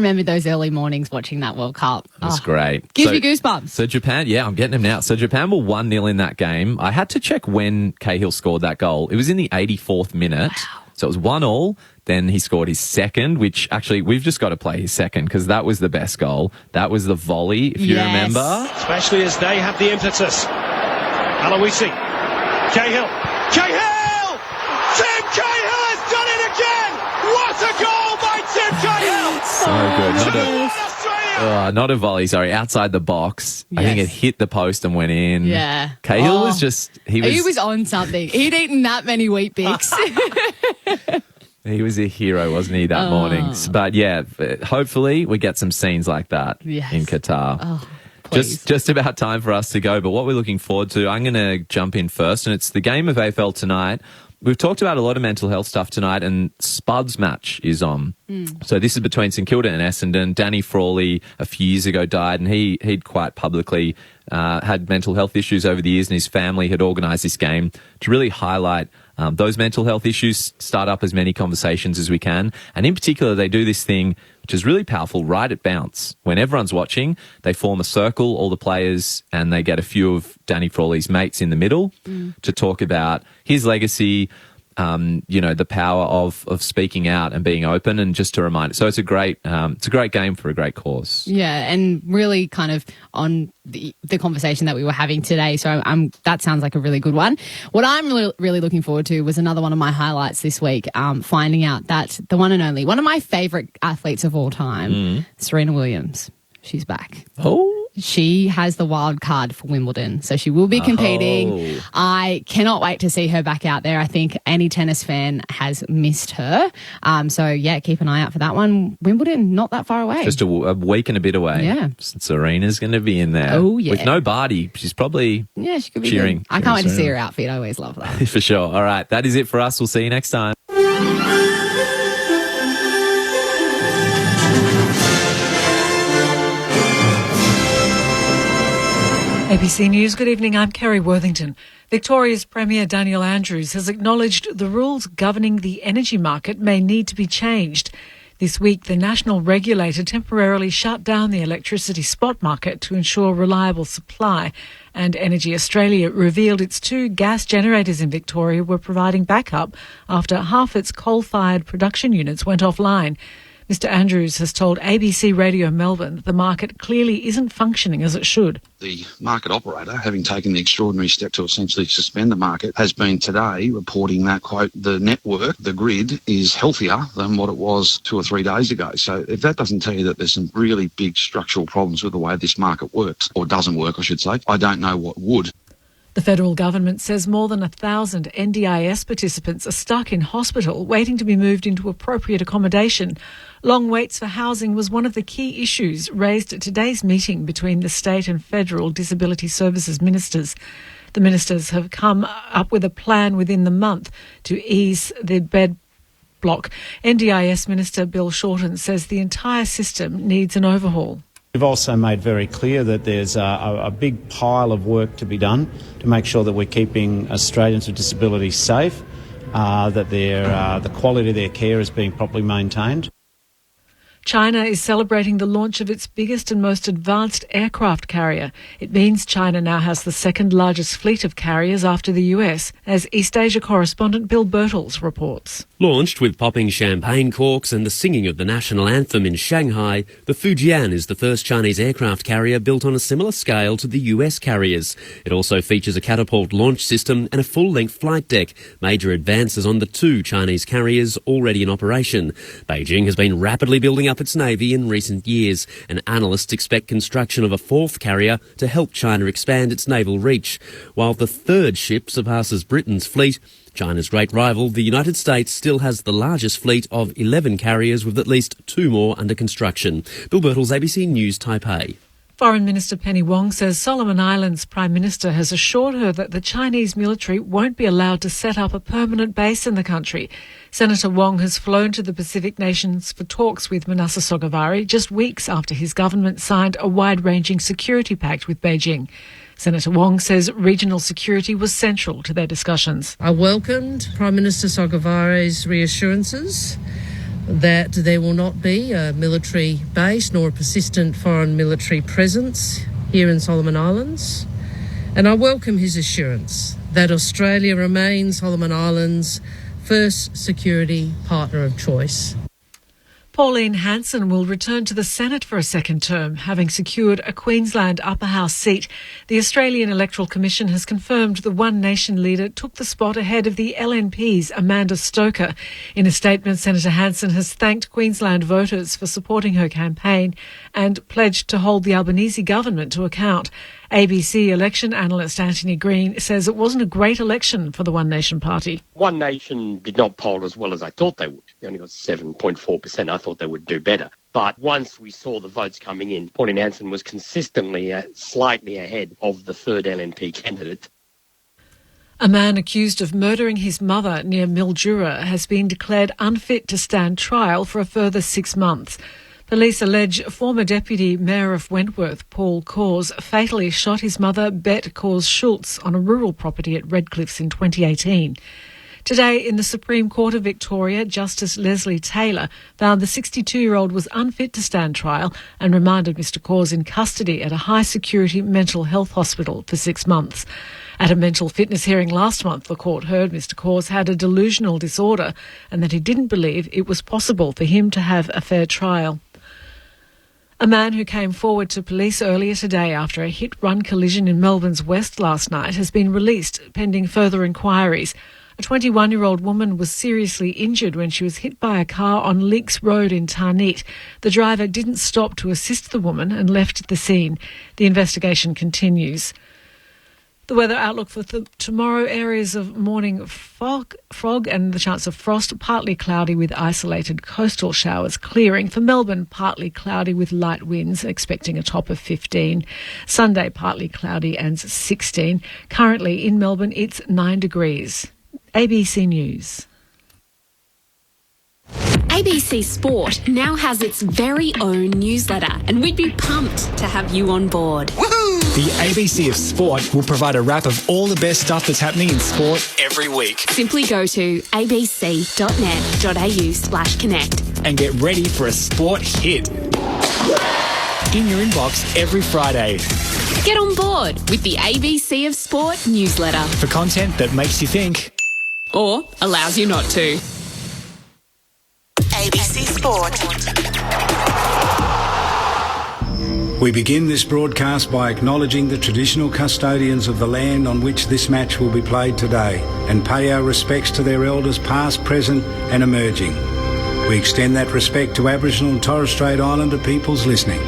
Remember those early mornings watching that World Cup. That's great. Gives me goosebumps. So Japan, I'm getting them now. So Japan were 1-0 in that game. I had to check when Cahill scored that goal. It was in the 84th minute. Wow. So it was 1-1. Then he scored his second, which actually we've just got to play his second because that was the best goal. That was the volley, if you remember. Especially as they have the impetus. Aloisi. Cahill. Cahill! Tim Cahill has done it again! What a goal by Tim Cahill! So good. Not a volley, sorry, outside the box. Yes. I think it hit the post and went in. Yeah. Cahill was just... He was on something. He'd eaten that many Wheat Bix. He was a hero, wasn't he, that morning? But yeah, hopefully we get some scenes like that in Qatar. Oh, just about time for us to go. But what we're looking forward to, I'm going to jump in first, and it's the game of AFL tonight. We've talked about a lot of mental health stuff tonight, and Spud's match is on. So this is between St Kilda and Essendon. Danny Frawley a few years ago died, and he'd quite publicly had mental health issues over the years, and his family had organised this game to really highlight those mental health issues, start up as many conversations as we can. And in particular, they do this thing which is really powerful right at bounce. When everyone's watching, they form a circle, all the players, and they get a few of Danny Frawley's mates in the middle to talk about his legacy, the power of speaking out and being open, and just to remind. So it's a great game for a great cause. Yeah, and really kind of on the conversation that we were having today. So that sounds like a really good one. What I'm really looking forward to was another one of my highlights this week, finding out that the one and only, one of my favourite athletes of all time, Serena Williams, she's back. Oh. She has the wild card for Wimbledon, so she will be competing. I cannot wait to see her back out there. I think any tennis fan has missed her. Keep an eye out for that one. Wimbledon, not that far away. Just a week and a bit away. Yeah. Serena's going to be in there. Oh, yeah. With no Barty, she's probably she could be cheering. Good. I can't wait to see her outfit. I always love that. For sure. All right, that is it for us. We'll see you next time. ABC News, good evening. I'm Kerry Worthington. Victoria's Premier Daniel Andrews has acknowledged the rules governing the energy market may need to be changed. This week, the national regulator temporarily shut down the electricity spot market to ensure reliable supply. And Energy Australia revealed its 2 gas generators in Victoria were providing backup after half its coal-fired production units went offline. Mr Andrews has told ABC Radio Melbourne that the market clearly isn't functioning as it should. The market operator, having taken the extraordinary step to essentially suspend the market, has been today reporting that, quote, the network, the grid, is healthier than what it was 2 or 3 days ago. So if that doesn't tell you that there's some really big structural problems with the way this market works, or doesn't work, I should say, I don't know what would. The federal government says more than 1,000 NDIS participants are stuck in hospital waiting to be moved into appropriate accommodation. Long waits for housing was one of the key issues raised at today's meeting between the state and federal disability services ministers. The ministers have come up with a plan within the month to ease the bed block. NDIS Minister Bill Shorten says the entire system needs an overhaul. We've also made very clear that there's a big pile of work to be done to make sure that we're keeping Australians with disabilities safe, that the quality of their care is being properly maintained. China is celebrating the launch of its biggest and most advanced aircraft carrier. It means China now has the second largest fleet of carriers after the US, as East Asia correspondent Bill Birtles reports. Launched with popping champagne corks and the singing of the national anthem in Shanghai, the Fujian is the first Chinese aircraft carrier built on a similar scale to the US carriers. It also features a catapult launch system and a full-length flight deck, major advances on the 2 Chinese carriers already in operation. Beijing has been rapidly building up its navy in recent years, and analysts expect construction of a 4th carrier to help China expand its naval reach. While the 3rd ship surpasses Britain's fleet, China's great rival, the United States, still has the largest fleet of 11 carriers, with at least 2 more under construction. Bill Birtles, ABC News, Taipei. Foreign Minister Penny Wong says Solomon Islands Prime Minister has assured her that the Chinese military won't be allowed to set up a permanent base in the country. Senator Wong has flown to the Pacific nations for talks with Manasseh Sogavare just weeks after his government signed a wide-ranging security pact with Beijing. Senator Wong says regional security was central to their discussions. I welcomed Prime Minister Sogavare's reassurances that there will not be a military base nor a persistent foreign military presence here in Solomon Islands. And I welcome his assurance that Australia remains Solomon Islands' first security partner of choice. Pauline Hanson will return to the Senate for a second term, having secured a Queensland upper house seat. The Australian Electoral Commission has confirmed the One Nation leader took the spot ahead of the LNP's Amanda Stoker. In a statement, Senator Hanson has thanked Queensland voters for supporting her campaign and pledged to hold the Albanese government to account. ABC election analyst Anthony Green says it wasn't a great election for the One Nation party. One Nation did not poll as well as I thought they would. They only got 7.4%. I thought they would do better. But once we saw the votes coming in, Pauline Hanson was consistently slightly ahead of the third LNP candidate. A man accused of murdering his mother near Mildura has been declared unfit to stand trial for a further 6 months. Police allege former Deputy Mayor of Wentworth, Paul Cause, fatally shot his mother, Bet Cause-Schultz, on a rural property at Redcliffs in 2018. Today, in the Supreme Court of Victoria, Justice Leslie Taylor found the 62-year-old was unfit to stand trial and remanded Mr Cause in custody at a high-security mental health hospital for 6 months. At a mental fitness hearing last month, the court heard Mr Cause had a delusional disorder and that he didn't believe it was possible for him to have a fair trial. A man who came forward to police earlier today after a hit-run collision in Melbourne's West last night has been released pending further inquiries. A 21-year-old woman was seriously injured when she was hit by a car on Leaks Road in Tarneit. The driver didn't stop to assist the woman and left the scene. The investigation continues. The weather outlook for tomorrow, areas of morning fog and the chance of frost, partly cloudy with isolated coastal showers clearing. For Melbourne, partly cloudy with light winds, expecting a top of 15. Sunday, partly cloudy and 16. Currently in Melbourne, it's 9 degrees. ABC News. ABC Sport now has its very own newsletter, and we'd be pumped to have you on board. Woohoo! The ABC of Sport will provide a wrap of all the best stuff that's happening in sport every week. Simply go to abc.net.au/connect and get ready for a sport hit in your inbox every Friday. Get on board with the ABC of Sport newsletter for content that makes you think or allows you not to. ABC Sport. We begin this broadcast by acknowledging the traditional custodians of the land on which this match will be played today and pay our respects to their elders past, present and emerging. We extend that respect to Aboriginal and Torres Strait Islander peoples listening.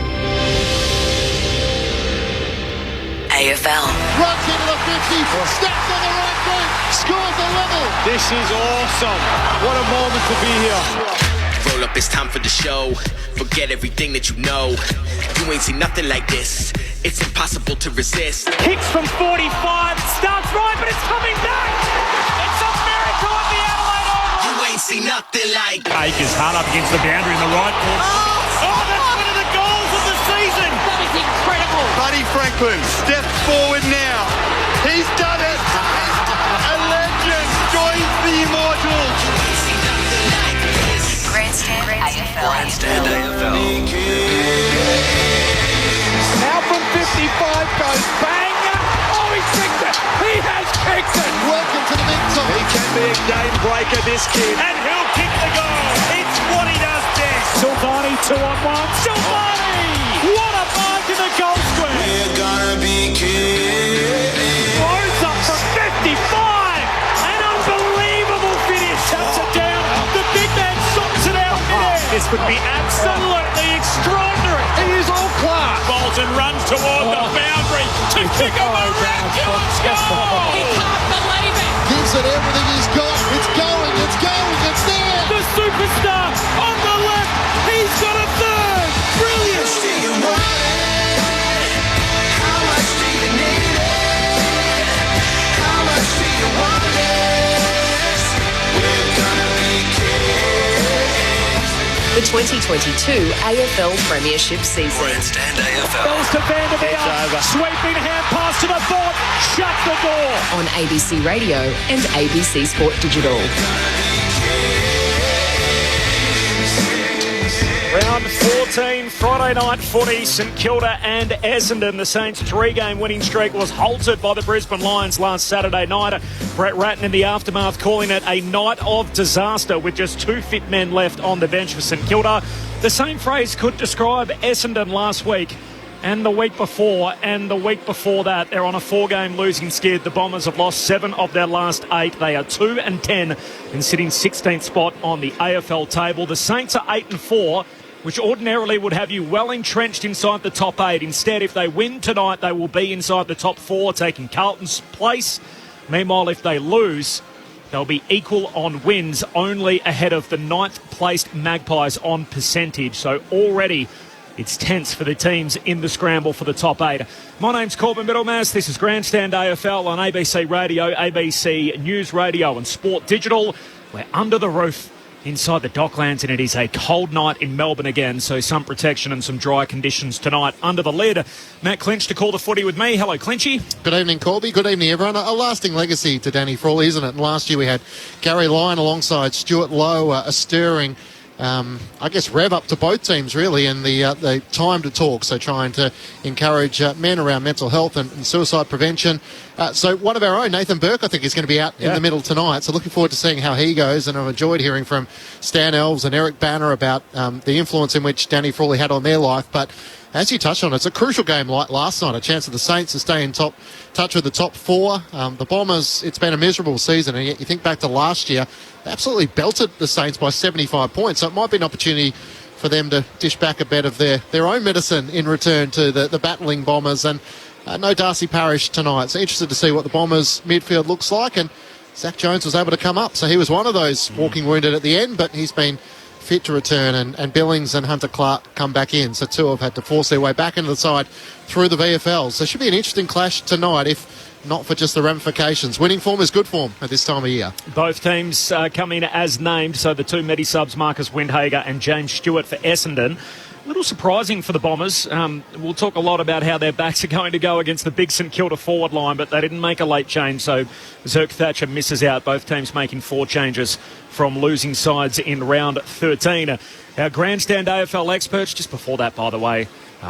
AFL. Runs into the 50, steps on the right foot, scores a level. This is awesome. What a moment to be here. Roll up, it's time for the show. Forget everything that you know. You ain't seen nothing like this. It's impossible to resist. Kicks from 45, starts right, but it's coming back. It's a miracle at the Adelaide Oval. You ain't seen nothing like. Akers hard up against the boundary in the right corner. Oh, that's one of the goals of the season. That is incredible. Buddy Franklin steps forward now. He's done it. A legend joins the immortals. Grandstand AFL. Grandstand AFL. Now from 55 goes bang. Oh, he kicked it. He has kicked it. Welcome to the big time. He can be a game breaker, this kid. And he'll kick the goal. It's what he does best. Silvani 2-on-1. Silvani! What a mark in the goal square. We're gonna be kids. Throws up from 55. An unbelievable finish. Shuts it down. The big man sorts it out there. This would be absolutely extraordinary. He is all class. Bolton runs toward the boundary to kick a miraculous goal. He can't believe it. Gives it everything he's got. It's going, it's going, it's there. The superstar on the left. He's got a third. Brilliant. Do you want it? How much do you need it? How much do you want it? We're gonna be kids. The 2022 AFL Premiership season. Grandstand AFL. Goes to Vanderbilt. Sweeping hand pass to the forward. Shut the door. On ABC Radio and ABC Sport Digital. Round 14, Friday night footy, St Kilda and Essendon. The Saints' 3-game winning streak was halted by the Brisbane Lions last Saturday night. Brett Ratton in the aftermath calling it a night of disaster with just 2 fit men left on the bench for St Kilda. The same phrase could describe Essendon last week and the week before and the week before that. They're on a 4-game losing skid. The Bombers have lost 7 of their last 8. They are 2-10 and sitting 16th spot on the AFL table. The Saints are 8-4. Which ordinarily would have you well entrenched inside the top 8. Instead, if they win tonight, they will be inside the top 4, taking Carlton's place. Meanwhile, if they lose, they'll be equal on wins, only ahead of the 9th-placed Magpies on percentage. So already it's tense for the teams in the scramble for the top 8. My name's Corbin Middlemass. This is Grandstand AFL on ABC Radio, ABC News Radio and Sport Digital. We're under the roof inside the Docklands, and it is a cold night in Melbourne again, so some protection and some dry conditions tonight under the lid. Matt Clinch to call the footy with me. Hello, Clinchy. Good evening, Corby. Good evening, everyone. A lasting legacy to Danny Frawley, isn't it? And last year we had Gary Lyon alongside Stuart Lowe, a stirring rev up to both teams, really, and the time to talk, so trying to encourage men around mental health and suicide prevention. So one of our own, Nathan Burke, I think, is going to be out in the middle tonight, so looking forward to seeing how he goes, and I've enjoyed hearing from Stan Elves and Eric Banner about the influence in which Danny Frawley had on their life. But as you touched on, it's a crucial game like last night, a chance of the Saints to stay in touch with the top 4. The Bombers, it's been a miserable season, and yet you think back to last year, they absolutely belted the Saints by 75 points, so it might be an opportunity for them to dish back a bit of their own medicine in return to the battling Bombers. And no Darcy Parish tonight, so interested to see what the Bombers midfield looks like. And Zach Jones was able to come up, so he was one of those walking wounded at the end, but he's been fit to return, and Billings and Hunter Clark come back in, so 2 have had to force their way back into the side through the VFL. So it should be an interesting clash tonight, if not for just the ramifications. Winning form is good form at this time of year. Both teams come in as named, so the 2 Medi-subs, Marcus Windhager and James Stewart for Essendon. A little surprising for the Bombers. We'll talk a lot about how their backs are going to go against the big St Kilda forward line, but they didn't make a late change, so Zerk Thatcher misses out. Both teams making 4 changes from losing sides in round 13. Our Grandstand AFL experts, just before that, by the way,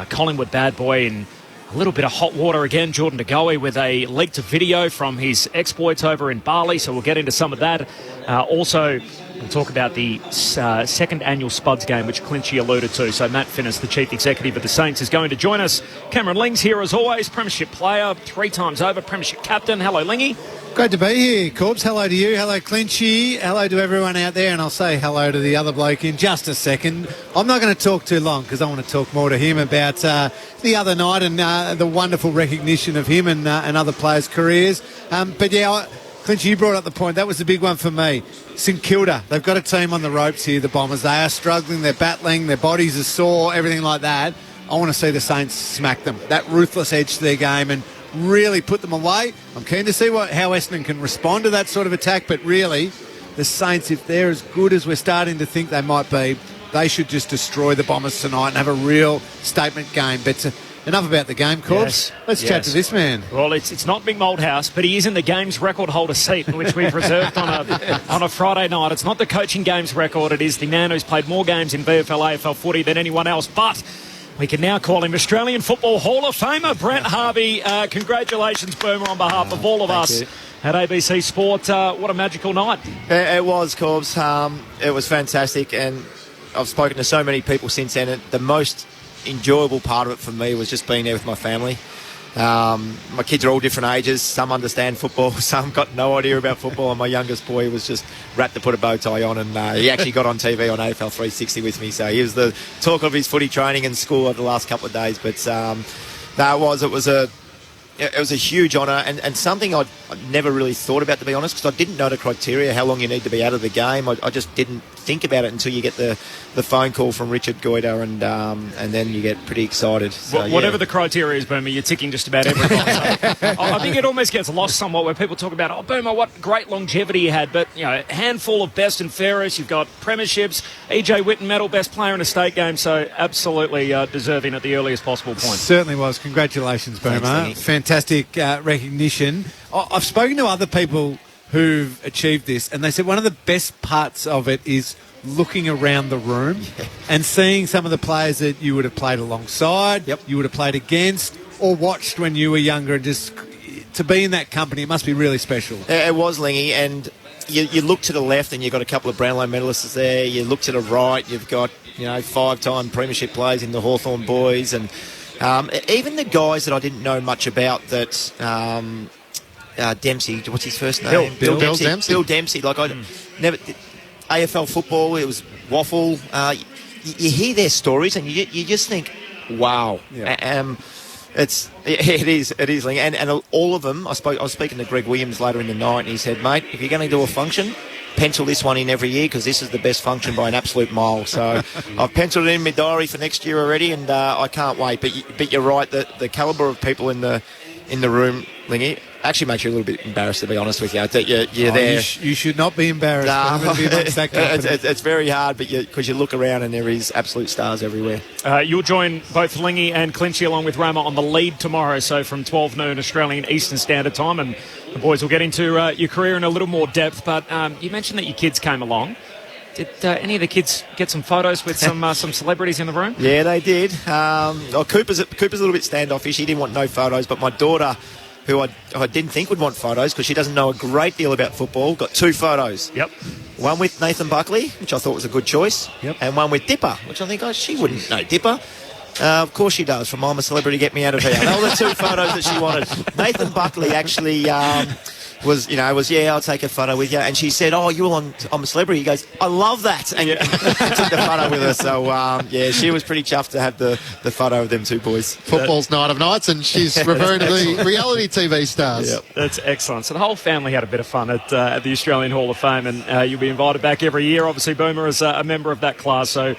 Collingwood bad boy in a little bit of hot water again. Jordan De Goey with a leaked video from his exploits over in Bali, so we'll get into some of that. Also, we'll talk about the second annual Spuds game, which Clinchy alluded to. So Matt Finnis, the Chief Executive of the Saints, is going to join us. Cameron Ling's here as always, Premiership player, 3 times over, Premiership captain. Hello, Lingy. Great to be here, Corbs. Hello to you. Hello, Clinchy. Hello to everyone out there. And I'll say hello to the other bloke in just a second. I'm not going to talk too long because I want to talk more to him about the other night and the wonderful recognition of him and other players' careers. But yeah, Clinchy, you brought up the point. That was the big one for me. St Kilda, they've got a team on the ropes here, the Bombers. They are struggling, they're battling, their bodies are sore, everything like that. I want to see the Saints smack them. That ruthless edge to their game and really put them away. I'm keen to see how Essendon can respond to that sort of attack, but really, the Saints, if they're as good as we're starting to think they might be, they should just destroy the Bombers tonight and have a real statement game. But enough about the game, Corbs. Yes. Let's chat to this man. Well, it's not Big Malthouse, but he is in the games record holder seat, which we've reserved on a Friday night. It's not the coaching games record. It is the man who's played more games in VFL AFL footy than anyone else. But we can now call him Australian Football Hall of Famer, Brent Harvey. Congratulations, Boomer, on behalf of all of us at ABC Sport. What a magical night. It was, Corbs. It was fantastic, and I've spoken to so many people since then. The most enjoyable part of it for me was just being there with my family. My kids are all different ages. Some understand football, some got no idea about football, and my youngest boy was just wrapped to put a bow tie on, and he actually got on TV on AFL 360 with me, so he was the talk of his footy training and school over the last couple of days. But it was a huge honour, and something I'd never really thought about, to be honest, because I didn't know the criteria, how long you need to be out of the game. I just didn't think about it until you get the phone call from Richard Goyder, and then you get pretty excited. So, whatever the criteria is, Boomer, you're ticking just about every box. I think it almost gets lost somewhat where people talk about, Boomer, what great longevity you had, but a handful of best and fairest. You've got premierships, EJ Whitten medal, best player in a state game, so absolutely deserving at the earliest possible point. Certainly was. Congratulations, Boomer. Thanks, fantastic recognition. I've spoken to other people who've achieved this, and they said one of the best parts of it is looking around the room and seeing some of the players that you would have played alongside, you would have played against, or watched when you were younger. Just to be in that company, it must be really special. It was, Lingy, and you look to the left and you've got a couple of Brownlow medalists there. You look to the right, you've got 5-time premiership players in the Hawthorn boys, and even the guys that I didn't know much about that. Dempsey, what's his first name? Bill Dempsey. Bill Dempsey. Like I never AFL football. It was waffle. You hear their stories and you just think, wow. Yeah. It is, Ling. And all of them. I was speaking to Greg Williams later in the night, and he said, mate, if you're going to do a function, pencil this one in every year because this is the best function by an absolute mile. So I've penciled it in my diary for next year already, and I can't wait. But you're right, the calibre of people in the room, Lingy, actually makes you a little bit embarrassed, to be honest with you. That you're there. You should not be embarrassed. It's very hard, but because you look around and there is absolute stars everywhere. You'll join both Lingy and Clinchy along with Roma on the lead tomorrow, so from 12 noon Australian Eastern Standard Time, and the boys will get into your career in a little more depth. But you mentioned that your kids came along. Did any of the kids get some photos with some celebrities in the room? Yeah, they did. Cooper's a little bit standoffish. He didn't want no photos, but my daughter, who I didn't think would want photos because she doesn't know a great deal about football, got 2 photos. Yep. One with Nathan Buckley, which I thought was a good choice, and one with Dipper, which I think, she wouldn't know Dipper. Of course she does. From I'm a Celebrity, Get Me Out of Here. They were the 2 photos that she wanted. Nathan Buckley actually was I'll take a photo with you. And she said, you're on I'm a Celebrity. He goes, I love that. And took the photo with her. So, she was pretty chuffed to have the photo of them 2 boys. Football's night of nights, and she's referring to the reality TV stars. Yep, that's excellent. So the whole family had a bit of fun at the Australian Hall of Fame, and you'll be invited back every year. Obviously, Boomer is a member of that class. So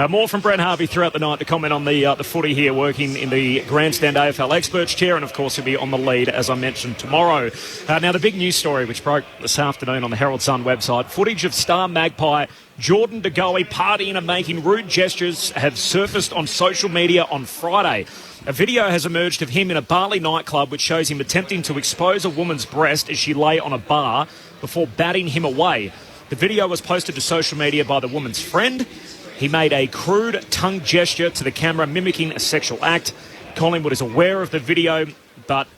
more from Brent Harvey throughout the night to comment on the footy here, working in the Grandstand AFL Experts Chair, and of course he'll be on the lead, as I mentioned, tomorrow. Now, the big news story, which broke this afternoon on the Herald Sun website, footage of star magpie Jordan De Goey partying and making rude gestures have surfaced on social media on Friday. A video has emerged of him in a Bali nightclub which shows him attempting to expose a woman's breast as she lay on a bar before batting him away. The video was posted to social media by the woman's friend. He made a crude tongue gesture to the camera mimicking a sexual act. Collingwood is aware of the video, but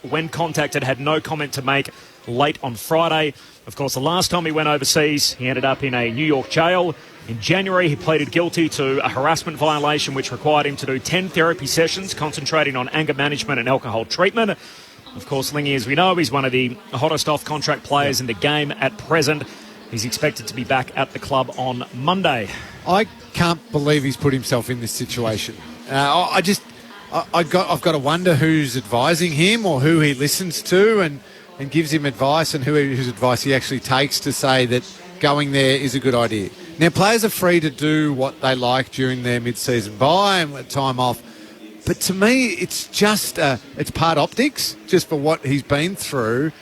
when contacted had no comment to make late on Friday. Of course, the last time he went overseas, he ended up in a New York jail. In January, he pleaded guilty to a harassment violation which required him to do 10 therapy sessions concentrating on anger management and alcohol treatment. Of course, Lingy, as we know, he's one of the hottest off-contract players in the game at present. He's expected to be back at the club on Monday. I can't believe he's put himself in this situation. I've got to wonder who's advising him or who he listens to and gives him advice, and whose advice he actually takes to say that going there is a good idea. Now, players are free to do what they like during their mid-season bye and time off, but to me, it's just it's part optics, just for what he's been through,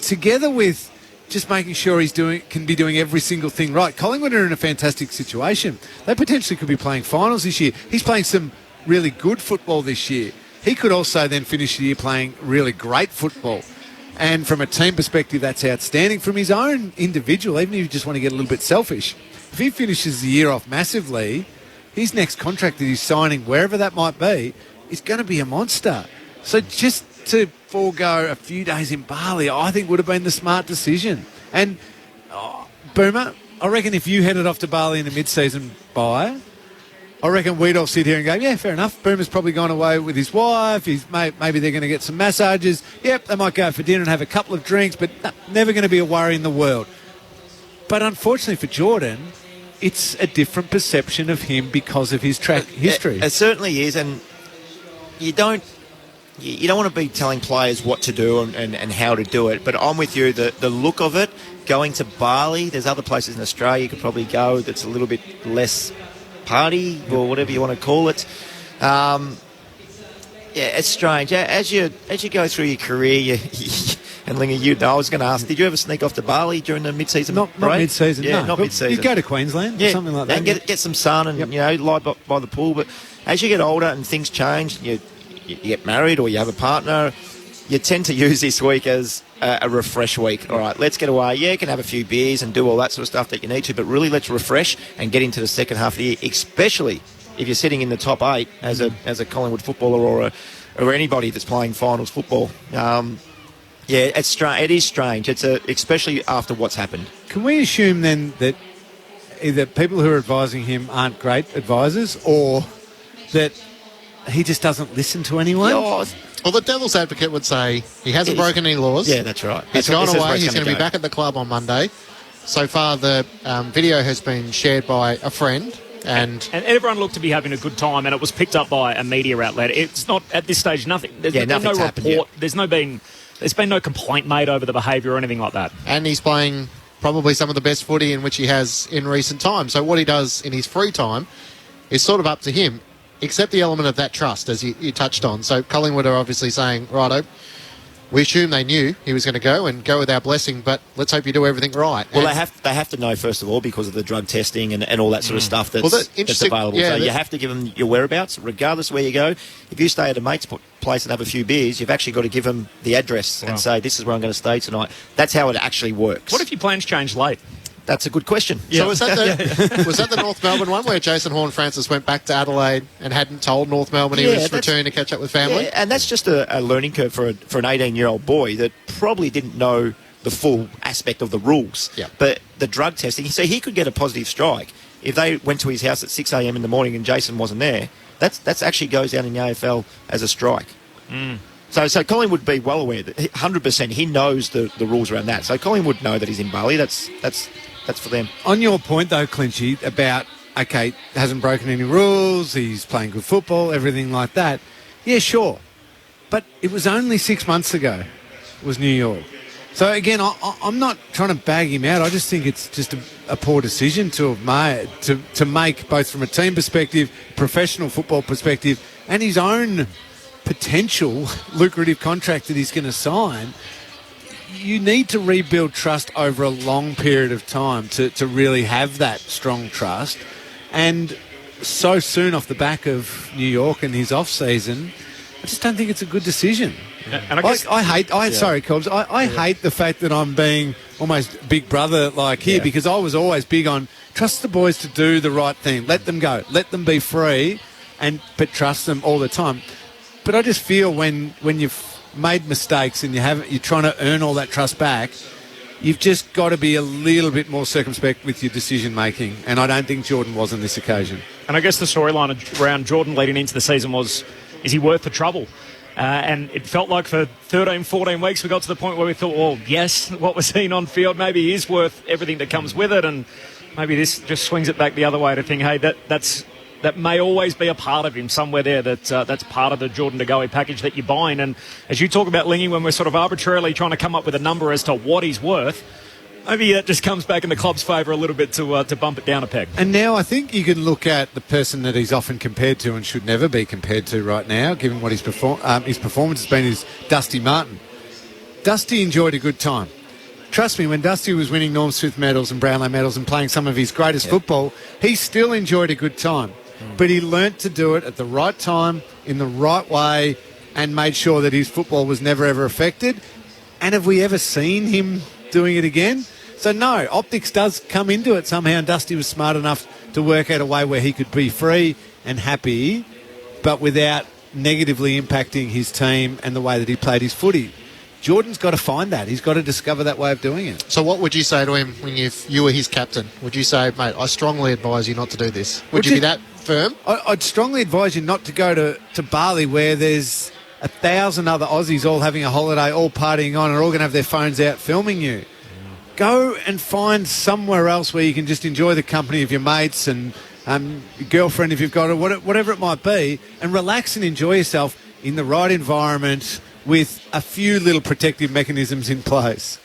together with just making sure can be doing every single thing right. Collingwood are in a fantastic situation. They potentially could be playing finals this year. He's playing some really good football this year. He could also then finish the year playing really great football. And from a team perspective, that's outstanding. From his own individual, even if you just want to get a little bit selfish, if he finishes the year off massively, his next contract that he's signing, wherever that might be, is going to be a monster. So just to forego a few days in Bali, I think would have been the smart decision. And Boomer, I reckon if you headed off to Bali in a mid-season bye, I reckon we'd all sit here and go, yeah, fair enough. Boomer's probably gone away with his wife. Maybe they're going to get some massages. Yep, they might go for dinner and have a couple of drinks, but never going to be a worry in the world. But unfortunately for Jordan, it's a different perception of him because of his track history. It certainly is, and you don't want to be telling players what to do and how to do it, but I'm with you. The look of it, going to Bali, there's other places in Australia you could probably go that's a little bit less party or whatever you want to call it. It's strange. As you go through your career, and Lingy, I was going to ask, did you ever sneak off to Bali during the mid-season break? Not mid-season, yeah, no. Not mid-season. You'd go to Queensland or something like that. And get some sun and, lie by the pool. But as you get older and things change, you get married or you have a partner, you tend to use this week as a refresh week. All right, let's get away. Yeah, you can have a few beers and do all that sort of stuff that you need to, but really let's refresh and get into the second half of the year, especially if you're sitting in the top 8 as a Collingwood footballer or anybody that's playing finals football. Yeah, it's strange. It is strange. It's especially after what's happened. Can we assume then that either people who are advising him aren't great advisors, or that he just doesn't listen to anyone? Well, the devil's advocate would say he hasn't broken any laws. Yeah, that's right. He's gone away. He's going to be back at the club on Monday. So far, the video has been shared by a friend. And everyone looked to be having a good time, and it was picked up by a media outlet. It's not, at this stage, nothing. There's been no report. Yet. There's been no complaint made over the behaviour or anything like that. And he's playing probably some of the best footy in which he has in recent times. So what he does in his free time is sort of up to him, except the element of that trust, as you touched on. So Collingwood are obviously saying, righto, we assume they knew he was going to go and go with our blessing, but let's hope you do everything right. Well, they have to know, first of all, because of the drug testing and all that sort of stuff that's available. Yeah, so you have to give them your whereabouts, regardless of where you go. If you stay at a mate's place and have a few beers, you've actually got to give them the address and say, this is where I'm going to stay tonight. That's how it actually works. What if your plans change late? That's a good question. Yeah. So was that the North Melbourne one where Jason Horne-Francis went back to Adelaide and hadn't told North Melbourne he was returning to catch up with family? Yeah, and that's just a learning curve for an 18-year-old boy that probably didn't know the full aspect of the rules. Yeah. But the drug testing, so he could get a positive strike. If they went to his house at 6 a.m. in the morning and Jason wasn't there, that's actually goes down in the AFL as a strike. So Colin would be well aware that 100% he knows the rules around that. So Colin would know that he's in Bali. That's for them. On your point, though, Clinchy, about, okay, hasn't broken any rules, he's playing good football, everything like that. Yeah, sure. But it was only 6 months ago, was New York. So, again, I'm not trying to bag him out. I just think it's just a poor decision to have made, to make, both from a team perspective, professional football perspective, and his own potential lucrative contract that he's going to sign. You need to rebuild trust over a long period of time to really have that strong trust. And so soon off the back of New York and his off-season, I just don't think it's a good decision. And I guess, sorry, Cobbs. I hate the fact that I'm being almost big brother like here because I was always big on trust the boys to do the right thing. Let them go. Let them be free, but trust them all the time. But I just feel when you've made mistakes and you're trying to earn all that trust back, you've just got to be a little bit more circumspect with your decision making, and I don't think Jordan was on this occasion. And I guess the storyline around Jordan leading into the season was, is he worth the trouble? And it felt like for 13, 14 weeks we got to the point where we thought, well, yes, what we're seeing on field maybe he is worth everything that comes with it, and maybe this just swings it back the other way to think, hey, that may always be a part of him somewhere there. That's part of the Jordan De Goey package that you're buying. And as you talk about Lingy, when we're sort of arbitrarily trying to come up with a number as to what he's worth, maybe that just comes back in the club's favour a little bit to bump it down a peg. And now I think you can look at the person that he's often compared to and should never be compared to right now, given what his performance has been, is Dusty Martin. Dusty enjoyed a good time. Trust me, when Dusty was winning Norm Smith medals and Brownlow medals and playing some of his greatest football, he still enjoyed a good time. But he learnt to do it at the right time, in the right way, and made sure that his football was never, ever affected. And have we ever seen him doing it again? So, no, optics does come into it somehow, and Dusty was smart enough to work out a way where he could be free and happy, but without negatively impacting his team and the way that he played his footy. Jordan's got to find that. He's got to discover that way of doing it. So what would you say to him when you were his captain? Would you say, mate, I strongly advise you not to do this? Would you be that firm? I'd strongly advise you not to go to Bali, where there's 1,000 other Aussies all having a holiday, all partying on, and are all going to have their phones out filming you. Go and find somewhere else where you can just enjoy the company of your mates and your girlfriend if you've got it, whatever it might be, and relax and enjoy yourself in the right environment with a few little protective mechanisms in place.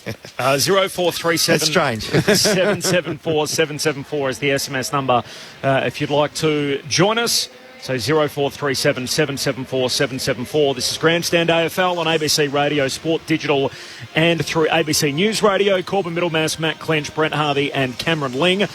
0437 That's strange. 774 774 is the SMS number. If you'd like to join us So 0437 774 774. This is Grandstand AFL on ABC Radio, Sport Digital, and through ABC News Radio. Corbin Middlemass, Matt Clench, Brent Harvey, and Cameron Ling.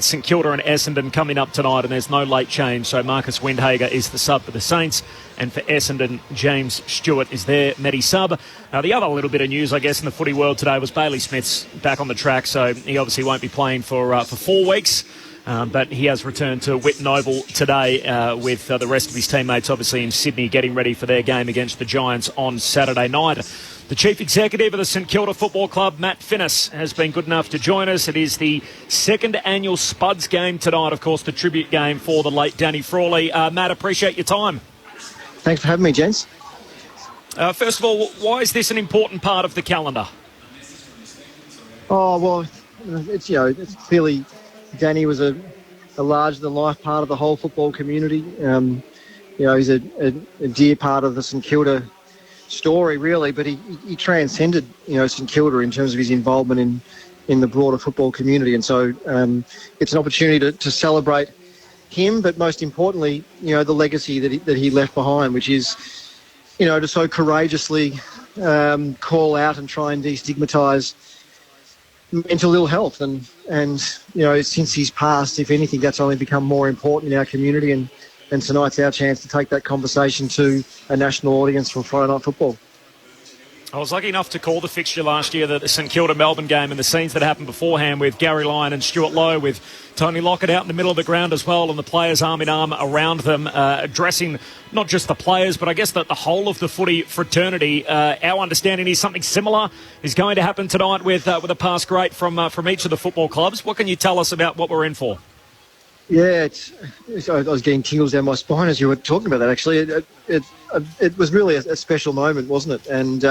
St Kilda and Essendon coming up tonight, and there's no late change. So Marcus Windhager is the sub for the Saints, and for Essendon, James Stewart is their Medi sub. Now, the other little bit of news, I guess, in the footy world today was Bailey Smith's back on the track, so he obviously won't be playing for 4 weeks. But he has returned to Whitten Oval today with the rest of his teammates, obviously in Sydney, getting ready for their game against the Giants on Saturday night. The Chief Executive of the St Kilda Football Club, Matt Finnis, has been good enough to join us. It is the second annual Spuds game tonight, of course, the tribute game for the late Danny Frawley. Matt, appreciate your time. Thanks for having me, gents. First of all, why is this an important part of the calendar? Oh, well, it's clearly Danny was a larger-than-life part of the whole football community. He's a dear part of the St Kilda story, really, but he transcended, St Kilda in terms of his involvement in the broader football community. And so it's an opportunity to celebrate him, but most importantly, the legacy that he left behind, which is, to so courageously call out and try and destigmatise mental ill health, and since he's passed, if anything, that's only become more important in our community, and tonight's our chance to take that conversation to a national audience from Friday Night Football. I was lucky enough to call the fixture last year, the St Kilda Melbourne game, and the scenes that happened beforehand with Gary Lyon and Stuart Lowe, with Tony Lockett out in the middle of the ground as well, and the players arm in arm around them, addressing not just the players, but I guess the whole of the footy fraternity. Our understanding is something similar is going to happen tonight with a past great from each of the football clubs. What can you tell us about what we're in for? Yeah, I was getting tingles down my spine as you were talking about that. Actually, it was really a special moment, wasn't it? And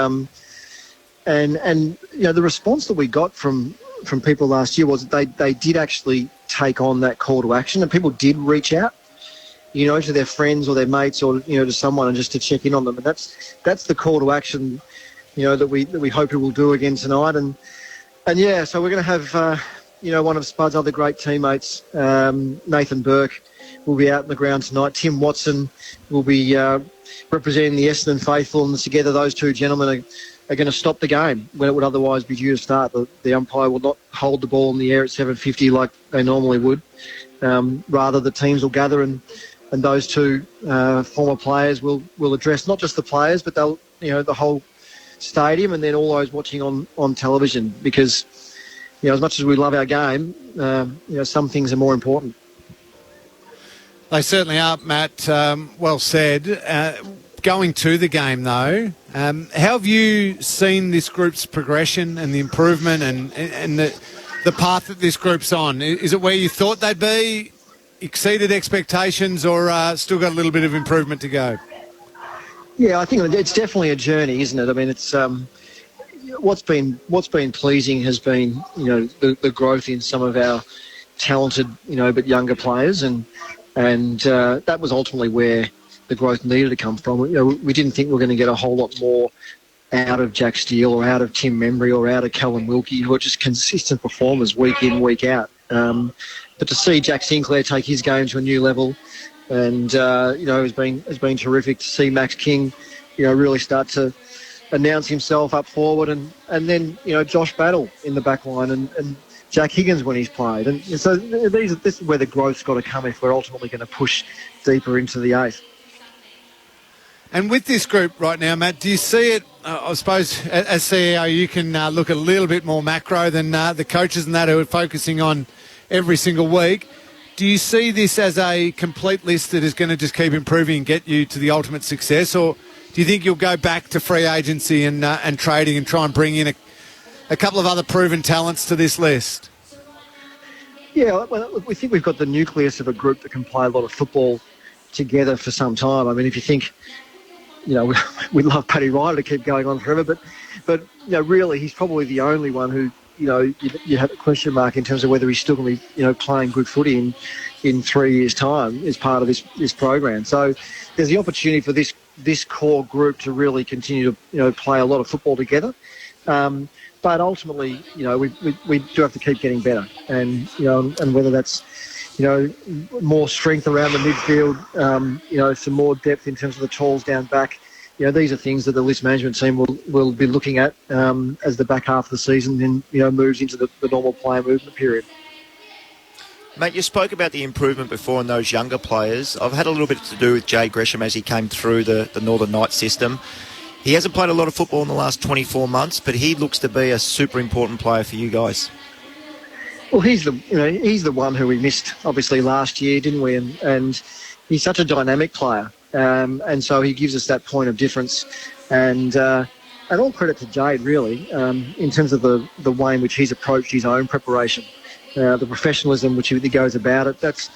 the response that we got from people last year was that they did actually take on that call to action, and people did reach out, to their friends or their mates or to someone, and just to check in on them. And that's the call to action, that we hope it will do again tonight. And yeah, so we're going to have. One of Spud's other great teammates, Nathan Burke, will be out in the ground tonight. Tim Watson will be representing the Essendon faithful, and together those two gentlemen are going to stop the game when it would otherwise be due to start. The umpire will not hold the ball in the air at 7:50 like they normally would. Rather, the teams will gather, and those two former players will address not just the players, but they'll the whole stadium, and then all those watching on television, because as much as we love our game, some things are more important. They certainly are, Matt. Well said. Going to the game, though, how have you seen this group's progression and the improvement and the path that this group's on? Is it where you thought they'd be, exceeded expectations, or still got a little bit of improvement to go? Yeah, I think it's definitely a journey, isn't it? I mean, it's... What's been pleasing has been, the growth in some of our talented, but younger players, and that was ultimately where the growth needed to come from. We didn't think we were going to get a whole lot more out of Jack Steele or out of Tim Membry or out of Callum Wilkie, who are just consistent performers week in, week out. But to see Jack Sinclair take his game to a new level, and has been terrific to see Max King, really start to announce himself up forward, and then Josh Battle in the back line, and Jack Higgins when he's played, and so this is where the growth's got to come if we're ultimately going to push deeper into the eighth. And with this group right now, Matt, do you see it? I suppose as CEO, you can look a little bit more macro than the coaches and that who are focusing on every single week. Do you see this as a complete list that is going to just keep improving and get you to the ultimate success, or do you think you'll go back to free agency and trading and try and bring in a couple of other proven talents to this list? Yeah, well, we think we've got the nucleus of a group that can play a lot of football together for some time. I mean, if you think, we'd love Paddy Ryder to keep going on forever, but really, he's probably the only one who, you have a question mark in terms of whether he's still going to be, playing good footy in 3 years' time as part of this program. So there's the opportunity for this core group to really continue to play a lot of football together, but ultimately we do have to keep getting better, and and whether that's more strength around the midfield, some more depth in terms of the tools down back. These are things that the list management team will be looking at as the back half of the season then, moves into the normal player movement period. Mate, you spoke about the improvement before in those younger players. I've had a little bit to do with Jay Gresham as he came through the Northern Knights system. He hasn't played a lot of football in the last 24 months, but he looks to be a super important player for you guys. Well, he's the one who we missed, obviously, last year, didn't we? And he's such a dynamic player. And so he gives us that point of difference. And all credit to Jade, really, in terms of the way in which he's approached his own preparation. The professionalism which he goes about it, that's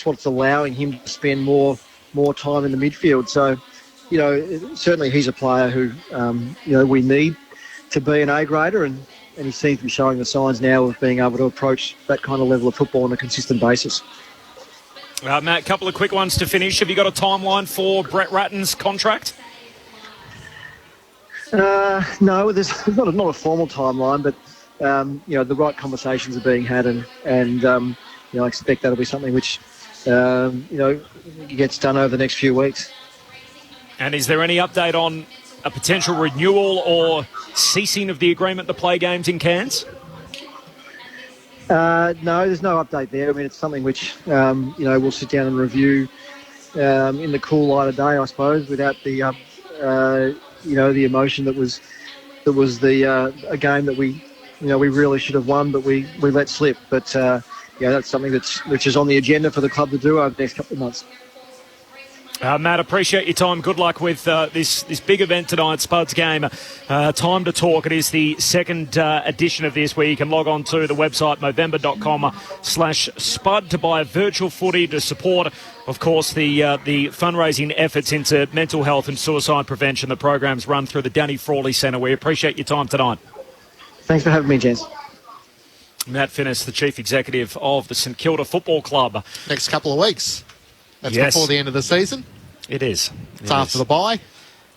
what's allowing him to spend more time in the midfield. So, certainly he's a player who, we need to be an A-grader, and he seems to be showing the signs now of being able to approach that kind of level of football on a consistent basis. Matt, a couple of quick ones to finish. Have you got a timeline for Brett Ratton's contract? No, there's not a formal timeline, but the right conversations are being had, and I expect that'll be something which gets done over the next few weeks. And is there any update on a potential renewal or ceasing of the agreement to play games in Cairns? No, there's no update there. I mean, it's something which we'll sit down and review in the cool light of day, I suppose, without the the emotion that was a game that we really should have won, but we let slip. But that's something which is on the agenda for the club to do over the next couple of months. Matt, appreciate your time. Good luck with this big event tonight, Spuds game. Time to talk. It is the second edition of this, where you can log on to the website movember.com/spud to buy a virtual footy to support, of course, the fundraising efforts into mental health and suicide prevention. The program's run through the Danny Frawley Centre. We appreciate your time tonight. Thanks for having me, gents. Matt Finnis, the Chief Executive of the St Kilda Football Club. Next couple of weeks. That's before the end of the season. It is. It's after the bye,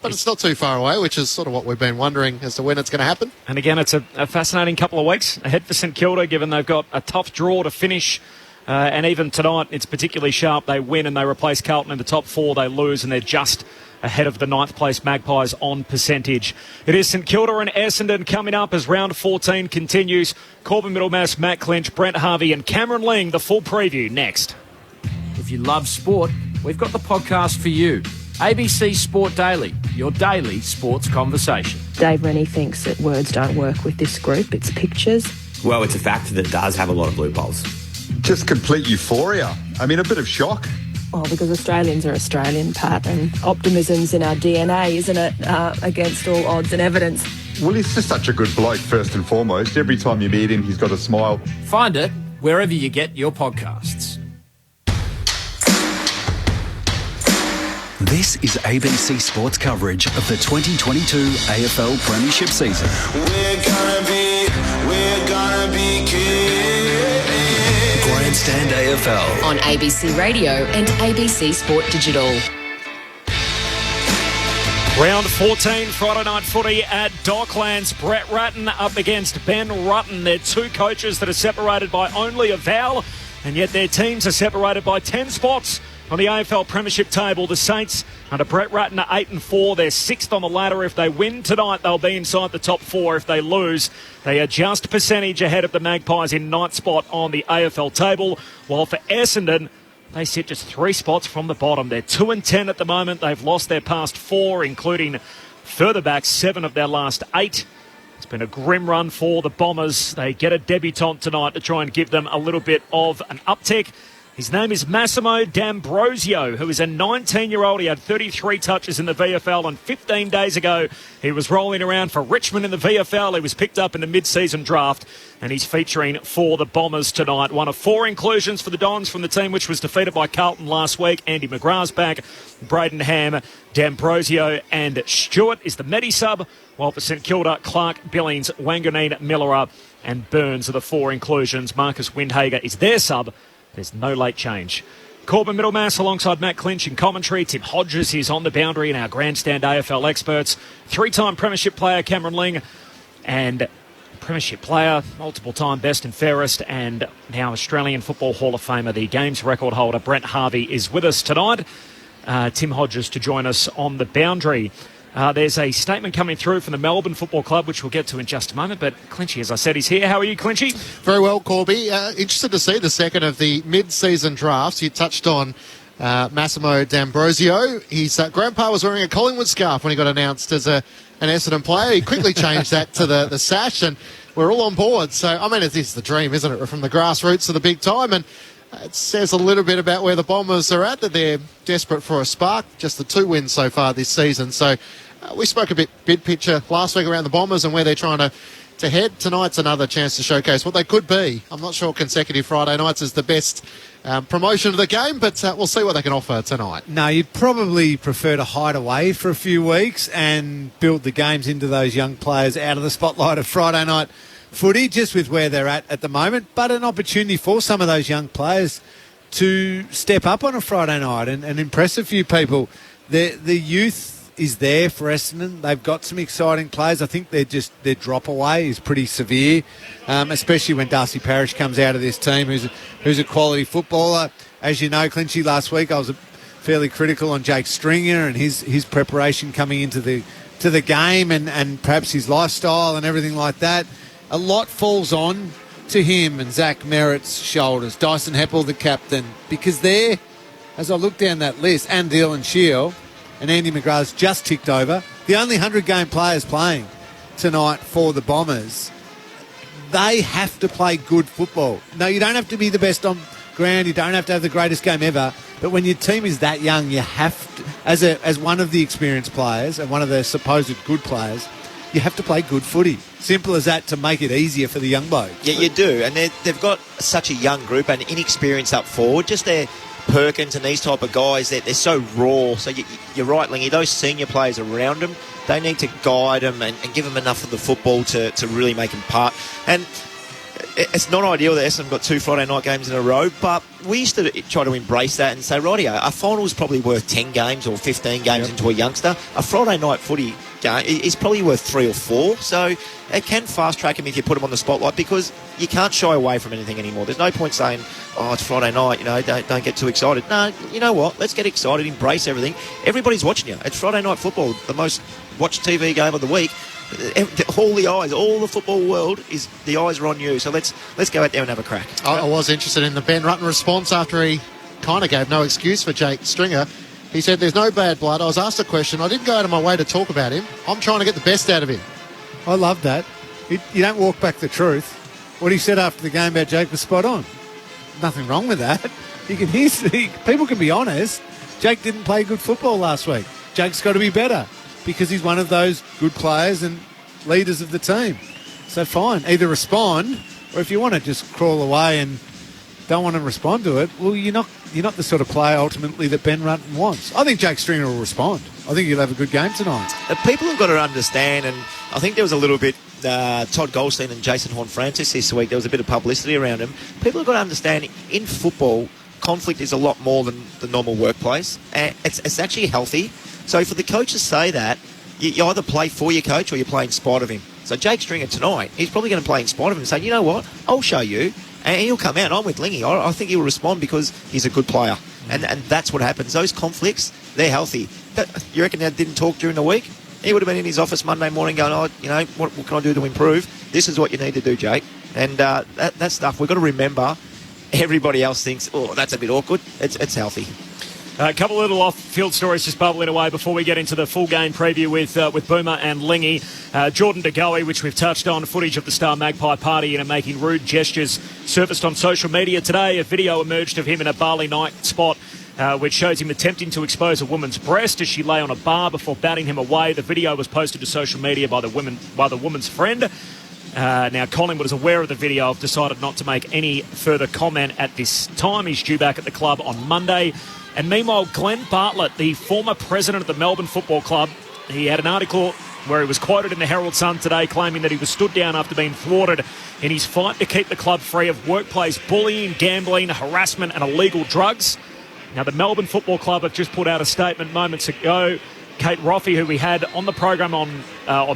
but it's not too far away, which is sort of what we've been wondering as to when it's going to happen. And again, it's a fascinating couple of weeks ahead for St Kilda, given they've got a tough draw to finish. And even tonight, it's particularly sharp. They win and they replace Carlton in the top four. They lose and they're just ahead of the 9th place Magpies on percentage. It is St Kilda and Essendon coming up as round 14 continues. Corbin Middlemass, Matt Clinch, Brent Harvey and Cameron Ling. The full preview next. If you love sport, we've got the podcast for you. ABC Sport Daily, your daily sports conversation. Dave Rennie thinks that words don't work with this group. It's pictures. Well, it's a factor that does have a lot of loopholes. Just complete euphoria. I mean, a bit of shock. Oh, because Australians are Australian, Pat, and optimism's in our DNA, isn't it? Against all odds and evidence. Well, he's just such a good bloke, first and foremost. Every time you meet him, he's got a smile. Find it wherever you get your podcasts. This is ABC Sports coverage of the 2022 AFL Premiership season. We're gonna be kids. Grandstand AFL on ABC Radio and ABC Sport Digital. Round 14, Friday night footy at Docklands. Brett Ratton up against Ben Rutten. They're two coaches that are separated by only a vowel, and yet their teams are separated by 10 spots. On the AFL Premiership table, the Saints under Brett Ratton are 8-4. They're 6th on the ladder. If they win tonight, they'll be inside the top 4. If they lose, they are just percentage ahead of the Magpies in 9th spot on the AFL table. While for Essendon, they sit just 3 spots from the bottom. They're 2-10 at the moment. They've lost their past 4, including further back 7 of their last 8. It's been a grim run for the Bombers. They get a debutant tonight to try and give them a little bit of an uptick. His name is Massimo D'Ambrosio, who is a 19-year-old. He had 33 touches in the VFL, and 15 days ago he was rolling around for Richmond in the VFL. He was picked up in the mid-season draft, and he's featuring for the Bombers tonight. One of 4 inclusions for the Dons from the team which was defeated by Carlton last week. Andy McGrath's back, Braden Ham, D'Ambrosio and Stewart is the Medi-sub, while for St Kilda, Clark, Billings, Wanganeen, Millera and Burns are the 4 inclusions. Marcus Windhager is their sub. There's no late change. Corbin Middlemass alongside Matt Clinch in commentary. Tim Hodges is on the boundary and our grandstand AFL experts. 3-time premiership player Cameron Ling and Premiership player, multiple-time best and fairest, and now Australian Football Hall of Famer, the games record holder Brent Harvey, is with us tonight. Tim Hodges to join us on the boundary. There's a statement coming through from the Melbourne Football Club, which we'll get to in just a moment. But Clinchy, as I said, is here. How are you, Clinchy? Very well, Corby. Interested to see the second of the mid-season drafts. You touched on Massimo D'Ambrosio. His grandpa was wearing a Collingwood scarf when he got announced as an Essendon player. He quickly changed that to the sash, and we're all on board. So, I mean, it's the dream, isn't it? From the grassroots to the big time. And it says a little bit about where the Bombers are at, that they're desperate for a spark. Just the 2 wins so far this season. So we spoke a bit big picture last week around the Bombers and where they're trying to head. Tonight's another chance to showcase what they could be. I'm not sure consecutive Friday nights is the best promotion of the game, but we'll see what they can offer tonight. No, you'd probably prefer to hide away for a few weeks and build the games into those young players out of the spotlight of Friday night footy, just with where they're at the moment, but an opportunity for some of those young players to step up on a Friday night and impress a few people. The youth is there for Essendon. They've got some exciting players. I think their drop away is pretty severe, especially when Darcy Parish comes out of this team, who's a quality footballer. As you know, Clinchy, last week I was fairly critical on Jake Stringer and his preparation coming into the game and perhaps his lifestyle and everything like that. A lot falls on to him and Zach Merritt's shoulders. Dyson Heppel, the captain, because there, as I look down that list, and Dylan Shield and Andy McGrath's just ticked over, the only 100-game players playing tonight for the Bombers. They have to play good football. No, you don't have to be the best on ground. You don't have to have the greatest game ever. But when your team is that young, you have to, as one of the experienced players and one of the supposed good players, you have to play good footy. Simple as that, to make it easier for the young bloke. Yeah, you do. And they've got such a young group and inexperience up forward. Just their Perkins and these type of guys, they're so raw. So you're right, Lingy, those senior players around them, they need to guide them and give them enough of the football to really make them part. And it's not ideal that Essendon got 2 Friday night games in a row, but we used to try to embrace that and say, rightio, a final is probably worth 10 games or 15 games into a youngster. A Friday night footy game is probably worth 3 or 4, so it can fast track him if you put him on the spotlight, because you can't shy away from anything anymore. There's no point saying, oh, it's Friday night, don't get too excited. No, you know what, let's get excited, embrace everything. Everybody's watching you. It's Friday night football, the most watched TV game of the week. All the eyes, all the football world, the eyes are on you. So let's go out there and have a crack. I was interested in the Ben Rutten response after he kind of gave no excuse for Jake Stringer. He said, there's no bad blood. I was asked a question. I didn't go out of my way to talk about him. I'm trying to get the best out of him. I love that. You don't walk back the truth. What he said after the game about Jake was spot on. Nothing wrong with that. People can be honest. Jake didn't play good football last week. Jake's got to be better, because he's one of those good players and leaders of the team. So fine, either respond, or if you want to just crawl away and don't want to respond to it, well, you're not the sort of player ultimately that Ben Rutten wants. I think Jake Stringer will respond. I think he'll have a good game tonight. People have got to understand, and I think there was a little bit Todd Goldstein and Jason Horne-Francis this week, there was a bit of publicity around him. People have got to understand, in football, conflict is a lot more than the normal workplace, and it's actually healthy. So for the coach to say that, you either play for your coach or you play in spite of him. So Jake Stringer tonight, he's probably going to play in spite of him and say, you know what, I'll show you. And he'll come out. I'm with Lingy. I think he'll respond because he's a good player. And that's what happens. Those conflicts, they're healthy. You reckon they didn't talk during the week? He would have been in his office Monday morning going, what can I do to improve? This is what you need to do, Jake. And that stuff, we've got to remember, everybody else thinks, oh, that's a bit awkward. It's healthy. A couple of little off-field stories just bubbling away before we get into the full game preview with Boomer and Lingy. Jordan De Goey, which we've touched on, footage of the Star Magpie party and making rude gestures surfaced on social media today. A video emerged of him in a Bali night spot, which shows him attempting to expose a woman's breast as she lay on a bar before batting him away. The video was posted to social media by the woman's friend. Now, Collingwood is aware of the video. I've decided not to make any further comment at this time. He's due back at the club on Monday. And meanwhile, Glenn Bartlett, the former president of the Melbourne Football Club, he had an article where he was quoted in the Herald Sun today claiming that he was stood down after being thwarted in his fight to keep the club free of workplace bullying, gambling, harassment and illegal drugs. Now, the Melbourne Football Club have just put out a statement moments ago Kate Roffey, who we had on the program on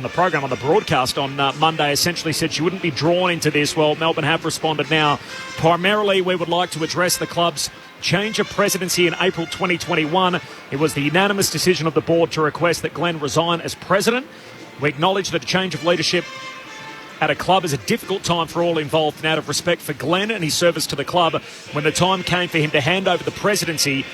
the broadcast on Monday, essentially said she wouldn't be drawn into this. Well, Melbourne have responded now. Primarily, we would like to address the club's change of presidency in April 2021. It was the unanimous decision of the board to request that Glenn resign as president. We acknowledge that a change of leadership at a club is a difficult time for all involved, and out of respect for Glenn and his service to the club, when the time came for him to hand over the presidency,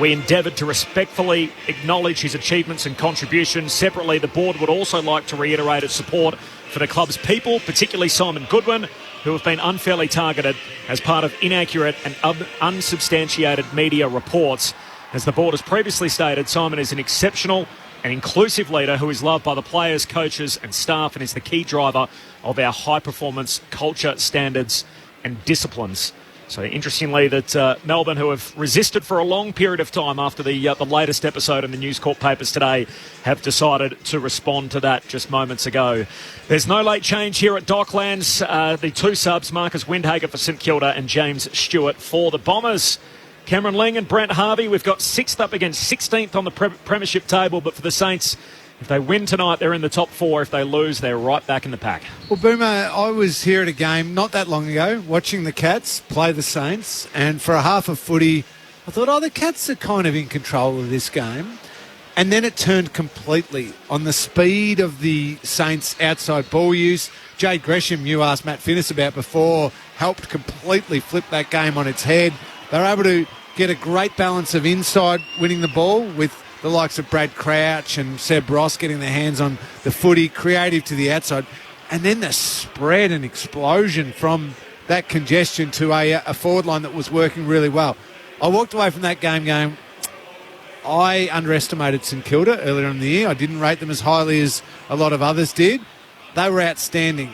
we endeavoured to respectfully acknowledge his achievements and contributions. Separately, the board would also like to reiterate its support for the club's people, particularly Simon Goodwin, who have been unfairly targeted as part of inaccurate and unsubstantiated media reports. As the board has previously stated, Simon is an exceptional and inclusive leader who is loved by the players, coaches and staff, and is the key driver of our high-performance culture, standards and disciplines. So interestingly that Melbourne, who have resisted for a long period of time after the latest episode in the News Corp papers today, have decided to respond to that just moments ago. There's no late change here at Docklands. The two subs, Marcus Windhager for St Kilda and James Stewart for the Bombers. Cameron Ling and Brent Harvey, we've got 6th up against 16th on the premiership table, but for the Saints, if they win tonight, they're in the top 4. If they lose, they're right back in the pack. Well, Boomer, I was here at a game not that long ago watching the Cats play the Saints, and for a half of footy, I thought, the Cats are kind of in control of this game. And then it turned completely on the speed of the Saints' outside ball use. Jade Gresham, you asked Matt Finnis about before, helped completely flip that game on its head. They were able to get a great balance of inside winning the ball with the likes of Brad Crouch and Seb Ross getting their hands on the footy, creative to the outside. And then the spread and explosion from that congestion to a forward line that was working really well. I walked away from that game going, I underestimated St Kilda earlier in the year. I didn't rate them as highly as a lot of others did. They were outstanding.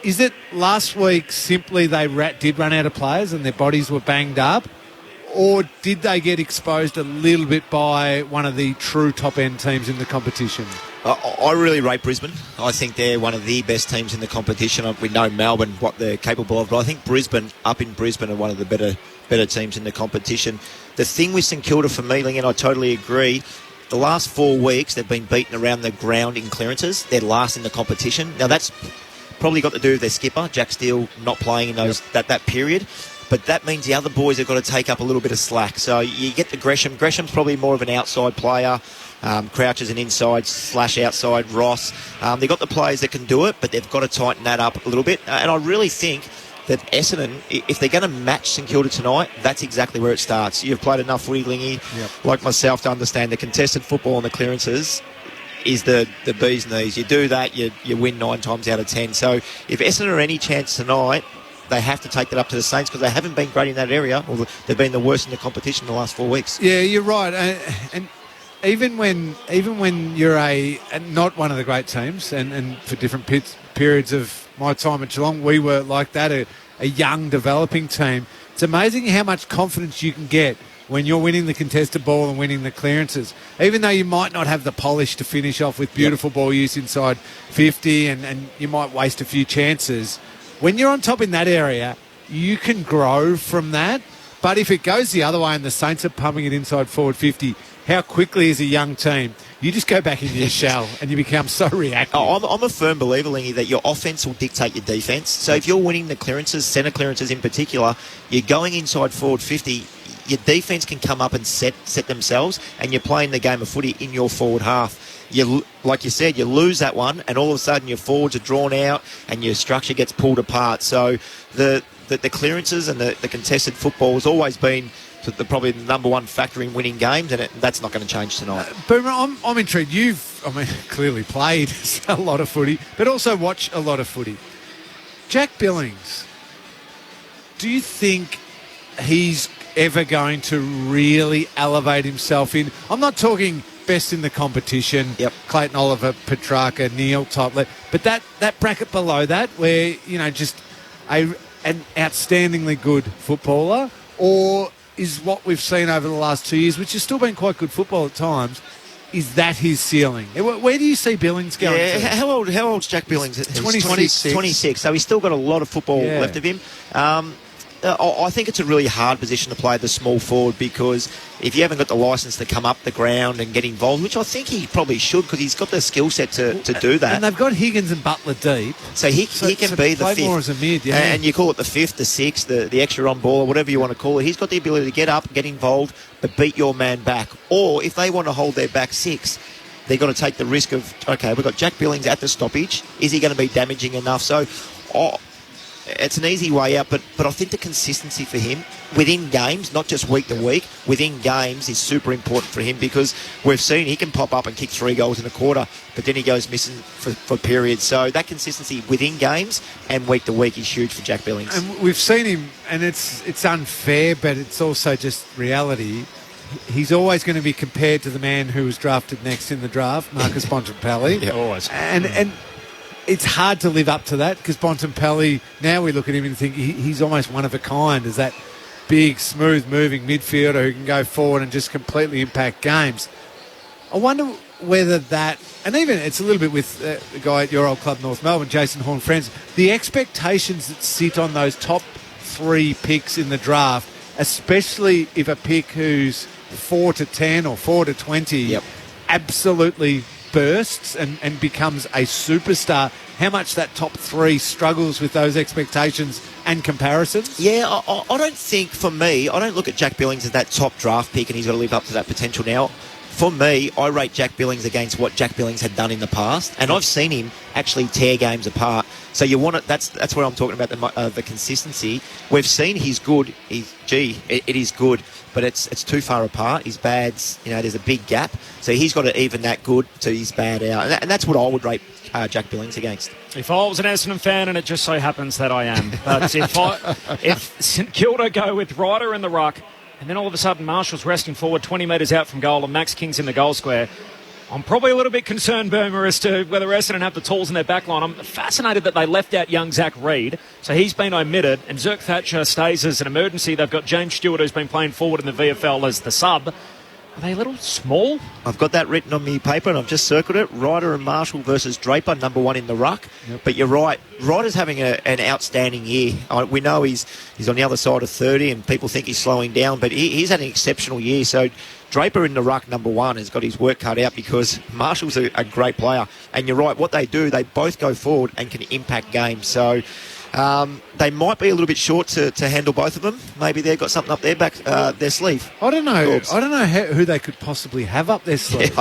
Is it last week simply they did run out of players and their bodies were banged up? Or did they get exposed a little bit by one of the true top-end teams in the competition? I really rate Brisbane. I think they're one of the best teams in the competition. We know Melbourne, what they're capable of, but I think Brisbane are one of the better teams in the competition. The thing with St Kilda for me, Ling, and I totally agree, the last 4 weeks they've been beaten around the ground in clearances. They're last in the competition. Now that's probably got to do with their skipper, Jack Steele, not playing in that period. But that means the other boys have got to take up a little bit of slack. So you get the Gresham. Gresham's probably more of an outside player. Crouch is an inside/outside. Ross. They've got the players that can do it, but they've got to tighten that up a little bit. And I really think that Essendon, if they're going to match St Kilda tonight, that's exactly where it starts. You've played enough footy, Lingy, like myself, to understand the contested football and the clearances is the bee's knees. You do that, you win 9 times out of 10. So if Essendon are any chance tonight, they have to take that up to the Saints because they haven't been great in that area. Or they've been the worst in the competition in the last 4 weeks. Yeah, you're right. And even when you're not one of the great teams, and for different periods of my time at Geelong, we were like that, a young developing team. It's amazing how much confidence you can get when you're winning the contested ball and winning the clearances. Even though you might not have the polish to finish off with beautiful ball use inside 50 and you might waste a few chances, when you're on top in that area, you can grow from that. But if it goes the other way and the Saints are pumping it inside forward 50, how quickly as a young team, you just go back into your shell and you become so reactive. I'm a firm believer, Lingy, that your offense will dictate your defence. So if you're winning the clearances, centre clearances in particular, you're going inside forward 50, your defence can come up and set themselves, and you're playing the game of footy in your forward half. Like you said, you lose that one, and all of a sudden your forwards are drawn out and your structure gets pulled apart. So the clearances and the contested football has always been probably the number one factor in winning games, and that's not going to change tonight. Boomer, I'm intrigued. You've clearly played a lot of footy, but also watched a lot of footy. Jack Billings, do you think he's ever going to really elevate himself in? I'm not talking best in the competition, Clayton Oliver, Petrarca, Neil type, but that bracket below that where, just an outstandingly good footballer, or is what we've seen over the last 2 years, which has still been quite good football at times, is that his ceiling? Where do you see Billings going to? How old's Jack Billings? 26. 26, so he's still got a lot of football left of him. I think it's a really hard position to play the small forward, because if you haven't got the licence to come up the ground and get involved, which I think he probably should, because he's got the skill set to do that. And they've got Higgins and Butler deep. So he can be the play fifth. more as a mid, yeah. And you call it the fifth, the sixth, the extra on ball, or whatever you want to call it. He's got the ability to get up, get involved, but beat your man back. Or if they want to hold their back six, they've got to take the risk of, okay, we've got Jack Billings at the stoppage. Is he going to be damaging enough? So it's an easy way out, but I think the consistency for him within games, not just week to week, within games is super important for him, because we've seen he can pop up and kick 3 goals in a quarter, but then he goes missing for periods. So that consistency within games and week to week is huge for Jack Billings. And we've seen him, and it's unfair, but it's also just reality. He's always going to be compared to the man who was drafted next in the draft, Marcus Bontempelli. Yeah, always. And it's hard to live up to that, because Bontempelli, now we look at him and think he's almost one of a kind as that big, smooth-moving midfielder who can go forward and just completely impact games. I wonder whether that, and even it's a little bit with the guy at your old club, North Melbourne, Jason Horn-Friends, the expectations that sit on those top 3 picks in the draft, especially if a pick who's 4 to 10 or 4 to 20 absolutely bursts and becomes a superstar, how much that top 3 struggles with those expectations and comparisons? Yeah, I don't think, for me, I don't look at Jack Billings as that top draft pick and he's got to live up to that potential now. For me, I rate Jack Billings against what Jack Billings had done in the past, and I've seen him actually tear games apart. So you want it. That's where I'm talking about the consistency. We've seen he's good. It is good, but it's too far apart. His bads, there's a big gap. So he's got to even that good to his bad out, and that's what I would rate Jack Billings against. If I was an Essendon fan, and it just so happens that I am, but if St Kilda go with Ryder in the ruck, and then all of a sudden Marshall's resting forward 20 metres out from goal and Max King's in the goal square, I'm probably a little bit concerned, Boomer, as to whether Essendon have the tools in their back line. I'm fascinated that they left out young Zach Reid, so he's been omitted, and Zerk Thatcher stays as an emergency. They've got James Stewart, who's been playing forward in the VFL, as the sub. Are they a little small? I've got that written on my paper and I've just circled it. Ryder and Marshall versus Draper, number 1 in the ruck. Yep. But you're right, Ryder's having an outstanding year. We know he's on the other side of 30 and people think he's slowing down, but he's had an exceptional year. So Draper in the ruck, number 1, has got his work cut out, because Marshall's a great player. And you're right, what they do, they both go forward and can impact games. So they might be a little bit short to handle both of them. Maybe they've got something up their sleeve. I don't know. I don't know who they could possibly have up their sleeve.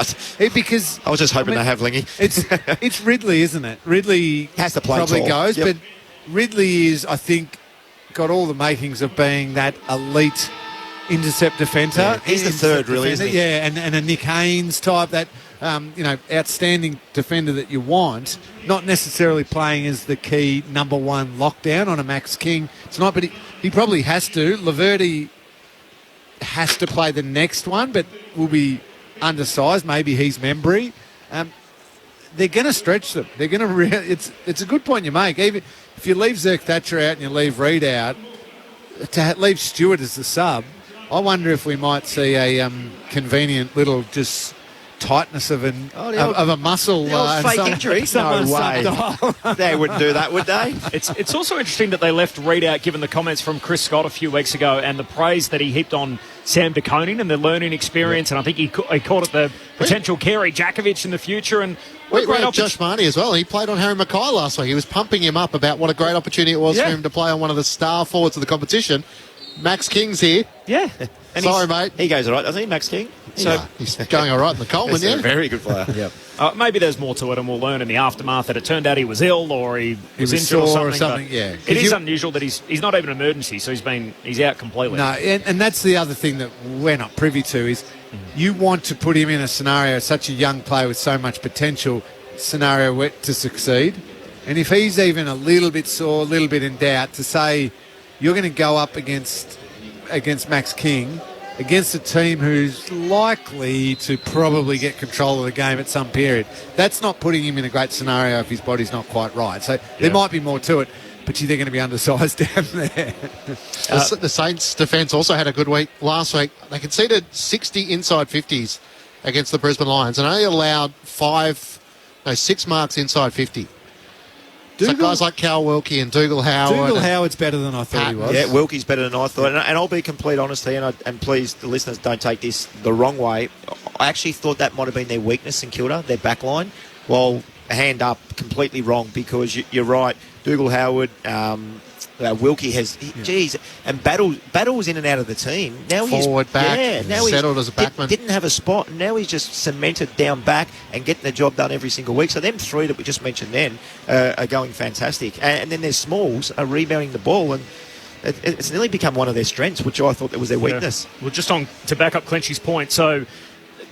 Because I was just hoping they have Lingy. It's Ridley, isn't it? Ridley has to play probably tall. Goes, yep. But Ridley is, I think, got all the makings of being that elite intercept defender. Yeah, he's the third, really, isn't he? Yeah, and a Nick Haynes type, that outstanding defender that you want, not necessarily playing as the key number 1 lockdown on a Max King. It's not, but he probably has to. Laverty has to play the next one, but will be undersized. Maybe he's Membry. They're going to stretch them. They're going to. It's a good point you make. Even if you leave Zerk Thatcher out and you leave Reid out, to leave Stewart as the sub, I wonder if we might see a convenient little just tightness of a muscle. Fake injury? No way. They wouldn't do that, would they? It's also interesting that they left Reid out, given the comments from Chris Scott a few weeks ago and the praise that he heaped on Sam de Koning and the learning experience. And I think he called it the potential Kerry Jakovic in the future. And we had Josh Marnie as well. He played on Harry Mackay last week. He was pumping him up about what a great opportunity it was for him to play on one of the star forwards of the competition. Max King's here. Yeah. And sorry, mate. He goes all right, doesn't he, Max King? He's going all right in the Coleman, He's a very good player. Yep. Maybe there's more to it, and we'll learn in the aftermath that it turned out he was ill or he was injured or something. Yeah. It is unusual that he's not even an emergency, so he's out completely. No, and that's the other thing that we're not privy to is you want to put him in a scenario, such a young player with so much potential, scenario to succeed. And if he's even a little bit sore, a little bit in doubt, to say you're going to go up against Max King, against a team who's likely to probably get control of the game at some period. That's not putting him in a great scenario if his body's not quite right. So there might be more to it, but they're going to be undersized down there. The Saints' defence also had a good week last week. They conceded 60 inside 50s against the Brisbane Lions and only allowed 6 marks inside 50. So guys like Cal Wilkie and Dougal Howard. Dougal Howard's better than I thought he was. Yeah, Wilkie's better than I thought. And I'll be complete honest here, and please, the listeners, don't take this the wrong way. I actually thought that might have been their weakness in Kilda, their back line. Well, hand up, completely wrong, because you're right. Dougal Howard, Wilkie has, and Battle's in and out of the team. Now forward, back, now settled as a backman. Didn't have a spot, and now he's just cemented down back and getting the job done every single week. So them three that we just mentioned then are going fantastic. And then their smalls are rebounding the ball, and it's nearly become one of their strengths, which I thought that was their weakness. Well, just on to back up Clenchy's point, so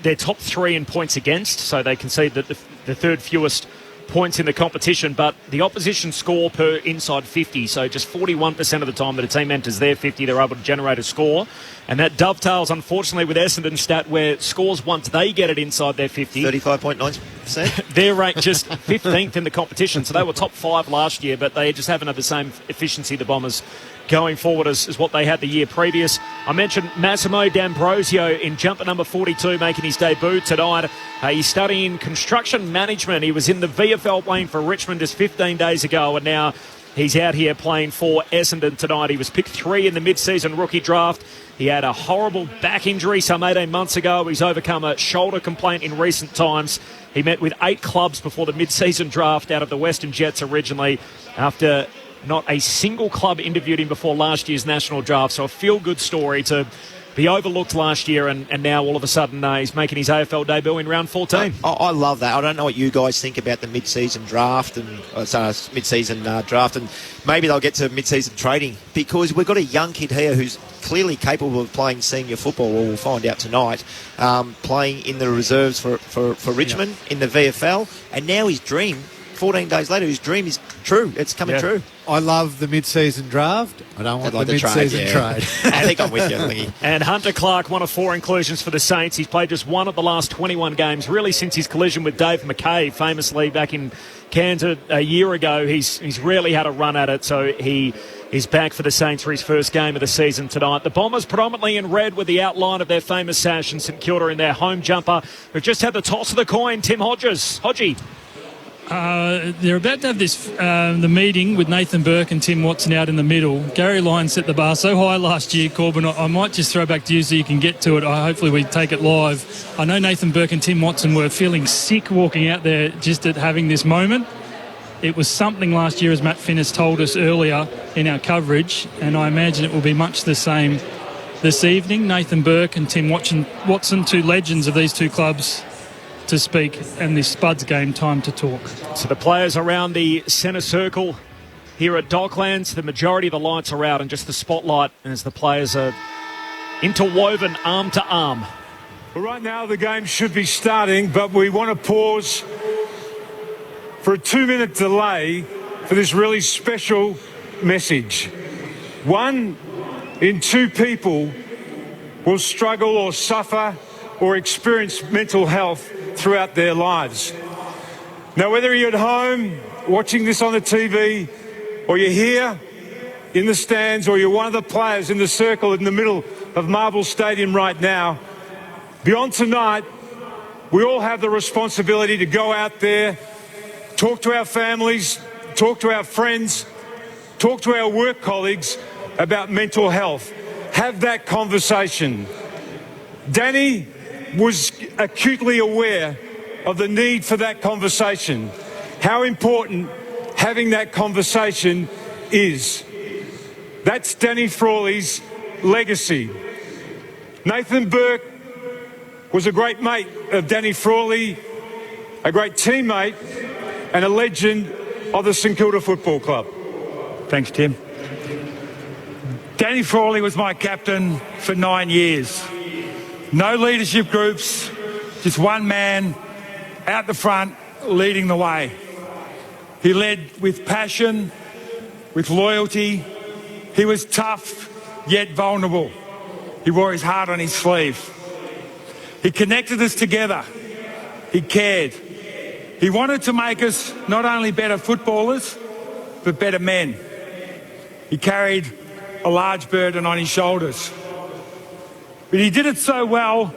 they're top 3 in points against, so they concede that the third fewest points in the competition, but the opposition score per inside 50, so just 41% of the time that a team enters their 50, they're able to generate a score, and that dovetails, unfortunately, with Essendon's stat, where scores once they get it inside their 50, 35.9%. They're ranked just 15th in the competition, so they were top 5 last year, but they just haven't had the same efficiency, the Bombers, going forward as what they had the year previous. I mentioned Massimo D'Ambrosio in jumper number 42 making his debut tonight. He's studying construction management. He was in the VFL playing for Richmond just 15 days ago, and now he's out here playing for Essendon tonight. He was picked 3 in the mid-season rookie draft. He had a horrible back injury some 18 months ago. He's overcome a shoulder complaint in recent times. He met with 8 clubs before the mid-season draft out of the Western Jets originally, after not a single club interviewed him before last year's national draft. So a feel-good story to be overlooked last year, and now all of a sudden he's making his AFL debut in round 14. I love that. I don't know what you guys think about the mid-season draft and draft, and maybe they'll get to mid-season trading, because we've got a young kid here who's clearly capable of playing senior football. We'll find out tonight. Playing in the reserves for Richmond in the VFL, and now his dream, 14 days later, his dream is true. It's coming true. I love the mid-season draft. I don't want the mid-season trade. I think I'm with you, Lingy. And Hunter Clark, one of 4 inclusions for the Saints. He's played just 1 of the last 21 games, really since his collision with Dave McKay, famously back in Cairns a year ago. He's rarely had a run at it, so he is back for the Saints for his first game of the season tonight. The Bombers predominantly in red with the outline of their famous sash, and St Kilda in their home jumper. We've just had the toss of the coin. Tim Hodges. Hodgie. They're about to have this the meeting with Nathan Burke and Tim Watson out in the middle. Gary Lyon set the bar so high last year, Corbin. I might just throw back to you so you can get to it. Hopefully we take it live. I know Nathan Burke and Tim Watson were feeling sick walking out there just at having this moment. It was something last year, as Matt Finnis told us earlier in our coverage, and I imagine it will be much the same this evening. Nathan Burke and Tim Watson, 2 legends of these 2 clubs, to speak, and this Spuds game time to talk. So the players around the centre circle here at Docklands, the majority of the lights are out, and just the spotlight as the players are interwoven arm to arm. Well, right now the game should be starting, but we want to pause for a 2-minute delay for this really special message. 1 in 2 people will struggle or suffer or experience mental health throughout their lives. Now, whether you're at home watching this on the TV, or you're here in the stands, or you're one of the players in the circle in the middle of Marvel Stadium right now, beyond tonight, we all have the responsibility to go out there, talk to our families, talk to our friends, talk to our work colleagues about mental health. Have that conversation. Danny was acutely aware of the need for that conversation, how important having that conversation is. That's Danny Frawley's legacy. Nathan Burke was a great mate of Danny Frawley, a great teammate, and a legend of the St Kilda Football Club. Thanks, Tim. Danny Frawley was my captain for 9 years. No leadership groups, just one man out the front leading the way. He led with passion, with loyalty. He was tough yet vulnerable. He wore his heart on his sleeve. He connected us together. He cared. He wanted to make us not only better footballers, but better men. He carried a large burden on his shoulders. But he did it so well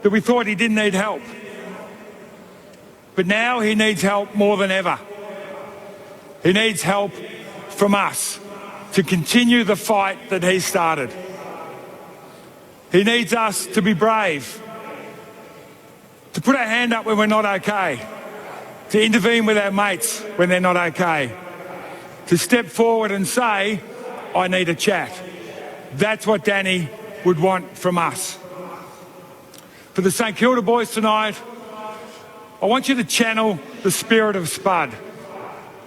that we thought he didn't need help. But now he needs help more than ever. He needs help from us to continue the fight that he started. He needs us to be brave, to put our hand up when we're not okay, to intervene with our mates when they're not okay, to step forward and say, I need a chat. That's what Danny would want from us. For the St Kilda boys tonight, I want you to channel the spirit of Spud.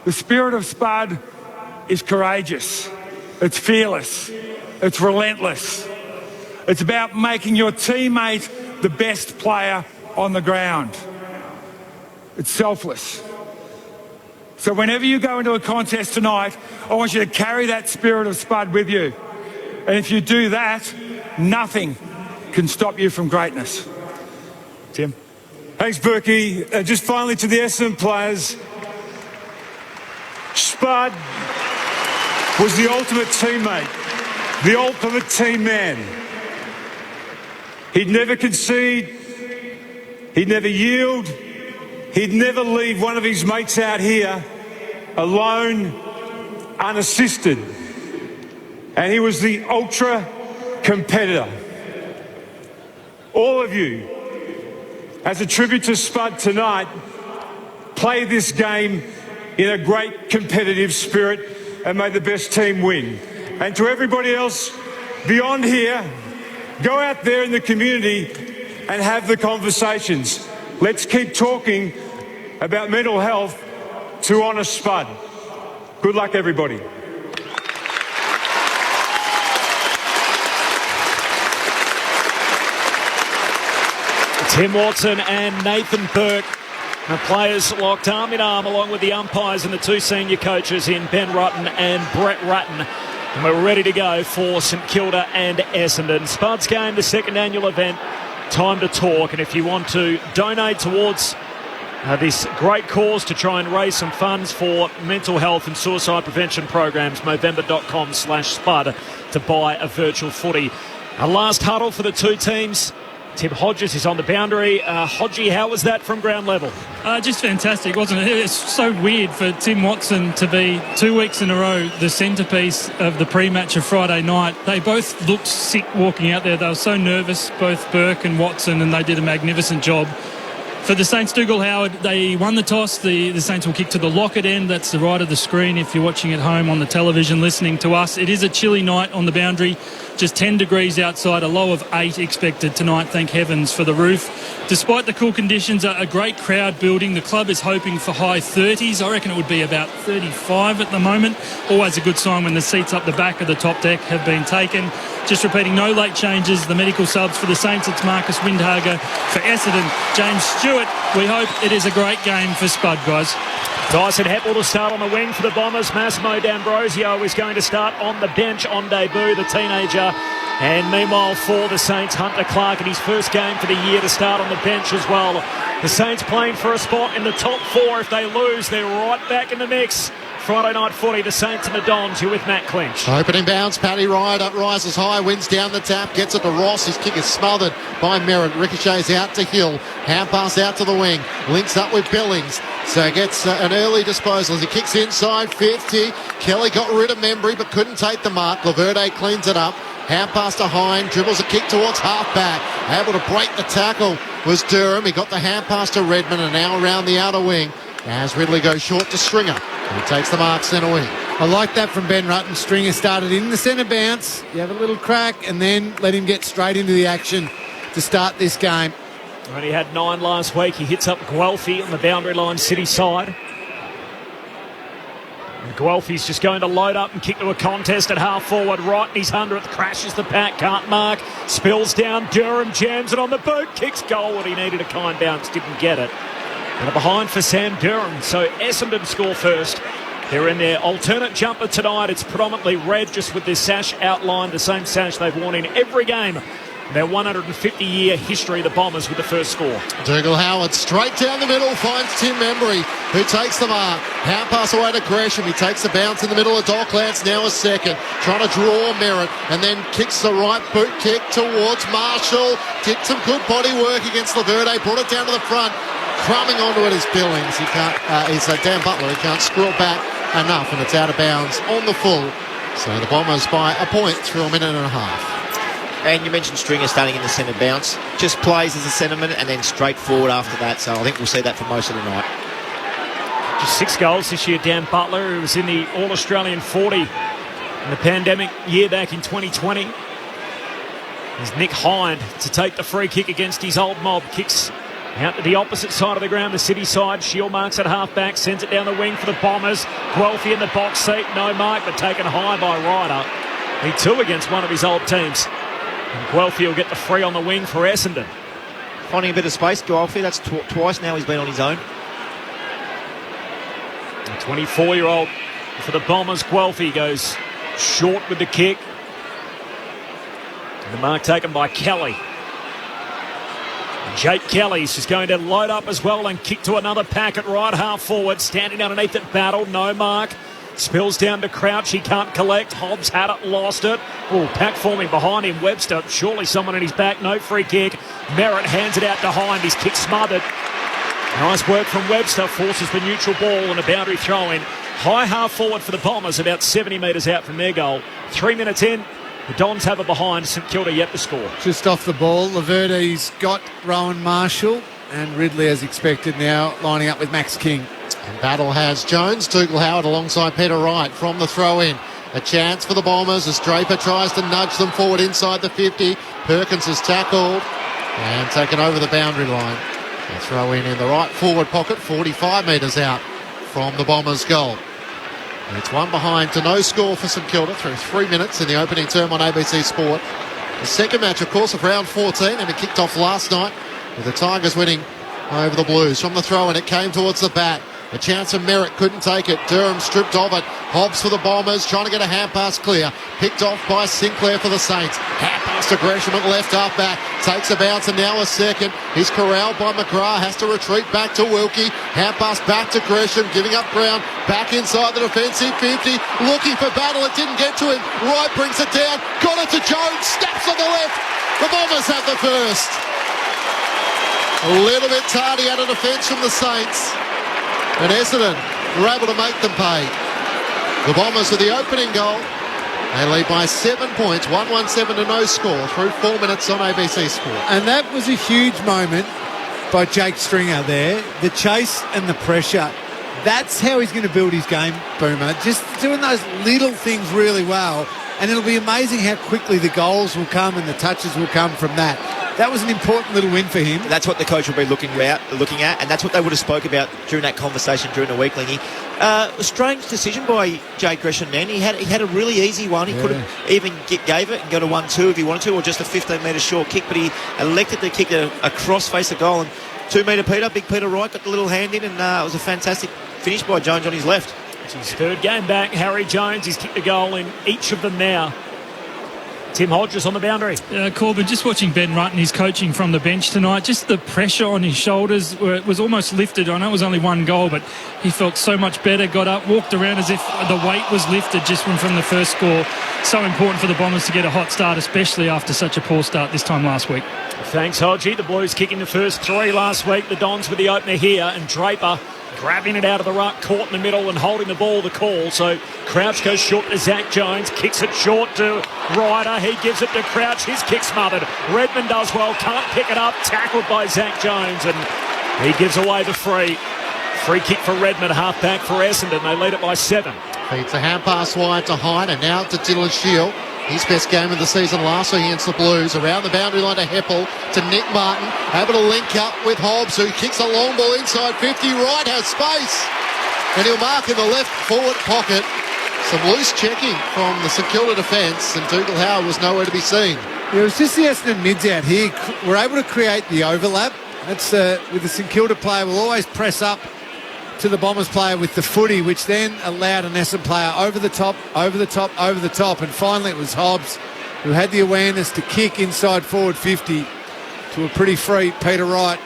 The spirit of Spud is courageous, it's fearless, it's relentless. It's about making your teammate the best player on the ground. It's selfless. So whenever you go into a contest tonight, I want you to carry that spirit of Spud with you. And if you do that, nothing can stop you from greatness. Tim. Thanks, Berkey. Just finally to the Essendon players. Spud was the ultimate teammate, the ultimate team man. He'd never concede, he'd never yield, he'd never leave one of his mates out here alone, unassisted. And he was the ultra competitor. All of you, as a tribute to Spud tonight, play this game in a great competitive spirit and may the best team win. And to everybody else beyond here, go out there in the community and have the conversations. Let's keep talking about mental health to honour Spud. Good luck, everybody. Tim Watson and Nathan Burke, the players locked arm in arm along with the umpires and the two senior coaches in Ben Rutten and Brett Rutten. And we're ready to go for St Kilda and Essendon. Spud's game, the second annual event. Time to talk. And if you want to donate towards this great cause to try and raise some funds for mental health and suicide prevention programs, movember.com/Spud to buy a virtual footy. A last huddle for the two teams. Tim Hodges is on the boundary. Hodgie, how was that from ground level? Just fantastic, wasn't it? It's so weird for Tim Watson to be 2 weeks in a row the centrepiece of the pre-match of Friday night. They both looked sick walking out there. They were so nervous, both Burke and Watson, and they did a magnificent job. For the Saints, Dougal Howard, they won the toss. The Saints will kick to the Lockett end. That's the right of the screen if you're watching at home on the television listening to us. It is a chilly night on the boundary. Just 10 degrees outside, a low of 8 expected tonight, thank heavens for the roof. Despite the cool conditions, a great crowd building. The club is hoping for high 30s. I reckon it would be about 35 at the moment. Always a good sign when the seats up the back of the top deck have been taken. Just repeating, no late changes. The medical subs for the Saints, it's Marcus Windhager. For Essendon, James Stewart. We hope it is a great game for Spud, guys. Dyson Heppel to start on the wing for the Bombers. Massimo D'Ambrosio is going to start on the bench on debut, the teenager. And meanwhile for the Saints, Hunter Clark in his first game for the year to start on the bench as well. The Saints playing for a spot in the top 4. If they lose, they're right back in the mix. Friday night footy, the Saints and the Dons. You're with Matt Clinch. Opening bounce, Paddy Ryder rises high, wins down the tap, gets it to Ross. His kick is smothered by Merritt. Ricochets out to Hill. Hand pass out to the wing. Links up with Billings. So gets an early disposal as he kicks inside 50. Kelly got rid of Membry but couldn't take the mark. Laverde cleans it up. Hand pass to Hine, dribbles a kick towards half-back. Able to break the tackle was Durham. He got the hand pass to Redmond and now around the outer wing as Ridley goes short to Stringer. He takes the mark centre wing. I like that from Ben Rutten. Stringer started in the centre bounce. You have a little crack and then let him get straight into the action to start this game. When he had 9 last week, he hits up Guelphy on the boundary line, City side. And Guelphy's just going to load up and kick to a contest at half forward. Right in his 100th, crashes the pack, can't mark, spills down. Durham jams it on the boot, kicks goal. What he needed, a kind bounce, didn't get it. And a behind for Sam Durham. So Essendon score first. They're in their alternate jumper tonight. It's predominantly red, just with this sash outlined, the same sash they've worn in every game. Their 150-year history, the Bombers, with the first score. Dougal Howard straight down the middle, finds Tim Membry, who takes the mark. Hand pass away to Gresham. He takes the bounce in the middle of Docklands, now a second. Trying to draw Merritt, and then kicks the right boot kick towards Marshall. Did some good body work against Laverde, brought it down to the front. Crumbing onto it is Billings. He can't. He's Dan Butler. He can't screw it back enough, and it's out of bounds on the full. So the Bombers by a point through a minute and a half. And you mentioned Stringer starting in the centre bounce. Just plays as a centreman and then straight forward after that. So I think we'll see that for most of the night. Just 6 goals this year, Dan Butler, who was in the All-Australian 40 in the pandemic year back in 2020. There's Nick Hind to take the free kick against his old mob. Kicks out to the opposite side of the ground, the City side. Shield marks at half-back, sends it down the wing for the Bombers. Guelphy in the box seat, no mark, but taken high by Ryder. He too against one of his old teams. And Guelphy will get the free on the wing for Essendon. Finding a bit of space, Guelphy. That's twice now he's been on his own. The 24-year-old for the Bombers, Guelphy, goes short with the kick. And the mark taken by Kelly. Jake Kelly's just going to load up as well and kick to another pack at right half forward. Standing underneath it, Battle, no mark. Spills down to Crouch, he can't collect. Hobbs had it, lost it. Oh, pack forming behind him. Webster, surely someone in his back, no free kick. Merritt hands it out to Hind, his kick smothered. Nice work from Webster, forces the neutral ball and a boundary throw in. High half forward for the Bombers, about 70 metres out from their goal. 3 minutes in, the Dons have it behind. St Kilda yet to score. Just off the ball, Laverde's got Rowan Marshall, and Ridley, as expected, now lining up with Max King. And Battle has Jones, Dougal Howard alongside Peter Wright from the throw-in. A chance for the Bombers as Draper tries to nudge them forward inside the 50. Perkins is tackled and taken over the boundary line. A throw-in the right forward pocket, 45 metres out from the Bombers' goal. And it's one behind to no score for St Kilda through 3 minutes in the opening term on ABC Sport. The second match, of course, of round 14, and it kicked off last night with the Tigers winning over the Blues. From the throw-in, it came towards the bat. A chance of Merritt, couldn't take it. Durham stripped of it. Hobbs for the Bombers, trying to get a hand pass clear. Picked off by Sinclair for the Saints. Hand pass to Gresham at left half back. Takes a bounce and now a second. He's corralled by McGrath, has to retreat back to Wilkie. Hand pass back to Gresham, giving up ground. Back inside the defensive 50. Looking for Battle, it didn't get to him. Wright brings it down. Got it to Jones, snaps on the left. The Bombers have the first. A little bit tardy out of defence from the Saints. And Essendon were able to make them pay. The Bombers with the opening goal. They lead by 7 points, 1-1-7 to no score through 4 minutes on ABC Sport. And that was a huge moment by Jake Stringer there. The chase and the pressure. That's how he's going to build his game, Boomer. Just doing those little things really well. And it'll be amazing how quickly the goals will come and the touches will come from that. That was an important little win for him. That's what the coach will be looking at, and that's what they would have spoke about during that conversation during the week, Lingy. A strange decision by Jake Gresham, man. He had a really easy one. He could have even gave it and go to 1-2 if he wanted to, or just a 15-metre short kick, but he elected to kick a cross-face of goal. And 2-metre Peter, big Peter Wright, got the little hand in, and it was a fantastic finish by Jones on his left. It's his third game back. Harry Jones, he's kicked a goal in each of them now. Tim Hodges on the boundary. Corbin, just watching Ben Rutten, his coaching from the bench tonight, just the pressure on his shoulders was almost lifted. I know it was only one goal, but he felt so much better, got up, walked around as if the weight was lifted just from the first score. So important for the Bombers to get a hot start, especially after such a poor start this time last week. Thanks, Hodgie. The Blues kicking the first 3 last week. The Dons with the opener here, and Draper grabbing it out of the ruck, caught in the middle and holding the ball, the call. So Crouch goes short to Zach Jones, kicks it short to Ryder. He gives it to Crouch, his kick smothered. Redmond does well, can't pick it up, tackled by Zach Jones, and he gives away the free. Free kick for Redmond, half back for Essendon. They lead it by 7. Feeds a hand pass wide to Hind and now to Dylan Shield. His best game of the season last week against the Blues. Around the boundary line to Heppel, to Nick Martin. Able to link up with Hobbs, who kicks a long ball inside 50. Wright has space. And he'll mark in the left forward pocket. Some loose checking from the St Kilda defence, and Dougal Howard was nowhere to be seen. It was just the Essendon mids out here. We're able to create the overlap. That's with the St Kilda player, we'll always press up to the Bombers player with the footy, which then allowed an Essendon player over the top, and finally it was Hobbs who had the awareness to kick inside forward 50 to a pretty free Peter Wright.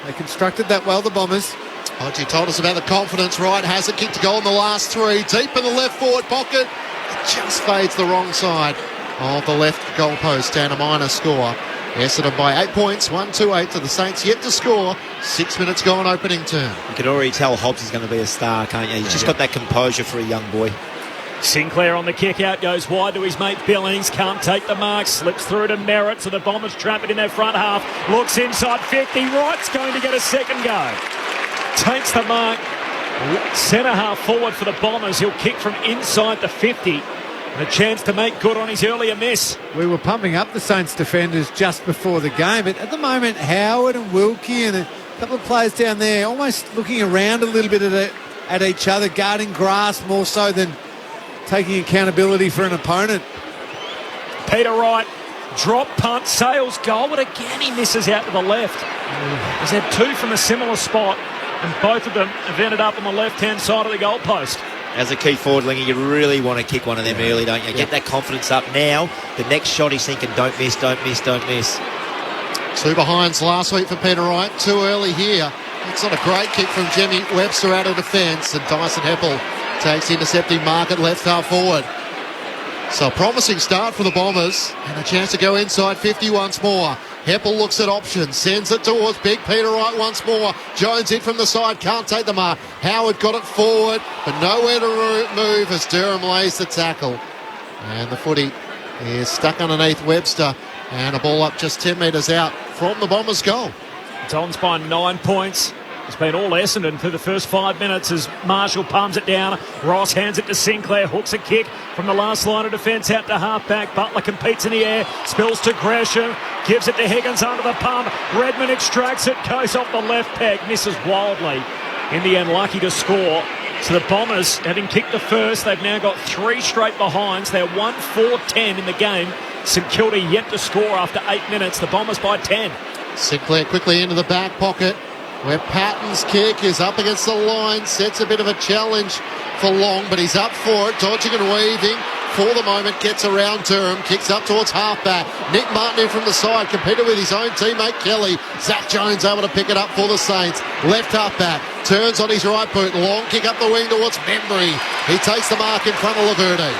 They constructed that well, the Bombers. Hodgie told us about the confidence. Wright has a kick to goal in the last 3, deep in the left forward pocket. It just fades the wrong side of the left goalpost, down a minor score. Essendon by 8 points, 1-2-8 to the Saints, yet to score. 6 minutes gone opening term. You can already tell Hobbs is going to be a star, can't you? He's just got that composure for a young boy. Sinclair on the kick out, goes wide to his mate Billings, can't take the mark, slips through to Merritt, so the Bombers trap it in their front half, looks inside 50, Wright's going to get a second go. Takes the mark, centre half forward for the Bombers, he'll kick from inside the 50. And a chance to make good on his earlier miss. We were pumping up the Saints defenders just before the game, but at the moment Howard and Wilkie and a couple of players down there almost looking around a little bit at each other, guarding grass more so than taking accountability for an opponent. Peter Wright, drop punt, Sales goal, but again he misses out to the left. He's had two from a similar spot, and both of them have ended up on the left-hand side of the goalpost. As a key forward, Lingy, you really want to kick one of them early, don't you? Get that confidence up now. The next shot he's thinking, don't miss, don't miss, don't miss. Two behinds last week for Peter Wright, too early here. It's not a great kick from Jimmy Webster out of defence, and Dyson Heppel takes intercepting mark at left half forward. So a promising start for the Bombers, and a chance to go inside 50 once more. Heppel looks at options, sends it towards big Peter Wright once more. Jones in from the side, can't take the mark. Howard got it forward, but nowhere to move as Durham lays the tackle. And the footy is stuck underneath Webster, and a ball up just 10 metres out from the Bombers' goal. Dons by 9 points. It's been all Essendon through the first 5 minutes as Marshall palms it down. Ross hands it to Sinclair, hooks a kick from the last line of defence out to half-back. Butler competes in the air, spills to Gresham, gives it to Higgins under the pump. Redmond extracts it, goes off the left peg, misses wildly. In the end, lucky to score. So the Bombers, having kicked the first, they've now got 3 straight behinds. They're 1-4-10 in the game. St Kilda yet to score after 8 minutes. The Bombers by 10. Sinclair quickly into the back pocket, where Patton's kick is up against the line, sets a bit of a challenge for Long, but he's up for it, dodging and weaving. For the moment, gets around Durham, kicks up towards halfback. Nick Martin in from the side, competed with his own teammate Kelly. Zach Jones able to pick it up for the Saints. Left halfback, turns on his right boot, Long kick up the wing towards Membry. He takes the mark in front of Laverde.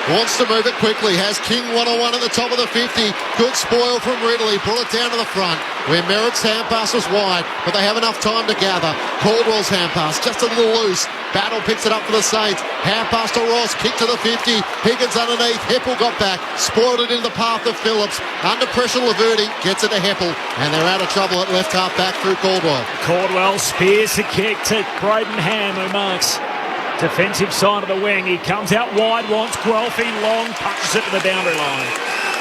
Wants to move it quickly, has King one-on-one at the top of the 50. Good spoil from Ridley, brought it down to the front, where Merritt's hand pass was wide, but they have enough time to gather. Caldwell's hand pass, just a little loose. Battle picks it up for the Saints. Hand pass to Ross, kick to the 50. Higgins underneath, Heppel got back, spoiled it into the path of Phillips. Under pressure, Laverde gets it to Heppel, and they're out of trouble at left half back through Caldwell. Caldwell spears the kick to Braden Ham, who marks defensive side of the wing. He comes out wide, wants Guelphy, Long punches it to the boundary line.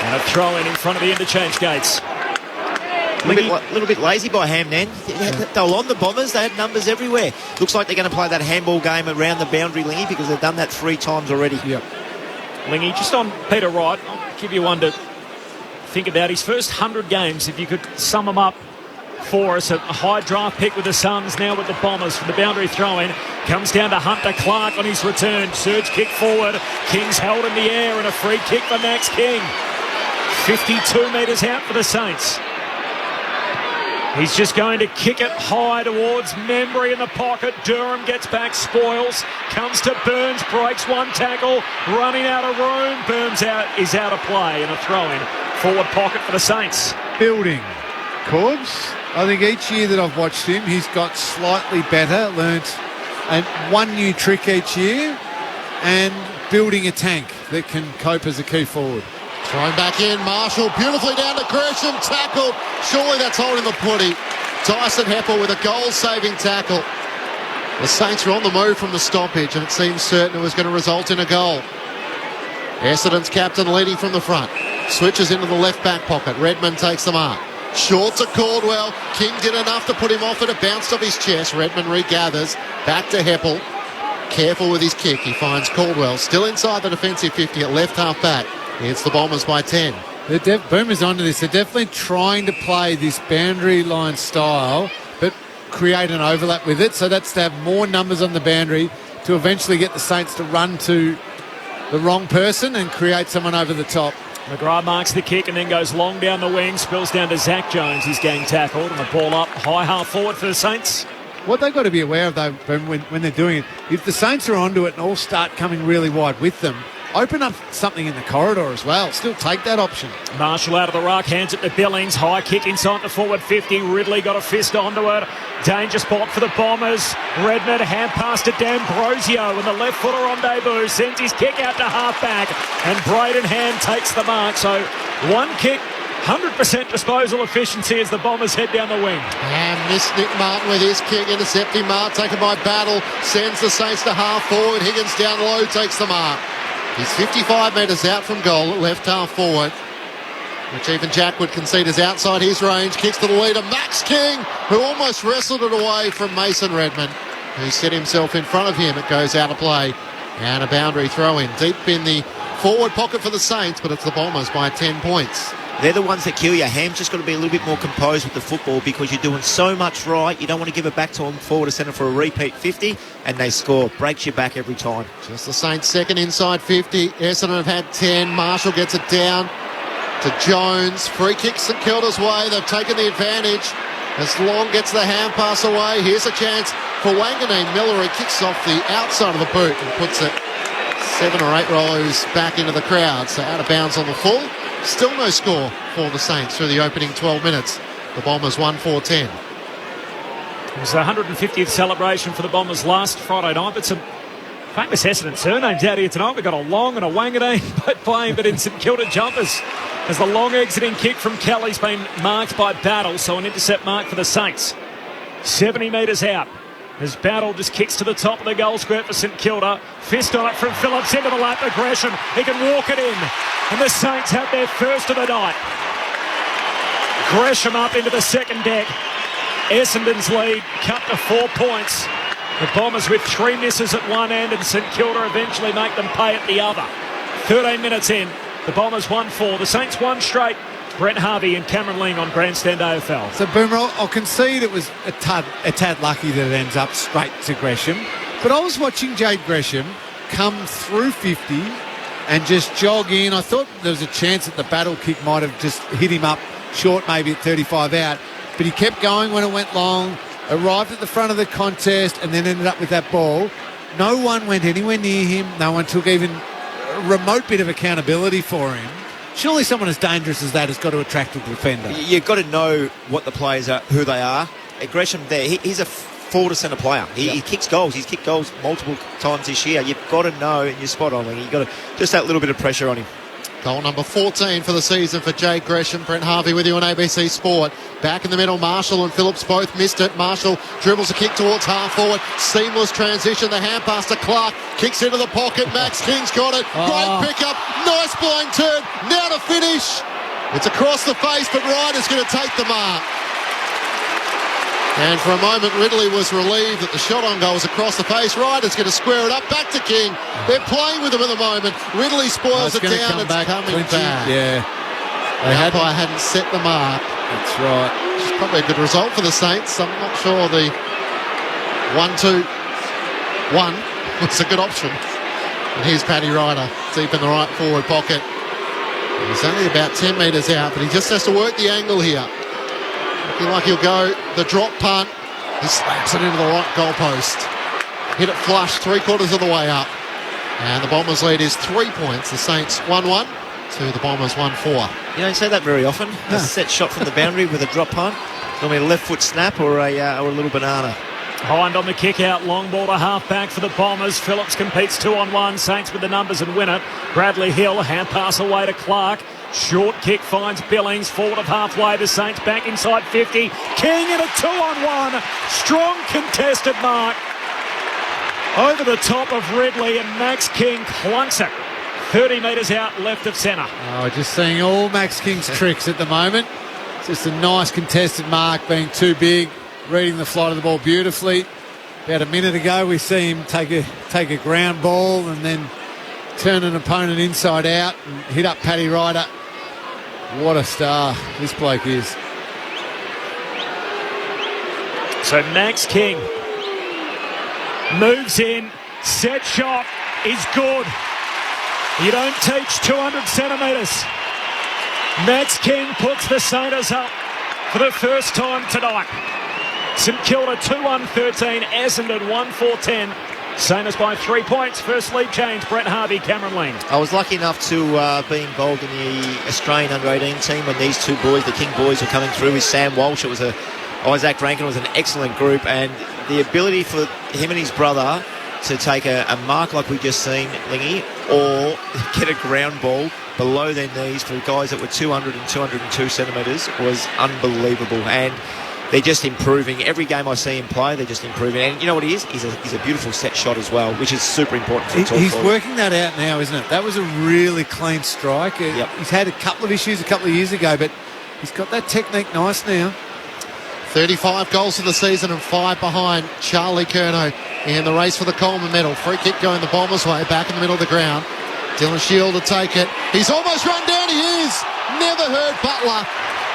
And a throw in front of the interchange gates. A little bit lazy by Ham then. They were on the Bombers. They had numbers everywhere. Looks like they're going to play that handball game around the boundary, Lingy, because they've done that 3 times already. Yep. Lingy, just on Peter Wright, I'll give you one to think about. His first 100 games, if you could sum them up for us, a high draft pick with the Suns, now with the Bombers from the boundary throw-in. Comes down to Hunter Clark on his return. Surge kick forward. King's held in the air and a free kick for Max King. 52 metres out for the Saints. He's just going to kick it high towards Membry in the pocket. Durham gets back, spoils. Comes to Burns, breaks one tackle. Running out of room. Burns is out of play and a throw-in. Forward pocket for the Saints. Building. Corbs, I think each year that I've watched him, he's got slightly better, learnt one new trick each year, and building a tank that can cope as a key forward. Thrown back in, Marshall beautifully down to Gresham, tackled. Surely that's holding the footy. Dyson Heppel with a goal-saving tackle. The Saints were on the move from the stoppage, and it seems certain it was going to result in a goal. Essendon's captain leading from the front. Switches into the left back pocket. Redmond takes the mark. Short to Caldwell. King did enough to put him off it. It bounced off his chest. Redmond regathers. Back to Heppel. Careful with his kick. He finds Caldwell still inside the defensive 50 at left half back. It's the Bombers by 10. Boomer's onto this. They're definitely trying to play this boundary line style, but create an overlap with it. So that's to have more numbers on the boundary to eventually get the Saints to run to the wrong person and create someone over the top. McGrath marks the kick and then goes long down the wing, spills down to Zach Jones. He's getting tackled and the ball up high half forward for the Saints. What they've got to be aware of, though, when they're doing it, if the Saints are onto it and all start coming really wide with them, open up something in the corridor as well. Still take that option. Marshall out of the ruck, hands it to Billings. High kick inside the forward 50. Ridley got a fist onto it. Danger spot for the Bombers. Redmond hand pass to D'Ambrosio, and the left footer on debut sends his kick out to half-back, and Braden Hand takes the mark. So one kick, 100% disposal efficiency as the Bombers head down the wing. And missed Nick Martin with his kick, intercepting mark, taken by Battle, sends the Saints to half forward. Higgins down low, takes the mark. He's 55 metres out from goal at left half forward, which even Jack would concede is outside his range. Kicks to the leader, Max King, who almost wrestled it away from Mason Redmond, who set himself in front of him. It goes out of play, and a boundary throw in deep in the forward pocket for the Saints, but it's the Bombers by 10 points. They're the ones that kill you. Ham's just got to be a little bit more composed with the football because you're doing so much right. You don't want to give it back to them forward to centre for a repeat 50, and they score. Breaks your back every time. Just the Saints second inside 50. Essendon have had 10. Marshall gets it down to Jones. Free kick St Kilda's way. They've taken the advantage. As Long gets the hand pass away. Here's a chance for Wanganeen. Miller, he kicks off the outside of the boot and puts it 7 or 8 rows back into the crowd. So out of bounds on the full. Still no score for the Saints through the opening 12 minutes. The Bombers 1-4-10. It was the 150th celebration for the Bombers last Friday night, but some famous Essendon surnames out here tonight. We've got a Long and a Wanganeen both playing, but in St Kilda jumpers. As the Long exiting kick from Kelly's been marked by Battle, so an intercept mark for the Saints. 70 metres out. As Battle just kicks to the top of the goal square for St Kilda. Fist on it from Phillips into the lap of Gresham. He can walk it in. And the Saints have their first of the night. Gresham up into the second deck. Essendon's lead cut to 4 points. The Bombers with 3 misses at one end, and St Kilda eventually make them pay at the other. 13 minutes in. The Bombers 1-4. The Saints 1 straight. Brent Harvey and Cameron Ling on Grandstand AFL. So, Boomer, I'll concede it was a tad lucky that it ends up straight to Gresham. But I was watching Jade Gresham come through 50 and just jog in. I thought there was a chance that the Battle kick might have just hit him up short, maybe at 35 out. But he kept going when it went long, arrived at the front of the contest, and then ended up with that ball. No one went anywhere near him. No one took even a remote bit of accountability for him. Surely someone as dangerous as that has got to attract the defender. You've got to know what the players are, who they are. Gresham there, he's a forward centre player. He kicks goals. He's kicked goals multiple times this year. You've got to know, and you're spot on. You've got to just that little bit of pressure on him. Goal number 14 for the season for Jade Gresham. Brent Harvey with you on ABC Sport. Back in the middle, Marshall and Phillips both missed it. Marshall dribbles a kick towards half forward. Seamless transition. The hand pass to Clark. Kicks into the pocket. Max King's got it. Great pickup. Nice blind turn. Now to finish. It's across the face, but Ryder's going to take the mark. And for a moment, Ridley was relieved that the shot on goal was across the face. Ryder's going to square it up. Back to King. They're playing with him at the moment. Ridley spoils it down. It's coming back. Yeah. The umpire hadn't set the mark. That's right. Which is probably a good result for the Saints. I'm not sure the 1-2-1 was a good option. And here's Paddy Ryder, deep in the right forward pocket. He's only about 10 metres out, but he just has to work the angle here. Looking like he'll go the drop punt. He slaps it into the right goalpost. Hit it flush 3/4 of the way up. And the Bombers lead is 3 points. The Saints 1-1 to the Bombers 1-4. You don't see that very often. A set shot from the boundary with a drop punt. Normally a left foot snap or a little banana. Hind on the kick out, long ball to half back for the Bombers. Phillips competes 2-on-1. Saints with the numbers and win it. Bradley Hill, hand pass away to Clark. Short kick finds Billings, forward of halfway. The Saints back inside 50. King in a 2-on-1. Strong contested mark. Over the top of Ridley, and Max King clunks it. 30 metres out left of centre. Oh, just seeing all Max King's tricks at the moment. It's just a nice contested mark, being too big, reading the flight of the ball beautifully. About a minute ago, we see him take a ground ball and then turn an opponent inside out and hit up Paddy Ryder. What a star this bloke is. So Max King moves in, set shot is good. You don't teach 200 centimetres. Max King puts the Saints up for the first time tonight. St Kilda 2-1-13, Essendon 1-4-10. Same as by 3 points. First lead change, Brett Harvey, Cameron Ling. I was lucky enough to be involved in the Australian under-18 team when these two boys, the King boys, were coming through with Sam Walsh. It was Isaac Rankin was an excellent group, and the ability for him and his brother to take a mark like we just seen, Lingy, or get a ground ball below their knees for guys that were 200 and 202 centimetres was unbelievable. And they're just improving. Every game I see him play, they're just improving. And you know what he is? He's a beautiful set shot as well, which is super important for the tall He's forward. working that out now, isn't it? That was a really clean strike. Yep. He's had a couple of issues a couple of years ago, but he's got that technique nice now. 35 goals for the season and 5 behind Charlie Curnow in the race for the Coleman medal. Free kick going the Bombers' way, back in the middle of the ground. Dylan Shield to take it. He's almost run down. He is. Never heard Butler,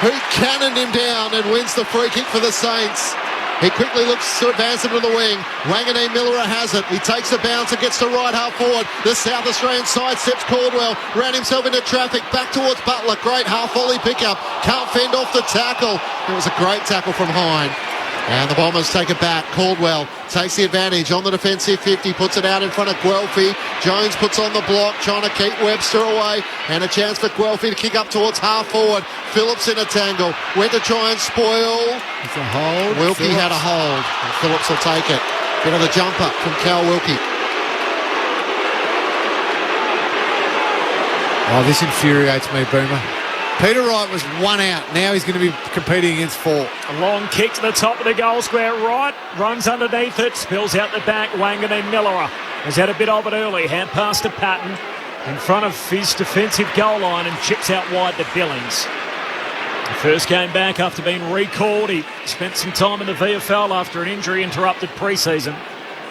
who cannoned him down and wins the free kick for the Saints. He quickly looks to advance him to the wing. Wanganeen Miller has it. He takes a bounce and gets to right half forward. The South Australian side steps Caldwell. Ran himself into traffic. Back towards Butler. Great half volley pickup. Can't fend off the tackle. It was a great tackle from Hine. And the Bombers take it back. Caldwell takes the advantage on the defensive 50, puts it out in front of Guelphy. Jones puts on the block, trying to keep Webster away. And a chance for Guelphy to kick up towards half forward. Phillips in a tangle. Went to try and spoil. It's a hold. Wilkie had a hold. And Phillips will take it. Bit of a jumper from Cal Wilkie. Oh, this infuriates me, Boomer. Peter Wright was 1 out. Now he's going to be competing against 4. A long kick to the top of the goal square. Wright runs underneath it, spills out the back. Wanganeen Miller has had a bit of it early. Hand pass to Patton in front of his defensive goal line and chips out wide to Billings. The first game back after being recalled. He spent some time in the VFL after an injury interrupted pre-season.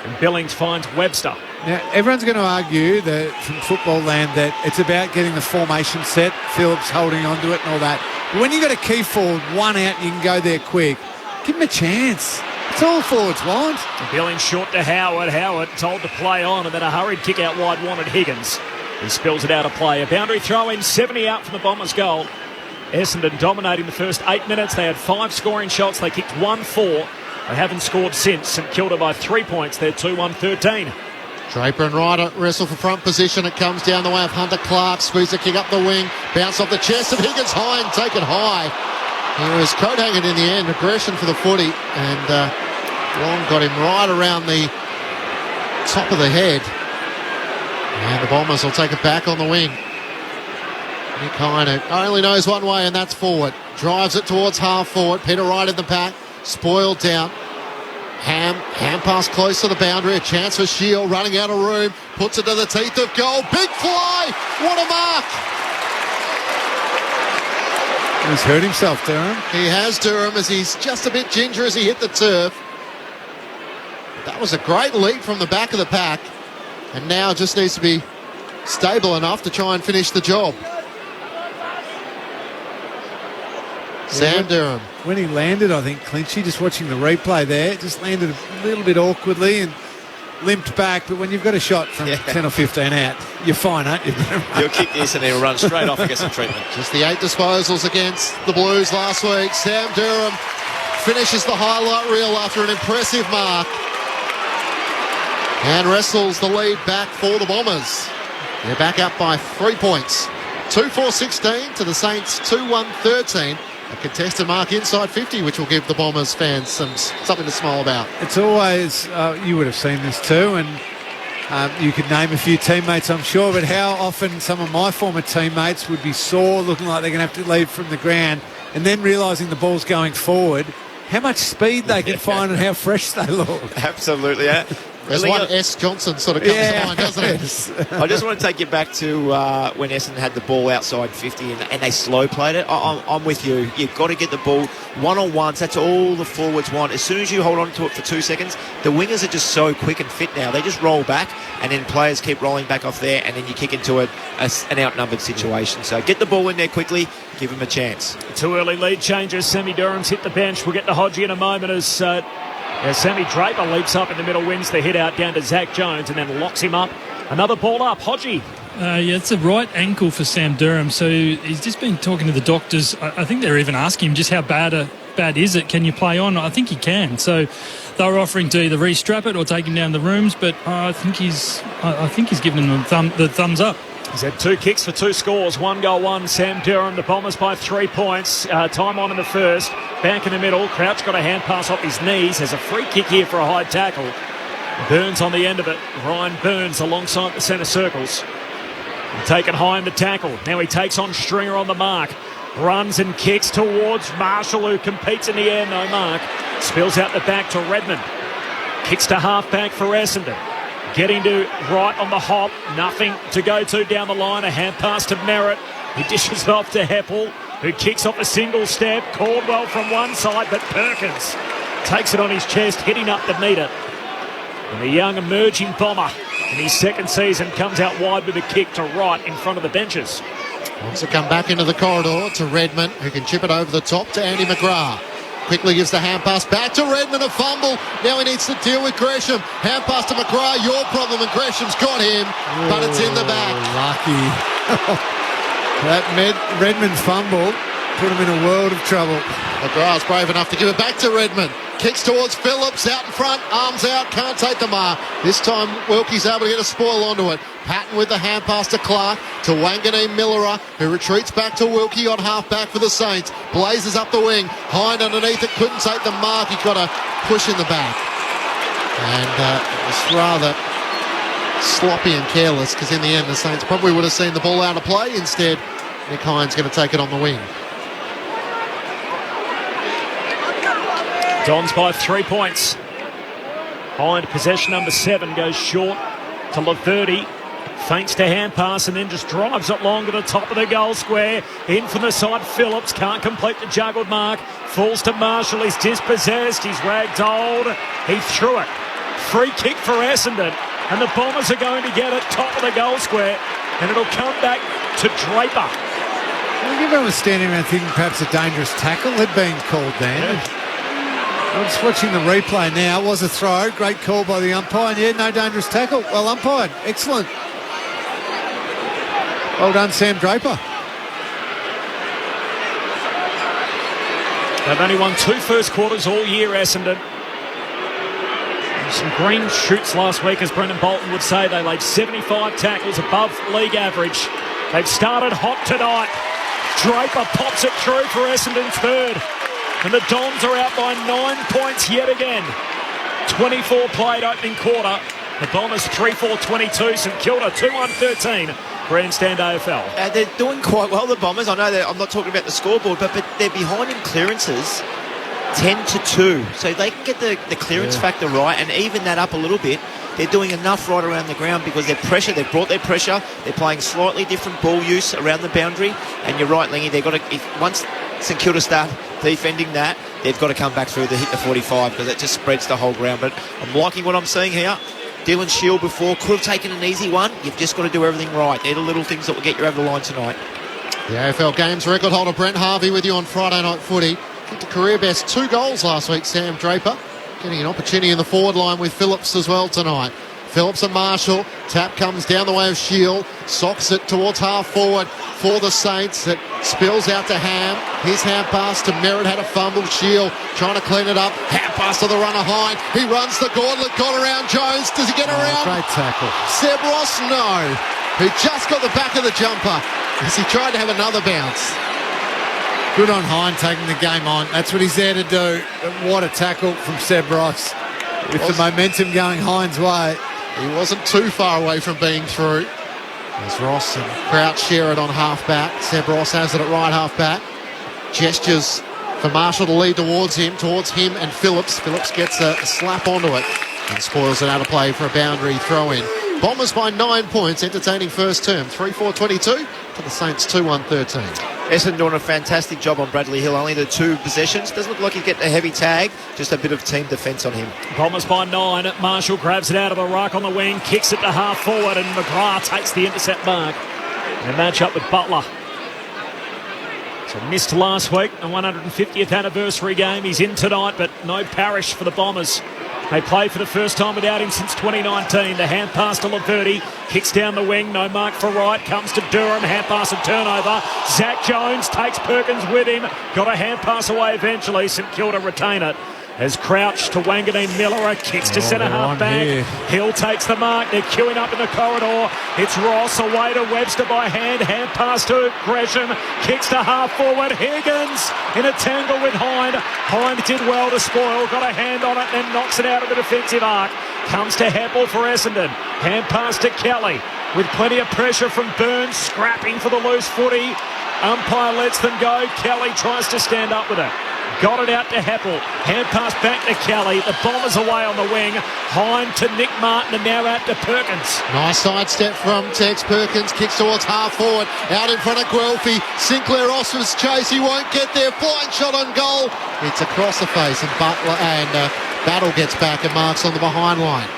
And Billings finds Webster. Now, everyone's going to argue that from football land that it's about getting the formation set, Phillips holding on to it and all that. But when you've got a key forward, 1 out, and you can go there quick, give him a chance. It's all forwards want. Billings short to Howard. Howard told to play on, and then a hurried kick out wide wanted Higgins. He spills it out of play. A boundary throw in, 70 out from the Bombers' goal. Essendon dominating the first 8 minutes. They had 5 scoring shots. They kicked 1-4. They haven't scored since. St Kilda by 3 points. They're 2-1-13. Draper and Ryder wrestle for front position. It comes down the way of Hunter Clark. Squeeze a kick up the wing. Bounce off the chest of Higgins high and take it high. He was coat hanging in the end. Aggression for the footy. And Long got him right around the top of the head. And the Bombers will take it back on the wing. Nick Hine only knows one way, and that's forward. Drives it towards half forward. Peter Wright in the pack. Spoiled down. Ham pass close to the boundary. A chance for Shield running out of room. Puts it to the teeth of goal. Big fly. What a mark. He's hurt himself, Durham. He has, Durham, as he's just a bit ginger as he hit the turf. That was a great leap from the back of the pack. And now just needs to be stable enough to try and finish the job. Sam Durham. When he landed, I think, Clinchy, just watching the replay there, just landed a little bit awkwardly and limped back. But when you've got a shot from 10 or 15 out, you're fine, aren't you? You'll kick this and he'll run straight off and get some treatment. Just the 8 disposals against the Blues last week. Sam Durham finishes the highlight reel after an impressive mark and wrestles the lead back for the Bombers. They're back up by 3 points. 2-4-16 to the Saints 2-1-13. A contested mark inside 50, which will give the Bombers fans something to smile about. It's always, you would have seen this too, and you could name a few teammates, I'm sure, but how often some of my former teammates would be sore, looking like they're going to have to leave from the ground, and then realising the ball's going forward, how much speed they can find and how fresh they look. Absolutely, yeah. There's one S. Johnson sort of comes to mind, doesn't it? I just want to take you back to when Essendon had the ball outside 50 and they slow played it. I'm with you. You've got to get the ball one-on-ones. That's all the forwards want. As soon as you hold on to it for 2 seconds, the wingers are just so quick and fit now. They just roll back and then players keep rolling back off there and then you kick into an outnumbered situation. So get the ball in there quickly, give them a chance. 2 early lead changes. Sammy Durham's hit the bench. We'll get to Hodgie in a moment as Sammy Draper leaps up in the middle, wins the hit out down to Zach Jones and then locks him up. Another ball up. Hodgie. It's a right ankle for Sam Durham. So he's just been talking to the doctors. I think they're even asking him just how bad bad is it? Can you play on? I think he can. So they were offering to either restrap it or take him down the rooms, but I think he's given him the thumbs up. He's had 2 kicks for 2 scores. 1 goal, 1. Sam Durham, the Bombers by 3 points. Time on in the first. Back in the middle. Crouch got a hand pass off his knees. Has a free kick here for a high tackle. Burns on the end of it. Ryan Burns alongside the centre circles. Taken high in the tackle. Now he takes on Stringer on the mark. Runs and kicks towards Marshall, who competes in the air. No mark. Spills out the back to Redmond. Kicks to half-back for Essendon. Getting to right on the hop. Nothing to go to down the line. A hand pass to Merritt. He dishes it off to Heppel, who kicks off a single step. Caldwell from one side, but Perkins takes it on his chest, hitting up to meet it. And the young emerging Bomber in his second season comes out wide with a kick to right in front of the benches. Wants to come back into the corridor to Redmond, who can chip it over the top to Andy McGrath. Quickly gives the hand pass back to Redmond, a fumble. Now he needs to deal with Gresham. Hand pass to McGrath, your problem, and Gresham's got him, but it's in the back. Lucky. That Redmond fumble put him in a world of trouble. McGrath's brave enough to give it back to Redmond. Kicks towards Phillips, out in front, arms out, can't take the mark. This time Wilkie's able to get a spoil onto it. Patton with the hand pass to Clark, to Wanganeen Millera, who retreats back to Wilkie on half-back for the Saints. Blazes up the wing, Hind underneath it, couldn't take the mark, he got a push in the back. And it was rather sloppy and careless, because in the end the Saints probably would have seen the ball out of play. Instead, Nick Hind's going to take it on the wing. Dons by 3 points. Hind, possession number 7, goes short to Laverty. Feints to hand pass and then just drives it long to the top of the goal square. In from the side, Phillips can't complete the juggled mark. Falls to Marshall, he's dispossessed, he's ragdolled. He threw it. Free kick for Essendon. And the Bombers are going to get it top of the goal square. And it'll come back to Draper. I think everyone was standing around thinking perhaps a dangerous tackle had been called then. Yeah. I'm just watching the replay now. It was a throw. Great call by the umpire. And yeah, no dangerous tackle. Well umpired. Excellent. Well done, Sam Draper. They've only won 2 first quarters all year, Essendon. Some green shoots last week, as Brendan Bolton would say. They laid 75 tackles above league average. They've started hot tonight. Draper pops it through for Essendon's third. And the Dons are out by 9 points yet again. 24 played opening quarter. The Bombers 3-4-22. St Kilda 2-1-13. Grandstand AFL. They're doing quite well, the Bombers. I know I'm not talking about the scoreboard, but they're behind in clearances 10-2. So they can get the clearance factor right and even that up a little bit. They're doing enough right around the ground because they've brought their pressure. They're playing slightly different ball use around the boundary. And you're right, Lingy, they've got to, once St Kilda start defending that, they've got to come back through to hit the 45 because it just spreads the whole ground. But I'm liking what I'm seeing here. Dylan Shield before could have taken an easy one. You've just got to do everything right. They're the little things that will get you over the line tonight. The AFL Games record holder Brent Harvey with you on Friday Night Footy. Kicked a career best 2 goals last week, Sam Draper. Getting an opportunity in the forward line with Phillips as well tonight. Phillips and Marshall. Tap comes down the way of Shield. Socks it towards half forward for the Saints. It spills out to Ham. His hand pass to Merritt, had a fumble. Shield trying to clean it up. Hand pass to the runner Hind. He runs the gauntlet, got around Jones. Does he get around? Great tackle. Seb Ross, no. He just got the back of the jumper as he tried to have another bounce. Good on Hind taking the game on. That's what he's there to do. What a tackle from Seb Ross. With the momentum going Hind's way. He wasn't too far away from being through. As Ross and Crouch share it on half-back. Seb Ross has it at right half-back. Gestures for Marshall to lead towards him and Phillips. Phillips gets a slap onto it and spoils it out of play for a boundary throw-in. Bombers by 9 points, entertaining first term. 3-4-22 to the Saints 2-1-13. Essendon doing a fantastic job on Bradley Hill. Only the 2 possessions. Doesn't look like he's getting a heavy tag. Just a bit of team defence on him. Bombers by 9. Marshall grabs it out of the ruck on the wing, kicks it to half forward, and McGrath takes the intercept mark. And a match up with Butler. So missed last week, the 150th anniversary game. He's in tonight, but no Parrish for the Bombers. They play for the first time without him since 2019. The hand pass to Laverty. Kicks down the wing. No mark for right. Comes to Durham. Hand pass and turnover. Zach Jones takes Perkins with him. Got a hand pass away eventually. St Kilda retain it. As Crouch to Wanganeen Miller, kicks to centre half back. Hill takes the mark. They're queuing up in the corridor. It's Ross away to Webster by hand. Hand pass to Gresham. Kicks to half forward. Higgins in a tangle with Hind. Hind did well to spoil. Got a hand on it, then knocks it out of the defensive arc. Comes to Heppel for Essendon. Hand pass to Kelly with plenty of pressure from Burns. Scrapping for the loose footy. Umpire lets them go. Kelly tries to stand up with it. Got it out to Heppel. Hand pass back to Kelly. The Bombers away on the wing. Hind to Nick Martin and now out to Perkins. Nice sidestep from Tex Perkins. Kicks towards half forward. Out in front of Guelphy. Sinclair Osman's chase. He won't get there. Flying shot on goal. It's across the face and Butler and Battle gets back and marks on the behind line.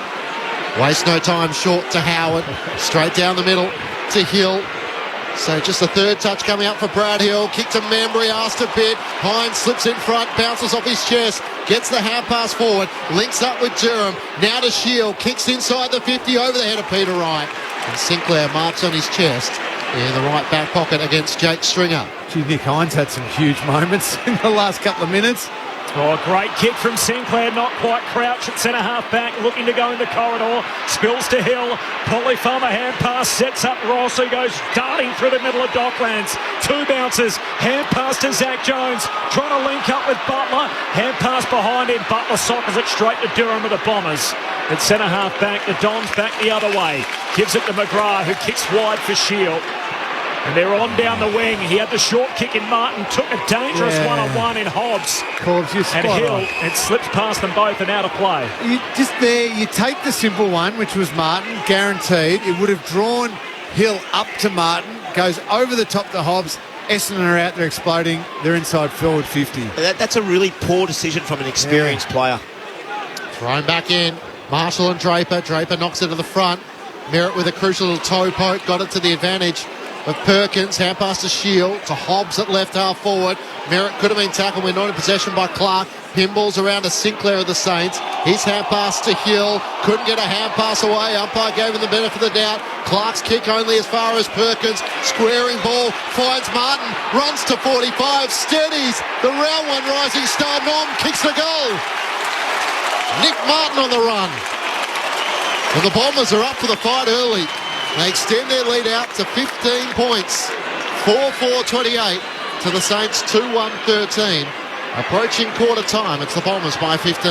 Waste no time. Short to Howard. Straight down the middle to Hill. So just the third touch coming up for Brad Hill. Kick to Membry, asked a bit. Hines slips in front, bounces off his chest, gets the hand pass forward, links up with Durham. Now to Shield, kicks inside the 50 over the head of Peter Wright. And Sinclair marks on his chest in the right back pocket against Jake Stringer. Gee, Nick Hines had some huge moments in the last couple of minutes. Oh, great kick from Sinclair, not quite. Crouch at centre half back, looking to go in the corridor. Spills to Hill. Polly Farmer hand pass, sets up Ross, who goes darting through the middle of Docklands. Two bounces, hand pass to Zach Jones, trying to link up with Butler. Hand pass behind him, Butler sockers it straight to Durham of the Bombers. At centre half back, the Dons back the other way. Gives it to McGrath, who kicks wide for Shield. And they're on down the wing. He had the short kick in Martin, took a dangerous one-on-one in Hobbs. And Hill, it slips past them both and out of play. You take the simple one, which was Martin, guaranteed. It would have drawn Hill up to Martin, goes over the top to Hobbs. Essendon are out there exploding. They're inside forward 50. That's a really poor decision from an experienced player. Thrown back in. Marshall and Draper. Draper knocks it to the front. Merritt with a crucial little toe poke. Got it to the advantage of Perkins. Hand pass to Shield, to Hobbs at left half forward. Merritt could have been tackled. We're not in possession by Clark. Pinballs around to Sinclair of the Saints. His hand pass to Hill. Couldn't get a hand pass away. Umpire gave him the benefit of the doubt. Clark's kick only as far as Perkins. Squaring ball. Finds Martin. Runs to 45. Steadies. The round one rising star Nom kicks the goal. Nick Martin on the run. And the Bombers are up for the fight early. They extend their lead out to 15 points. 4-4-28 to the Saints 2-1-13. Approaching quarter time, it's the Bombers by 15.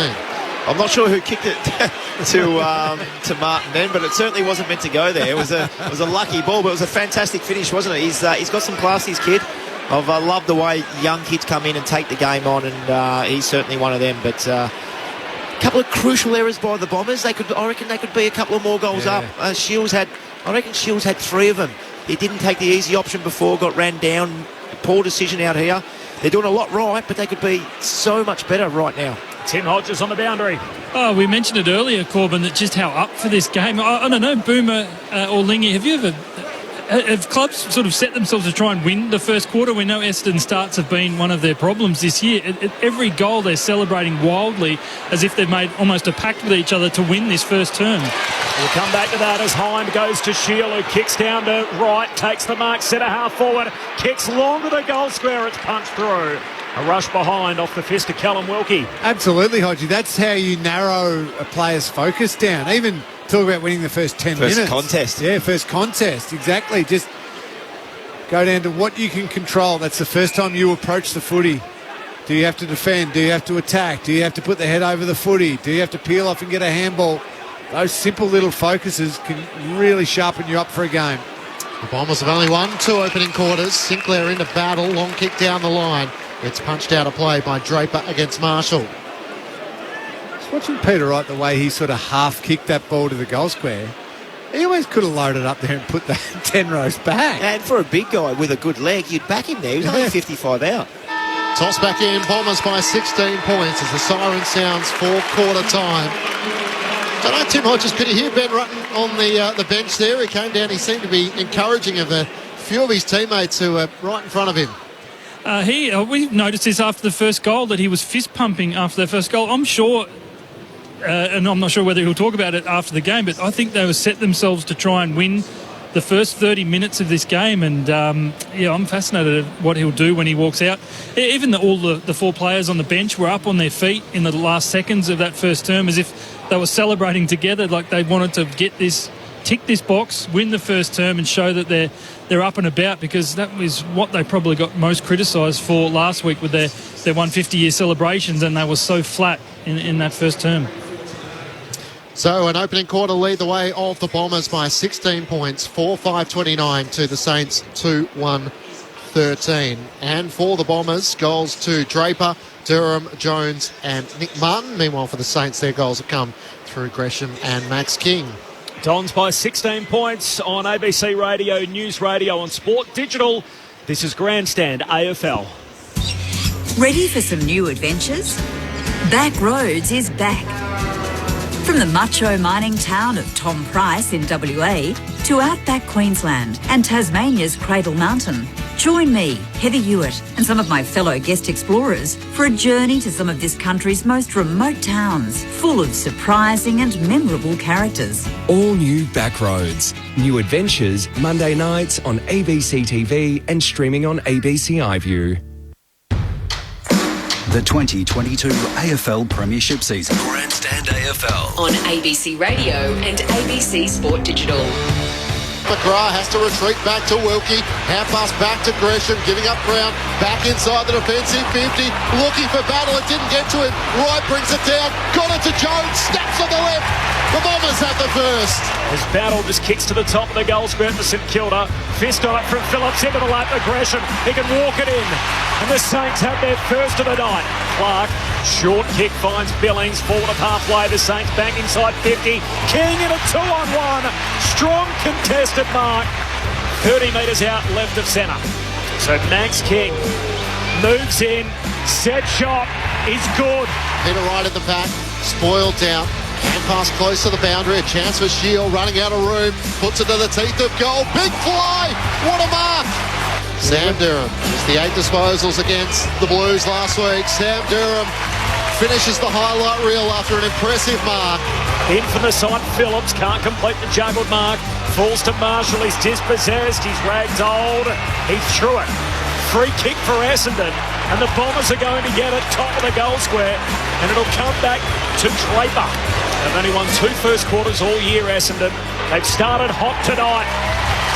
I'm not sure who kicked it to Martin then, but it certainly wasn't meant to go there. It was a lucky ball, but it was a fantastic finish, wasn't it? He's got some class, his kid. I've loved the way young kids come in and take the game on, and he's certainly one of them. But a couple of crucial errors by the Bombers. I reckon they could be a couple of more goals up. I reckon Shields had 3 of them. He didn't take the easy option before, got ran down. Poor decision out here. They're doing a lot right, but they could be so much better right now. Tim Hodges on the boundary. Oh, we mentioned it earlier, Corbin, that just how up for this game. I don't know, Boomer or Lingy, have clubs sort of set themselves to try and win the first quarter? We know Essendon starts have been one of their problems this year. At every goal they're celebrating wildly as if they've made almost a pact with each other to win this first term. We'll come back to that as Hind goes to Shield, who kicks down to right, takes the mark, centre half forward, kicks long to the goal square, it's punched through. A rush behind off the fist of Callum Wilkie. Absolutely, Hodgie. That's how you narrow a player's focus down. Even talk about winning the first 10 minutes. First contest. Yeah, first contest. Exactly. Just go down to what you can control. That's the first time you approach the footy. Do you have to defend? Do you have to attack? Do you have to put the head over the footy? Do you have to peel off and get a handball? Those simple little focuses can really sharpen you up for a game. The Bombers have only won 2 opening quarters. Sinclair into battle. Long kick down the line. It's punched out of play by Draper against Marshall. Just watching Peter Wright, the way he sort of half-kicked that ball to the goal square, he always could have loaded up there and put that 10 rows back. And for a big guy with a good leg, you'd back him there. He was only 55 out. Toss back in. Bombers by 16 points as the siren sounds for quarter time. Don't know, Tim Hodges, could you hear Ben Rutten on the bench there? He came down, he seemed to be encouraging of a few of his teammates who were right in front of him. We noticed this after the first goal, that he was fist pumping after the first goal. I'm sure and I'm not sure whether he'll talk about it after the game, but I think they were set themselves to try and win the first 30 minutes of this game, and I'm fascinated at what he'll do when he walks out. Even all the four players on the bench were up on their feet in the last seconds of that first term, as if they were celebrating together, like they wanted to tick this box, win the first term, and show that they're up and about, because that was what they probably got most criticised for last week with their 150-year celebrations, and they were so flat in that first term. So an opening quarter lead the way of the Bombers by 16 points, 4-5-29 to the Saints 2-1-13. And for the Bombers, goals to Draper, Durham, Jones and Nick Martin. Meanwhile for the Saints, their goals have come through Gresham and Max King. Dons by 16 points on ABC Radio, News Radio on Sport Digital. This is Grandstand AFL. Ready for some new adventures? Back Roads is back. From the macho mining town of Tom Price in WA to outback Queensland and Tasmania's Cradle Mountain, join me, Heather Hewitt, and some of my fellow guest explorers for a journey to some of this country's most remote towns, full of surprising and memorable characters. All new Back Roads. New adventures Monday nights on ABC TV and streaming on ABC iView. The 2022 AFL Premiership season. Grandstand AFL. On ABC Radio and ABC Sport Digital. McGrath has to retreat back to Wilkie. Hand pass back to Gresham, giving up ground. Back inside the defensive 50. Looking for battle. It didn't get to him. Wright brings it down. Got it to Jones. Snaps on the left. The Bombers have the first. As Battle just kicks to the top of the goal square for St Kilda. Fist on it from Phillips into the lap of Gresham. He can walk it in. And the Saints have their first of the night. Clark, short kick finds Billings. Forward of halfway. The Saints back inside 50. King in a 2-on-1. Strong contested mark. 30 metres out left of centre. So Max King moves in. Set shot is good. Peter Wright at the back. Spoiled down. Hand pass close to the boundary. A chance for Shield running out of room. Puts it to the teeth of goal. Big fly. What a mark. Sam Durham is the 8 disposals against the Blues last week. Sam Durham finishes the highlight reel after an impressive mark. In from the side, Phillips can't complete the juggled mark. Falls to Marshall. He's dispossessed. He's ragdolled. He threw it. Free kick for Essendon. And the Bombers are going to get it top of the goal square. And it'll come back to Draper. They've only won 2 first quarters all year, Essendon. They've started hot tonight.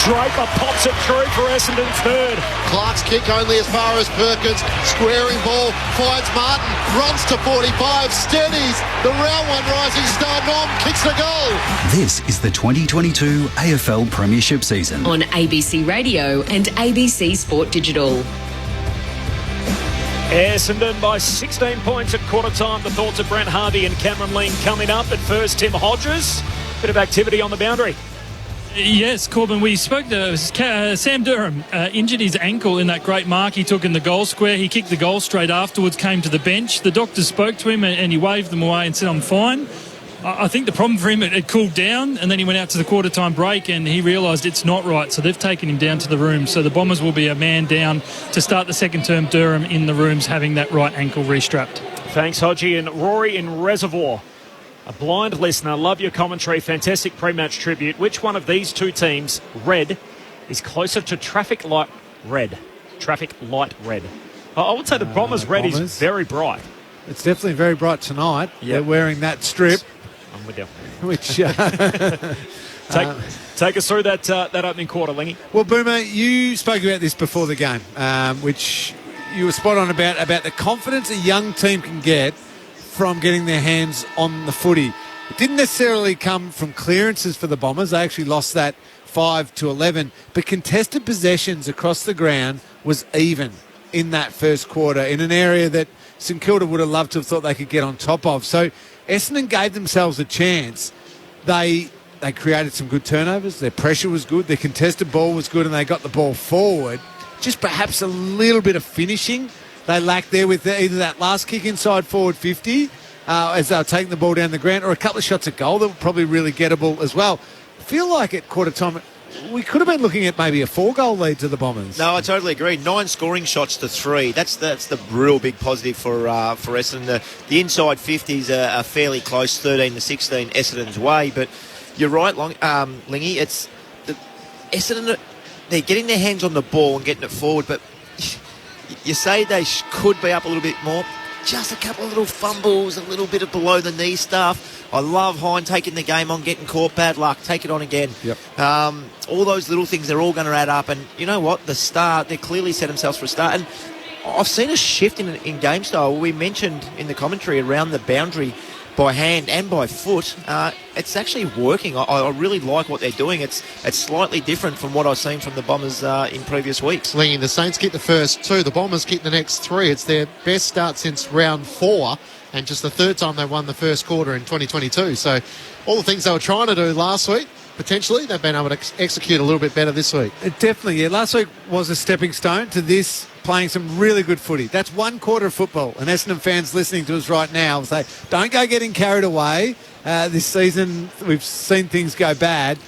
Draper pops it through for Essendon third. Clark's kick only as far as Perkins. Squaring ball, finds Martin, runs to 45, steadies. The round one rising star Nom kicks the goal. This is the 2022 AFL Premiership season. On ABC Radio and ABC Sport Digital. Essendon by 16 points at quarter time. The thoughts of Brent Harvey and Cameron Lean coming up. At first, Tim Hodges. Bit of activity on the boundary. Yes, Corbin, we spoke to Sam Durham, injured his ankle in that great mark he took in the goal square. He kicked the goal straight afterwards, came to the bench. The doctors spoke to him and he waved them away and said, I'm fine. I think the problem for him, it cooled down, and then he went out to the quarter-time break and he realised it's not right, so they've taken him down to the room. So the Bombers will be a man down to start the second term. Durham in the rooms having that right ankle restrapped. Thanks, Hodgie. And Rory in Reservoir. A blind listener, love your commentary, fantastic pre-match tribute. Which one of these two teams, red, is closer to traffic light red? Traffic light red. I would say the Bombers red is very bright. It's definitely very bright tonight. Yep. They're wearing that strip. I'm with you. Which take us through that opening quarter, Lingy. Well, Boomer, you spoke about this before the game, which you were spot on about the confidence a young team can get from getting their hands on the footy. It didn't necessarily come from clearances for the Bombers. They actually lost that 5-11. But contested possessions across the ground was even in that first quarter in an area that St Kilda would have loved to have thought they could get on top of. So Essendon gave themselves a chance. They created some good turnovers. Their pressure was good. Their contested ball was good, and they got the ball forward. Just perhaps a little bit of finishing they lacked there with either that last kick inside forward 50 as they were taking the ball down the ground, or a couple of shots at goal that were probably really gettable as well. I feel like at quarter time we could have been looking at maybe a 4-goal lead to the Bombers. No, I totally agree. 9 scoring shots to 3. That's the real big positive for Essendon. The inside 50s are fairly close, 13 to 16 Essendon's way. But you're right, Lingy. It's Essendon. They're getting their hands on the ball and getting it forward, but you say they could be up a little bit more. Just a couple of little fumbles, a little bit of below-the-knee stuff. I love Hine taking the game on, getting caught, bad luck, take it on again. Yep. All those little things, they're all going to add up. And you know what? The start, they clearly set themselves for a start. And I've seen a shift in game style. We mentioned in the commentary around the boundary by hand and by foot. It's actually working. I really like what they're doing. It's slightly different from what I've seen from the Bombers in previous weeks. Lingy, the Saints get the first 2, the Bombers get the next 3. It's their best start since round 4, and just the third time they won the first quarter in 2022. So all the things they were trying to do last week, potentially, they've been able to execute a little bit better this week. Definitely, yeah. Last week was a stepping stone to this, playing some really good footy. That's one quarter of football. And Essendon fans listening to us right now will say, don't go getting carried away. This season, we've seen things go bad.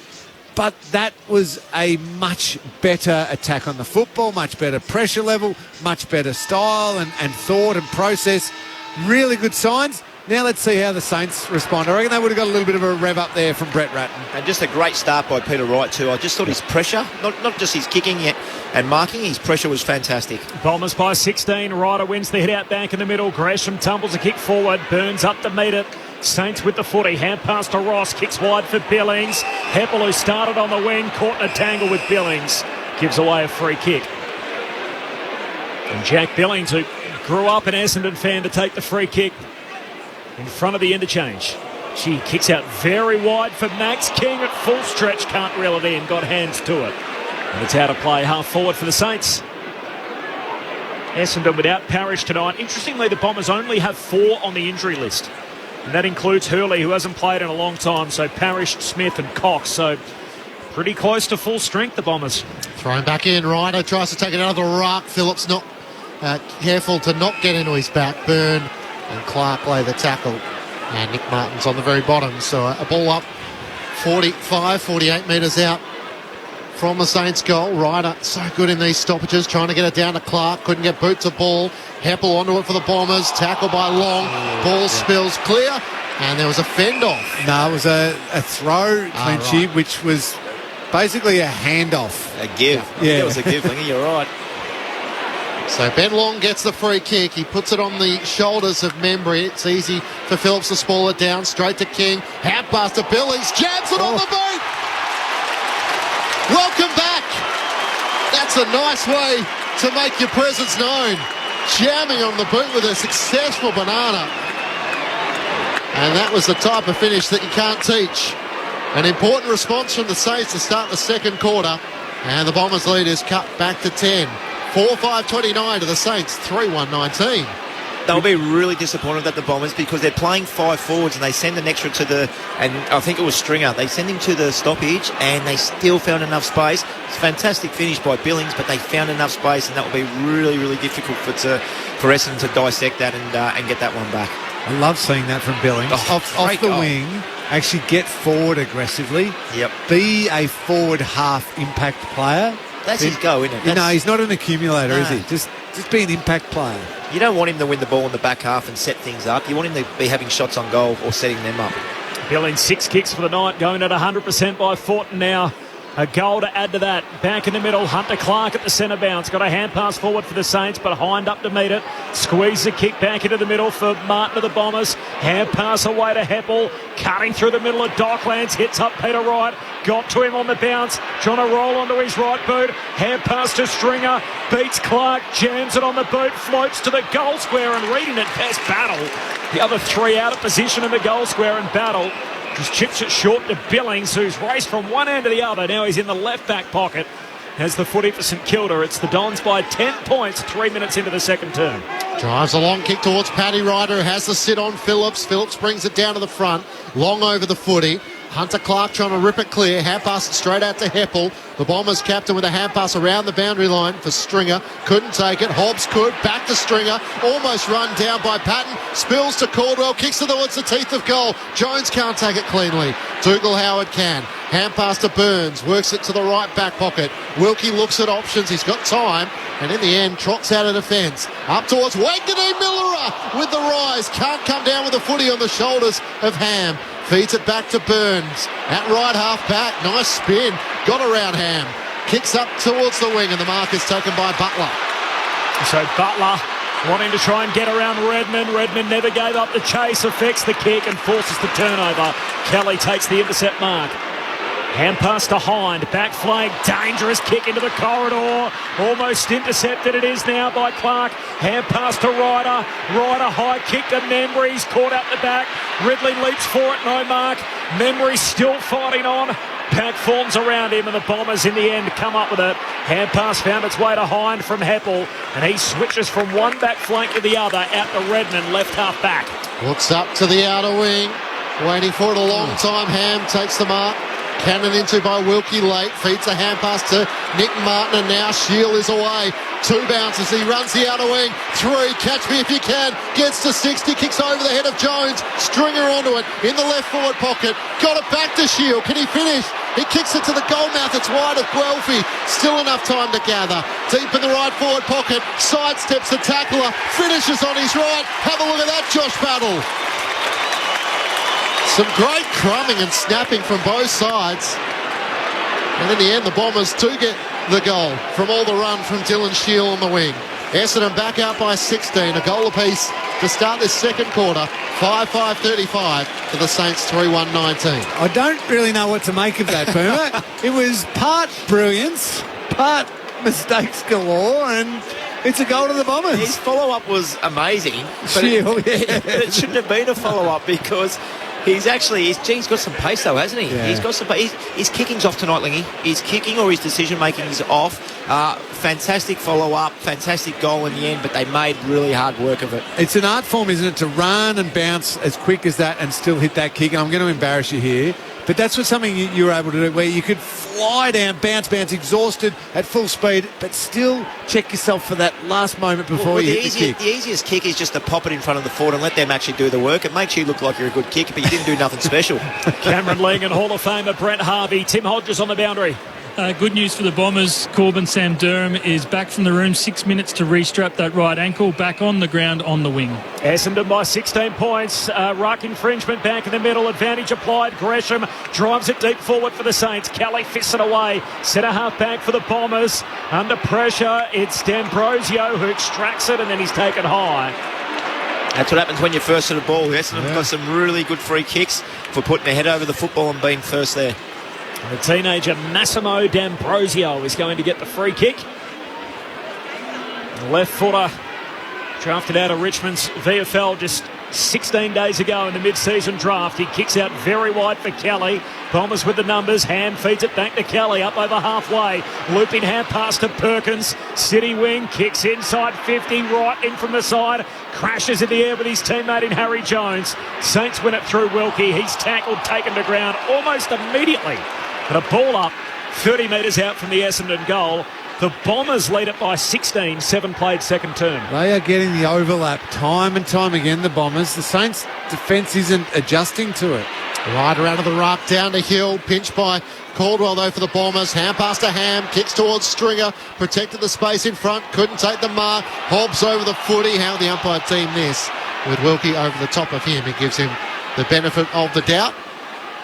But that was a much better attack on the football, much better pressure level, much better style and thought and process. Really good signs. Now let's see how the Saints respond. I reckon they would have got a little bit of a rev up there from Brett Ratton. And just a great start by Peter Wright too. I just thought his pressure, not just his kicking and marking, his pressure was fantastic. Bombers by 16. Ryder wins the hit out back in the middle. Gresham tumbles a kick forward. Burns up to meet it. Saints with the footy. Hand pass to Ross. Kicks wide for Billings. Heppel, who started on the wing, caught in a tangle with Billings. Gives away a free kick. And Jack Billings, who grew up an Essendon fan, to take the free kick in front of the interchange. She kicks out very wide for Max King at full stretch. Can't reel it in. Got hands to it. And it's out of play half forward for the Saints. Essendon without Parrish tonight. Interestingly, the Bombers only have 4 on the injury list. And that includes Hurley, who hasn't played in a long time. So Parrish, Smith and Cox. So pretty close to full strength, the Bombers. Thrown back in. Ryder tries to take it out of the ruck. Phillips not careful to not get into his back. Byrne and Clark lay the tackle. And Nick Martin's on the very bottom. So a ball up 45, 48 metres out from the Saints goal. Ryder so good in these stoppages, trying to get it down to Clark. Couldn't get boot to ball. Heppel onto it for the Bombers. Tackle by Long. Ball spills clear. And there was a fend off. No, it was a throw, Clinchy, right, which was basically a handoff. A give. Yeah. It was a give, Lingy, you're right. So Ben Long gets the free kick. He puts it on the shoulders of Membry. It's easy for Phillips to spoil it down. Straight to King. Hand pass to Billings. Jabs it on the boot. Welcome back. That's a nice way to make your presence known. Jamming on the boot with a successful banana. And that was the type of finish that you can't teach. An important response from the Saints to start the second quarter. And the Bombers lead is cut back to 10. 4-5-29 to the Saints, 3-1-19. They'll be really disappointed at the Bombers because they're playing 5 forwards and they send an extra to the, and I think it was Stringer, they send him to the stoppage and they still found enough space. It's a fantastic finish by Billings, but they found enough space and that will be really, really difficult for Essendon to dissect that and get that one back. I love seeing that from Billings. Off the wing, actually get forward aggressively. Yep. Be a forward half impact player. That's his go, isn't it? No, he's not an accumulator, is he? Just be an impact player. You don't want him to win the ball in the back half and set things up. You want him to be having shots on goal or setting them up. Billings 6 kicks for the night, going at 100% by Fortin now. A goal to add to that. Back in the middle, Hunter Clark at the centre bounce. Got a hand pass forward for the Saints, but Hind up to meet it. Squeeze the kick back into the middle for Martin of the Bombers. Hand pass away to Heppel. Cutting through the middle of Docklands. Hits up Peter Wright. Got to him on the bounce. Trying to roll onto his right boot. Hand pass to Stringer. Beats Clark. Jams it on the boot. Floats to the goal square and reading it past Battle. The other 3 out of position in the goal square and Battle. Just chips it short to Billings, who's raced from one end to the other. Now he's in the left back pocket. Has the footy for St Kilda. It's the Dons by 10 points, 3 minutes into the second term. Drives a long kick towards Paddy Ryder, who has the sit on Phillips. Phillips brings it down to the front. Long over the footy. Hunter Clark trying to rip it clear. Hand pass straight out to Heppel. The Bombers captain with a hand pass around the boundary line for Stringer. Couldn't take it. Hobbs could. Back to Stringer. Almost run down by Patton. Spills to Caldwell. Kicks towards the teeth of goal. Jones can't take it cleanly. Dougal Howard can. Hand pass to Burns, works it to the right back pocket. Wilkie looks at options, he's got time, and in the end trots out of defence. Up towards Wanganeen Millera with the rise. Can't come down with the footy on the shoulders of Ham. Feeds it back to Burns. At right half back, nice spin. Got around Ham. Kicks up towards the wing, and the mark is taken by Butler. So Butler wanting to try and get around Redmond. Redmond never gave up the chase, affects the kick and forces the turnover. Kelly takes the intercept mark. Hand pass to Hind, back flank, dangerous kick into the corridor. Almost intercepted it is now by Clark. Hand pass to Ryder. Ryder high kick to Membry's, caught out the back. Ridley leaps for it, no mark. Membry's still fighting on. Pack forms around him and the Bombers in the end come up with it. Hand pass found its way to Hind from Heppel and he switches from one back flank to the other out to Redmond, left half back. Looks up to the outer wing, waiting for it a long time. Ham takes the mark. Cannon into by Wilkie late, feeds a hand pass to Nick Martin and now Shield is away. 2 bounces, he runs the outer wing, 3, catch me if you can, gets to 60, kicks over the head of Jones, Stringer onto it, in the left forward pocket, got it back to Shield, can he finish? He kicks it to the goal mouth, it's wide of Guelphy, still enough time to gather, deep in the right forward pocket, sidesteps the tackler, finishes on his right, have a look at that Josh Battle. Some great crumbing and snapping from both sides. And in the end, the Bombers do get the goal from all the run from Dylan Shield on the wing. Essendon back out by 16, a goal apiece to start this second quarter. 5-5-35 for the Saints, 3-1-19. I don't really know what to make of that, Boomer. It was part brilliance, part mistakes galore, and it's a goal to the Bombers. His follow-up was amazing, but it shouldn't have been a follow-up because he's got some pace though, hasn't he? Yeah. He's got some pace. His kicking's off tonight, Lingy. His kicking or his decision-making is off. Fantastic follow-up, fantastic goal in the end, but they made really hard work of it. It's an art form, isn't it, to run and bounce as quick as that and still hit that kick. And I'm going to embarrass you here, but that's what something you were able to do, where you could fly down, bounce, exhausted at full speed, but still check yourself for that last moment before you hit the kick. The easiest kick is just to pop it in front of the forward and let them actually do the work. It makes you look like you're a good kicker, but you didn't do nothing special. Cameron Ling and Hall of Famer Brent Harvey. Tim Hodges on the boundary. Good news for the Bombers. Corbin Sam Durham is back from the room. 6 minutes to restrap that right ankle. Back on the ground on the wing. Essendon by 16 points. Ruck infringement back in the middle. Advantage applied. Gresham drives it deep forward for the Saints. Kelly fists it away. Centre half back for the Bombers. Under pressure, it's D'Ambrosio who extracts it and then he's taken high. That's what happens when you're first to the ball. Essendon have got some really good free kicks for putting their head over the football and being first there. The teenager Massimo D'Ambrosio is going to get the free kick. Left footer drafted out of Richmond's VFL just 16 days ago in the mid-season draft. He kicks out very wide for Kelly. Bombers with the numbers. Hand feeds it back to Kelly up over halfway. Looping hand pass to Perkins. City wing kicks inside 50 right in from the side. Crashes in the air with his teammate in Harry Jones. Saints win it through Wilkie. He's tackled, taken to ground almost immediately. But a ball up 30 metres out from the Essendon goal. The Bombers lead it by 16, 7 played second term. They are getting the overlap time and time again, the Bombers. The Saints' defence isn't adjusting to it. Right around to the ruck, down to Hill, pinched by Caldwell though for the Bombers. Hand pass to Ham, kicks towards Stringer, protected the space in front, couldn't take the mark. Hobbs over the footy. How the umpire team this with Wilkie over the top of him. It gives him the benefit of the doubt.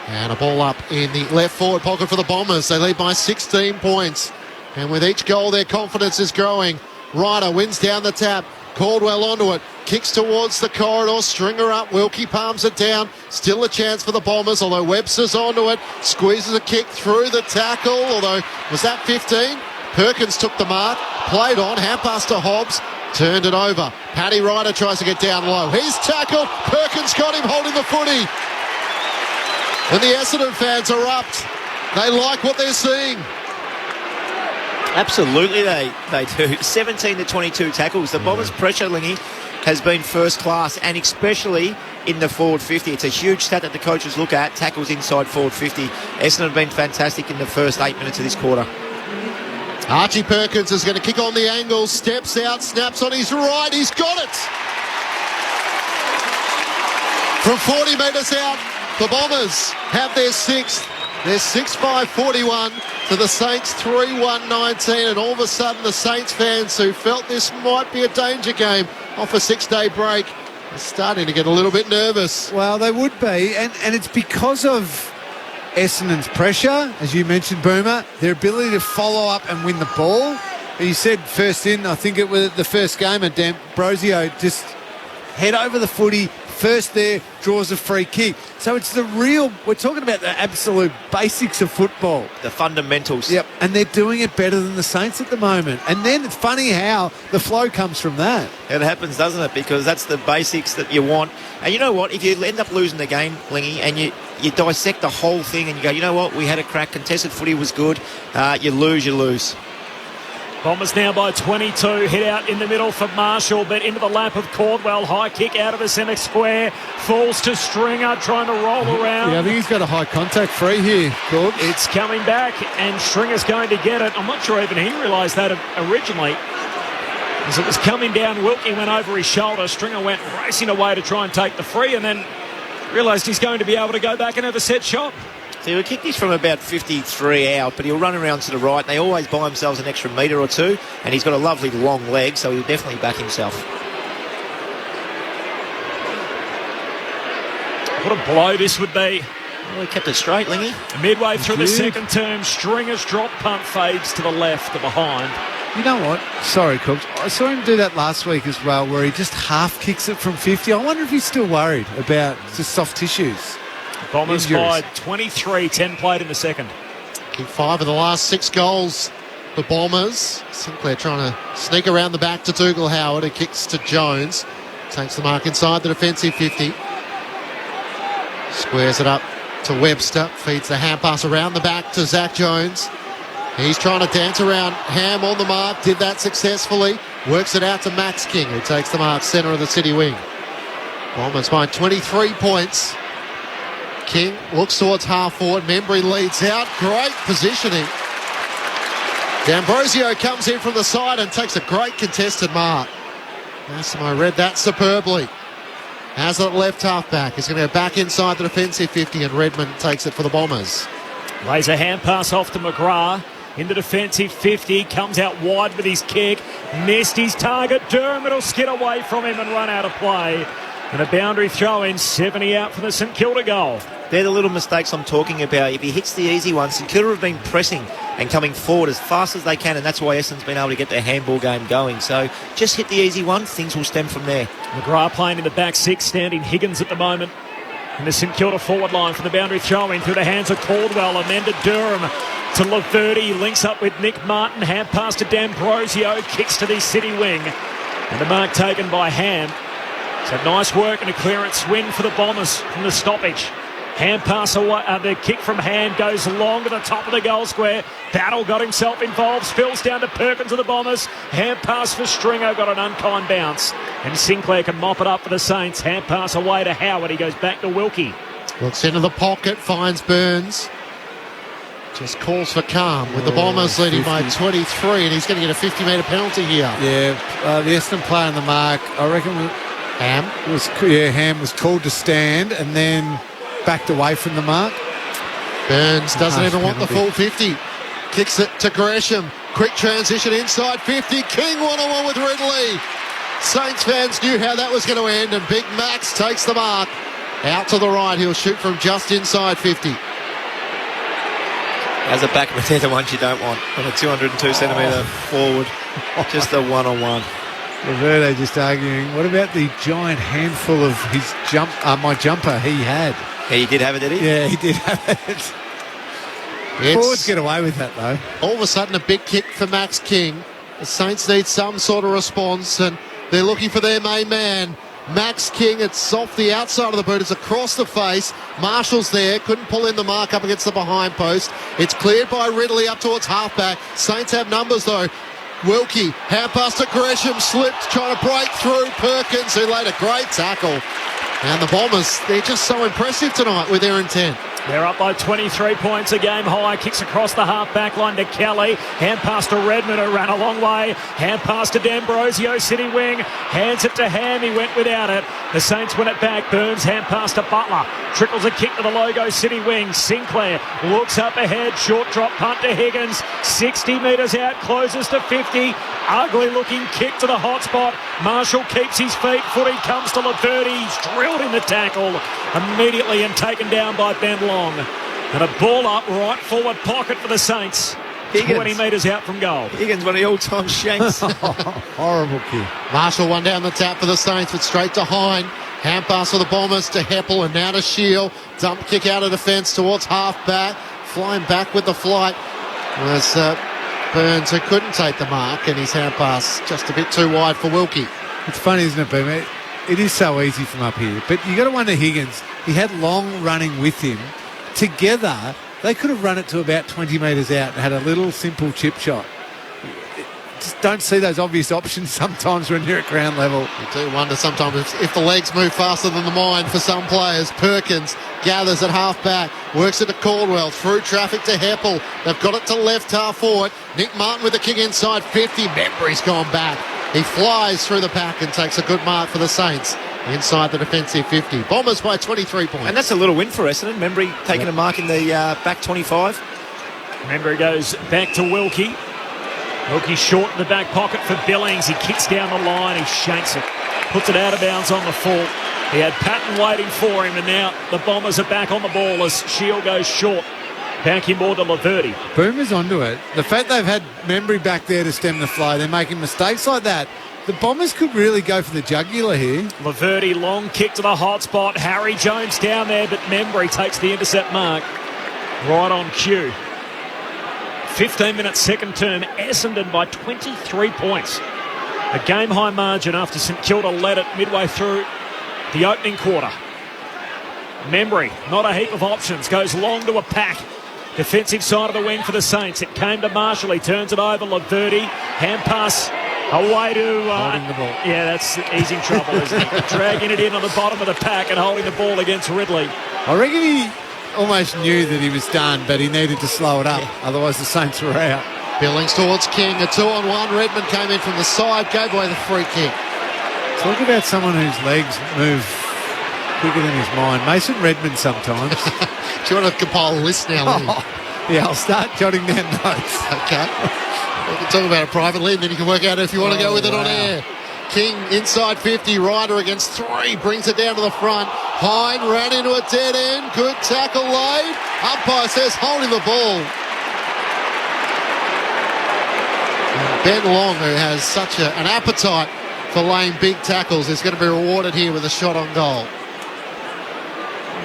And a ball up in the left forward pocket for the Bombers. They lead by 16 points. And with each goal, their confidence is growing. Ryder wins down the tap. Caldwell onto it. Kicks towards the corridor. Stringer up. Wilkie palms it down. Still a chance for the Bombers, although Webster's onto it. Squeezes a kick through the tackle. Although, was that 15? Perkins took the mark. Played on. Hand pass to Hobbs. Turned it over. Paddy Ryder tries to get down low. He's tackled. Perkins got him holding the footy. And the Essendon fans erupt. They like what they're seeing. Absolutely, they do. 17 to 22 tackles. The Bombers' pressure, Lingy, has been first class, and especially in the forward 50. It's a huge stat that the coaches look at, tackles inside forward 50. Essendon have been fantastic in the first 8 minutes of this quarter. Archie Perkins is going to kick on the angle, steps out, snaps on his right. He's got it. From 40 metres out, the Bombers have their 6th. They're 6-5-41 to the Saints 3-1-19, and all of a sudden the Saints fans who felt this might be a danger game off a 6-day break are starting to get a little bit nervous. Well, they would be, and it's because of Essendon's pressure, as you mentioned, Boomer, their ability to follow up and win the ball. You said first in, I think it was the first game, and D'Ambrosio just head over the footy, first there, draws a free kick. So it's we're talking about the absolute basics of football. The fundamentals. Yep, and they're doing it better than the Saints at the moment. And then it's funny how the flow comes from that. It happens, doesn't it? Because that's the basics that you want. And you know what? If you end up losing the game, Lingy, and you dissect the whole thing and you go, you know what? We had a crack. Contested footy was good. You lose. Bombers now by 22. Hit out in the middle for Marshall, but into the lap of Caldwell. High kick out of the centre square. Falls to Stringer, trying to roll around. Yeah, I think he's got a high contact free here, Corbs. It's coming back, and Stringer's going to get it. I'm not sure even he realised that originally. As it was coming down, Wilkie went over his shoulder. Stringer went racing away to try and take the free, and then realised he's going to be able to go back and have a set shot. So he'll kick this from about 53 out, but he'll run around to the right. And they always buy themselves an extra metre or two, and he's got a lovely long leg, so he'll definitely back himself. What a blow this would be. Well, he kept it straight, Lingy. Midway through the second term, Stringer's drop punt fades to the left or behind. You know what? Sorry, Corbs. I saw him do that last week as well, where he just half kicks it from 50. I wonder if he's still worried about just soft tissues. Bombers by 23, 10 played in the second. In 5 of the last 6 goals, the Bombers. Sinclair trying to sneak around the back to Dougal Howard, who kicks to Jones. Takes the mark inside the defensive 50. Squares it up to Webster. Feeds the hand pass around the back to Zach Jones. He's trying to dance around Ham on the mark. Did that successfully. Works it out to Max King, who takes the mark centre of the city wing. Bombers by 23 points. King looks towards half forward. Membry leads out. Great positioning. D'Ambrosio comes in from the side and takes a great contested mark. Massimo read that superbly. Has it left half-back. He's going to go back inside the defensive 50, and Redmond takes it for the Bombers. Lays a hand pass off to McGrath. In the defensive 50, comes out wide with his kick. Missed his target. Durham, it'll skid away from him and run out of play. And a boundary throw in, 70 out for the St Kilda goal. They're the little mistakes I'm talking about. If he hits the easy one, St Kilda have been pressing and coming forward as fast as they can, and that's why Essendon's been able to get their handball game going. So just hit the easy one, things will stem from there. McGrath playing in the back 6, standing Higgins at the moment. And the St Kilda forward line for the boundary throw in through the hands of Caldwell. Amanda Durham to Laverty, links up with Nick Martin. Hand pass to D'Ambrosio, kicks to the city wing. And the mark taken by Ham. So nice work and a clearance win for the Bombers from the stoppage. Hand pass away, the kick from Hand goes long to the top of the goal square. Battle got himself involved, spills down to Perkins of the Bombers. Hand pass for Stringer, got an unkind bounce. And Sinclair can mop it up for the Saints. Hand pass away to Howard, he goes back to Wilkie. Looks into the pocket, finds Burns. Just calls for calm with the Bombers leading by 23, and he's going to get a 50-metre penalty here. Yeah, the Essendon player on the mark, I reckon Ham was called to stand and then backed away from the mark. Burns doesn't even want the full 50. Kicks it to Gresham. Quick transition inside 50. King one-on-one with Ridley. Saints fans knew how that was going to end, and Big Max takes the mark. Out to the right, he'll shoot from just inside 50. As a backman, they're the ones you don't want on a 202-centimetre forward. Just the one-on-one. Laverde just arguing, what about the giant handful of his my jumper he had? Yeah, he did have it, did he? Yeah, he did have it. Forwards get away with that, though. All of a sudden, a big kick for Max King. The Saints need some sort of response, and they're looking for their main man. Max King, it's off the outside of the boot, it's across the face. Marshall's there, couldn't pull in the mark up against the behind post. It's cleared by Ridley up towards halfback. Saints have numbers, though. Wilkie, hand pass to Gresham, slipped, trying to break through Perkins, who laid a great tackle. And the Bombers, they're just so impressive tonight with their intent. They're up by 23 points a game high. Kicks across the half-back line to Kelly. Hand pass to Redmond, who ran a long way. Hand pass to D'Ambrosio, city wing. Hands it to Ham. He went without it. The Saints win it back. Burns, hand pass to Butler. Trickles a kick to the logo city wing. Sinclair looks up ahead. Short drop punt to Higgins. 60 metres out. Closes to 50. Ugly looking kick to the hot spot. Marshall keeps his feet. Footy comes to Laverty. He's drilled in the tackle immediately and taken down by Ben Long. And a ball up right forward pocket for the Saints. Higgins. 20 metres out from goal. Higgins, one of the all-time shanks. Horrible kick. Marshall one down the tap for the Saints, but straight to Hine. Hand pass for the Bombers to Heppel and now to Shield. Dump kick out of defence towards half-back. Flying back with the flight was Burns, who couldn't take the mark, and his hand pass just a bit too wide for Wilkie. It's funny, isn't it, Boom? It is so easy from up here. But you got to wonder, Higgins, he had Long running with him. Together, they could have run it to about 20 metres out and had a little simple chip shot. Just don't see those obvious options sometimes when you're at ground level. You do wonder sometimes if the legs move faster than the mind for some players. Perkins gathers at half-back, works it to Caldwell, through traffic to Heppel. They've got it to left half forward. Nick Martin with the kick inside 50. Membry's gone back. He flies through the pack and takes a good mark for the Saints inside the defensive 50. Bombers by 23 points. And that's a little win for Essendon. Membry taking a mark in the back 25. Membry goes back to Wilkie. Wilkie short in the back pocket for Billings. He kicks down the line. He shanks it. Puts it out of bounds on the full. He had Patton waiting for him, and now the Bombers are back on the ball as Shield goes short. Back in more to Laverty. Boomer's onto it. The fact they've had Membry back there to stem the flow, they're making mistakes like that. The Bombers could really go for the jugular here. Laverty, long kick to the hot spot. Harry Jones down there, but Membry takes the intercept mark. Right on cue. 15-minute second term. Essendon by 23 points. A game-high margin after St Kilda led it midway through the opening quarter. Membry, not a heap of options. Goes long to a pack. Defensive side of the wing for the Saints. It came to Marshall. He turns it over. Laverty. Hand pass away to... holding the ball. Yeah, he's in trouble, isn't he? Dragging it in on the bottom of the pack and holding the ball against Ridley. I reckon he almost knew that he was done, but he needed to slow it up. Yeah. Otherwise, the Saints were out. Billings towards King. A 2-on-1. Redmond came in from the side. Gave away the free kick. Talk about someone whose legs move quicker than his mind. Mason Redmond sometimes. Do you want to compile a list now, Lee? Yeah, I'll start jotting down notes. Okay. We can talk about it privately, and then you can work out if you want to go with it on air. King inside 50, Ryder against 3, brings it down to the front. Hine ran into a dead end. Good tackle laid. Umpire says holding the ball. And Ben Long, who has such an appetite for laying big tackles, is going to be rewarded here with a shot on goal.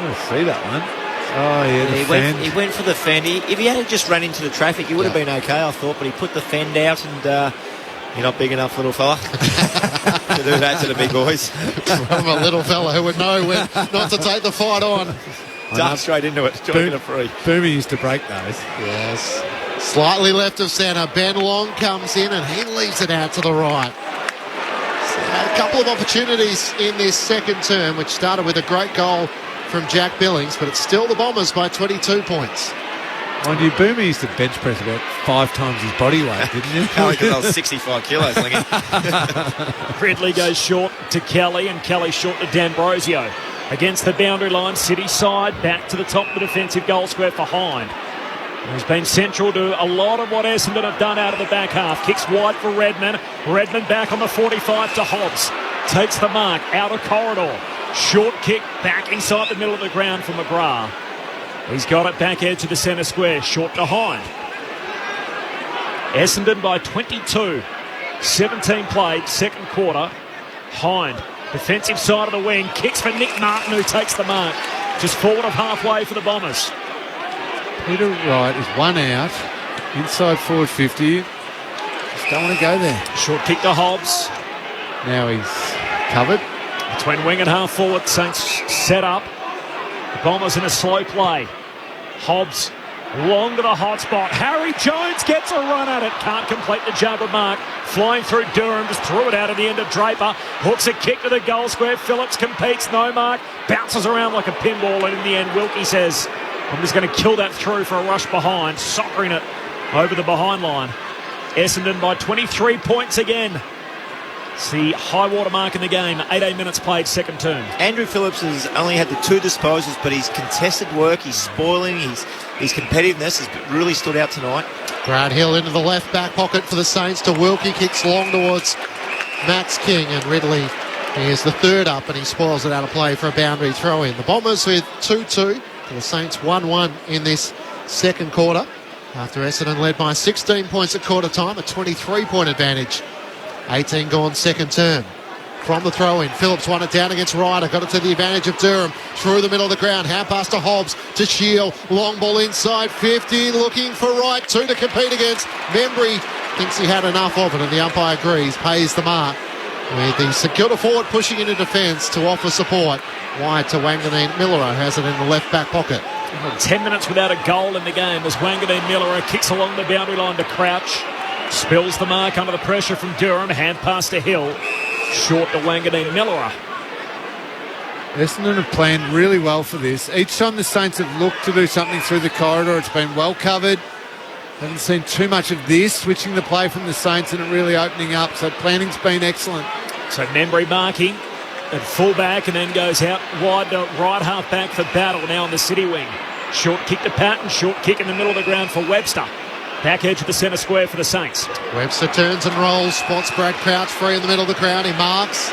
I see that one. Oh, yeah, he went for the fend. If he had just run into the traffic, he would have been okay, I thought, but he put the fend out, and you're not big enough, little fella, to do that to the big boys. From a little fella who would know when not to take the fight on. Duck straight into it, joining a free. Boomer used to break those. Yes. Slightly left of centre. Ben Long comes in and he leaves it out to the right. So had a couple of opportunities in this second term, which started with a great goal from Jack Billings, but it's still the Bombers by 22 points. Mind you, Boomer used to bench press about 5 times his body weight, didn't he? Only because I was 65 kilos, Lingy. Ridley goes short to Kelly, and Kelly short to D'Ambrosio. Against the boundary line, City side, back to the top of the defensive goal square for Hine. He's been central to a lot of what Essendon have done out of the back half. Kicks wide for Redmond. Redmond back on the 45 to Hobbs. Takes the mark, out of corridor. Short kick back inside the middle of the ground for McGrath. He's got it back edge of the centre square. Short to Hine. Essendon by 22. 17 played, second quarter. Hine, defensive side of the wing. Kicks for Nick Martin, who takes the mark. Just forward of halfway for the Bombers. Peter Wright is one out. Inside forward 50. Just don't want to go there. Short kick to Hobbs. Now he's covered. Between wing and half forward, Saints set up. The Bombers in a slow play. Hobbs long to the hot spot. Harry Jones gets a run at it. Can't complete the jumper mark. Flying through Durham, just threw it out at the end of Draper. Hooks a kick to the goal square. Phillips competes, no mark. Bounces around like a pinball, and in the end, Wilkie says, I'm just going to kill that through for a rush behind, soccering it over the behind line. Essendon by 23 points again. It's the high water mark in the game. 18 minutes played, second term. Andrew Phillips has only had the 2 disposals, but his contested work, his spoiling, his competitiveness has really stood out tonight. Brad Hill into the left back pocket for the Saints to Wilkie, kicks long towards Max King, and Ridley, he is the third up, and he spoils it out of play for a boundary throw in. The Bombers with 2-2, to the Saints 1-1 in this second quarter, after Essendon led by 16 points at quarter time, a 23-point advantage. 18 gone second term. From the throw-in, Phillips won it down against Ryder, got it to the advantage of Durham, through the middle of the ground, hand pass to Hobbs, to Shield, long ball inside 50, looking for Wright, 2 to compete against. Membry thinks he had enough of it, and the umpire agrees, pays the mark, with the St Kilda forward pushing into defence to offer support. Wide to Wanganeen. Miller has it in the left back pocket. 10 minutes without a goal in the game as Wanganeen Miller kicks along the boundary line to Crouch. Spills the mark under the pressure from Durham. Hand pass to Hill. Short to Wanganeen Miller. Essendon have planned really well for this. Each time the Saints have looked to do something through the corridor, it's been well covered. Haven't seen too much of this, switching the play from the Saints and it really opening up. So planning's been excellent. So Membry marking at full-back and then goes out wide to right half-back for Battle now on the city wing. Short kick to Patton, short kick in the middle of the ground for Webster. Back edge of the centre square for the Saints. Webster turns and rolls, spots Brad Crouch free in the middle of the ground. He marks.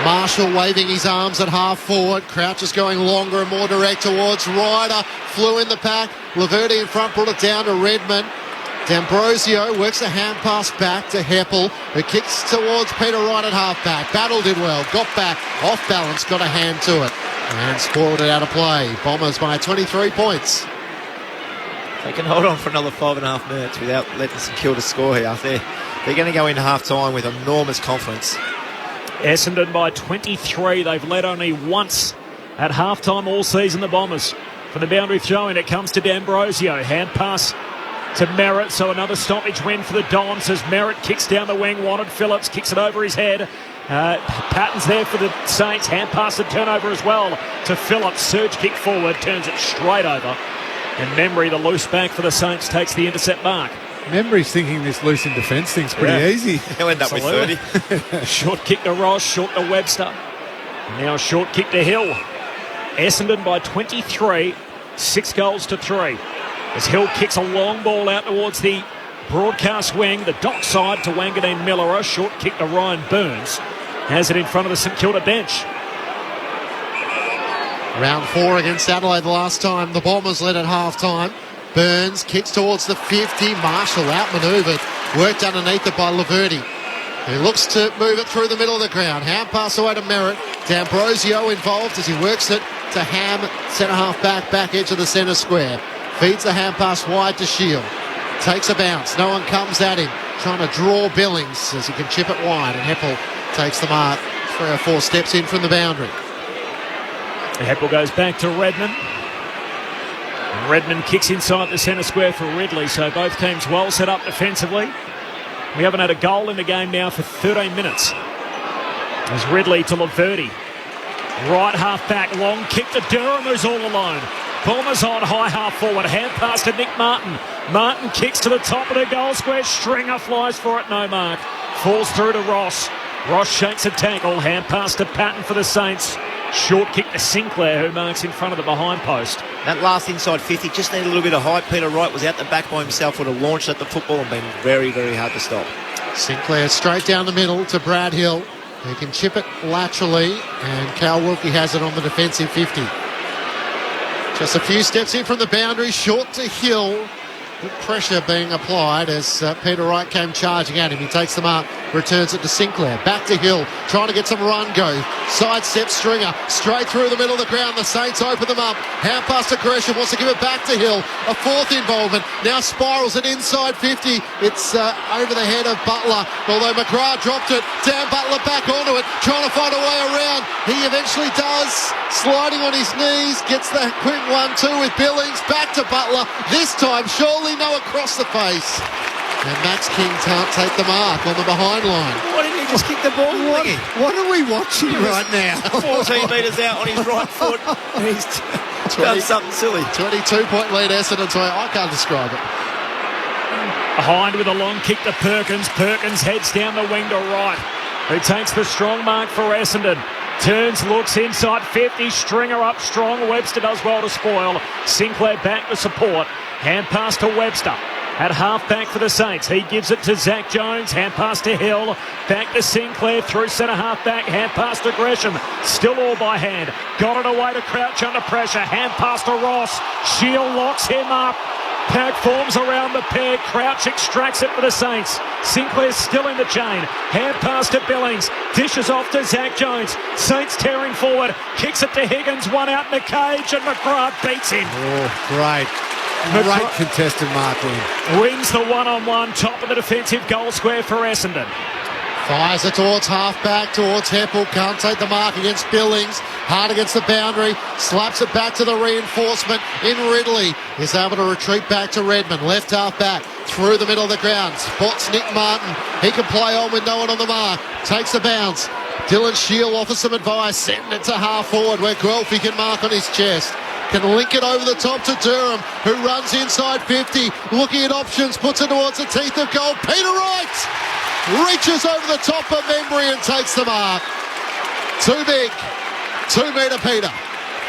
Marshall waving his arms at half forward. Crouch is going longer and more direct towards Ryder. Flew in the pack. Laverty in front, brought it down to Redmond. D'Ambrosio works a hand pass back to Heppel, who kicks towards Peter Wright at half-back. Battle did well, got back, off balance, got a hand to it, and spoiled it out of play. Bombers by 23 points. They can hold on for another 5.5 minutes without letting St Kilda score here. They're going to go into half-time with enormous confidence. Essendon by 23. They've led only once at half-time all season, the Bombers. From the boundary throw-in, it comes to D'Ambrosio. Hand pass to Merritt, so another stoppage win for the Dons as Merritt kicks down the wing, wanted Phillips, kicks it over his head. Patton's there for the Saints, hand pass and turnover as well to Phillips. Surge kick forward, turns it straight over. And Membry, the loose back for the Saints, takes the intercept mark. Membry's thinking this loose in defence thing's pretty easy. He'll end up with 30. Short kick to Ross, short to Webster. Now short kick to Hill. Essendon by 23, 6 goals to 3. As Hill kicks a long ball out towards the broadcast wing, the dock side to Wanganeen Miller. Short kick to Ryan Burns. Has it in front of the St Kilda bench. Round 4 against Adelaide the last time. The Bombers led at half-time. Burns kicks towards the 50. Marshall outmanoeuvred. Worked underneath it by Laverty, who looks to move it through the middle of the ground. Hand pass away to Merritt. D'Ambrosio involved as he works it to Ham, centre-half back edge of the centre square. Feeds the hand pass wide to Shield. Takes a bounce. No one comes at him. Trying to draw Billings as he can chip it wide. And Heppel takes the mark. 3 or 4 steps in from the boundary. Heppel goes back to Redmond. And Redmond kicks inside the centre square for Ridley. So both teams well set up defensively. We haven't had a goal in the game now for 13 minutes. There's Ridley to Laverty. Right half back, long kick to Durham, who's all alone. Bombers on high half forward, hand pass to Nick Martin. Martin kicks to the top of the goal square, Stringer flies for it, no mark. Falls through to Ross. Ross shakes a tackle, hand pass to Patton for the Saints. Short kick to Sinclair, who marks in front of the behind post. That last inside 50 just needed a little bit of height. Peter Wright was out the back by himself, would have launched at the football and been very, very hard to stop. Sinclair straight down the middle to Brad Hill. He can chip it laterally, and Cal Wilkie has it on the defensive 50. Just a few steps in from the boundary, short to Hill. Good pressure being applied as Peter Wright came charging at him. He takes the mark, returns it to Sinclair. Back to Hill, trying to get some run go. Sidestep Stringer, straight through the middle of the ground. The Saints open them up. Hand pass to Gresham, wants to give it back to Hill. A 4th involvement, now spirals it inside 50. It's over the head of Butler, although McGrath dropped it. Dan Butler back onto it, trying to find a way around. He eventually does, sliding on his knees, gets the quick 1-2 with Billings. Back to Butler, this time surely no across the face. And Max King can't take the mark on the behind line. Why didn't he just kick the ball? What are we watching right now? 14 metres out on his right foot. And Done something silly. 22-point lead, Essendon. So I can't describe it. Behind with a long kick to Perkins. Perkins heads down the wing to right. Who takes the strong mark for Essendon. Turns, looks inside 50. Stringer up strong. Webster does well to spoil. Sinclair back to support. Hand pass to Webster. At half-back for the Saints. He gives it to Zach Jones. Hand pass to Hill. Back to Sinclair. Through centre half-back. Hand pass to Gresham. Still all by hand. Got it away to Crouch under pressure. Hand pass to Ross. Shield locks him up. Pack forms around the pair. Crouch extracts it for the Saints. Sinclair's still in the chain. Hand pass to Billings. Dishes off to Zach Jones. Saints tearing forward. Kicks it to Higgins. One out in the cage and McGrath beats him. Oh, great. Great contested mark in. Wins the one-on-one, top of the defensive goal square for Essendon. Fires it towards half-back, towards Heppel. Can't take the mark against Billings. Hard against the boundary. Slaps it back to the reinforcement in Ridley. Is able to retreat back to Redmond. Left half-back. Through the middle of the ground. Spots Nick Martin. He can play on with no one on the mark. Takes the bounce. Dylan Shield offers some advice. Sending it to half-forward where Guelphy can mark on his chest. Can link it over the top to Durham, who runs inside 50. Looking at options. Puts it towards the teeth of goal. Peter Wright reaches over the top of Membry and takes the mark. Too big. 2 metre Peter.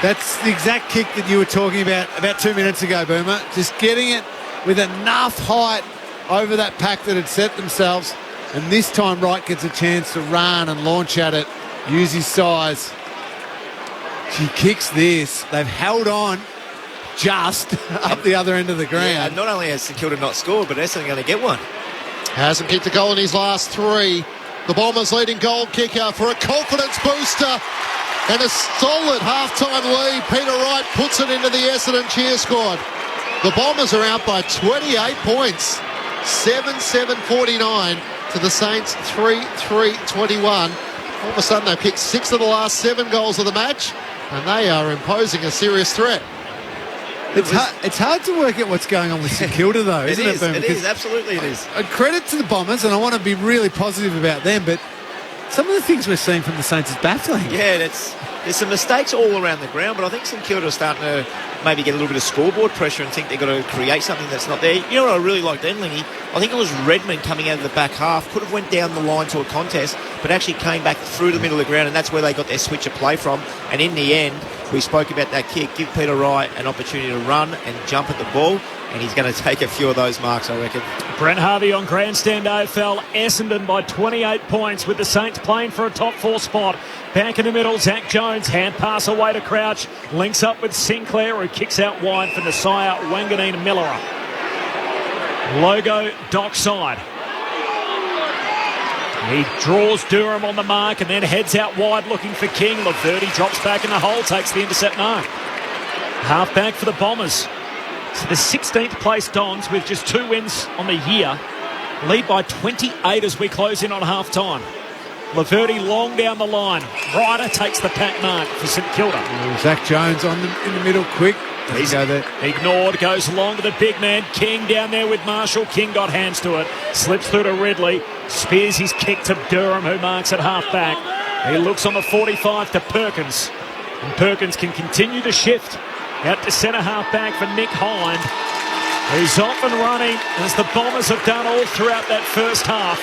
That's the exact kick that you were talking about 2 minutes ago, Boomer. Just getting it with enough height over that pack that had set themselves. And this time Wright gets a chance to run and launch at it, use his size. She kicks this. They've held on just up the other end of the ground. Yeah, not only has St Kilda not scored, but Essendon going to get one. Hasn't kicked a goal in his last 3. The Bombers leading goal kicker for a confidence booster and a solid half-time lead. Peter Wright puts it into the Essendon cheer squad. The Bombers are out by 28 points. 7-7-49 to the Saints 3-3-21. All of a sudden they've kicked 6 of the last 7 goals of the match, and they are imposing a serious threat. It's hard to work out what's going on with St Kilda, though, isn't it, Boom? It is, absolutely it is. Credit to the Bombers, and I want to be really positive about them, but some of the things we're seeing from the Saints is baffling. Yeah, there's some mistakes all around the ground, but I think St Kilda are starting to maybe get a little bit of scoreboard pressure and think they've got to create something that's not there. You know what I really liked then, Lingy? I think it was Redmond coming out of the back half, could have went down the line to a contest, but actually came back through the middle of the ground, and that's where they got their switch of play from. And in the end, we spoke about that kick, give Peter Wright an opportunity to run and jump at the ball, and he's going to take a few of those marks, I reckon. Brent Harvey on Grandstand AFL. Essendon by 28 points with the Saints playing for a top 4 spot. Back in the middle, Zach Jones. Hand pass away to Crouch. Links up with Sinclair, who kicks out wide for Nasiah Wanganeen Miller. Logo dockside. He draws Durham on the mark and then heads out wide looking for King. Laverty drops back in the hole, takes the intercept mark. Half back for the Bombers. So the 16th place Dons with just 2 wins on the year. Lead by 28 as we close in on half time. Laverty long down the line. Ryder takes the pack mark for St Kilda. Zach Jones in the middle quick. He's ignored, goes long to the big man. King down there with Marshall. King got hands to it. Slips through to Ridley. Spears his kick to Durham, who marks at half back. He looks on the 45 to Perkins. And Perkins can continue to shift out to centre half back for Nick Hind, who's off and running as the Bombers have done all throughout that first half.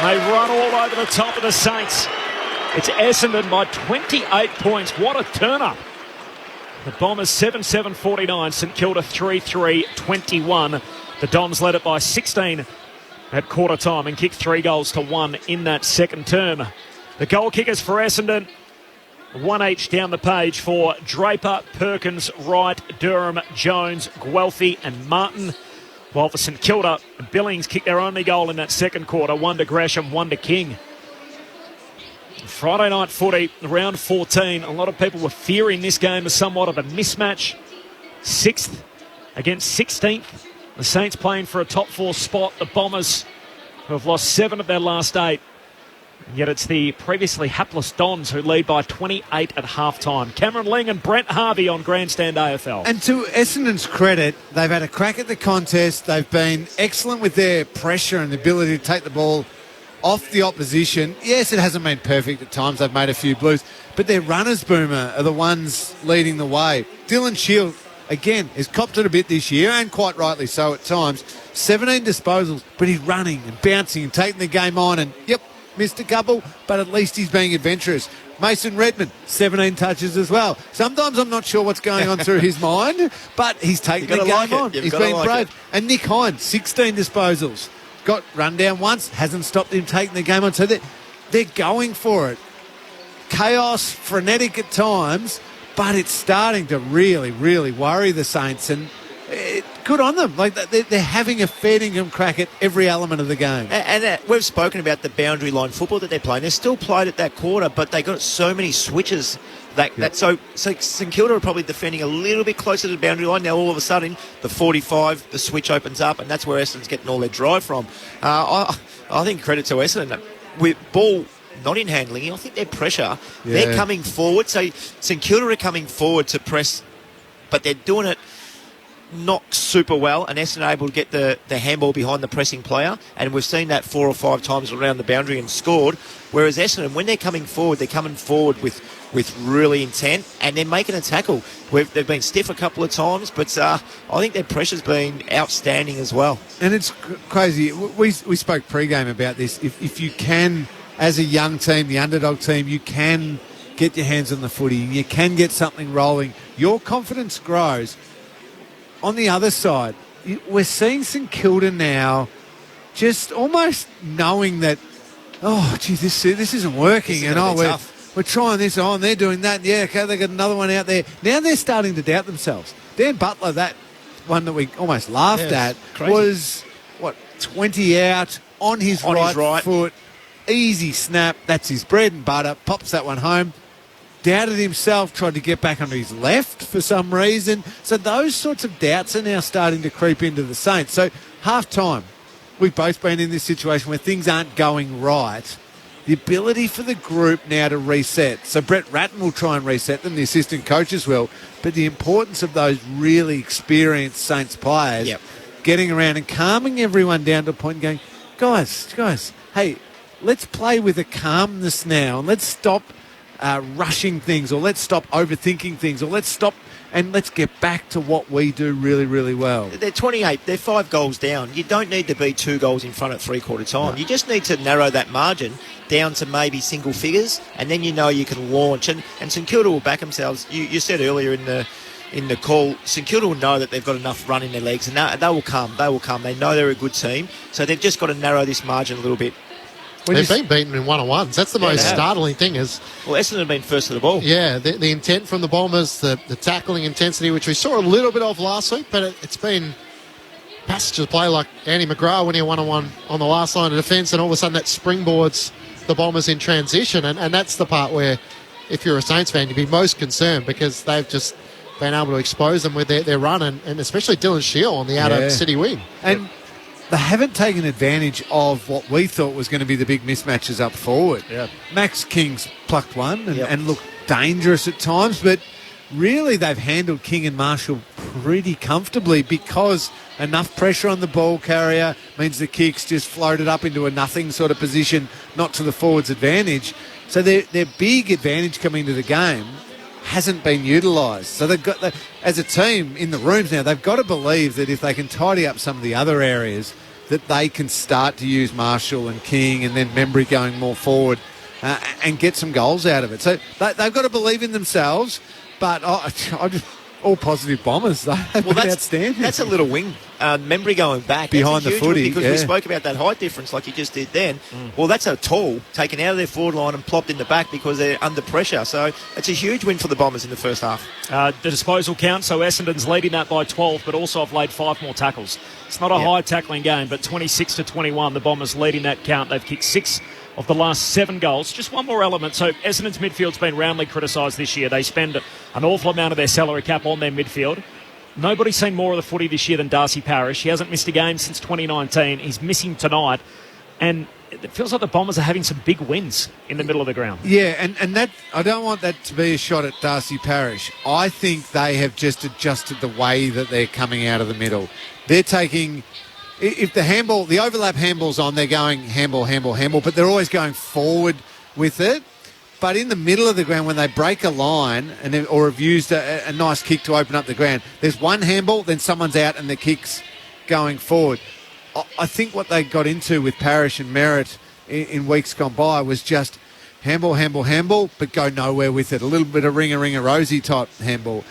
They run all over the top of the Saints. It's Essendon by 28 points. What a turn-up. The Bombers 7-7-49, St Kilda 3-3-21. The Dons led it by 16 at quarter time and kicked 3 goals to 1 in that second term. The goal kickers for Essendon, 1 each down the page for Draper, Perkins, Wright, Durham, Jones, Guelphy and Martin. While for St Kilda, Billings kicked their only goal in that second quarter, 1 to Gresham, 1 to King. Friday night footy, round 14. A lot of people were fearing this game as somewhat of a mismatch. 6th against 16th. The Saints playing for a top 4 spot. The Bombers, who have lost 7 of their last 8. Yet it's the previously hapless Dons who lead by 28 at halftime. Cameron Ling and Brent Harvey on Grandstand AFL. And to Essendon's credit, they've had a crack at the contest. They've been excellent with their pressure and the ability to take the ball off the opposition. Yes, it hasn't been perfect at times. They've made a few blues. But their runners, Boomer, are the ones leading the way. Dylan Shield, again, has copped it a bit this year, and quite rightly so at times. 17 disposals, but he's running and bouncing and taking the game on, and yep, missed a couple, but at least he's being adventurous. Mason Redmond, 17 touches as well. Sometimes I'm not sure what's going on through his mind, but he's taking the game on. He's been brave. And Nick Hines, 16 disposals. Got run down once, hasn't stopped him taking the game on. So they're going for it. Chaos, frenetic at times, but it's starting to really, really worry the Saints, and good on them. Like they're having a fair dinkum crack at every element of the game. And we've spoken about the boundary line football that they're playing. They're still played at that quarter, but they got so many switches. So St Kilda are probably defending a little bit closer to the boundary line. Now all of a sudden, the 45, the switch opens up, and that's where Essendon's getting all their drive from. I think credit to Essendon. With ball not in handling, I think their pressure, they're coming forward. So St Kilda are coming forward to press, but they're doing it not super well, and Essendon able to get the handball behind the pressing player, and we've seen that 4 or 5 times around the boundary and scored. Whereas Essendon, when they're coming forward with really intent, and they're making a tackle. They've been stiff a couple of times, but I think their pressure's been outstanding as well. And it's crazy. We spoke pre-game about this. If you can, as a young team, the underdog team, you can get your hands on the footy, you can get something rolling, your confidence grows. On the other side, we're seeing St Kilda now just almost knowing that, oh, gee, this isn't working. We're trying this on, they're doing that. Yeah, okay, they got another one out there. Now they're starting to doubt themselves. Dan Butler, that one that we almost laughed at, was, 20 out on his right foot. Easy snap. That's his bread and butter. Pops that one home. Doubted himself, tried to get back onto his left for some reason. So those sorts of doubts are now starting to creep into the Saints. So half-time, we've both been in this situation where things aren't going right. The ability for the group now to reset. So Brett Ratton will try and reset them, the assistant coaches will. But the importance of those really experienced Saints players getting around and calming everyone down to a point and going, guys, hey, let's play with a calmness now and let's stop rushing things, or let's stop overthinking things, or let's stop and let's get back to what we do really, really well. They're 28. They're 5 goals down. You don't need to be 2 goals in front at three-quarter time. No. You just need to narrow that margin down to maybe single figures, and then you know you can launch. And St Kilda will back themselves. You said earlier in the call, St Kilda will know that they've got enough run in their legs, and they will come. They will come. They know they're a good team, so they've just got to narrow this margin a little bit. They've been beaten in one-on-ones. That's the most startling thing. Essendon have been first to the ball. Yeah, the intent from the Bombers, the tackling intensity, which we saw a little bit of last week, but it's been passages of play like Andy McGrath when he one-on-one on the last line of defence, and all of a sudden that springboards the Bombers in transition, and that's the part where, if you're a Saints fan, you'd be most concerned, because they've just been able to expose them with their run, and especially Dylan Shield on the outer city wing. And they haven't taken advantage of what we thought was going to be the big mismatches up forward. Yeah. Max King's plucked one and looked dangerous at times, but really they've handled King and Marshall pretty comfortably, because enough pressure on the ball carrier means the kicks just floated up into a nothing sort of position, not to the forward's advantage. So their big advantage coming into the game hasn't been utilised. So they've got, as a team in the rooms now, they've got to believe that if they can tidy up some of the other areas, that they can start to use Marshall and King and then Membry going more forward and get some goals out of it. So they've got to believe in themselves, but I just all positive Bombers. They've been outstanding. That's a little wing. Membry going back behind the footy, because we spoke about that height difference like you just did then. Well, that's a tall taken out of their forward line and plopped in the back because they're under pressure. So it's a huge win for the Bombers in the first half. The disposal count, so Essendon's leading that by 12, but also have laid 5 more tackles. It's not a high tackling game, but 26-21, the Bombers leading that count. They've kicked 6 of the last 7 goals. Just one more element. So Essendon's midfield's been roundly criticised this year. They spend an awful amount of their salary cap on their midfield. Nobody's seen more of the footy this year than Darcy Parish. He hasn't missed a game since 2019. He's missing tonight. And it feels like the Bombers are having some big wins in the middle of the ground. Yeah, and that, I don't want that to be a shot at Darcy Parish. I think they have just adjusted the way that they're coming out of the middle. They're taking... If the overlap handball's on, they're going handball, but they're always going forward with it. But in the middle of the ground, when they break a line or have used a nice kick to open up the ground, there's one handball, then someone's out and the kick's going forward. I think what they got into with Parrish and Merritt in weeks gone by was just handball, but go nowhere with it. A little bit of ringer, rosy type handball.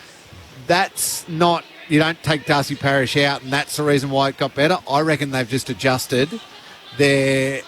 That's not, you don't take Darcy Parrish out, and that's the reason why it got better. I reckon they've just adjusted the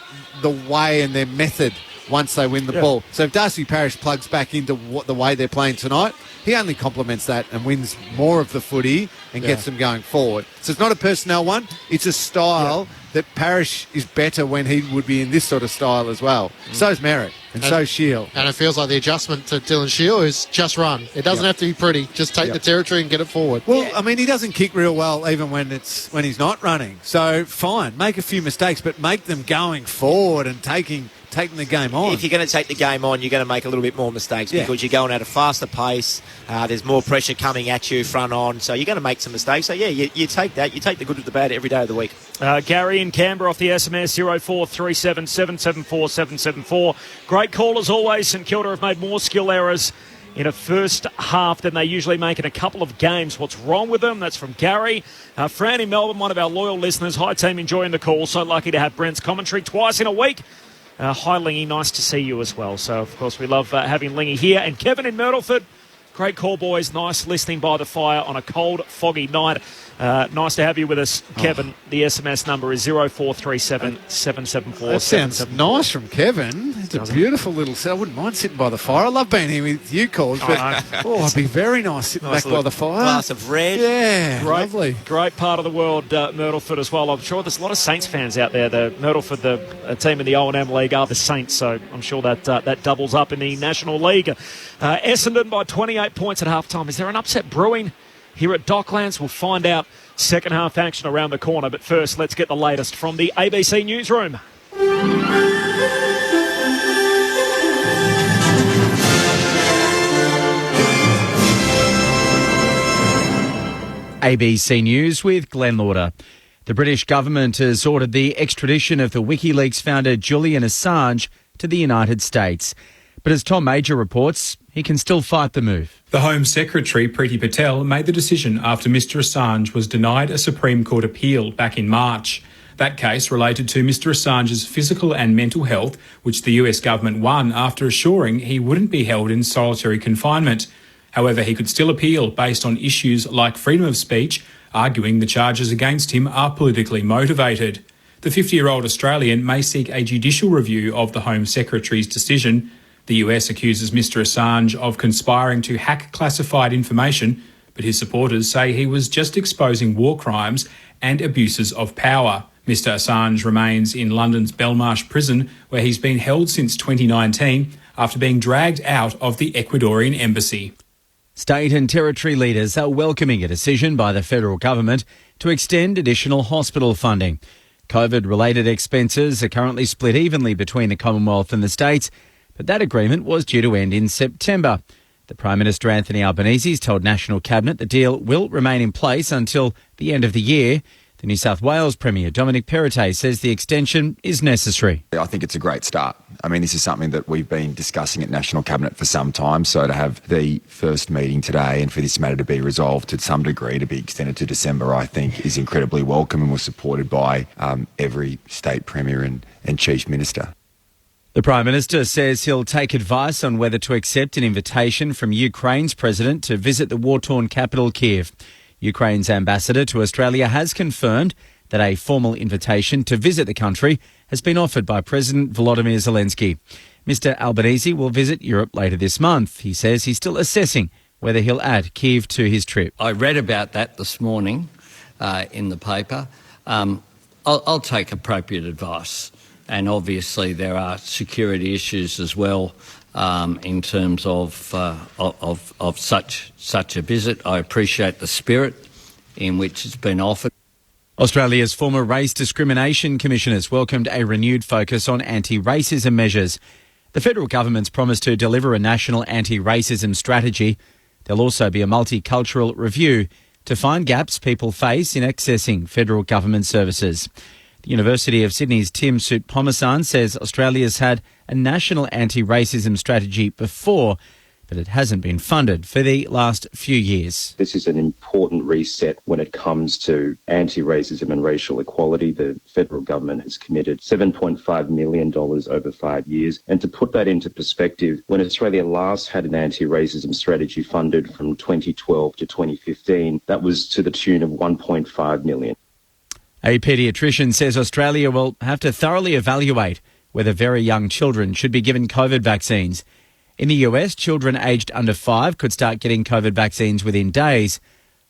way and their method once they win the ball. So if Darcy Parrish plugs back into the way they're playing tonight, he only complements that and wins more of the footy and gets them going forward. So it's not a personnel one, it's a style that Parrish is better when he would be in this sort of style as well. So's Merritt and so's Shield. And it feels like the adjustment to Dylan Shield is just run. It doesn't have to be pretty. Just take the territory and get it forward. Well, I mean, he doesn't kick real well even when he's not running. So fine, make a few mistakes, but make them going forward and taking the game on. If you're going to take the game on, you're going to make a little bit more mistakes because you're going at a faster pace. There's more pressure coming at you front on, so you're going to make some mistakes. So, you take that. You take the good with the bad every day of the week. Gary in Canberra off the SMS 0437 774 774. Great call as always. St Kilda have made more skill errors in a first half than they usually make in a couple of games. What's wrong with them? That's from Gary. Fran in Melbourne, one of our loyal listeners. Hi, team, enjoying the call. So lucky to have Brent's commentary twice in a week. Hi, Lingy. Nice to see you as well. So, of course, we love having Lingy here. And Kevin in Myrtleford. Great call, boys. Nice listening by the fire on a cold, foggy night. Nice to have you with us, Kevin. The SMS number is 0437 774 That sounds nice from Kevin. It's a beautiful little set. I wouldn't mind sitting by the fire. I love being here with you, Calls, but it'd be very nice sitting back by the fire. Glass of red. Yeah, lovely. Great part of the world, Myrtleford as well. I'm sure there's a lot of Saints fans out there. The Myrtleford, the team in the O&M League, are the Saints, so I'm sure that doubles up in the National League. Essendon by 28 points at halftime. Is there an upset brewing here at Docklands? We'll find out. Second half action around the corner, but first let's get the latest from the ABC newsroom. ABC News with Glenn Lauder. The British government has ordered the extradition of the WikiLeaks founder Julian Assange to the United States. But as Tom Major reports, he can still fight the move. The Home Secretary, Priti Patel, made the decision after Mr Assange was denied a Supreme Court appeal back in March. That case related to Mr Assange's physical and mental health, which the US government won after assuring he wouldn't be held in solitary confinement. However, he could still appeal based on issues like freedom of speech, arguing the charges against him are politically motivated. The 50-year-old Australian may seek a judicial review of the Home Secretary's decision. The US accuses Mr Assange of conspiring to hack classified information, but his supporters say he was just exposing war crimes and abuses of power. Mr Assange remains in London's Belmarsh prison, where he's been held since 2019 after being dragged out of the Ecuadorian embassy. State and territory leaders are welcoming a decision by the federal government to extend additional hospital funding. COVID-related expenses are currently split evenly between the Commonwealth and the states, but that agreement was due to end in September. The Prime Minister Anthony Albanese has told National Cabinet the deal will remain in place until the end of the year. The New South Wales Premier Dominic Perrottet says the extension is necessary. I think it's a great start. I mean, this is something that we've been discussing at National Cabinet for some time, so to have the first meeting today and for this matter to be resolved to some degree to be extended to December, I think is incredibly welcome and was supported by every state premier and chief minister. The Prime Minister says he'll take advice on whether to accept an invitation from Ukraine's president to visit the war-torn capital, Kiev. Ukraine's ambassador to Australia has confirmed that a formal invitation to visit the country has been offered by President Volodymyr Zelensky. Mr Albanese will visit Europe later this month. He says he's still assessing whether he'll add Kiev to his trip. I read about that this morning in the paper. I'll take appropriate advice. And obviously there are security issues as well in terms of such a visit. I appreciate the spirit in which it's been offered. Australia's former Race Discrimination Commissioners welcomed a renewed focus on anti-racism measures. The federal government's promised to deliver a national anti-racism strategy. There'll also be a multicultural review to find gaps people face in accessing federal government services. The University of Sydney's Tim Soutphommasane says Australia's had a national anti-racism strategy before, but it hasn't been funded for the last few years. This is an important reset when it comes to anti-racism and racial equality. The federal government has committed $7.5 million over 5 years. And to put that into perspective, when Australia last had an anti-racism strategy funded from 2012 to 2015, that was to the tune of $1.5 million. A paediatrician says Australia will have to thoroughly evaluate whether very young children should be given COVID vaccines. In the US, children aged under 5 could start getting COVID vaccines within days.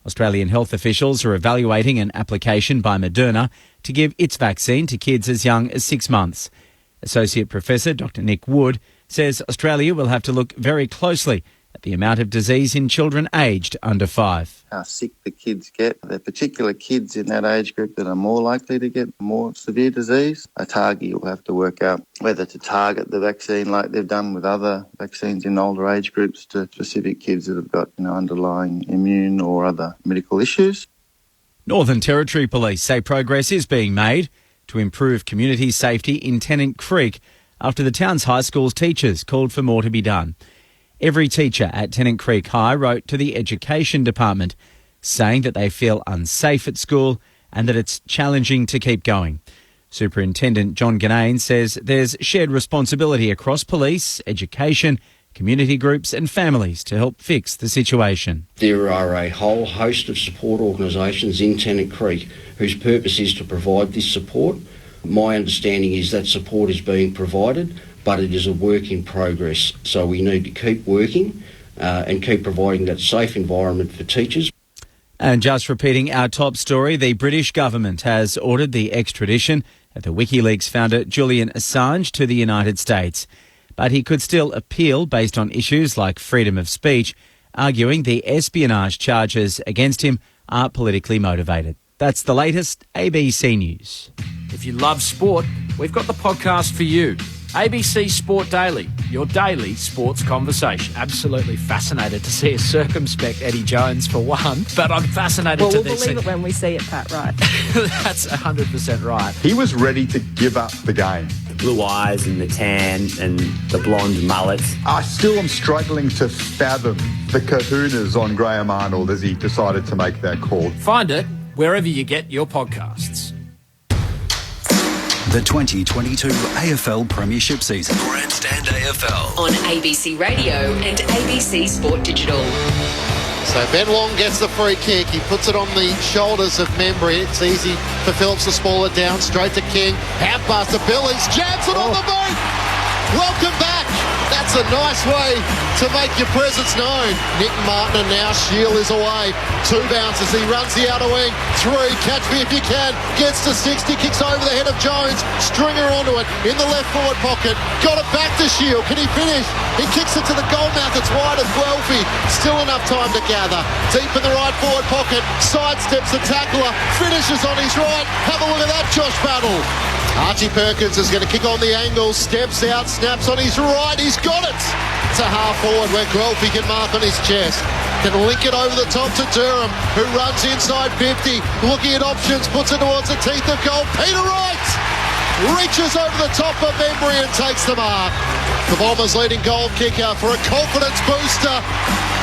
Australian health officials are evaluating an application by Moderna to give its vaccine to kids as young as 6 months. Associate Professor Dr Nick Wood says Australia will have to look very closely at the amount of disease in children aged under 5. How sick the kids get. There are particular kids in that age group that are more likely to get more severe disease. ATAGI will have to work out whether to target the vaccine like they've done with other vaccines in older age groups to specific kids that have got underlying immune or other medical issues. Northern Territory Police say progress is being made to improve community safety in Tennant Creek after the town's high school's teachers called for more to be done. Every teacher at Tennant Creek High wrote to the Education Department saying that they feel unsafe at school and that it's challenging to keep going. Superintendent John Ganane says there's shared responsibility across police, education, community groups and families to help fix the situation. There are a whole host of support organisations in Tennant Creek whose purpose is to provide this support. My understanding is that support is being provided, but it is a work in progress. So we need to keep working and keep providing that safe environment for teachers. And just repeating our top story, the British government has ordered the extradition of the WikiLeaks founder Julian Assange to the United States. But he could still appeal based on issues like freedom of speech, arguing the espionage charges against him are politically motivated. That's the latest ABC News. If you love sport, we've got the podcast for you. ABC Sport Daily, your daily sports conversation. Absolutely fascinated to see a circumspect Eddie Jones for one, but I'm fascinated Well, to we'll believe it when we see it, Pat, right? That's 100% right. He was ready to give up the game. The blue eyes and the tan and the blonde mullet. I still am struggling to fathom the kahunas on Graham Arnold as he decided to make that call. Find it wherever you get your podcasts. The 2022 AFL Premiership season. Grandstand AFL. On ABC Radio and ABC Sport Digital. So Ben Long gets the free kick. He puts it on the shoulders of Membry. It's easy for Phillips to spoil it down. Straight to King. Half pass to Billies. Jabs it on the boot. Welcome back. That's a nice way to make your presence known. Nick Martin and now Shield is away. 2 bounces. He runs the outer wing. 3. Catch me if you can. Gets to 60. Kicks over the head of Jones. Stringer onto it. In the left forward pocket. Got it back to Shield. Can he finish? He kicks it to the goal mouth. It's wide of Guelphy. Still enough time to gather. Deep in the right forward pocket. Sidesteps the tackler. Finishes on his right. Have a look at that, Josh Battle. Archie Perkins is going to kick on the angle, steps out, snaps on his right, he's got it! It's a half forward where Guelphy can mark on his chest. Can link it over the top to Durham, who runs inside 50, looking at options, puts it towards the teeth of goal. Peter Wright reaches over the top of Membry and takes the mark. The Bombers leading goal kicker for a confidence booster.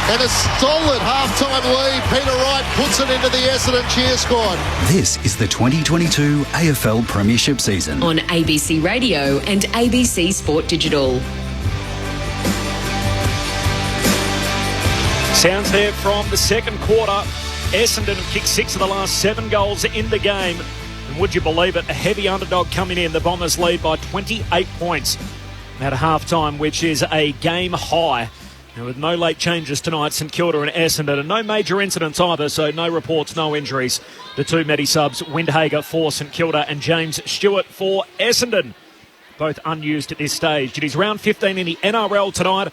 And a solid half-time lead. Peter Wright puts it into the Essendon cheer squad. This is the 2022 AFL Premiership season. On ABC Radio and ABC Sport Digital. Sounds there from the second quarter. Essendon have kicked 6 of the last 7 goals in the game. And would you believe it, a heavy underdog coming in. The Bombers lead by 28 points at half-time, which is a game high. And with no late changes tonight, St Kilda and Essendon, and no major incidents either, so no reports, no injuries. The 2 Medi subs, Windhager for St Kilda and James Stewart for Essendon, both unused at this stage. It is round 15 in the NRL tonight.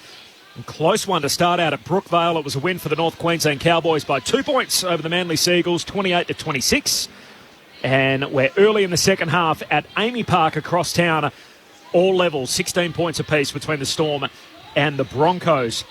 A close one to start out at Brookvale. It was a win for the North Queensland Cowboys by 2 points over the Manly Seagulls, 28-26. And we're early in the second half at Amy Park across town. All levels, 16 points apiece between the Storm and the Broncos.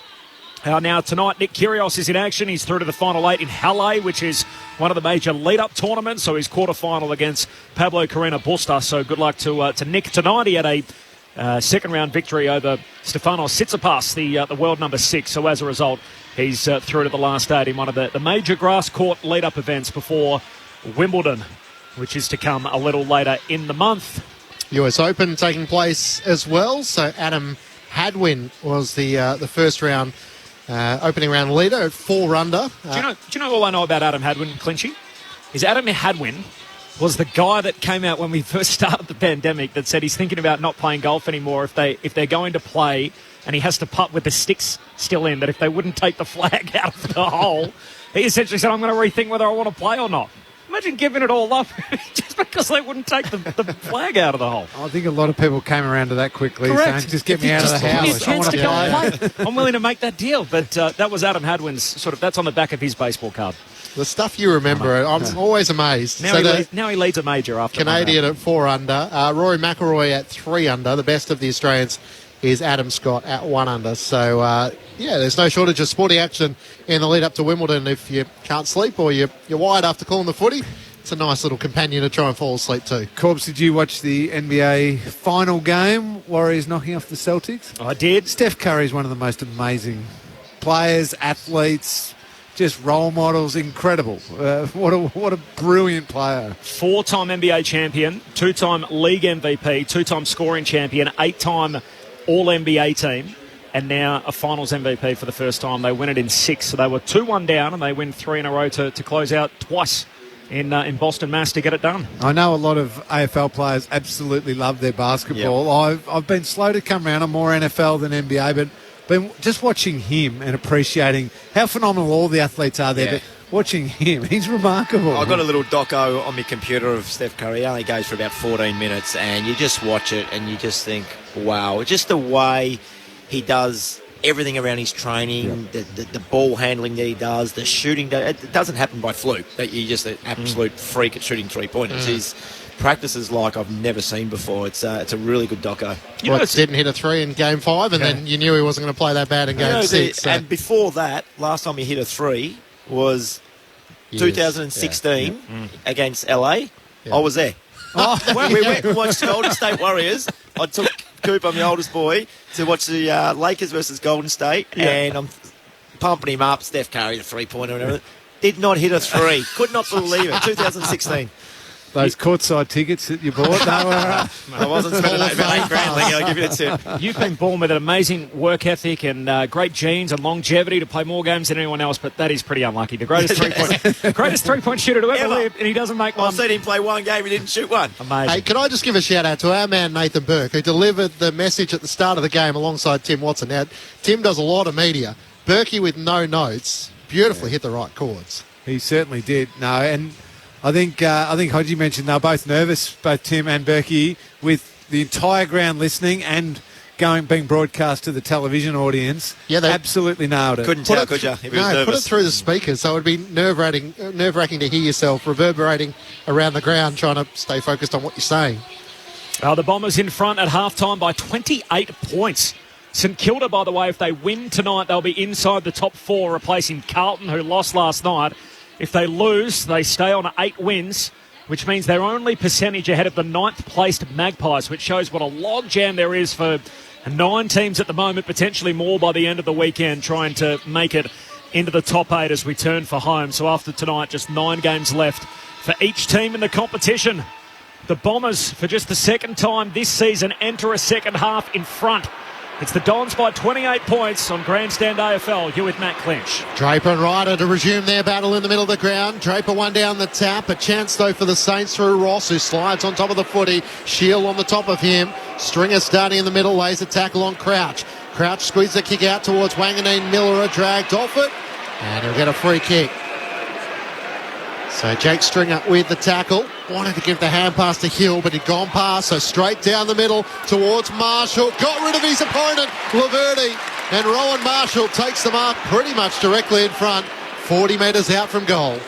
Now, tonight, Nick Kyrgios is in action. He's through to the final 8 in Halle, which is one of the major lead-up tournaments. So he's quarter-final against Pablo Carreño Busta. So good luck to Nick tonight. He had a second-round victory over Stefanos Tsitsipas, the world number 6. So as a result, he's through to the last 8 in one of the major grass court lead-up events before Wimbledon, which is to come a little later in the month. US Open taking place as well. So Adam Hadwin was the first round opening round leader at 4 under. Do you know all I know about Adam Hadwin, Clinchy? Is Adam Hadwin was the guy that came out when we first started the pandemic that said he's thinking about not playing golf anymore if they're going to play and he has to putt with the sticks still in, that if they wouldn't take the flag out of the hole, he essentially said, I'm going to rethink whether I want to play or not. Imagine giving it all up just because they wouldn't take the flag out of the hole. I think a lot of people came around to that quickly. Correct. Saying, just get me out of the house. I want to play. I'm willing to make that deal. But that was Adam Hadwin's that's on the back of his baseball card. The stuff you remember, I'm always amazed. Now he leads a major after Canadian at 4 under. Rory McIlroy at 3 under. The best of the Australians is Adam Scott at 1 under. So, there's no shortage of sporting action in the lead up to Wimbledon. If you can't sleep or you're wired after calling the footy, it's a nice little companion to try and fall asleep too. Corbs, did you watch the NBA final game? Warriors knocking off the Celtics? I did. Steph Curry's one of the most amazing players, athletes, just role models. Incredible. What a brilliant player. 4-time NBA champion, 2-time league MVP, 2-time scoring champion, 8-time All-NBA team, and now a finals MVP for the first time. They win it in 6, so they were 2-1 down, and they win 3 in a row to close out twice in Boston, Mass, to get it done. I know a lot of AFL players absolutely love their basketball. Yep. I've been slow to come around. I'm more NFL than NBA, but been just watching him and appreciating how phenomenal all the athletes are there. Yeah. But watching him, he's remarkable. I've got a little doco on my computer of Steph Curry. It only goes for about 14 minutes, and you just watch it and you just think, wow, just the way he does everything around his training, the ball handling that he does, the shooting. It doesn't happen by fluke. That you're just an absolute freak at shooting 3-pointers. His practices like I've never seen before. It's a really good doco. Didn't hit a 3 in Game 5, and then you knew he wasn't going to play that bad in Game 6. And before that, last time he hit a 3 was 2016 against LA. Yeah. I was there. When we went and watched Golden State Warriors, I took Cooper, my oldest boy, to watch the Lakers versus Golden State, and I'm pumping him up. Steph Curry, the 3-pointer and everything. Did not hit a 3. Could not believe it. 2016. Those courtside tickets that you bought, they were... I wasn't spending about $8,000, I'll give you a tip. You've been born with an amazing work ethic and great genes and longevity to play more games than anyone else, but that is pretty unlucky. The greatest three-point shooter to ever live, and he doesn't make one. I've seen him play one game, he didn't shoot one. Amazing. Hey, can I just give a shout-out to our man Nathan Burke, who delivered the message at the start of the game alongside Tim Watson. Now, Tim does a lot of media. Berkey with no notes beautifully hit the right chords. He certainly did. No, and... I think Hodgie mentioned they're both nervous, both Tim and Berkey, with the entire ground listening and being broadcast to the television audience. Yeah, they absolutely nailed it. Couldn't tell, could you? If he was nervous. Put it through the speakers, so it would be nerve-wracking to hear yourself reverberating around the ground, trying to stay focused on what you're saying. The Bombers in front at half-time by 28 points. St Kilda, by the way, if they win tonight, they'll be inside the top 4, replacing Carlton, who lost last night. If they lose, they stay on 8 wins, which means they're only percentage ahead of the 9th-placed Magpies, which shows what a logjam there is for 9 teams at the moment, potentially more by the end of the weekend, trying to make it into the top 8 as we turn for home. So after tonight, just 9 games left for each team in the competition. The Bombers, for just the second time this season, enter a second half in front. It's the Dons by 28 points on Grandstand AFL. You're with Matt Clinch. Draper and Ryder to resume their battle in the middle of the ground. Draper one down the tap. A chance, though, for the Saints through Ross, who slides on top of the footy. Shield on the top of him. Stringer starting in the middle, lays a tackle on Crouch. Crouch squeezes the kick out towards Wanganeen. Miller dragged off it, and he'll get a free kick. So Jake Stringer with the tackle. Wanted to give the hand pass to Hill, but he'd gone past. So straight down the middle towards Marshall. Got rid of his opponent, Laverty. And Rowan Marshall takes the mark pretty much directly in front, 40 metres out from goal.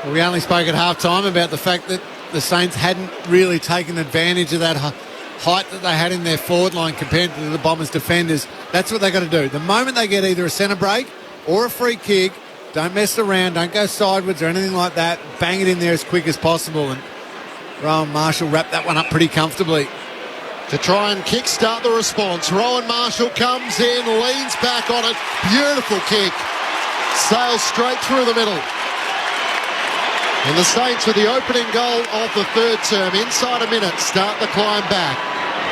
Well, we only spoke at half-time about the fact that the Saints hadn't really taken advantage of that height that they had in their forward line compared to the Bombers defenders. That's what they got to do. The moment they get either a centre break or a free kick, don't mess around, don't go sideways or anything like that. Bang it in there as quick as possible. And Rowan Marshall wrapped that one up pretty comfortably. To try and kickstart the response, Rowan Marshall comes in, leans back on it. Beautiful kick. Sails straight through the middle. And the Saints, with the opening goal of the third term, inside a minute, start the climb back.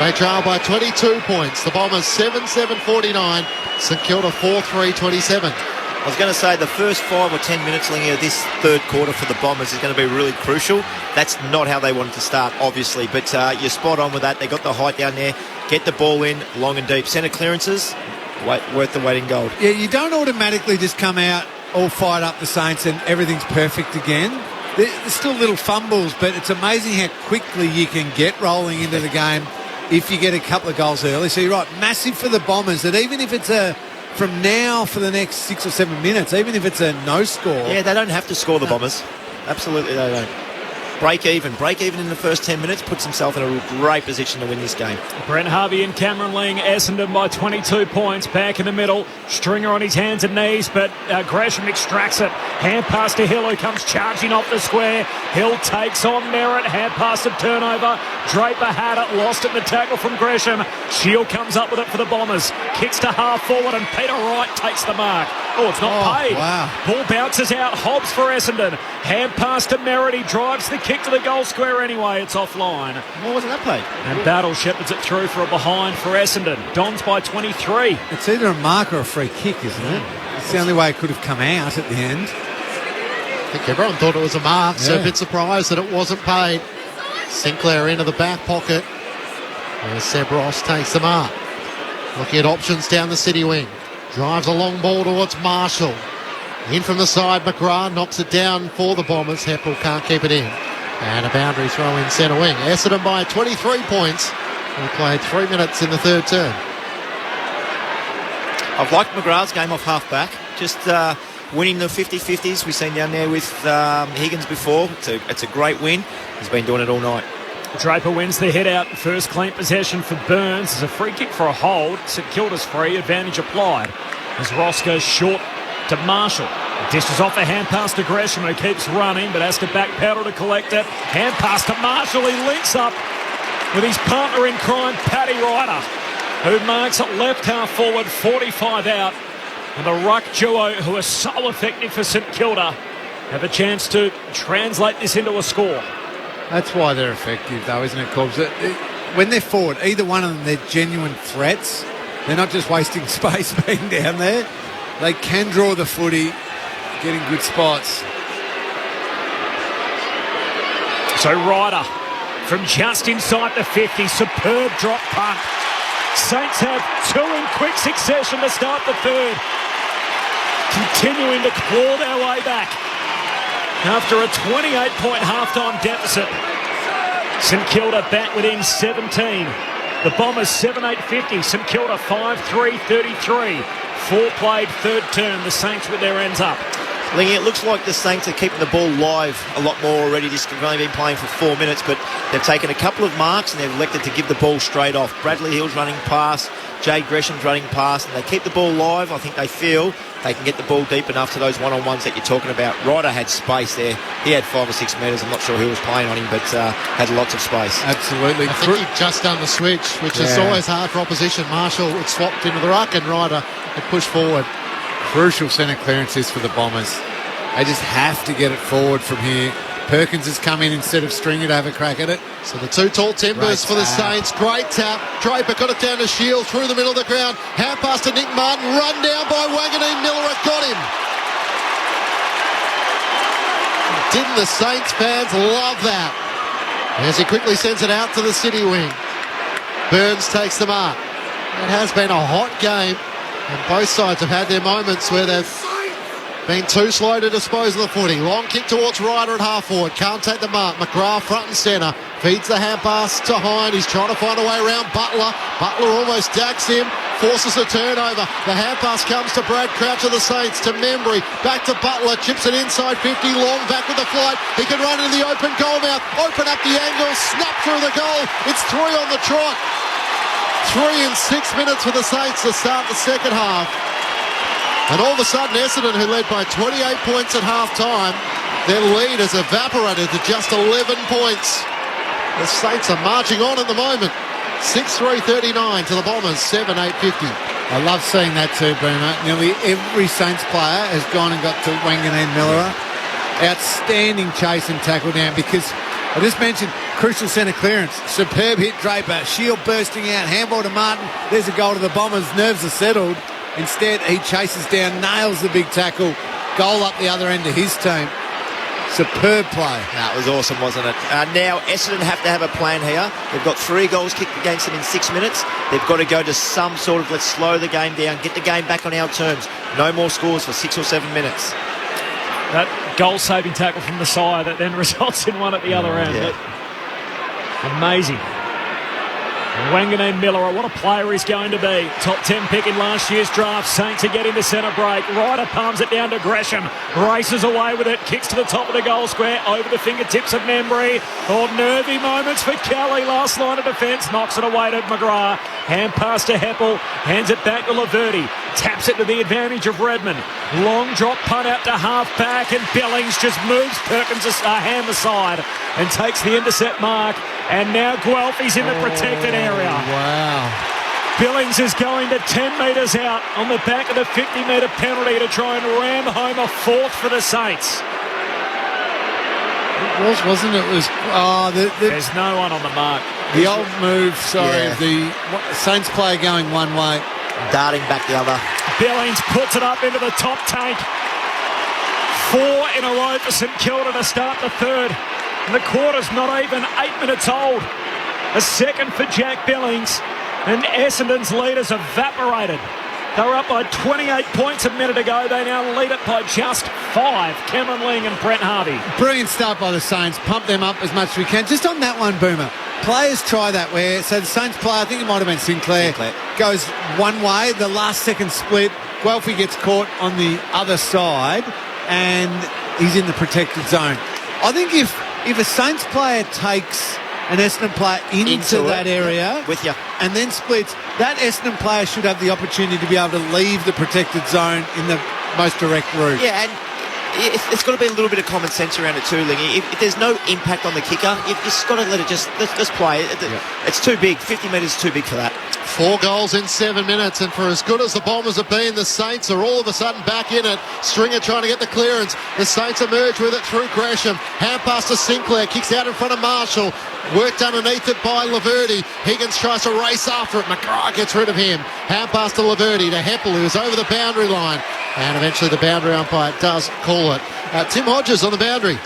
They trail by 22 points. The Bombers 7-7-49. St Kilda 4-3-27. I was going to say the first 5 or 10 minutes, Lingy, of this third quarter for the Bombers is going to be really crucial. That's not how they wanted to start, obviously, but you're spot on with that. They got the height down there, get the ball in, long and deep. Centre clearances, worth the weight in gold. Yeah, you don't automatically just come out all fired up the Saints and everything's perfect again. There's still little fumbles, but it's amazing how quickly you can get rolling into the game if you get a couple of goals early. So you're right, massive for the Bombers that even if it's from now for the next 6 or 7 minutes, even if it's a no score. Yeah, they don't have to score, the Bombers. Absolutely they don't. Break even in the first 10 minutes, puts himself in a great position to win this game. Brent Harvey and Cameron Ling, Essendon by 22 points, back in the middle. Stringer on his hands and knees, but Gresham extracts it. Hand pass to Hill, who comes charging off the square. Hill takes on Merritt, hand pass to turnover. Draper had it, lost it in the tackle from Gresham. Shield comes up with it for the Bombers. Kicks to half forward and Peter Wright takes the mark. Oh, it's not paid. Wow. Ball bounces out. Hobbs for Essendon. Hand pass to Merritt. He drives the kick to the goal square anyway. It's offline. Why wasn't that paid? And Battle shepherds it through for a behind for Essendon. Dons by 23. It's either a mark or a free kick, isn't it? It's the only way it could have come out at the end. I think everyone thought it was a mark, so a bit surprised that it wasn't paid. Sinclair into the back pocket. And Seb Ross takes the mark. Looking at options down the city wing. Drives a long ball towards Marshall. In from the side, McGrath knocks it down for the Bombers. Heppel can't keep it in. And a boundary throw in centre wing. Essendon by 23 points. We played 3 minutes in the third term. I've liked McGrath's game off half-back. Just winning the 50-50s we've seen down there with Higgins before. It's a great win. He's been doing it all night. Draper wins the head out. First clean possession for Burns. There's a free kick for a hold. St Kilda's free. Advantage applied. As Ross goes short to Marshall. Dishes off the hand pass to Gresham, who keeps running but has to backpedal to collect it. Hand pass to Marshall. He links up with his partner in crime, Paddy Ryder, who marks it left half forward, 45 out. And the ruck duo, who are so effective for St Kilda, have a chance to translate this into a score. That's why they're effective, though, isn't it, Cobbs? When they're forward, either one of them, they're genuine threats. They're not just wasting space being down there. They can draw the footy, get in good spots. So Ryder from just inside the 50, superb drop punt. Saints have two in quick succession to start the third. Continuing to claw their way back. After a 28-point halftime deficit, St Kilda back within 17. The Bombers 7-8-50, St Kilda 5-3-33. 4 played third term, the Saints with their ends up. Lingy, it looks like the Saints are keeping the ball live a lot more already. They've only been playing for 4 minutes, but they've taken a couple of marks and they've elected to give the ball straight off. Bradley Hill's running past, Jade Gresham's running past, and they keep the ball live. I think they feel they can get the ball deep enough to those one-on-ones that you're talking about. Ryder had space there. He had 5 or 6 metres. I'm not sure who was playing on him, but had lots of space. Absolutely. I think he'd just done the switch, which is always hard for opposition. Marshall had swapped into the ruck and Ryder had pushed forward. Crucial centre clearances for the Bombers. They just have to get it forward from here. Perkins has come in instead of Stringer to have a crack at it. So the two tall timbers for the Saints. Great tap. Draper got it down to Shield through the middle of the ground. Hand pass to Nick Martin. Run down by Wanganeen. Miller got him. Didn't the Saints fans love that? As he quickly sends it out to the city wing. Burns takes the mark. It has been a hot game. And both sides have had their moments where they've been too slow to dispose of the footy. Long kick towards Ryder at half forward. Can't take the mark. McGrath front and centre. Feeds the hand pass to Hind. He's trying to find a way around Butler. Butler almost dacks him. Forces a turnover. The hand pass comes to Brad Crouch of the Saints. To Membry. Back to Butler. Chips it inside 50. Long back with the flight. He can run into the open goal mouth. Open up the angle. Snap through the goal. It's 3 on the trot. 3 in 6 minutes for the Saints to start the second half. And all of a sudden, Essendon, who led by 28 points at half-time, their lead has evaporated to just 11 points. The Saints are marching on at the moment. 6-3-39 to the Bombers, 7-8-50. I love seeing that too, Boomer. Nearly every Saints player has gone and got to Wanganeen Miller. Outstanding chase and tackle down, because I just mentioned crucial centre clearance. Superb hit, Draper. Shield bursting out. Handball to Martin. There's a goal to the Bombers. Nerves are settled. Instead, he chases down, nails the big tackle. Goal up the other end to his team. Superb play. That was awesome, wasn't it? Now, Essendon have to have a plan here. They've got 3 goals kicked against them in 6 minutes. They've got to go to some sort of, let's slow the game down, get the game back on our terms. No more scores for 6 or 7 minutes. That goal-saving tackle from the side that then results in one at the other end. Yeah. Amazing. Wanganeen Miller, what a player he's going to be. Top 10 pick in last year's draft. Saints are getting the centre break. Ryder palms it down to Gresham. Races away with it. Kicks to the top of the goal square. Over the fingertips of Membry. Oh, nervy moments for Kelly. Last line of defence. Knocks it away to McGrath. Hand pass to Heppel. Hands it back to Laverty. Taps it to the advantage of Redmond. Long drop punt out to half back, and Billings just moves Perkins' hand aside and takes the intercept mark. And now Guelphy's in the protected area. Wow. Billings is going to 10 metres out on the back of the 50-metre penalty to try and ram home a 4th for the Saints. It was, wasn't it? It was. There's no one on the mark. The old move, the Saints player going one way, darting back the other. Billings puts it up into the top tank. 4 in a row for St Kilda to start the third. And the quarter's not even 8 minutes old. A second for Jack Billings. And Essendon's lead has evaporated. They were up by 28 points a minute ago. They now lead it by just 5. Cameron Ling and Brent Harvey. Brilliant start by the Saints. Pump them up as much as we can. Just on that one, Boomer. Players try that so the Saints player, I think it might have been Sinclair, goes one way, the last second split. Guelphy gets caught on the other side and he's in the protected zone. I think if a Saints player takes an Essendon player into that area with you and then splits, that Essendon player should have the opportunity to be able to leave the protected zone in the most direct route. Yeah, and it's got to be a little bit of common sense around it too, Lingy. If there's no impact on the kicker, you've just got to let it let's play. It's too big. 50 metres is too big for that. 4 goals in 7 minutes, and for as good as the Bombers have been, the Saints are all of a sudden back in it. Stringer trying to get the clearance. The Saints emerge with it through Gresham. Hand pass to Sinclair, kicks out in front of Marshall. Worked underneath it by Laverty. Higgins tries to race after it. McGrath gets rid of him. Hand pass to Laverty, to Heppel, who is over the boundary line. And eventually the boundary umpire does call it. Tim Hodges on the boundary.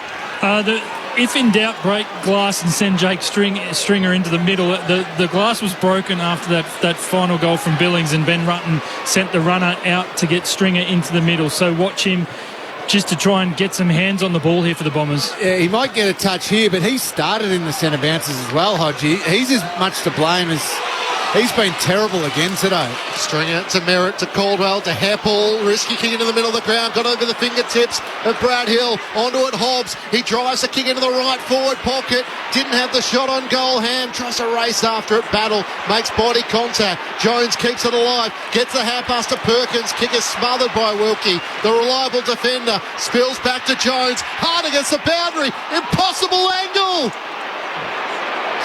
If in doubt, break glass and send Jake Stringer into the middle. The glass was broken after that final goal from Billings, and Ben Rutten sent the runner out to get Stringer into the middle. So watch him just to try and get some hands on the ball here for the Bombers. Yeah, he might get a touch here, but he started in the centre bounces as well, Hodgie. He's as much to blame as... He's been terrible again today. Stringer to Merritt, to Caldwell, to Heppel. Risky kick into the middle of the ground. Got over the fingertips of Brad Hill. Onto it, Hobbs. He drives the kick into the right forward pocket. Didn't have the shot on goal. Ham tries to race after it. Battle makes body contact. Jones keeps it alive. Gets the hand pass to Perkins. Kick is smothered by Wilkie. The reliable defender spills back to Jones. Hard against the boundary. Impossible angle.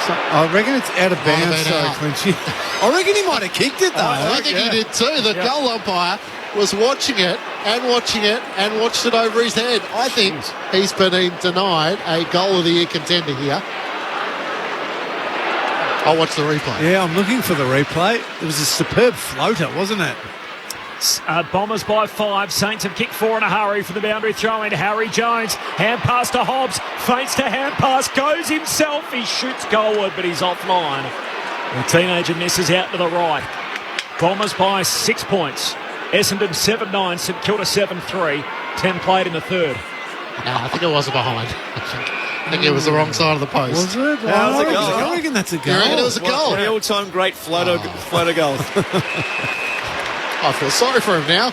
So, I reckon it's out of bounds, Clinchy. I reckon he might have kicked it, though. I think he did too. The goal umpire was watching it and watching it and watched it over his head. I think he's been denied a goal of the year contender here. I'll watch the replay. Yeah, I'm looking for the replay. It was a superb floater, wasn't it? Bombers by 5. Saints have kicked 4 in a hurry for the boundary throw in. Harry Jones, hand pass to Hobbs, feints to hand pass, goes himself. He shoots goalward, but he's offline. The teenager misses out to the right. Bombers by 6 points. Essendon 7-9, St Kilda 7-3. 10 played in the third. No, I think it was a behind. I think it was the wrong side of the post. Was it? I reckon that's a goal. You reckon it was a goal? One of the all-time great floater goals. I feel sorry for him now.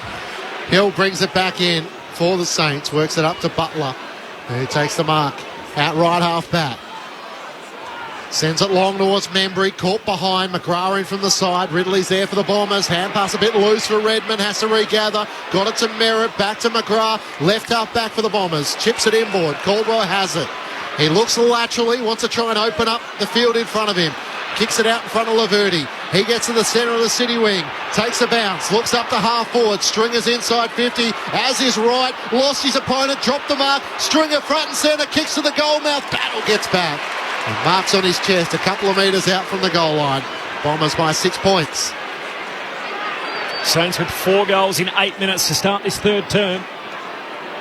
Hill brings it back in for the Saints, works it up to Butler, who takes the mark out right half back. Sends it long towards Membry, caught behind, McGrath in from the side, Ridley's there for the Bombers, hand pass a bit loose for Redmond, has to regather, got it to Merritt, back to McGrath, left half back for the Bombers, chips it inboard, Caldwell has it. He looks laterally, wants to try and open up the field in front of him. Kicks it out in front of Laverty. He gets to the centre of the city wing. Takes a bounce. Looks up to half forward. Stringer's inside 50. As is right. Lost his opponent. Dropped the mark. Stringer front and centre. Kicks to the goal mouth. Battle gets back. And marks on his chest a couple of metres out from the goal line. Bombers by 6 points. Saints with 4 goals in 8 minutes to start this third term.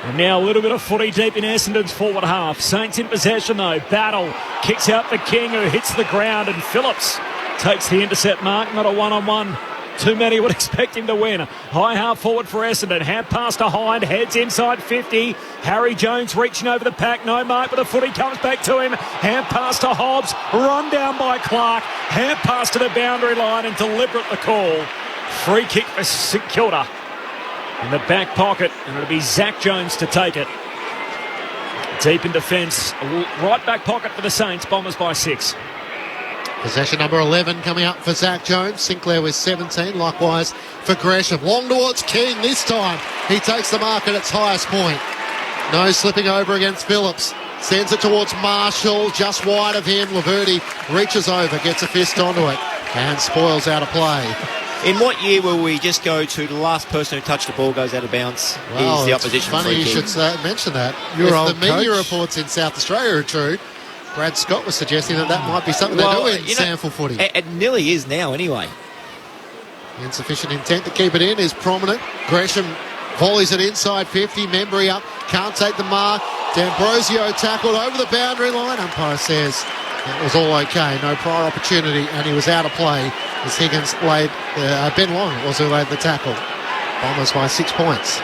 And now a little bit of footy deep in Essendon's forward half. Saints in possession though. Battle kicks out for King, who hits the ground, and Phillips takes the intercept mark. Not a one-on-one. Too many would expect him to win. High half forward for Essendon. Hand pass to Hind. Heads inside 50. Harry Jones reaching over the pack. No mark, but the footy comes back to him. Hand pass to Hobbs. Run down by Clark. Hand pass to the boundary line, and deliberate the call. Free kick for St Kilda. In the back pocket, and it'll be Zach Jones to take it. Deep in defence, right back pocket for the Saints. Bombers by 6. Possession number 11 coming up for Zach Jones. Sinclair with 17, likewise for Gresham. Long towards King this time. He takes the mark at its highest point. No slipping over against Phillips. Sends it towards Marshall, just wide of him. Laverty reaches over, gets a fist onto it, and spoils out of play. In what year will we just go to the last person who touched the ball goes out of bounds Well, is the it's opposition funny free you kick? should mention that. Your If old the media coach. reports in South Australia are true, Brad Scott was suggesting that might be something Well, they do in you know, sample footy. It nearly is now anyway. Insufficient intent to keep it in is prominent. Gresham volleys it inside 50. Membry up, can't take the mark. D'Ambrosio tackled over the boundary line. Umpire says that was all okay. No prior opportunity, and he was out of play as Higgins laid, Ben Long was who laid the tackle. Bombers by 6 points.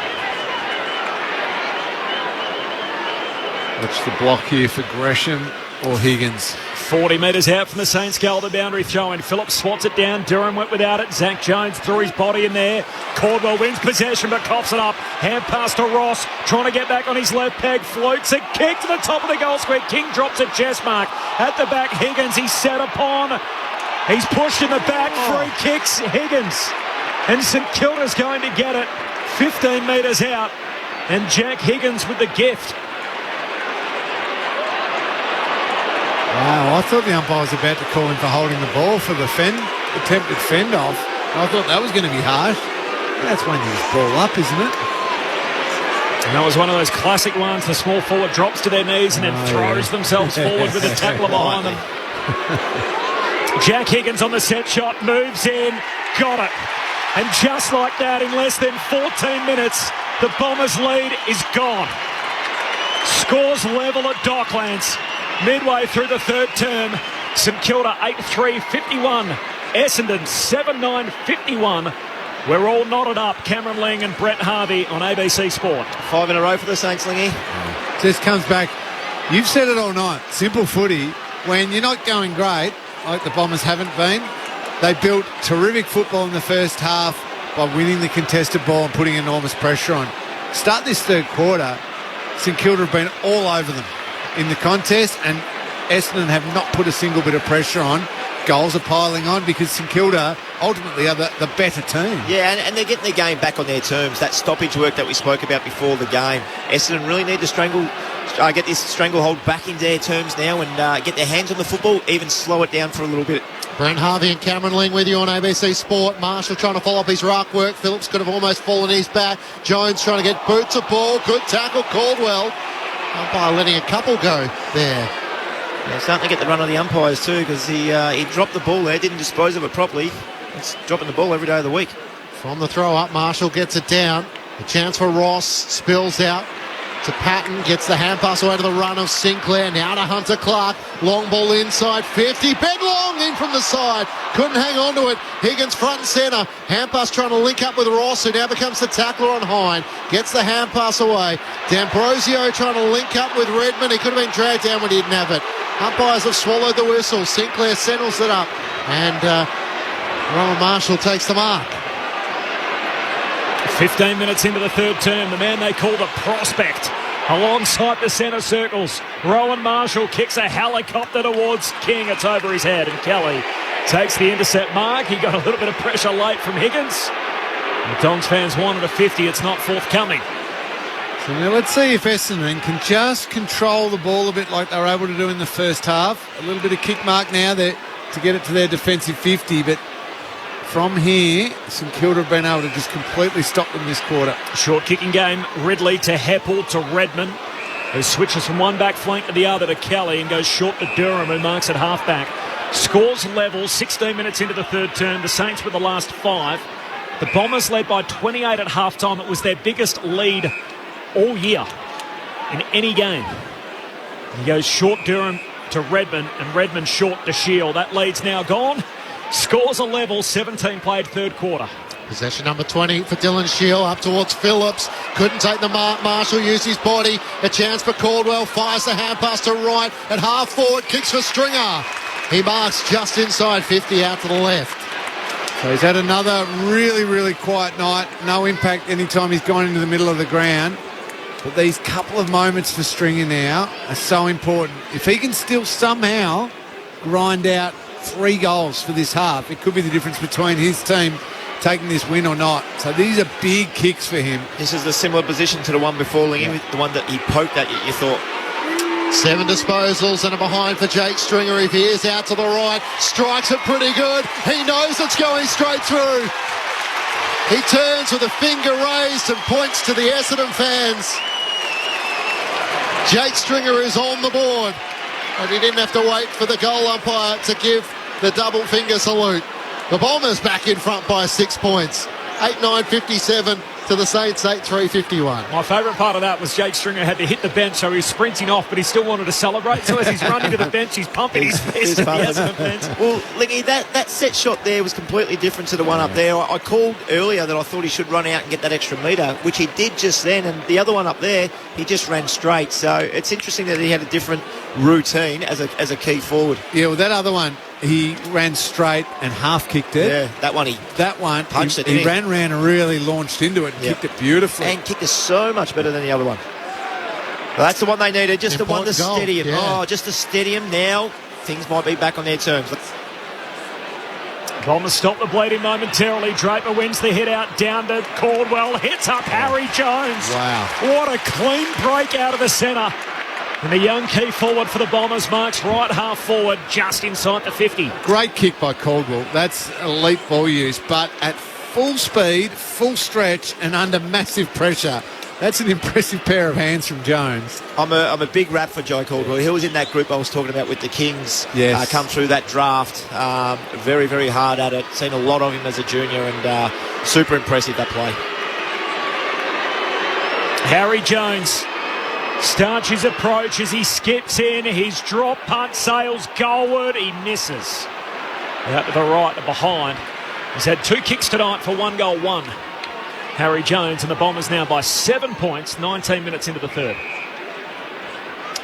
What's the block here for Gresham or Higgins? 40 metres out from the Saints goal, the boundary throw in. Phillips swats it down. Durham went without it. Zach Jones threw his body in there. Caldwell wins possession but coughs it up. Hand pass to Ross, trying to get back on his left peg. Floats a kick to the top of the goal square. King drops a chest mark. At the back, Higgins, he's set upon. He's pushed in the back. Free kicks, Higgins. And St Kilda's going to get it 15 metres out. And Jack Higgins with the gift. Wow, I thought the umpire was about to call him for holding the ball for the attempted fend off. I thought that was going to be harsh. That's when you just ball up, isn't it? And that was one of those classic ones. The small forward drops to their knees and then throws themselves forward with a tackler behind them. Jack Higgins on the set shot, moves in, got it. And just like that, in less than 14 minutes, the Bombers' lead is gone. Scores level at Docklands. Midway through the third term, St Kilda 8-3-51, Essendon 7-9-51. We're all knotted up. Cameron Ling and Brett Harvey on ABC Sport. 5 in a row for the Saints, Lingy. Just comes back. You've said it all night. Simple footy. When you're not going great, like the Bombers haven't been, they built terrific football in the first half by winning the contested ball and putting enormous pressure on. Start this third quarter, St Kilda have been all over them in the contest, and Essendon have not put a single bit of pressure on. Goals are piling on because St Kilda ultimately are the better team. Yeah, and they're getting their game back on their terms. That stoppage work that we spoke about before the game. Essendon really need to get this stranglehold back in their terms now and get their hands on the football, even slow it down for a little bit. Brent Harvey and Cameron Ling with you on ABC Sport. Marshall trying to follow up his ruck work. Phillips could have almost fallen his back. Jones trying to get boots of ball. Good tackle, Caldwell. Umpire letting a couple go there. Yeah, starting to get the run of the umpires too, because he dropped the ball there, didn't dispose of it properly. He's dropping the ball every day of the week. From the throw up, Marshall gets it down. A chance for Ross, spills out. to Patton, gets the hand pass away to the run of Sinclair, now to Hunter Clark, long ball inside 50, Ben Long in from the side, couldn't hang on to it, Higgins front and centre, hand pass trying to link up with Ross, who now becomes the tackler on Hine, gets the hand pass away, D'Ambrosio trying to link up with Redmond, he could have been dragged down when he didn't have it, umpires have swallowed the whistle, Sinclair settles it up, and Rowan Marshall takes the mark. 15 minutes into the third term, the man they call the prospect alongside the centre circles. Rowan Marshall kicks a helicopter towards King. It's over his head, and Kelly takes the intercept mark. He got a little bit of pressure late from Higgins. The Dogs fans wanted a 50. It's not forthcoming. So now let's see if Essendon can just control the ball a bit like they were able to do in the first half. A little bit of kick mark now there to get it to their defensive 50, but from here, St Kilda have been able to just completely stop them this quarter. Short kicking game. Ridley to Heppel to Redmond, who switches from one back flank to the other to Kelly and goes short to Durham, who marks at half-back. Scores level 16 minutes into the third term. The Saints with the last 5. The Bombers led by 28 at half-time. It was their biggest lead all year in any game. He goes short Durham to Redmond, and Redmond short to Shield. That lead's now gone. Scores a level, 17 played third quarter. Possession number 20 for Dylan Shield, up towards Phillips. Couldn't take the mark. Marshall used his body. A chance for Caldwell. Fires the hand pass to right. At half forward, kicks for Stringer. He marks just inside 50 out to the left. So he's had another really, really quiet night. No impact anytime he's gone into the middle of the ground. But these couple of moments for Stringer now are so important. If he can still somehow grind out 3 goals for this half, it could be the difference between his team taking this win or not. So these are big kicks for him. This is a similar position to the one before, Lingy, the one that he poked at you thought. 7 disposals and a behind for Jake Stringer. If he is out to the right, strikes it pretty good. He knows it's going straight through. He turns with a finger raised and points to the Essendon fans. Jake Stringer is on the board. And he didn't have to wait for the goal umpire to give the double finger salute. The Bombers back in front by 6 points. 8-9-57 to the Saints, 8-3-51. My favourite part of that was Jake Stringer had to hit the bench, so he was sprinting off, but he still wanted to celebrate. So as he's running to the bench, he's pumping his fist at the Essendon fans. Well, Lingy, that set shot there was completely different to the one up there. I called earlier that I thought he should run out and get that extra metre, which he did just then, and the other one up there, he just ran straight. So it's interesting that he had a different routine as a key forward. Yeah, well, that other one, he ran straight and half kicked it. Yeah, that one punched it. He ran and really launched into it and kicked it beautifully. And kicked it so much better than the other one. Well, that's the one they needed, just the one to steady him. Yeah. Oh, just to steady him. Now things might be back on their terms. Bombers stop the bleeding momentarily. Draper wins the hit out down to Caldwell. Hits up Harry Jones. Wow. What a clean break out of the centre. And the young key forward for the Bombers marks right half forward, just inside the 50. Great kick by Caldwell. That's elite ball use, but at full speed, full stretch, and under massive pressure. That's an impressive pair of hands from Jones. I'm a big rap for Joe Caldwell. He was in that group I was talking about with the Kings. Yes. Come through that draft. Very, very hard at it. Seen a lot of him as a junior, and super impressive, that play. Harry Jones starts his approach as he skips in. His drop punt sails goalward. He misses. Out to the right and behind. He's had 2 kicks tonight for 1 goal, 1. Harry Jones, and the Bombers now by 7 points, 19 minutes into the third.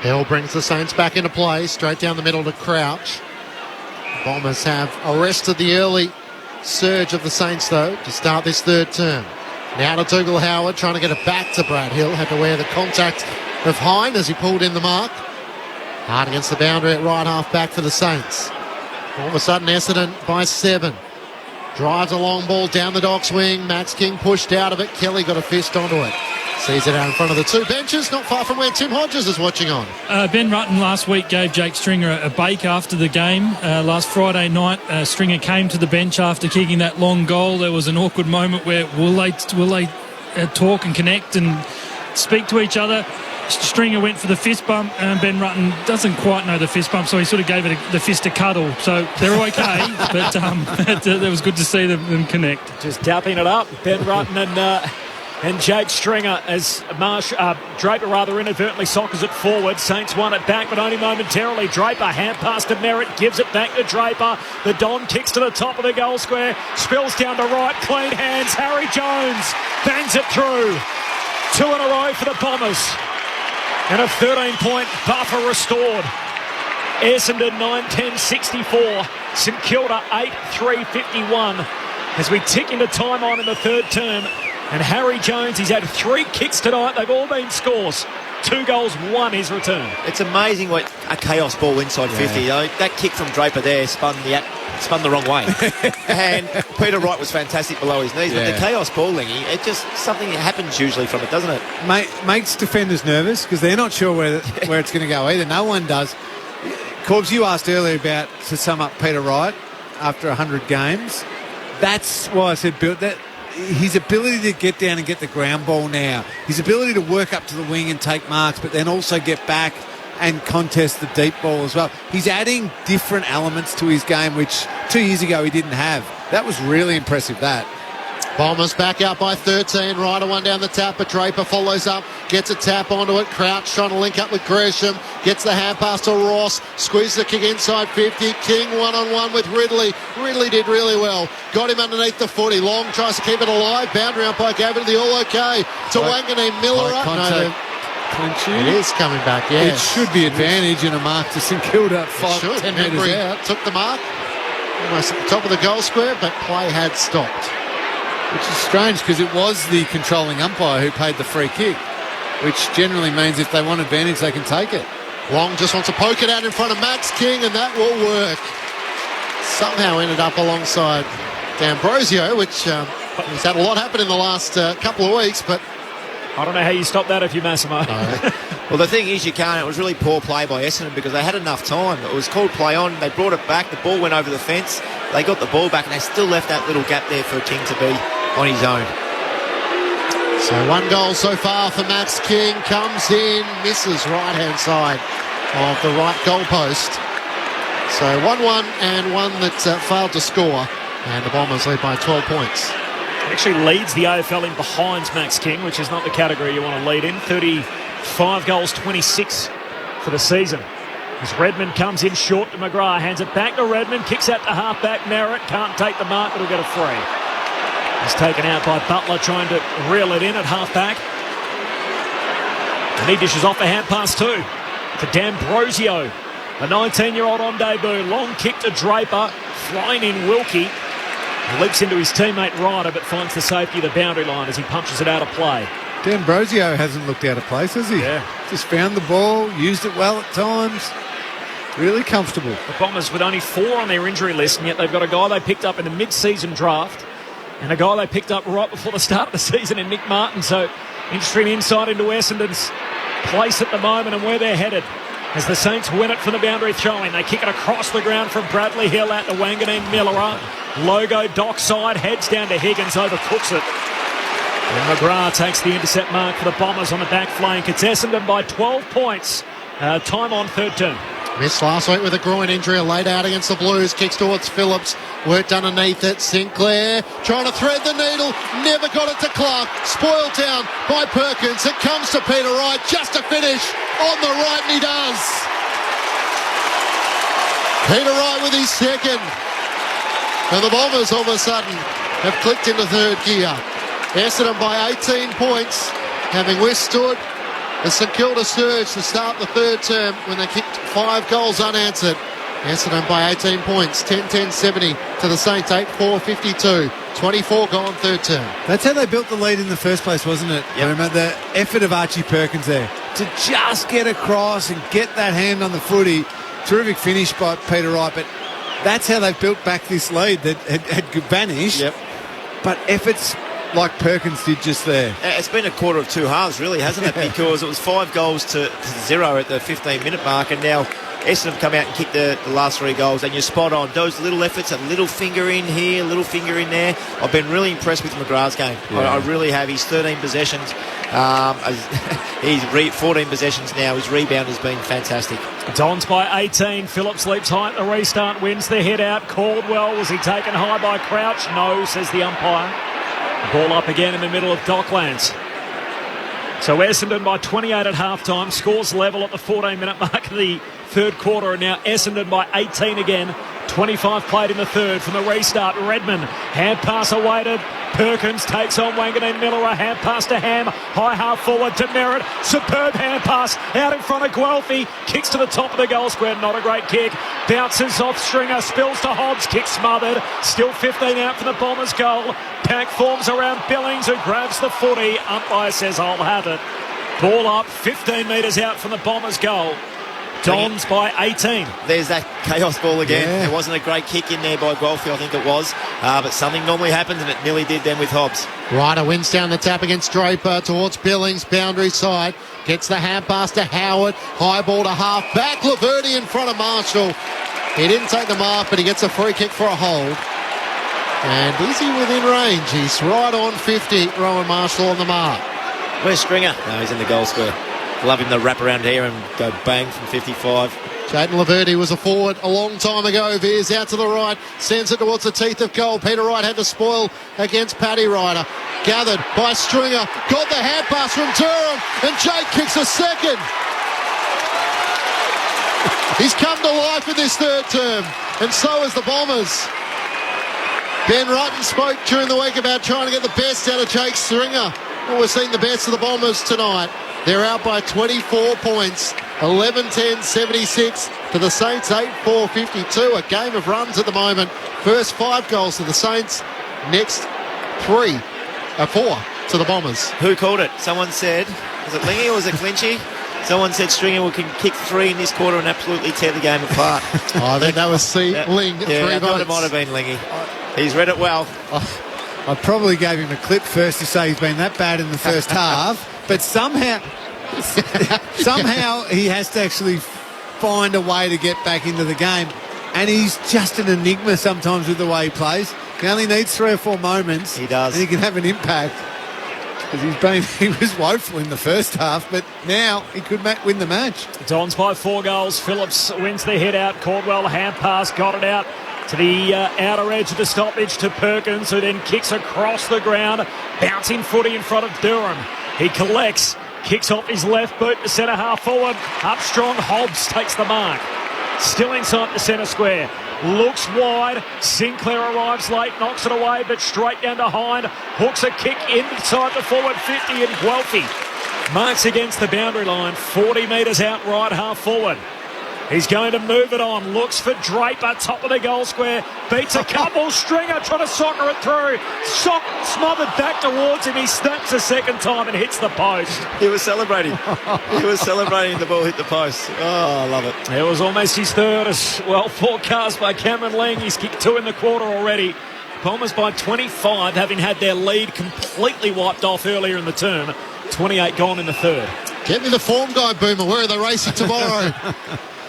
Hill brings the Saints back into play, straight down the middle to Crouch. The Bombers have arrested the early surge of the Saints, though, to start this third term. Now to Dougal Howard, trying to get it back to Brad Hill. Had to wear the contact of Hine as he pulled in the mark. Hard against the boundary at right half back for the Saints. All of a sudden, Essendon by 7. Drives a long ball down the Docks wing. Max King pushed out of it. Kelly got a fist onto it. Sees it out in front of the 2 benches, not far from where Tim Hodges is watching on. Ben Rutten last week gave Jake Stringer a bake after the game. Last Friday night, Stringer came to the bench after kicking that long goal. There was an awkward moment where will they talk and connect and speak to each other. Stringer went for the fist bump, and Ben Rutten doesn't quite know the fist bump, so he sort of gave it the fist a cuddle. So they're okay, but it was good to see them connect. Just dapping it up, Ben Rutten And Jake Stringer, as Draper inadvertently soccers it forward. Saints won it back, but only momentarily. Draper, hand pass to Merritt, gives it back to Draper. The Don kicks to the top of the goal square, spills down to right, clean hands. Harry Jones bangs it through. 2 in a row for the Bombers. And a 13-point buffer restored. Essendon 9-10-64. St Kilda 8-3-51. As we tick into time on in the third term. And Harry Jones, he's had 3 kicks tonight. They've all been scores. 2 goals, 1 his return. It's amazing what a chaos ball inside 50. That kick from Draper there spun the wrong way. And Peter Wright was fantastic below his knees. But the chaos ball, Lingy, it just something that happens usually from it, doesn't it? Makes defenders nervous because they're not sure where it's going to go either. No one does. Corbs, you asked earlier about, to sum up Peter Wright after 100 games. That's why I said build that. His ability to get down and get the ground ball now, his ability to work up to the wing and take marks, but then also get back and contest the deep ball as well. He's adding different elements to his game, which 2 years ago he didn't have. That was really impressive, that. Bombers back out by 13. Ryder one down the tap, but Draper follows up, gets a tap onto it. Crouch trying to link up with Gresham, gets the hand pass to Ross, squeezes the kick inside 50. King one-on-one with Ridley. Ridley did really well. Got him underneath the footy. Long tries to keep it alive. Boundary umpire gave it to the all-okay. To Wanganeen. Miller up. No, it is coming back, yeah. It should be advantage in a mark to St Kilda. 10 metres out. Took the mark. Almost at the top of the goal square, but play had stopped. Which is strange because it was the controlling umpire who paid the free kick, which generally means if they want advantage, they can take it. Long just wants to poke it out in front of Max King, and that will work. Somehow ended up alongside D'Ambrosio, which he's had a lot happen in the last couple of weeks, but I don't know how you stop that if you're Massimo. No. Well, the thing is, you can't. It was really poor play by Essendon because they had enough time. It was called play on. They brought it back. The ball went over the fence. They got the ball back, and they still left that little gap there for King to be on his own. So 1 goal so far for Max King. Comes in, misses right-hand side of the right goal post. So 1-1 and one that failed to score. And the Bombers lead by 12 points. Actually leads the AFL in behinds Max King, which is not the category you want to lead in. 35 goals, 26 for the season. As Redmond comes in short to McGrath, hands it back to Redmond, kicks out to half-back Merritt, can't take the mark, but he'll get a free. He's taken out by Butler, trying to reel it in at half-back. And he dishes off a hand pass too to D'Ambrosio, the 19-year-old on debut. Long kick to Draper, flying in Wilkie. Leaps into his teammate Ryder, but finds the safety of the boundary line as he punches it out of play. D'Ambrosio hasn't looked out of place, has he? Yeah. Just found the ball, used it well at times. Really comfortable. The Bombers with only 4 on their injury list, and yet they've got a guy they picked up in the mid-season draft and a guy they picked up right before the start of the season in Nick Martin. So interesting insight into Essendon's place at the moment and where they're headed. As the Saints win it from the boundary throw-in, they kick it across the ground from Bradley Hill out to Wanganeen Miller. Logo dockside, heads down to Higgins, overcooks it. And McGrath takes the intercept mark for the Bombers on the back flank. It's Essendon by 12 points. Time on third term. Missed last week with a groin injury, laid out against the Blues, kicks towards Phillips, worked underneath it, Sinclair trying to thread the needle, never got it to Clark, spoiled down by Perkins, it comes to Peter Wright, just to finish on the right, and he does. Peter Wright with his second, and the Bombers all of a sudden have clicked into third gear. Essendon by 18 points, having withstood the St Kilda surge to start the third term when they kicked 5 goals unanswered. Essendon by 18 points, 10-10-70 to the Saints, 8-4-52. 24 gone third term. That's how they built the lead in the first place, wasn't it? Yep. Remember the effort of Archie Perkins there to just get across and get that hand on the footy. Terrific finish by Peter Wright, but that's how they built back this lead that had vanished. Yep. But efforts like Perkins did just there. It's been a quarter of 2 halves, really, hasn't it? Because it was 5 goals to 0 at the 15-minute mark, and now Essendon have come out and kicked the last 3 goals, and you're spot on. Those little efforts, a little finger in here, a little finger in there. I've been really impressed with McGrath's game. Yeah. I really have. He's 13 possessions. He's 14 possessions now. His rebound has been fantastic. Dons by 18. Phillips leaps high at the restart, wins the head out. Caldwell, was he taken high by Crouch? No, says the umpire. Ball up again in the middle of Docklands. So Essendon by 28 at half-time, scores level at the 14-minute mark of the third quarter, and now Essendon by 18 again. 25 played in the third from the restart. Redmond, hand pass awaited. Perkins takes on Wanganeen Miller. A hand pass to Ham. High half forward to Merritt. Superb hand pass out in front of Guelphy. Kicks to the top of the goal square. Not a great kick. Bounces off Stringer. Spills to Hobbs. Kick smothered. Still 15 out for the Bombers' goal. Pack forms around Billings, who grabs the footy. Umpire says, I'll have it. Ball up 15 metres out from the Bombers' goal. Dons by 18. There's that chaos ball again. Yeah. It wasn't a great kick in there by Guelphy, I think it was. But something normally happens, and it nearly did then with Hobbs. Ryder wins down the tap against Draper towards Billings, boundary side. Gets the hand pass to Howard. High ball to half back. Laverty in front of Marshall. He didn't take the mark, but he gets a free kick for a hold. And is he within range? He's right on 50. Rowan Marshall on the mark. Where's Stringer? No, he's in the goal square. Love him to wrap around here and go bang from 55. Jayden Laverty was a forward a long time ago. Veers out to the right, sends it towards the teeth of goal. Peter Wright had to spoil against Paddy Ryder. Gathered by Stringer, got the hand pass from Durham, and Jake kicks a second. He's come to life in this third term, and so has the Bombers. Ben Rutten spoke during the week about trying to get the best out of Jake Stringer. Well, we've seen the best of the Bombers tonight. They're out by 24 points, 11-10-76 to the Saints, 8-4-52. A game of runs at the moment. First 5 goals to the Saints, next 4 to the Bombers. Who called it? Someone said, was it Lingy or was it Clinchy? Someone said Stringer can kick 3 in this quarter and absolutely tear the game apart. I think that was Ling. Yeah, 3 I thought votes. it might have been Lingy. He's read it well. I probably gave him a clip first to say he's been that bad in the first half, but somehow he has to actually find a way to get back into the game, and he's just an enigma sometimes with the way he plays. He only needs 3 or 4 moments. He does, and he can have an impact. Because he was woeful in the first half, but now he could win the match. Dons by 4 goals. Phillips wins the hit out. Caldwell hand pass, got it out to the outer edge of the stoppage to Perkins, who then kicks across the ground, bouncing footy in front of Durham. He collects, kicks off his left boot to centre half forward. Up strong, Hobbs takes the mark. Still inside the centre square. Looks wide. Sinclair arrives late, knocks it away, but straight down to Hind. Hooks a kick inside the forward 50, and Guelphy marks against the boundary line, 40 metres out right half forward. He's going to move it on. Looks for Draper, top of the goal square. Beats a couple. Stringer trying to soccer it through. Smothered back towards him. He snaps a second time and hits the post. He was celebrating. The ball hit the post. Oh, I love it. It was almost his third, as well forecast by Cameron Ling. He's kicked 2 in the quarter already. Bombers by 25, having had their lead completely wiped off earlier in the term. 28 gone in the third. Get me the form guy, Boomer. Where are they racing tomorrow?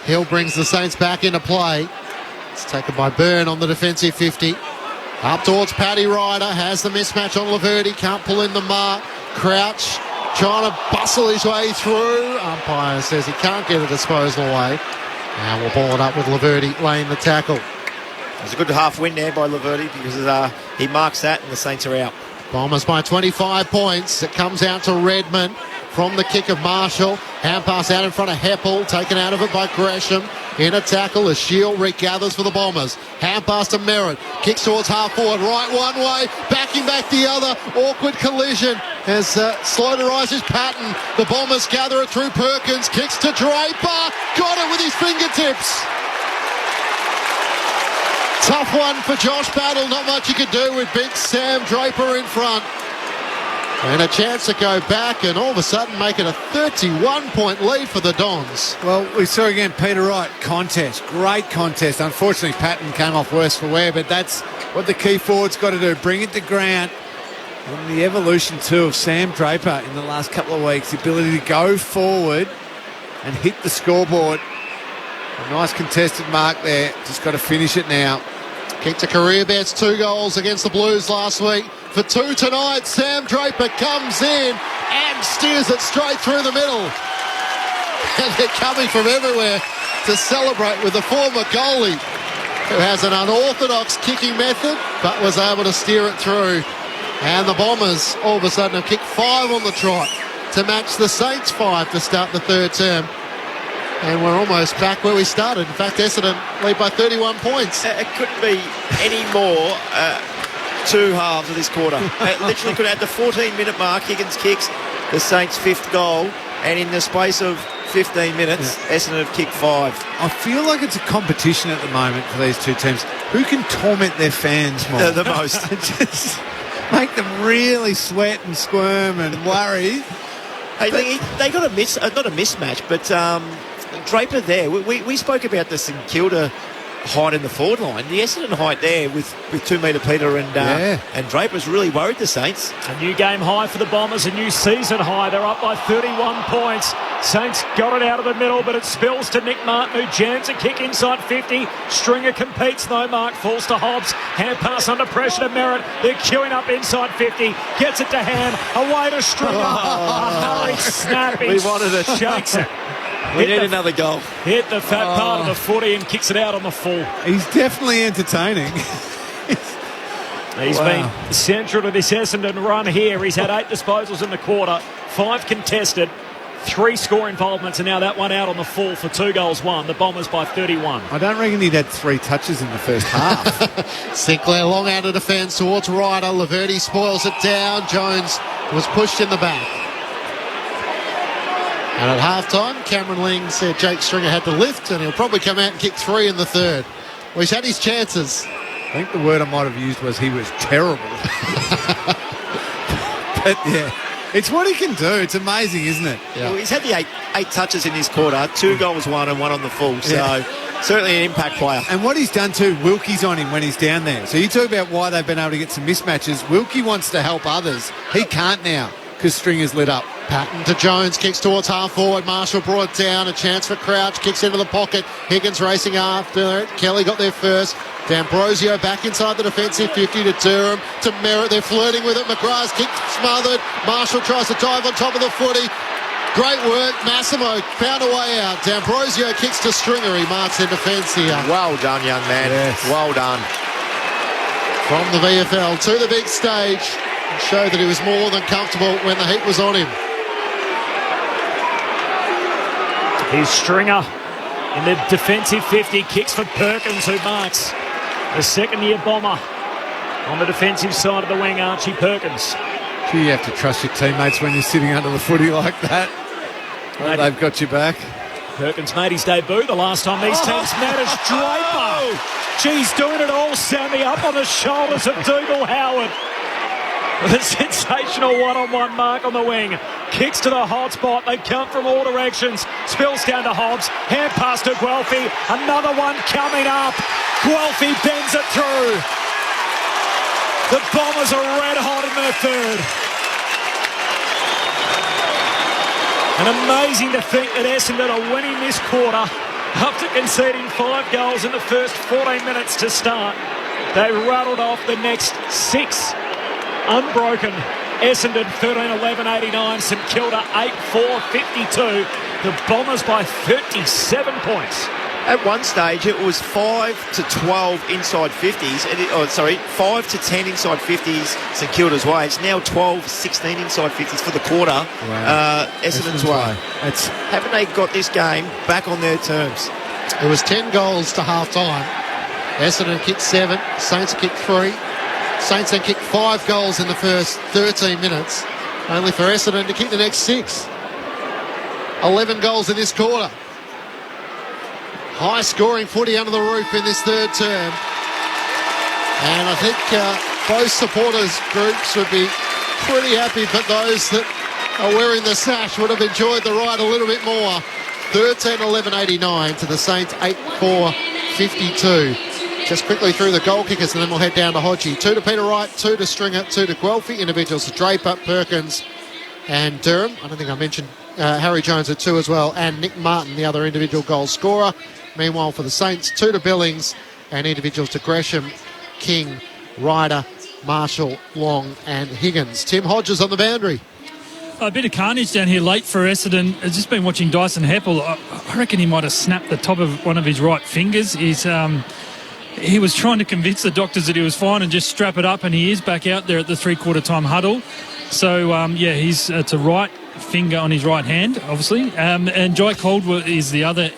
Hill brings the Saints back into play. It's taken by Byrne on the defensive 50. Up towards Paddy Ryder. Has the mismatch on Laverty. Can't pull in the mark. Crouch trying to bustle his way through. Umpire says he can't get a disposal away. And we'll ball it up with Laverty laying the tackle. It was a good half win there by Laverty because he marks that and the Saints are out. Bombers by 25 points. It comes out to Redmond from the kick of Marshall. Hand pass out in front of Heppel, taken out of it by Gresham. In a tackle as Shield regathers for the Bombers. Hand pass to Merritt. Kicks towards half forward. Right one way. Backing back the other. Awkward collision as slow to rise his Patton. The Bombers gather it through Perkins. Kicks to Draper. Got it with his fingertips. Tough one for Josh Battle. Not much he could do with big Sam Draper in front. And a chance to go back and all of a sudden make it a 31-point lead for the Dons. Well, we saw again Peter Wright contest. Great contest. Unfortunately, Patton came off worse for wear, but that's what the key forward's got to do. Bring it to ground. And the evolution, too, of Sam Draper in the last couple of weeks. The ability to go forward and hit the scoreboard. A nice contested mark there. Just got to finish it now. Kicked to career best 2 goals against the Blues last week. For 2 tonight, Sam Draper comes in and steers it straight through the middle. And they're coming from everywhere to celebrate with the former goalie, who has an unorthodox kicking method, but was able to steer it through. And the Bombers all of a sudden have kicked 5 on the trot to match the Saints 5 to start the third term. And we're almost back where we started. In fact, Essendon lead by 31 points. It couldn't be any more two halves of this quarter. It literally could have had the 14-minute mark. Higgins kicks the Saints' 5th goal, and in the space of 15 minutes, Essendon have kicked 5. I feel like it's a competition at the moment for these two teams. Who can torment their fans more? The most. Just make them really sweat and squirm and worry. Hey, they got not a mismatch, but Draper there. We spoke about this in Kilda height in the forward line. The Essendon height there with 2 metre Peter and Draper's really worried the Saints. A new game high for the Bombers, a new season high. They're up by 31 points. Saints got it out of the middle, but it spills to Nick Martin, who jams a kick inside 50. Stringer competes, no mark, falls to Hobbs. Hand pass under pressure to Merritt. They're queuing up inside 50. Gets it to Hand. Away to Stringer. A hurried snap. We wanted it. Shakes it. We need another goal. Hit the fat part of the footy and kicks it out on the full. He's definitely entertaining. He's been central to this Essendon run here. He's had 8 disposals in the quarter, 5 contested, 3 score involvements, and now that one out on the full for 2 goals won. The Bombers by 31. I don't reckon he'd had 3 touches in the first half. Sinclair long out of defence towards Ryder. Laverty spoils it down. Jones was pushed in the back. And at half-time, Cameron Ling said Jake Stringer had to lift, and he'll probably come out and kick 3 in the third. Well, he's had his chances. I think the word I might have used was he was terrible. But, yeah, it's what he can do. It's amazing, isn't it? Yeah. Well, he's had the eight touches in this quarter, 2 goals won and 1 on the full. So certainly an impact player. And what he's done too, Wilkie's on him when he's down there. So you talk about why they've been able to get some mismatches. Wilkie wants to help others. He can't now because Stringer's lit up. Patton to Jones, kicks towards half forward. Marshall brought down, a chance for Crouch, kicks into the pocket. Higgins racing after it. Kelly got there first. D'Ambrosio back inside the defensive 50 to Durham, to Merritt. They're flirting with it. McGrath's kick smothered. Marshall tries to dive on top of the footy. Great work. Massimo found a way out. D'Ambrosio kicks to Stringer. He marks in defence here. Well done, young man. Yes. Well done. From the VFL to the big stage. Showed that he was more than comfortable when the heat was on him. Here's Stringer in the defensive 50, kicks for Perkins, who marks the second-year Bomber on the defensive side of the wing, Archie Perkins. You have to trust your teammates when you're sitting under the footy like that. Well, they've got you back. Perkins made his debut the last time these teams met as Draper. Geez, doing it all, Sammy, up on the shoulders of Dougal Howard. With a sensational one-on-one mark on the wing. Kicks to the hot spot. They come from all directions. Spills down to Hobbs. Hand pass to Guelphy. Another one coming up. Guelphy bends it through. The Bombers are red hot in their third. And amazing to think that Essendon are winning this quarter after conceding 5 goals in the first 14 minutes to start. They rattled off the next 6. Unbroken. Essendon 13-11-89, St Kilda 8-4-52. The Bombers by 37 points. At one stage, it was 5-12 inside 50s. 5 to 10 inside 50s St Kilda's way. It's now 12-16 inside 50s for the quarter. Wow. Essendon's way. Haven't they got this game back on their terms? It was 10 goals to half-time. Essendon kicked 7, Saints kicked 3. Saints then kicked 5 goals in the first 13 minutes, only for Essendon to kick the next 6. 11 goals in this quarter. High scoring footy under the roof in this third term. And I think both supporters groups would be pretty happy, but those that are wearing the sash would have enjoyed the ride a little bit more. 13-11-89 to the Saints 8-4-52. Just quickly through the goal kickers, and then we'll head down to Hodgie. 2 to Peter Wright, 2 to Stringer, 2 to Guelphy. Individuals to Draper, Perkins and Durham. I don't think I mentioned Harry Jones at 2 as well, and Nick Martin, the other individual goal scorer. Meanwhile, for the Saints, 2 to Billings, and individuals to Gresham, King, Ryder, Marshall, Long and Higgins. Tim Hodges on the boundary. A bit of carnage down here late for Essendon. I've just been watching Dyson Heppel. I reckon he might have snapped the top of one of his right fingers. He's he was trying to convince the doctors that he was fine and just strap it up, and he is back out there at the three-quarter time huddle. So, it's a right finger on his right hand, obviously. And Jai Caldwell is the other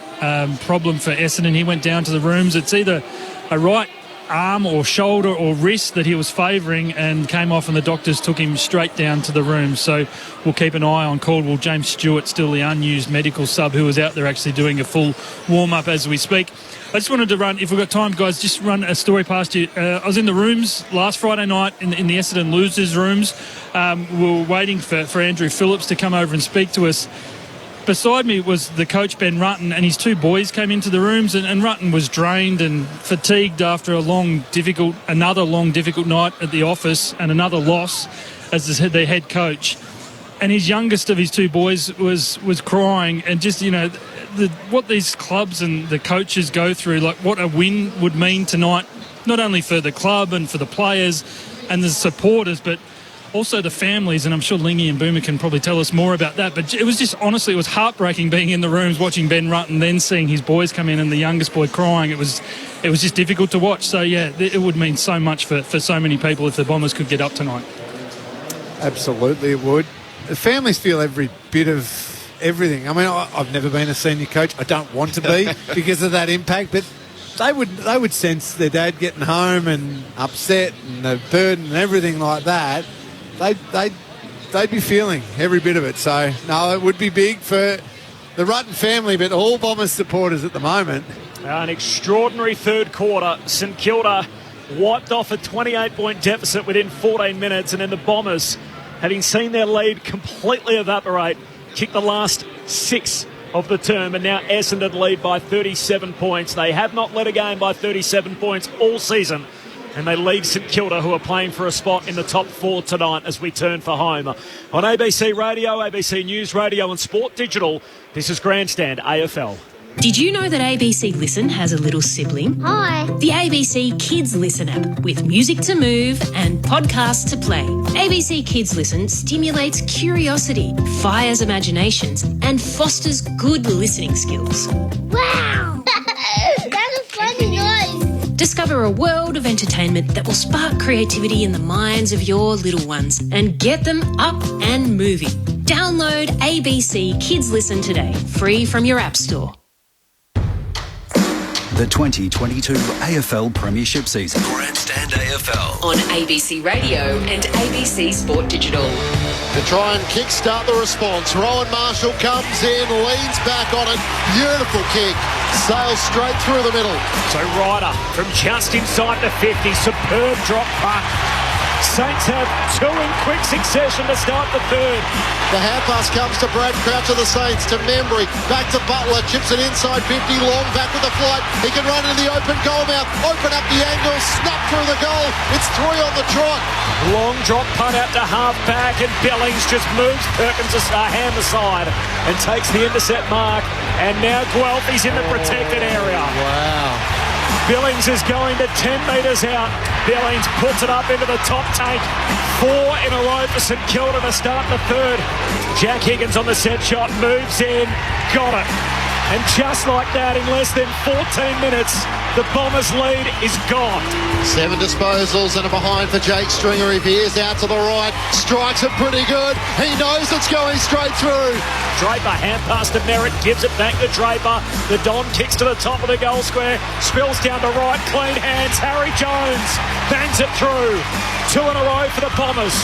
problem for Essendon. He went down to the rooms. It's either a right arm or shoulder or wrist that he was favouring and came off, and the doctors took him straight down to the room. So we'll keep an eye on Caldwell. James Stewart, still the unused medical sub, who was out there actually doing a full warm-up as we speak. I just wanted to run, if we've got time, guys, just run a story past you. I was in the rooms last Friday night in the Essendon losers' rooms. We were waiting for Andrew Phillips to come over and speak to us. Beside me was the coach, Ben Rutten, and his two boys came into the rooms, and Rutten was drained and fatigued after another long, difficult night at the office and another loss as the head coach. And his youngest of his two boys was crying, and just, what these clubs and the coaches go through, like what a win would mean tonight, not only for the club and for the players and the supporters, but also the families, and I'm sure Lingy and Boomer can probably tell us more about that. But it was just, honestly, it was heartbreaking being in the rooms watching Ben Rutten, then seeing his boys come in and the youngest boy crying. It was just difficult to watch. So, it would mean so much for so many people if the Bombers could get up tonight. Absolutely, it would. The families feel every bit of everything. I mean, I've never been a senior coach. I don't want to be because of that impact, but they would sense their dad getting home and upset and the burden and everything like that. They'd be feeling every bit of it. So, no, it would be big for the Rutten family, but all Bombers supporters at the moment. An extraordinary third quarter. St Kilda wiped off a 28-point deficit within 14 minutes, and then the Bombers, having seen their lead completely evaporate, kicked the last 6 of the term, and now Essendon lead by 37 points. They have not led a game by 37 points all season, and they lead St Kilda, who are playing for a spot in the top 4 tonight as we turn for home. On ABC Radio, ABC News Radio and Sport Digital, this is Grandstand AFL. Did you know that ABC Listen has a little sibling? Hi. The ABC Kids Listen app, with music to move and podcasts to play. ABC Kids Listen stimulates curiosity, fires imaginations, and fosters good listening skills. Wow! That's a funny noise. Discover a world of entertainment that will spark creativity in the minds of your little ones and get them up and moving. Download ABC Kids Listen today, free from your app store. The 2022 AFL Premiership season. Grandstand AFL. On ABC Radio and ABC Sport Digital. To try and kickstart the response, Rowan Marshall comes in, leans back on it. Beautiful kick. Sails straight through the middle. So Ryder from just inside the 50. Superb drop puck. Saints have 2 in quick succession to start the third. The hand pass comes to Brad Crouch of the Saints, to Membry, back to Butler, chips it inside 50, long back with the flight. He can run into the open goal mouth, open up the angle, snap through the goal. It's 3 on the trot. Long drop punt out to half back, and Billings just moves Perkins' hand aside and takes the intercept mark. And now Guelphy's in the protected area. Wow. Billings is going to 10 metres out. Billings puts it up into the top tank. 4 in a row for St Kilda to start the third. Jack Higgins on the set shot, moves in, got it. And just like that, in less than 14 minutes, the Bombers' lead is gone. 7 disposals and a behind for Jake Stringer. He veers out to the right, strikes it pretty good. He knows it's going straight through. Draper hand pass to Merritt, gives it back to Draper. The Don kicks to the top of the goal square, spills down the right, clean hands. Harry Jones bangs it through. 2 in a row for the Bombers.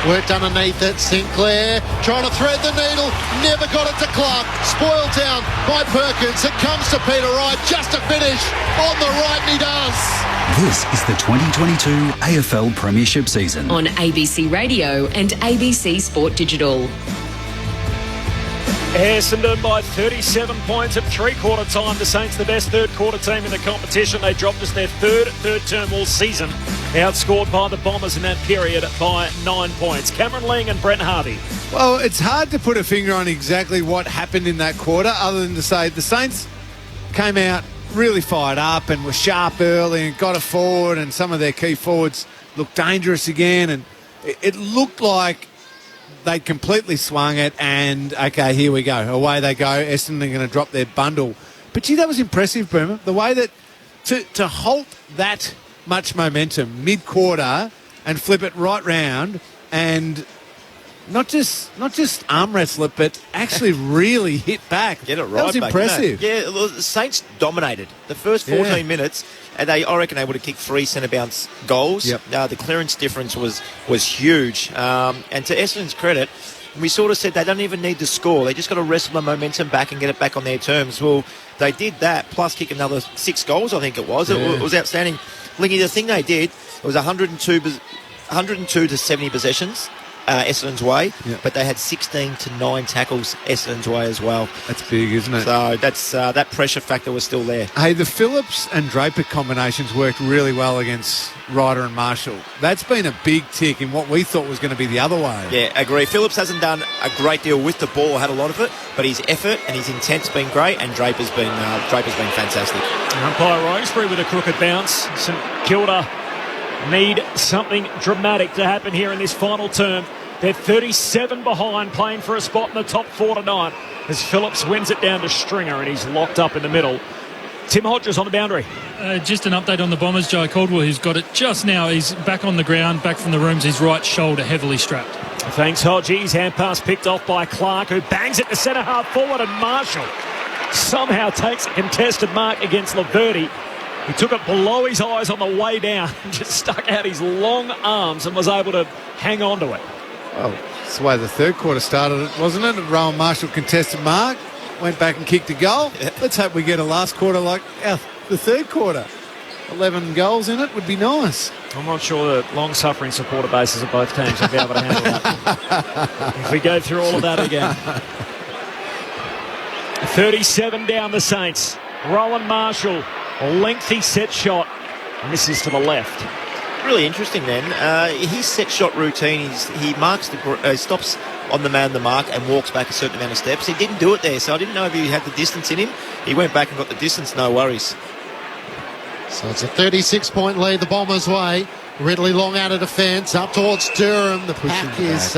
Worked underneath it, Sinclair trying to thread the needle, never got it to Clark. Spoiled down by Perkins. It comes to Peter Wright just to finish on the right, and he does. This is the 2022 AFL Premiership season. On ABC Radio and ABC Sport Digital. Essendon by 37 points at three-quarter time. The Saints, the best third-quarter team in the competition. They dropped us their third term all season. Outscored by the Bombers in that period by 9 points. Cameron Ling and Brent Harvey. Well, it's hard to put a finger on exactly what happened in that quarter, other than to say the Saints came out really fired up and were sharp early and got it forward, and some of their key forwards looked dangerous again, and it looked like they completely swung it, and okay, here we go. Away they go. Essendon are going to drop their bundle. But gee, that was impressive, Boomer. The way that to halt that much momentum mid-quarter and flip it right round and not just arm wrestle it, but actually really hit back. Get it right. That was back, impressive. Yeah, the Saints dominated the first 14 minutes, and I reckon able to kick 3 centre bounce goals. Yep. The clearance difference was huge. And to Essendon's credit, we sort of said they don't even need to score. They just got to wrestle the momentum back and get it back on their terms. Well, they did that, plus kick another 6 goals, I think it was. Yeah. It was outstanding. Lingy, the thing they did, it was 102 to 70 possessions. Essendon's way, but they had 16 to 9 tackles Essendon's way as well. That's big, isn't it? So that's that pressure factor was still there. Hey, the Phillips and Draper combinations worked really well against Ryder and Marshall. That's been a big tick in what we thought was going to be the other way. Yeah, agree. Phillips hasn't done a great deal with the ball, had a lot of it, but his effort and his intent's been great, and Draper's been fantastic. Umpire Rosebery with a crooked bounce. St Kilda need something dramatic to happen here in this final term. They're 37 behind, playing for a spot in the top 4 tonight, as Phillips wins it down to Stringer, and he's locked up in the middle. Tim Hodges on the boundary. Just an update on the Bombers. Joe Caldwell, who's got it just now, he's back on the ground, back from the rooms, his right shoulder heavily strapped. Thanks, Hodges. Hand pass picked off by Clark, who bangs it to centre half forward, and Marshall somehow takes a contested mark against Laverty. He took it below his eyes on the way down, just stuck out his long arms and was able to hang on to it. Well, that's the way the third quarter started, wasn't it? Rowan Marshall contested mark, went back and kicked a goal. Yeah. Let's hope we get a last quarter like the third quarter. 11 goals in it would be nice. I'm not sure the long-suffering supporter bases of both teams will be able to handle that. If we go through all of that again. 37 down the Saints. Rowan Marshall, a lengthy set shot, misses to the left. Really interesting then. His set shot routine, he marks stops on the man of the mark and walks back a certain amount of steps. He didn't do it there, so I didn't know if he had the distance in him. He went back and got the distance, no worries. So it's a 36-point lead the Bombers' way. Ridley long out of defence, up towards Durham. The pack is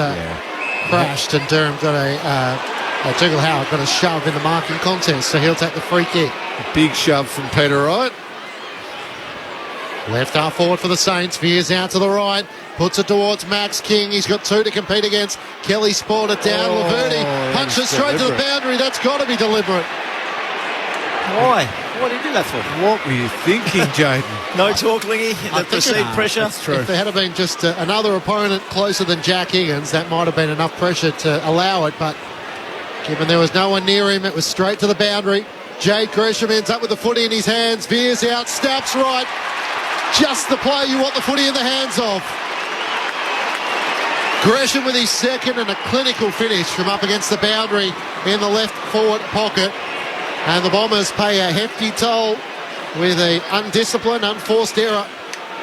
crashed, and Durham got Jiggle Howard got a shove in the marking contest, so he'll take the free kick. A big shove from Peter Wright. Left half forward for the Saints. Veers out to the right. Puts it towards Max King. He's got 2 to compete against. Kelly spoiled it down. Laverty punches straight to the boundary. That's got to be deliberate. Why? What did he do that for? What were you thinking, Jaden? No talk, Lingy. The perceived pressure. That's true. If there had been just another opponent closer than Jack Higgins, that might have been enough pressure to allow it. But given there was no one near him, it was straight to the boundary. Jade Gresham ends up with the footy in his hands. Veers out. Snaps right. Just the play you want the footy in the hands of. Gresham with his second and a clinical finish from up against the boundary in the left forward pocket. And the Bombers pay a hefty toll with an undisciplined, unforced error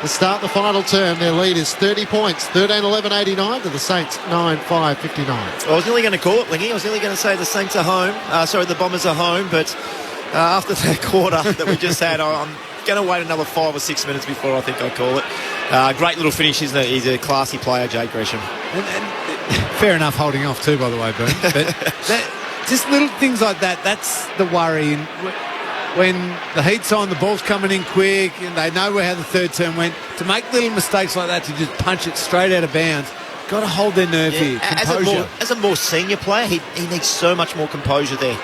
to start the final term. Their lead is 30 points, 13-11-89 to the Saints 9-5-59. I was nearly going to call it, Lingy. I was nearly going to say the Saints are home. The Bombers are home, but after that quarter that we just had, I'm going to wait another 5 or 6 minutes before I think I call it. Great little finish, isn't it? He's a classy player, Jade Gresham. And fair enough holding off too, by the way, Boone. But just little things like that, that's the worry. And when the heat's on, the ball's coming in quick, and they know how the third term went, to make little mistakes like that, to just punch it straight out of bounds, got to hold their nerve here. Composure. As a more senior player, he needs so much more composure there.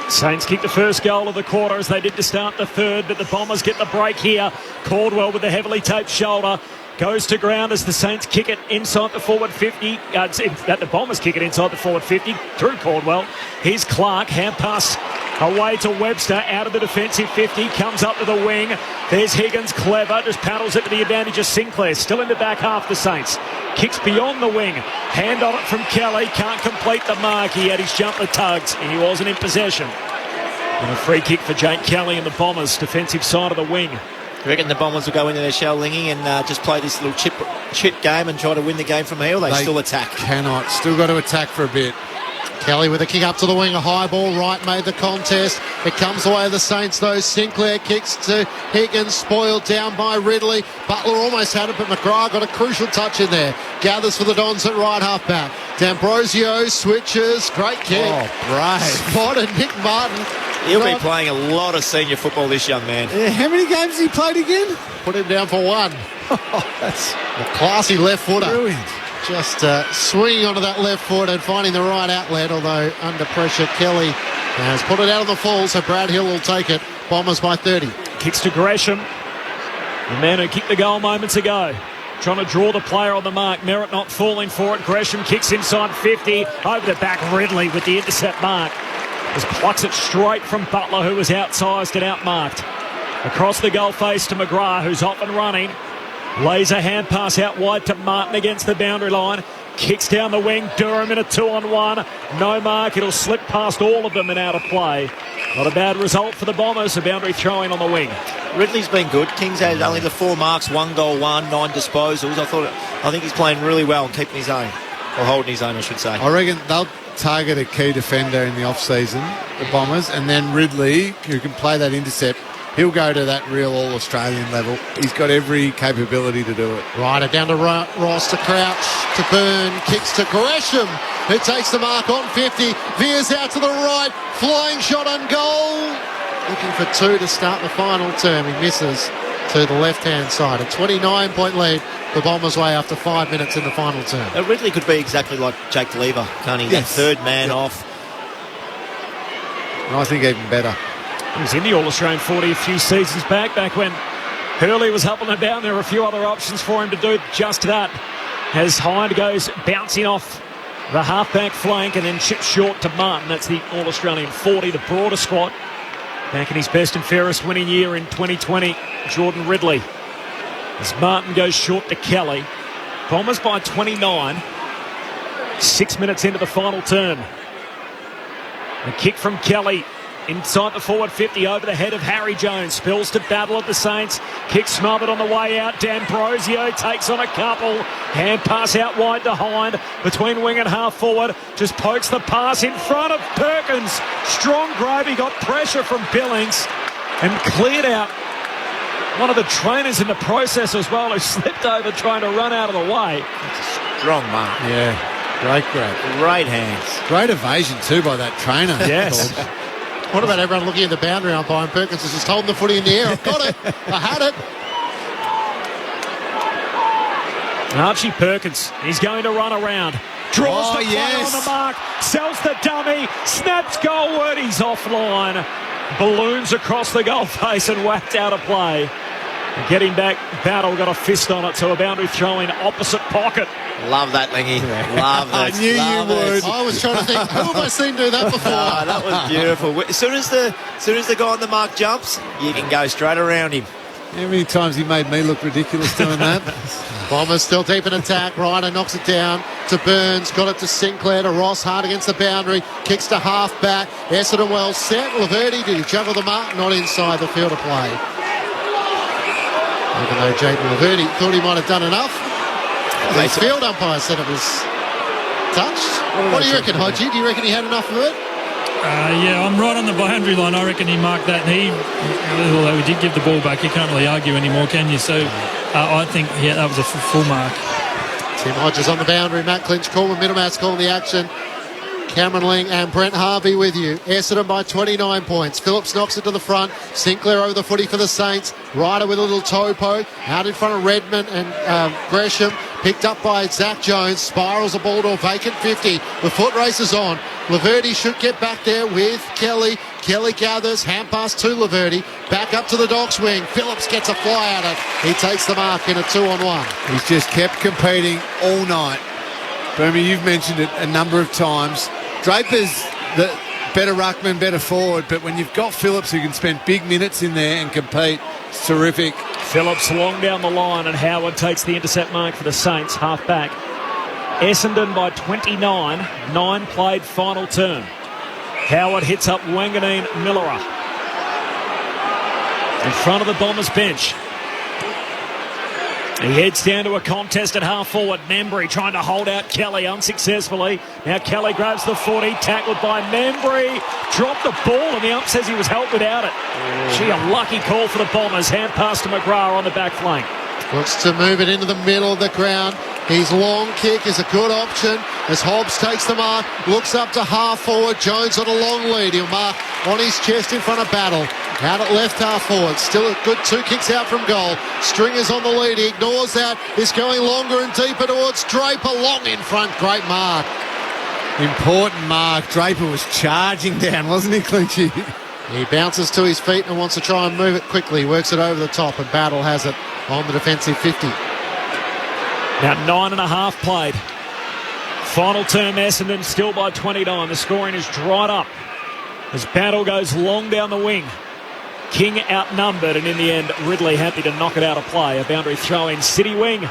Saints kick the first goal of the quarter as they did to start the third, but the Bombers get the break here. Caldwell with the heavily taped shoulder goes to ground as the Saints kick it inside the forward 50. The Bombers kick it inside the forward 50 through Caldwell. Here's Clark, hand pass away to Webster out of the defensive 50, comes up to the wing. There's Higgins, clever, just paddles it to the advantage of Sinclair. Still in the back half, the Saints. Kicks beyond the wing. Hand on it from Kelly. Can't complete the mark. He had his jumper tugs. He wasn't in possession. And a free kick for Jake Kelly and the Bombers, defensive side of the wing. You reckon the Bombers will go into their shell, Lingy, and just play this little chip game and try to win the game from here, or they still attack? Cannot. Still got to attack for a bit. Kelly with a kick up to the wing, a high ball, right made the contest. It comes away the Saints though. Sinclair kicks to Higgins, spoiled down by Ridley. Butler almost had it, but McGrath got a crucial touch in there. Gathers for the Dons at right half back. D'Ambrosio switches, great kick. Oh, brave. Spotted Nick Martin. He'll be playing a lot of senior football, this young man. Yeah, how many games has he played again? Put him down for one. That's a classy left footer. Brilliant. Just swinging onto that left foot and finding the right outlet, although under pressure, Kelly has put it out on the full, so Brad Hill will take it. Bombers by 30. Kicks to Gresham, the man who kicked the goal moments ago. Trying to draw the player on the mark. Merritt not falling for it. Gresham kicks inside 50. Over the back, Ridley with the intercept mark. Just plucks it straight from Butler, who was outsized and outmarked. Across the goal face to McGrath, who's off and running. Lays a hand pass out wide to Martin against the boundary line. Kicks down the wing. Durham in a 2-on-1. No mark. It'll slip past all of them and out of play. Not a bad result for the Bombers. A boundary throw-in on the wing. Ridley's been good. Kings had only the 4 marks, 1 goal, 9 disposals. I think he's playing really well and keeping his own. Or holding his own, I should say. I reckon they'll target a key defender in the off-season, the Bombers, and then Ridley, who can play that intercept, he'll go to that real All-Australian level. He's got every capability to do it. Ryder down to Ross, to Crouch, to Byrne, kicks to Gresham, who takes the mark on 50, veers out to the right, flying shot on goal. Looking for 2 to start the final term. He misses to the left-hand side. A 29-point lead, the Bombers' way after 5 minutes in the final term. Ridley could be exactly like Jake Lever, can't he? Yes. That third man off. And I think even better. He was in the All-Australian 40 a few seasons back when Hurley was up and about. There were a few other options for him to do just that. As Hind goes bouncing off the half-back flank and then chips short to Martin. That's the All-Australian 40, the broader squad. Back in his best and fairest winning year in 2020, Jordan Ridley. As Martin goes short to Kelly. Bombers by 29. 6 minutes into the final term. A kick from Kelly. Inside the forward 50, over the head of Harry Jones. Spills to battle of the Saints. Kick smothered on the way out. D'Ambrosio takes on a couple. Hand pass out wide to Hind. Between wing and half forward. Just pokes the pass in front of Perkins. Strong gravy. Got pressure from Billings. And cleared out one of the trainers in the process as well, who slipped over trying to run out of the way. Strong mark. Yeah, great grab. Great hands. Great evasion too by that trainer. Yes. What about everyone looking at the boundary umpire, and Perkins is just holding the footy in the air? I've got it. I had it. Archie Perkins, he's going to run around. Draws the player on the mark. Sells the dummy. Snaps goalward. He's offline. Balloons across the goal face and whacked out of play. Getting back, Battle got a fist on it, so a boundary throw in opposite pocket. Love that, Lingy. Love it. I knew you would. I was trying to think, who have I seen do that before? That was beautiful. As soon as the guy on the mark jumps, you can go straight around him. How many times he made me look ridiculous doing that? Bombers still deep in attack. Ryder knocks it down to Burns. Got it to Sinclair, to Ross. Hard against the boundary. Kicks to half back. Essendon well set. Laverty, did he juggle the mark? Not inside the field of play. Even though Jaden Laverty thought he might have done enough. The field umpire said it was touched. What do you reckon, Hodgie? Do you reckon he had enough of it? Yeah, I'm right on the boundary line. I reckon he marked that. And although he did give the ball back, you can't really argue anymore, can you? So I think, that was a full mark. Tim Hodges on the boundary. Matt Clinch calling, Middlemass calling the action. Cameron Ling and Brent Harvey with you. Essendon by 29 points. Phillips knocks it to the front. Sinclair over the footy for the Saints. Ryder with a little toe poke. Out in front of Redmond and Gresham. Picked up by Zach Jones. Spirals the ball to a vacant 50. The foot race is on. Laverty should get back there with Kelly. Kelly gathers. Hand pass to Laverty. Back up to the Dogs wing. Phillips gets a fly at it. He takes the mark in a 2-on-1. He's just kept competing all night. Bermy, you've mentioned it a number of times. Draper's the better ruckman, better forward, but when you've got Phillips who can spend big minutes in there and compete, it's terrific. Phillips long down the line, and Howard takes the intercept mark for the Saints, half back. Essendon by 29, 9 played final term. Howard hits up Wanganeen Millera in front of the Bombers bench. He heads down to a contest at half forward. Membry trying to hold out Kelly unsuccessfully. Now Kelly grabs the 40, tackled by Membry. Dropped the ball, and the ump says he was helped without it. Gee, a lucky call for the Bombers. Hand pass to McGrath on the back flank. Looks to move it into the middle of the ground. His long kick is a good option as Hobbs takes the mark, looks up to half forward. Jones on a long lead. He'll mark on his chest in front of Battle. Out at left half forward. Still a good 2 kicks out from goal. Stringer's on the lead. He ignores that. He's going longer and deeper towards Draper. Long in front. Great mark. Important mark. Draper was charging down, wasn't he, Clinchy? He bounces to his feet and wants to try and move it quickly. Works it over the top, and Battle has it on the defensive 50. Now 9.5 played. Final term, Essendon still by 29. The scoring is dried up as Battle goes long down the wing. King outnumbered, and in the end, Ridley happy to knock it out of play. A boundary throw in City wing.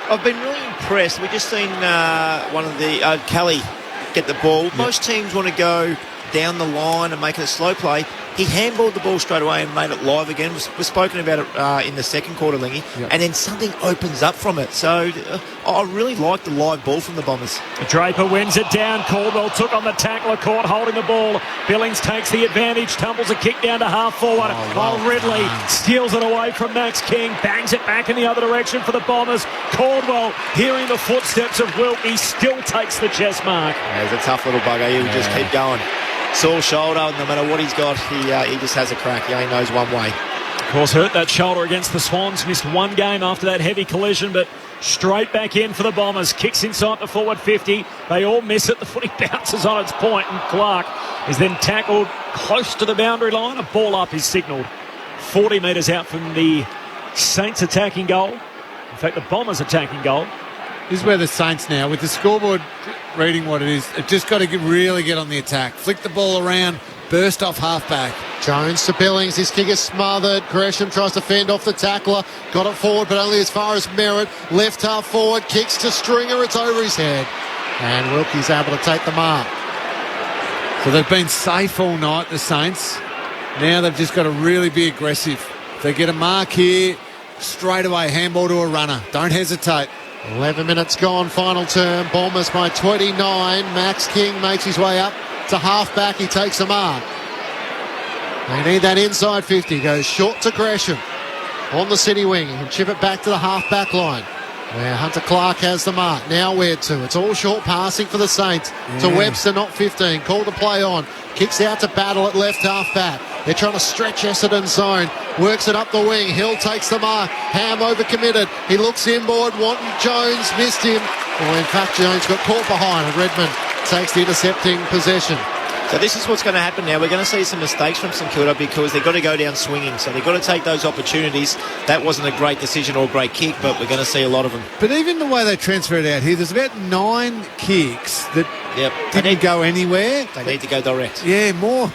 I've been really impressed. We've just seen one of the Kelly get the ball. Yep. Most teams want to go down the line and make it a slow play. He handballed the ball straight away and made it live again. We've spoken about it in the second quarter, Lingy. Yep. And then something opens up from it. So I really like the live ball from the Bombers. Draper wins it down. Caldwell took on the tackler, caught holding the ball. Billings takes the advantage, tumbles a kick down to half forward. While Ridley steals it away from Max King, bangs it back in the other direction for the Bombers. Caldwell, hearing the footsteps of Wilkie, still takes the chest mark. Yeah, he's a tough little bugger. He'll just keep going. Sore shoulder, no matter what he's got, he just has a crack. He only knows one way. Of course, hurt that shoulder against the Swans. Missed one game after that heavy collision, but straight back in for the Bombers. Kicks inside the forward 50. They all miss it. The footy bounces on its point, and Clark is then tackled close to the boundary line. A ball up is signalled 40 metres out from the Saints attacking goal. In fact, the Bombers attacking goal. This is where the Saints now, with the scoreboard reading what it is, have just got to really get on the attack. Flick the ball around, burst off half-back. Jones to Billings. His kick is smothered. Gresham tries to fend off the tackler. Got it forward, but only as far as Merritt. Left half forward. Kicks to Stringer. It's over his head. And Wilkie's able to take the mark. So they've been safe all night, the Saints. Now they've just got to really be aggressive. If they get a mark here, straight away, handball to a runner. Don't hesitate. 11 minutes gone, final term. Bombers by 29. Max King makes his way up to half-back. He takes a mark. They need that inside 50. Goes short to Gresham on the City wing. He can chip it back to the half-back line, where Hunter Clark has the mark. Now where to? It's all short passing for the Saints. To Webster, not 15. Call to play on. Kicks out to Battle at left half-back. They're trying to stretch Essendon's zone. Works it up the wing. Hill takes the mark. Ham overcommitted. He looks inboard. Wanton Jones missed him. Well, in fact, Jones got caught behind, and Redmond takes the intercepting possession. So this is what's going to happen now. We're going to see some mistakes from St Kilda because they've got to go down swinging. So they've got to take those opportunities. That wasn't a great decision or a great kick, but we're going to see a lot of them. But even the way they transferred out here, there's about 9 kicks that didn't go anywhere. They need to go direct. Yeah, more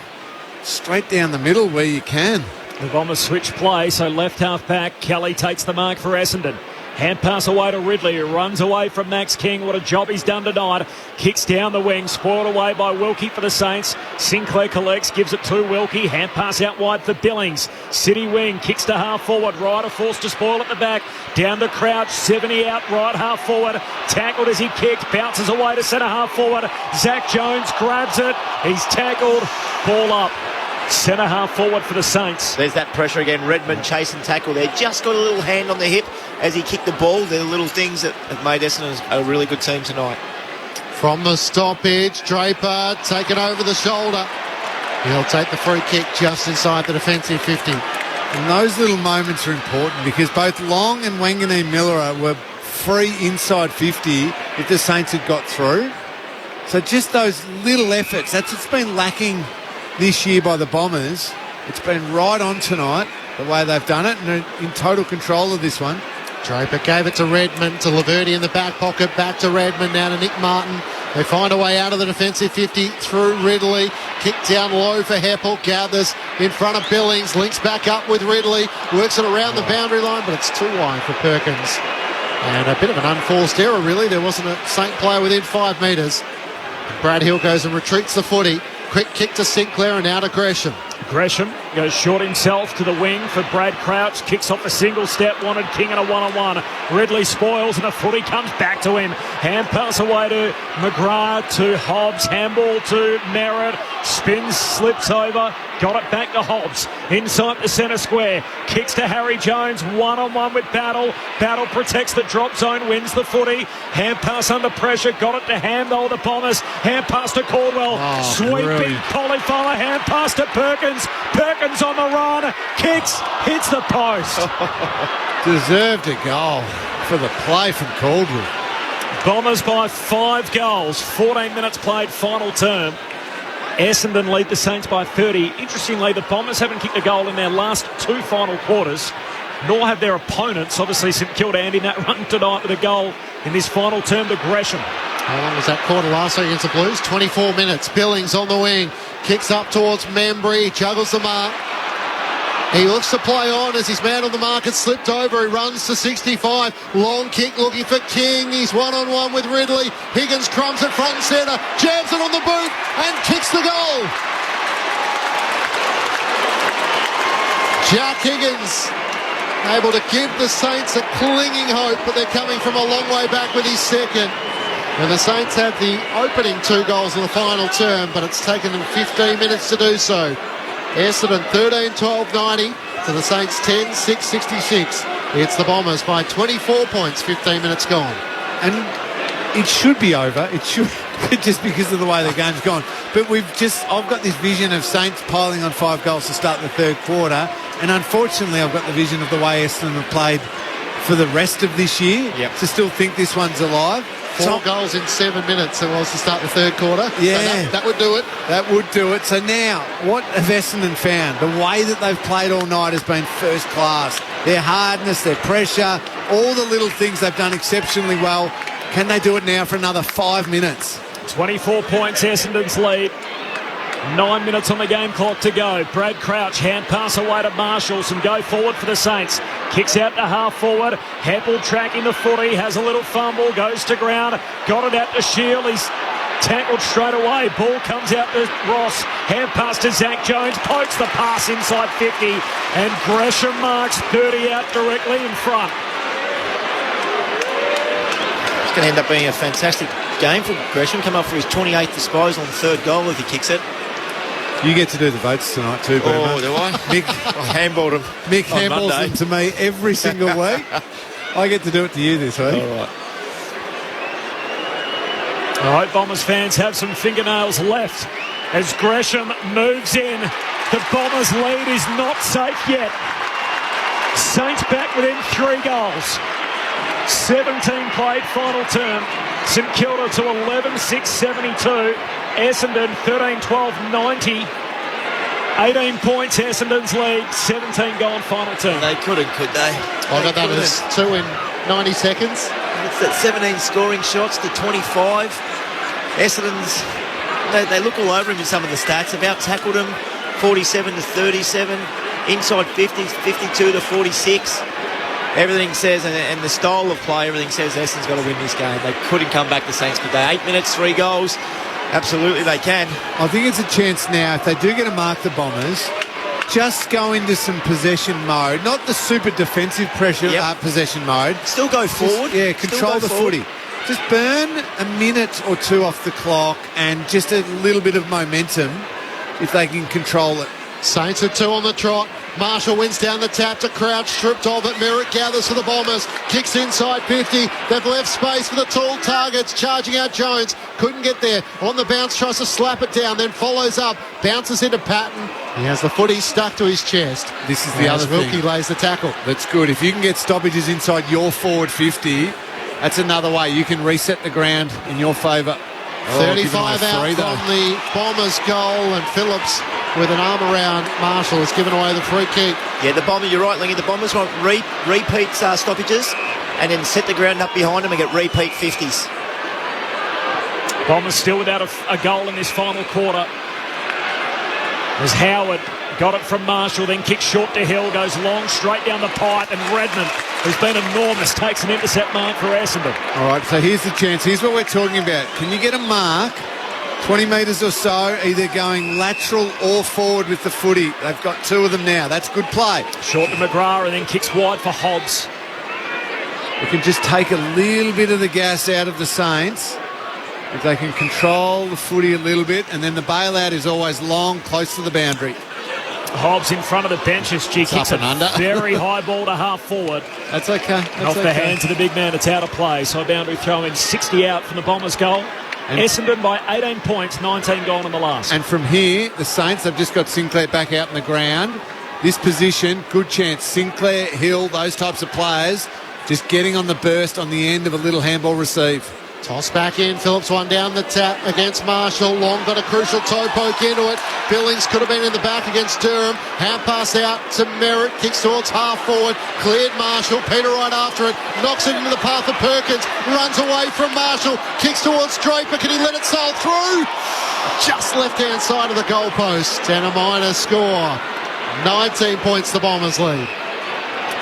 straight down the middle where you can. The Bombers switch play, so left half back. Kelly takes the mark for Essendon. Hand pass away to Ridley, who runs away from Max King. What a job he's done tonight. Kicks down the wing, spoiled away by Wilkie for the Saints. Sinclair collects, gives it to Wilkie. Hand pass out wide for Billings. City wing, kicks to half forward. Ryder forced to spoil at the back. Down to Crouch, 70 out, right half forward. Tackled as he kicked, bounces away to centre half forward. Zach Jones grabs it. He's tackled, ball up. Centre half forward for the Saints. There's that pressure again. Redmond chase and tackle there. Just got a little hand on the hip as he kicked the ball. They're the little things that have made Essendon a really good team tonight. From the stoppage, Draper taken over the shoulder. He'll take the free kick just inside the defensive 50. And those little moments are important because both Long and Wanganeen Miller were free inside 50 if the Saints had got through. So just those little efforts, that's what's been lacking this year by the Bombers. It's been right on tonight, the way they've done it, and they're in total control of this one. Draper gave it to Redmond, to Laverty in the back pocket, back to Redmond, now to Nick Martin. They find a way out of the defensive 50 through Ridley. Kick down low for Heppel, gathers in front of Billings, links back up with Ridley, works it around the boundary line, but it's too wide for Perkins. And a bit of an unforced error, really. There wasn't a Saint player within 5 metres. Brad Hill goes and retreats the footy. Quick kick to Sinclair and out of Gresham. Gresham goes short himself to the wing for Brad Crouch. Kicks off a single step. Wanted King in a one-on-one. Ridley spoils and the footy comes back to him. Hand pass away to McGrath, to Hobbs. Handball to Merritt. Spins, slips over. got it back to Hobbs, inside the centre square, kicks to Harry Jones, one-on-one with Battle. Battle protects the drop zone, wins the footy. Hand pass under pressure, got it to Ham, though, the Bombers. Hand pass to Caldwell, sweeping Polyfella, hand pass to Perkins. Perkins on the run, kicks, hits the post. Deserved a goal for the play from Caldwell. Bombers by 5 goals, 14 minutes played, final term. Essendon lead the Saints by 30. Interestingly, the Bombers haven't kicked a goal in their last 2 final quarters, nor have their opponents. Obviously, St Kilda and in that run tonight with a goal in this final term to Gresham. How long was that quarter last week against the Blues? 24 minutes. Billings on the wing. Kicks up towards Membry. Juggles the mark. He looks to play on as his man on the mark had slipped over. He runs to 65. Long kick looking for King. He's one-on-one with Ridley. Higgins crumbs it front and centre. Jams it on the boot and kicks the goal. Jack Higgins able to give the Saints a clinging hope, but they're coming from a long way back with his second. And the Saints had the opening 2 goals in the final term, but it's taken them 15 minutes to do so. Essendon 13-12-90 to the Saints 10-6-66. It's the Bombers by 24 points, 15 minutes gone. And it should be over. It should, just because of the way the game's gone. But I've got this vision of Saints piling on 5 goals to start the third quarter. And unfortunately, I've got the vision of the way Essendon have played for the rest of this year to still think this one's alive. 4 goals in 7 minutes it was to start the third quarter. Yeah. So that would do it. That would do it. So now, what have Essendon found? The way that they've played all night has been first class. Their hardness, their pressure, all the little things they've done exceptionally well. Can they do it now for another 5 minutes? 24 points, Essendon's lead. 9 minutes on the game clock to go. Brad Crouch, hand pass away to Marshall. Some go forward for the Saints. Kicks out to half forward. Heppel tracking the footy. Has a little fumble. Goes to ground. Got it out to Shield. He's tackled straight away. Ball comes out to Ross. Hand pass to Zach Jones. Pokes the pass inside 50. And Gresham marks 30 out directly in front. It's going to end up being a fantastic game for Gresham. Come up for his 28th disposal and third goal if he kicks it. You get to do the votes tonight too, Boomer. Oh, do I? Mick, I handballed him. Mick handballs them to me every single week. I get to do it to you this week. All right, Bombers fans have some fingernails left as Gresham moves in. The Bombers lead is not safe yet. Saints back within 3 goals. 17 played final term. St Kilda to 11-6-72. Essendon 13-12-90. 18 points, Essendon's lead. 17 gone final term. They couldn't, could they? I got that as 2 in 90 seconds. It's that 17 scoring shots to 25. Essendon's, they look all over him in some of the stats. They've out-tackled him 47-37. Inside 50, 52-46. Everything says, and the style of play, everything says Essendon's got to win this game. They couldn't come back the Saints, but they 8 minutes, 3 goals. Absolutely, they can. I think it's a chance now, if they do get to mark the Bombers, just go into some possession mode, not the super defensive pressure possession mode. Still go forward. Control the footy. Just burn a minute or 2 off the clock and just a little bit of momentum if they can control it. Saints at 2 on the trot. Marshall wins down the tap to Crouch, stripped off it. Merritt gathers for the Bombers, kicks inside 50. They've left space for the tall targets, charging out Jones. Couldn't get there. On the bounce, tries to slap it down, then follows up, bounces into Patton. He has the footy stuck to his chest. This is the other thing. Wilkie lays the tackle. That's good. If you can get stoppages inside your forward 50, that's another way. You can reset the ground in your favour. 35 out from the Bombers' goal, and Phillips with an arm around Marshall has given away the free kick. Yeah, the Bombers, you're right, Lingy. The Bombers want repeat stoppages and then set the ground up behind them and get repeat 50s. Bombers still without a goal in this final quarter. As Howard got it from Marshall, then kicks short to Hill, goes long, straight down the pipe, and Redmond, who's been enormous, takes an intercept mark for Essendon. All right, so here's the chance. Here's what we're talking about. Can you get a mark 20 metres or so, either going lateral or forward with the footy? They've got 2 of them now. That's good play. Short to McGrath and then kicks wide for Hobbs. We can just take a little bit of the gas out of the Saints if they can control the footy a little bit, and then the bailout is always long, close to the boundary. Hobbs in front of the benches. She kicks a very high ball to half forward. That's okay. Off the hands of the big man, it's out of play. So a boundary throw in, 60 out from the Bombers' goal. And Essendon by 18 points, 19 gone in the last. And from here, the Saints have just got Sinclair back out in the ground. This position, good chance. Sinclair, Hill, those types of players, just getting on the burst on the end of a little handball receive. Toss back in. Phillips one down the tap against Marshall. Long got a crucial toe poke into it. Billings could have been in the back against Durham. Hand pass out to Merritt. Kicks towards half forward. Cleared Marshall. Peter right after it. Knocks it into the path of Perkins. Runs away from Marshall. Kicks towards Draper. Can he let it sail through? Just left-hand side of the goalpost. And a minor score. 19 points the Bombers lead.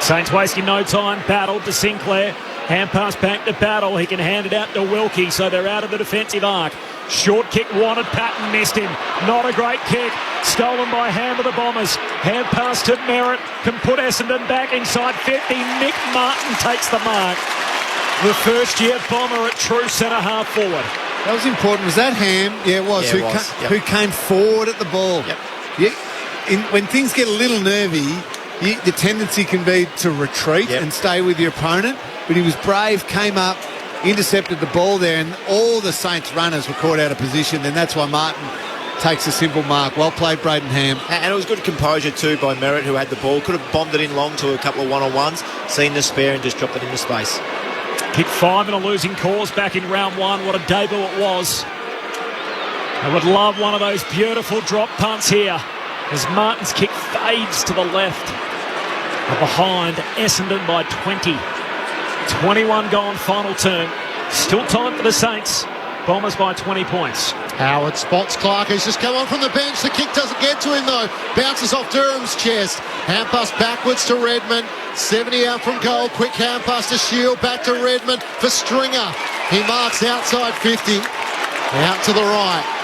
Saints wasting no time. Battle to Sinclair. Hand pass back to Battle. He can hand it out to Wilkie, so they're out of the defensive arc. Short kick wanted. Patton missed him. Not a great kick. Stolen by Ham of the Bombers. Hand pass to Merritt. Can put Essendon back inside 50. Nick Martin takes the mark. The first-year Bomber at true centre half forward. That was important. Was that Ham? Yeah, it was. Who came forward at the ball. Yep. Yeah. When things get a little nervy, the tendency can be to retreat and stay with your opponent. But he was brave, came up, intercepted the ball there, and all the Saints runners were caught out of position. Then that's why Martin takes a simple mark. Well played, Braden Ham. And it was good composure too by Merritt, who had the ball. Could have bombed it in long to a couple of one-on-ones, seen the spare and just dropped it into space. Kick 5 in a losing cause back in round 1. What a debut it was. I would love one of those beautiful drop punts here as Martin's kick fades to the left. Behind Essendon by 20. 21 gone, final turn. Still time for the Saints. Bombers by 20 points. Howard spots Clark, who's just come on from the bench. The kick doesn't get to him, though. Bounces off Durham's chest. Hand pass backwards to Redmond. 70 out from goal. Quick hand pass to Shield. Back to Redmond for Stringer. He marks outside 50. Out to the right.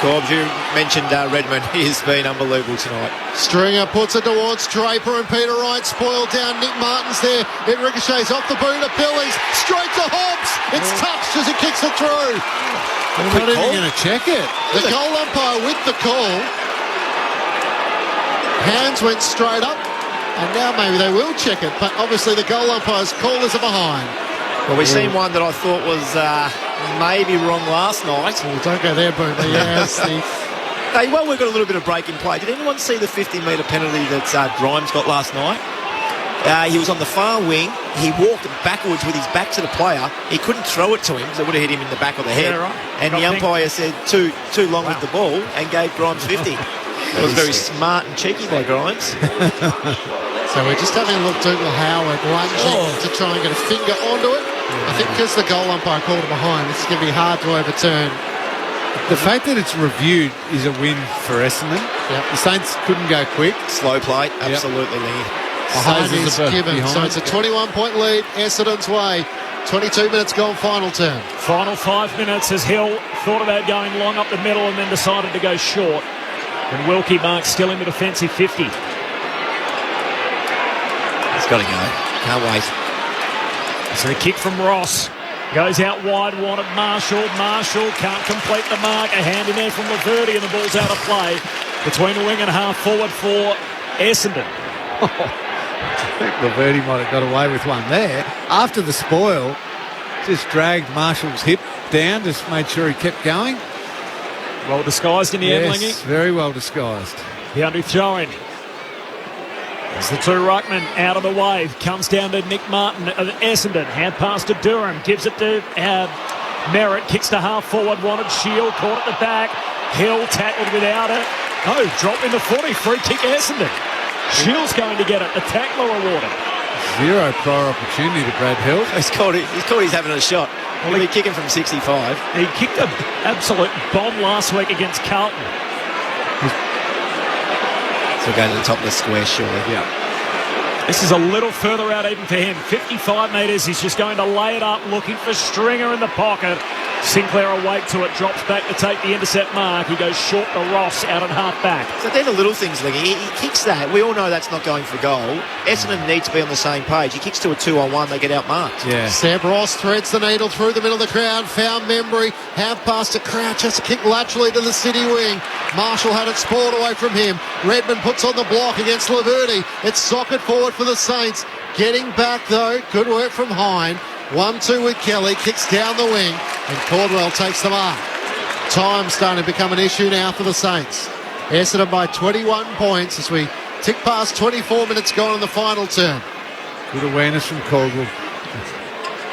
Corbs, you mentioned Redmond. He has been unbelievable tonight. Stringer puts it towards Draper and Peter Wright. Spoiled down. Nick Martin's there. It ricochets off the boot of Billings. Straight to Hobbs. It's touched as he kicks it through. They're not even going to check it. The goal umpire with the call. Hands went straight up. And now maybe they will check it. But obviously the goal umpire's callers are behind. Well, we've seen one that I thought was maybe wrong last night. Oh, don't go there, Boomer. Yes. Hey, well, we've got a little bit of break in play. Did anyone see the 50-metre penalty that Grimes got last night? He was on the far wing. He walked backwards with his back to the player. He couldn't throw it to him because it would have hit him in the back of the head. Yeah, right. And the umpire said too long with the ball and gave Grimes 50. It was very smart and cheeky by Grimes. So we're just having a look at Howard lunging to try and get a finger onto it. I think because the goal umpire called it behind, it's going to be hard to overturn. The fact that it's reviewed is a win for Essendon. Yep. The Saints couldn't go quick. Slow play, absolutely. Behind is given. So it's a 21-point lead, Essendon's way. 22 minutes gone, final turn. Final 5 minutes as Hill thought about going long up the middle and then decided to go short. And Wilkie marks still in the defensive 50. It's got to go. Can't wait. So the kick from Ross goes out wide, wanted Marshall. Marshall can't complete the mark. A hand in there from Laverty and the ball's out of play between the wing and half forward for Essendon. I think Laverty might have got away with one there. After the spoil, just dragged Marshall's hip down, just made sure he kept going. Well disguised in the end, Lingy. Very well disguised. Boundary throw-in. As the two ruckmen out of the way, comes down to Nick Martin of Essendon. Hand pass to Durham, gives it to Merritt, kicks to half forward, wanted Shield, caught at the back. Hill tackled without it. Oh, drop in the 40, free kick Essendon. Shield's going to get it, the tackler awarded. Zero prior opportunity to Brad Hill. He's called he's having a shot. Well, he'll be kicking from 65. He kicked an absolute bomb last week against Carlton. So go to the top of the square, surely. Yeah. This is a little further out even for him. 55 metres. He's just going to lay it up, looking for Stringer in the pocket. Sinclair awake to it, drops back to take the intercept mark. He goes short to Ross out at half back. So they're the little things, Lingy. He kicks that. We all know that's not going for goal. Essendon need to be on the same page. He kicks to a 2-on-1, they get outmarked. Yeah. Seb Ross threads the needle through the middle of the crowd, found Membry, half past to Crouch, has to kick laterally to the City wing. Marshall had it spoiled away from him. Redmond puts on the block against Laverty. It's socket forward for the Saints. Getting back though, good work from Hine. 1-2 with Kelly, kicks down the wing, and Caldwell takes the mark. Time starting to become an issue now for the Saints. Essendon by 21 points as we tick past 24 minutes gone in the final term. Good awareness from Caldwell.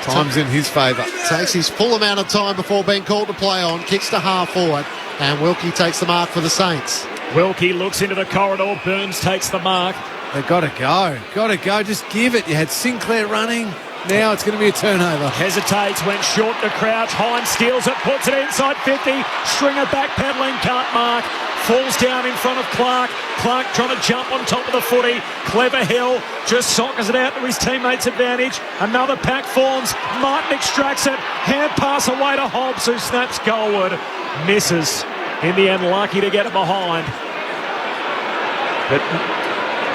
Time's in his favour. Takes his full amount of time before being called to play on, kicks to half forward, and Wilkie takes the mark for the Saints. Wilkie looks into the corridor, Burns takes the mark. They've got to go, just give it. You had Sinclair running. Now it's going to be a turnover. Hesitates, went short to Crouch. Hines steals it, puts it inside 50. Stringer backpedaling, can't mark. Falls down in front of Clark. Clark trying to jump on top of the footy. Clever Hill just sockers it out to his teammates' advantage. Another pack forms. Martin extracts it. Hand pass away to Hobbs, who snaps goalward. Misses. In the end, lucky to get it behind. But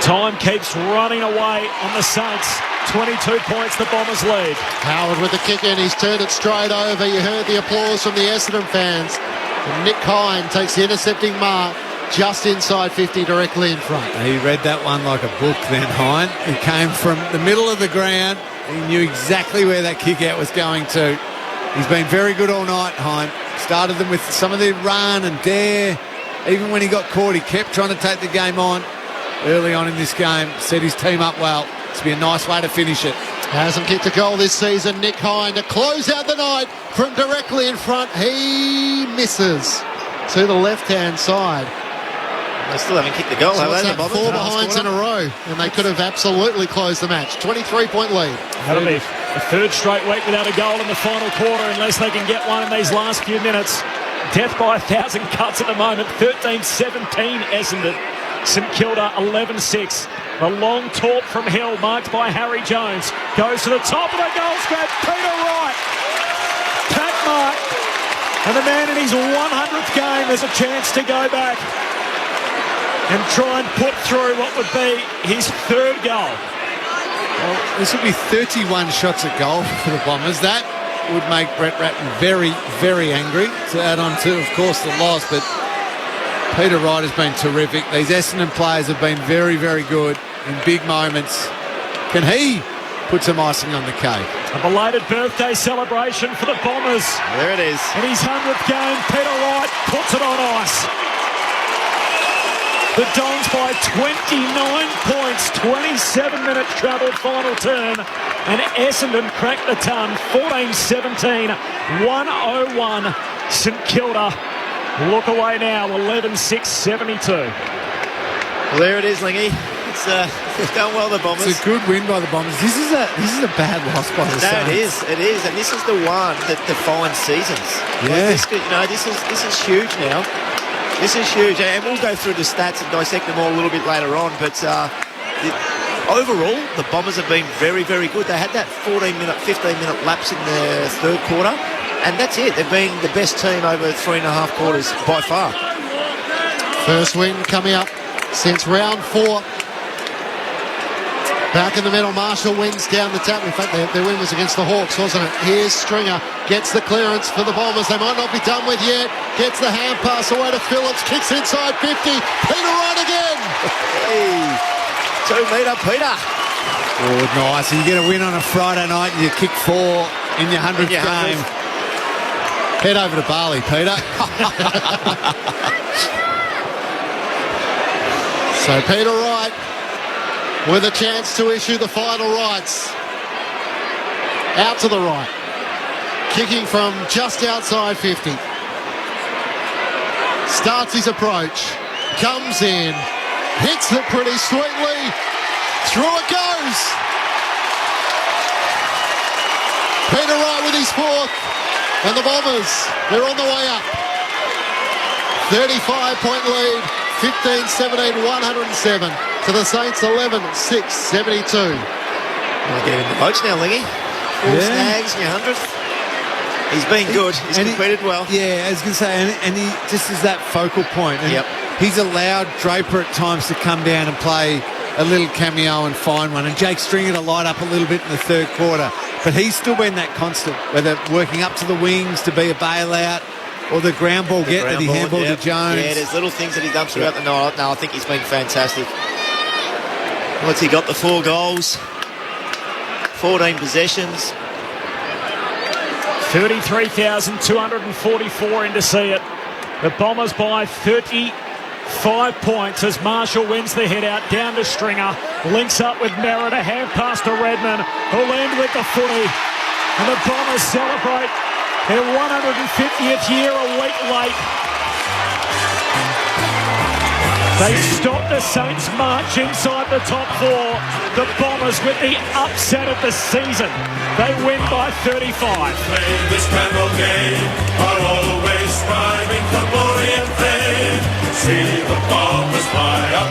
time keeps running away on the Saints. 22 points, the Bombers lead. Howard with the kick in, he's turned it straight over. You heard the applause from the Essendon fans. And Nick Hine takes the intercepting mark just inside 50, directly in front. He read that one like a book then, Hine. He came from the middle of the ground. He knew exactly where that kick out was going to. He's been very good all night, Hine. Started them with some of the run and dare. Even when he got caught, he kept trying to take the game on. Early on in this game, set his team up well. It's be a nice way to finish it. Hasn't kicked a goal this season. Nick Hine to close out the night from directly in front. He misses to the left-hand side. They still haven't kicked the goal, So have it's they? up 4 behinds in a row, and they could have absolutely closed the match. 23-point lead. That'll be the third straight week without a goal in the final quarter unless they can get one in these last few minutes. Death by 1,000 cuts at the moment. 13-17 Essendon. St Kilda 11-6. The long taunt from Hill, marked by Harry Jones. Goes to the top of the goal square. Peter Wright. Pack mark. And the man in his 100th game has a chance to go back and try and put through what would be his third goal. Well, this will be 31 shots at goal for the Bombers. That would make Brett Ratton very, very angry, to add on to, of course, the loss. But Peter Wright has been terrific. These Essendon players have been very, very good in big moments. Can he put some icing on the cake? A belated birthday celebration for the Bombers. There it is. In his 100th game, Peter Wright puts it on ice. The Dons by 29 points, 27-minute travel final turn, and Essendon cracked the ton, 14-17, 101 St Kilda. Look away now, 11-6-72. Well, there it is, Lingy. It's going well, the Bombers. It's a good win by the Bombers. This is a bad loss by the Saints. It is, and this is the one that defines seasons. Yeah. Like this is huge now. This is huge, and we'll go through the stats and dissect them all a little bit later on. But overall, the Bombers have been very, very good. They had that 14-minute, 15-minute lapse in the third quarter, and that's it. They've been the best team over 3.5 quarters by far. First win coming up since round 4. Back in the middle, Marshall wins down the tap. In fact, their win was against the Hawks, wasn't it? Here's Stringer, gets the clearance for the Bombers. They might not be done with yet. Gets the hand pass away to Phillips, kicks inside 50. Peter Wright again. Hey, 2-metre Peter. Oh, nice. You get a win on a Friday night and you kick 4 in your 100th game. Head over to Bali, Peter. So Peter Wright with a chance to issue the final rights. Out to the right. Kicking from just outside 50. Starts his approach. Comes in. Hits it pretty sweetly. Through it goes. Peter Wright with his 4th. And the Bombers, they're on the way up. 35-point lead. 15-17, 107. To the Saints, 11-6-72. I'll get him in the boats now, Lingy. 4 snags in your 100th. He's been good. He's completed well. Yeah, I was going to say, and he just is that focal point. And he's allowed Draper at times to come down and play a little cameo and find one. And Jake Stringer to light up a little bit in the third quarter. But he's still been that constant, whether working up to the wings to be a bailout or the ground ball that he handballed to Jones. Yeah, there's little things that he's done throughout the night. No, I think he's been fantastic. What's he got? The 4 goals, 14 possessions. 33,244 in to see it. The Bombers by 35 points as Marshall wins the head out down to Stringer. Links up with Merritt, a hand pass to Redmond, who'll end with the footy. And the Bombers celebrate their 150th year a week late. They stop the Saints' march inside the top 4. The Bombers with the upset of the season. They win by 35. This scramble game are always striving for glory and fame. See the Bombers fly up,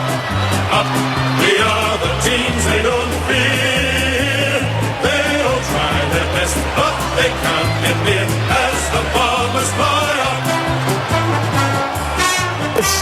up. We are the teams they don't fear. They'll try their best, but they can't get near as the Bombers fly up.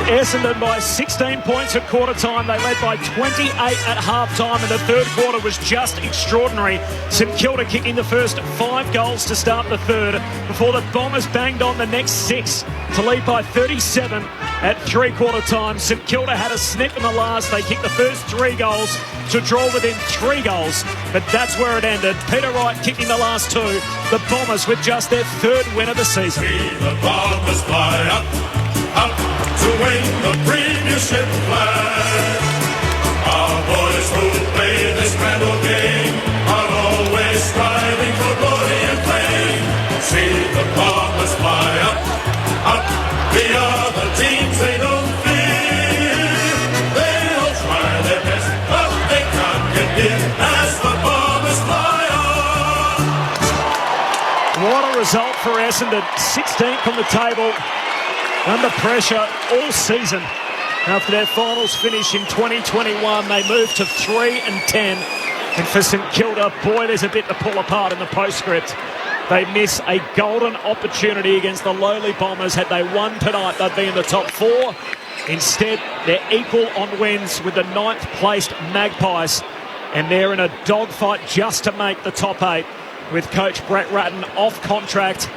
Essendon by 16 points at quarter time. They led by 28 at half time, and the third quarter was just extraordinary. St Kilda kicking the first 5 goals to start the third before the Bombers banged on the next 6 to lead by 37 at three-quarter time. St Kilda had a snip in the last. They kicked the first 3 goals to draw within 3 goals, but that's where it ended. Peter Wright kicking the last 2. The Bombers with just their 3rd win of the season. See the Bombers fly up, up to win the premiership flag. Our boys who play this scramble game are always striving for glory and fame. See the Bombers fly up, up. We are the teams they don't fear. They'll try their best, but they can't get near as the Bombers fly on. What a result for Essendon. 16th on the table. Under pressure all season. After their finals finish in 2021, they moved to 3-10. And for St Kilda, boy, there's a bit to pull apart in the postscript. They miss a golden opportunity against the lowly Bombers. Had they won tonight, they'd be in the top 4. Instead, they're equal on wins with the 9th-placed Magpies. And they're in a dogfight just to make the top 8 with coach Brett Ratton off contract.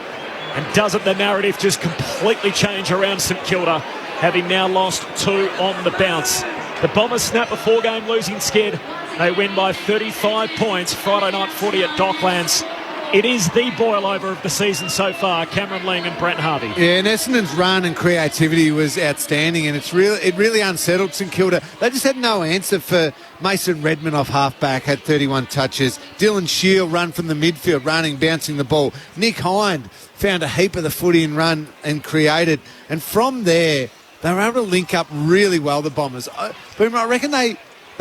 And doesn't the narrative just completely change around St Kilda, having now lost 2 on the bounce? The Bombers snap a 4-game losing skid. They win by 35 points Friday night footy at Docklands. It is the boil-over of the season so far, Cameron Ling and Brent Harvey. Yeah, and Essendon's run and creativity was outstanding, and it really unsettled St Kilda. They just had no answer for Mason Redmond off half-back, had 31 touches. Dylan Shield run from the midfield, running, bouncing the ball. Nick Hind found a heap of the footy and run and created. And from there, they were able to link up really well, the Bombers. But I reckon they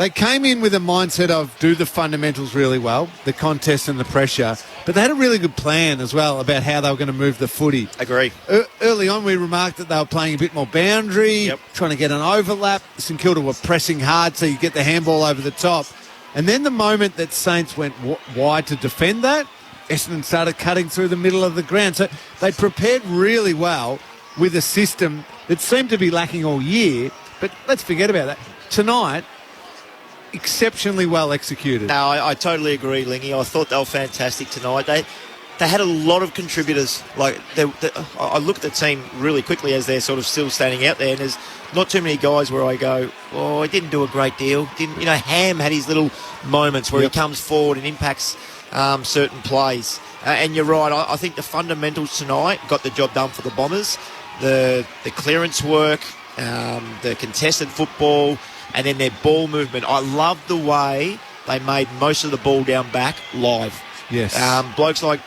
came in with a mindset of do the fundamentals really well, the contest and the pressure, but they had a really good plan as well about how they were going to move the footy. Agree. Early on, we remarked that they were playing a bit more boundary, trying to get an overlap. St Kilda were pressing hard so you get the handball over the top. And then the moment that Saints went wide to defend that, Essendon started cutting through the middle of the ground. So they prepared really well with a system that seemed to be lacking all year, but let's forget about that. Tonight, exceptionally well executed. No, I totally agree, Lingy. I thought they were fantastic tonight. They had a lot of contributors. I looked at the team really quickly as they're sort of still standing out there, and there's not too many guys where I go, oh, he didn't do a great deal. Ham had his little moments where he comes forward and impacts certain plays. And you're right, I think the fundamentals tonight got the job done for the Bombers. The clearance work, the contested football, and then their ball movement. I loved the way they made most of the ball down back live. Yes. Blokes like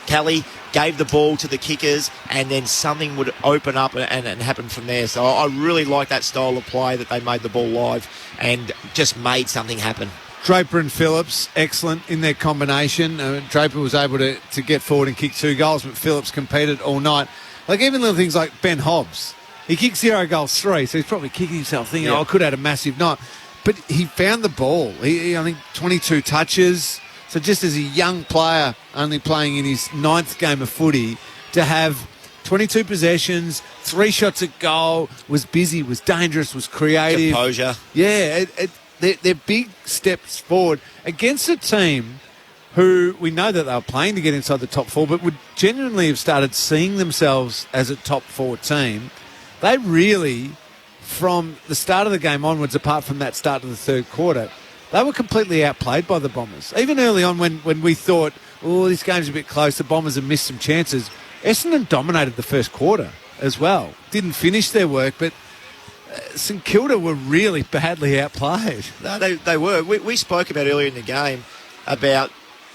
Kelly gave the ball to the kickers, and then something would open up and happen from there. So I really like that style of play that they made the ball live and just made something happen. Draper and Phillips, excellent in their combination. Draper was able to get forward and kick 2 goals, but Phillips competed all night. Like even little things like Ben Hobbs. He kicked 0 goals 3, so he's probably kicking himself thinking, I could have had a massive night. But he found the ball. He I think 22 touches, So just as a young player, only playing in his 9th game of footy, to have 22 possessions, 3 shots at goal, was busy, was dangerous, was creative. Composure. Yeah, they're big steps forward against a team who we know that they were playing to get inside the top 4, but would genuinely have started seeing themselves as a top 4 team. They really, from the start of the game onwards, apart from that start of the third quarter, they were completely outplayed by the Bombers. Even early on when we thought, oh, this game's a bit close, the Bombers have missed some chances, Essendon dominated the first quarter as well. Didn't finish their work, but St Kilda were really badly outplayed. No, they were. We spoke about earlier in the game about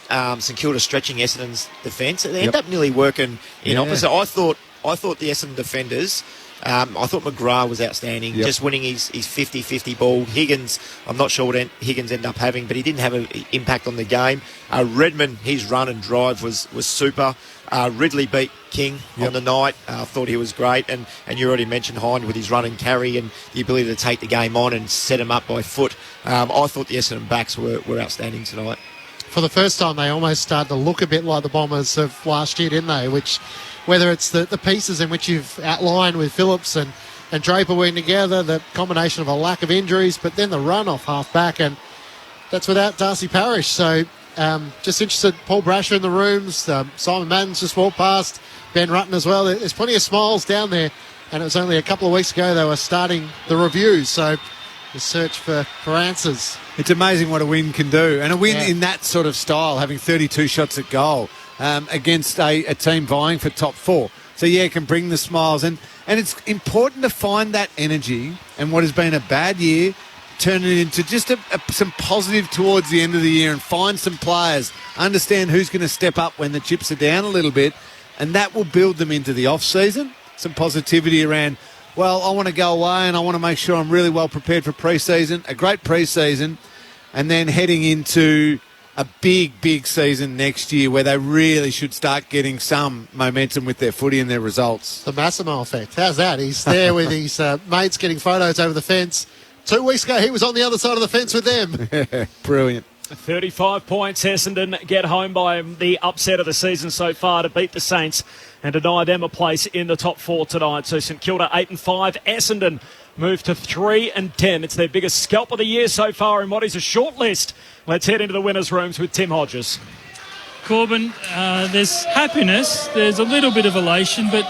St Kilda stretching Essendon's defence. They ended up nearly working in opposite. I thought the Essendon defenders... I thought McGrath was outstanding, just winning his 50-50 ball. Higgins, I'm not sure what Higgins ended up having, but he didn't have an impact on the game. Redmond, his run and drive was super. Ridley beat King on the night. I thought he was great. And you already mentioned Hind with his run and carry and the ability to take the game on and set him up by foot. I thought the Essendon backs were outstanding tonight. For the first time, they almost started to look a bit like the Bombers of last year, didn't they? Which... whether it's the pieces in which you've outlined with Phillips and Draper working together, the combination of a lack of injuries, but then the run off half-back, and that's without Darcy Parish. So just interested, Paul Brasher in the rooms, Simon Madden's just walked past, Ben Rutten as well. There's plenty of smiles down there, and it was only a couple of weeks ago they were starting the reviews, so the search for answers. It's amazing what a win can do, and a win in that sort of style, having 32 shots at goal. Against a team vying for top 4. So, it can bring the smiles. And it's important to find that energy and what has been a bad year, turn it into just some positive towards the end of the year and find some players, understand who's going to step up when the chips are down a little bit, and that will build them into the off-season. Some positivity around, well, I want to go away and I want to make sure I'm really well prepared for pre-season, a great pre-season, and then heading into a big season next year where they really should start getting some momentum with their footy and their results. The Massimo effect. How's that? He's there with his mates getting photos over the fence. 2 weeks ago, he was on the other side of the fence with them. Brilliant. 35 points. Essendon get home by the upset of the season so far to beat the Saints and deny them a place in the top 4 tonight. So St Kilda 8-5. Essendon move to 3-10. It's their biggest scalp of the year so far in what is a short list. Let's head into the winners' rooms with Tim Hodges. Corbin, there's happiness, there's a little bit of elation, but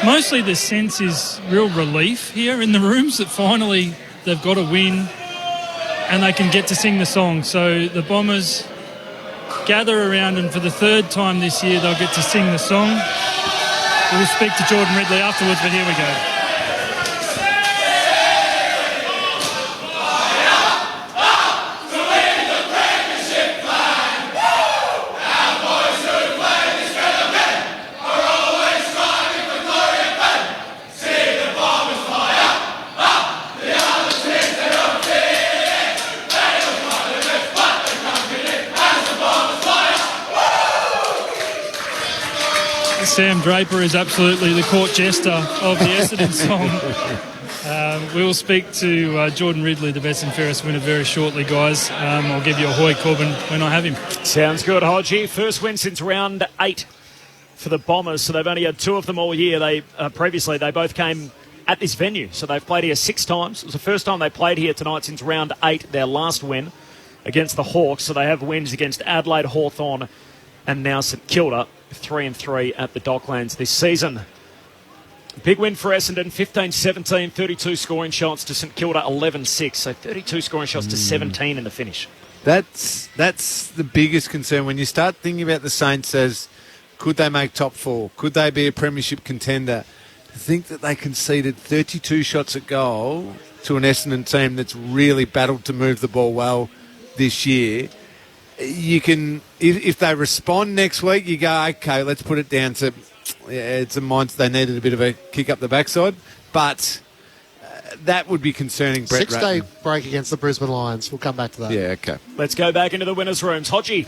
mostly the sense is real relief here in the rooms that finally they've got a win and they can get to sing the song. So the Bombers gather around, and for the 3rd time this year they'll get to sing the song. We'll speak to Jordan Ridley afterwards, but here we go. Sam Draper is absolutely the court jester of the Essendon song. We will speak to Jordan Ridley, the best and fairest winner, very shortly, guys. I'll give you a hoy, Corbin, when I have him. Sounds good, Hodgie. First win since round 8 for the Bombers, so they've only had 2 of them all year. Previously, they both came at this venue, so they've played here 6 times. It was the first time they played here tonight since round 8, their last win against the Hawks. So they have wins against Adelaide, Hawthorn, and now St Kilda. 3-3 at the Docklands this season. Big win for Essendon, 15-17, 32 scoring shots to St Kilda, 11-6. So 32 scoring shots to 17 in the finish. That's the biggest concern. When you start thinking about the Saints as, could they make top 4? Could they be a premiership contender? To think that they conceded 32 shots at goal to an Essendon team that's really battled to move the ball well this year. You can, if they respond next week, you go, okay, let's put it down to, it's a mindset. They needed a bit of a kick up the backside, but that would be concerning. Brett 6-day break against the Brisbane Lions. We'll come back to that. Yeah, okay. Let's go back into the winners' rooms. Hodgie.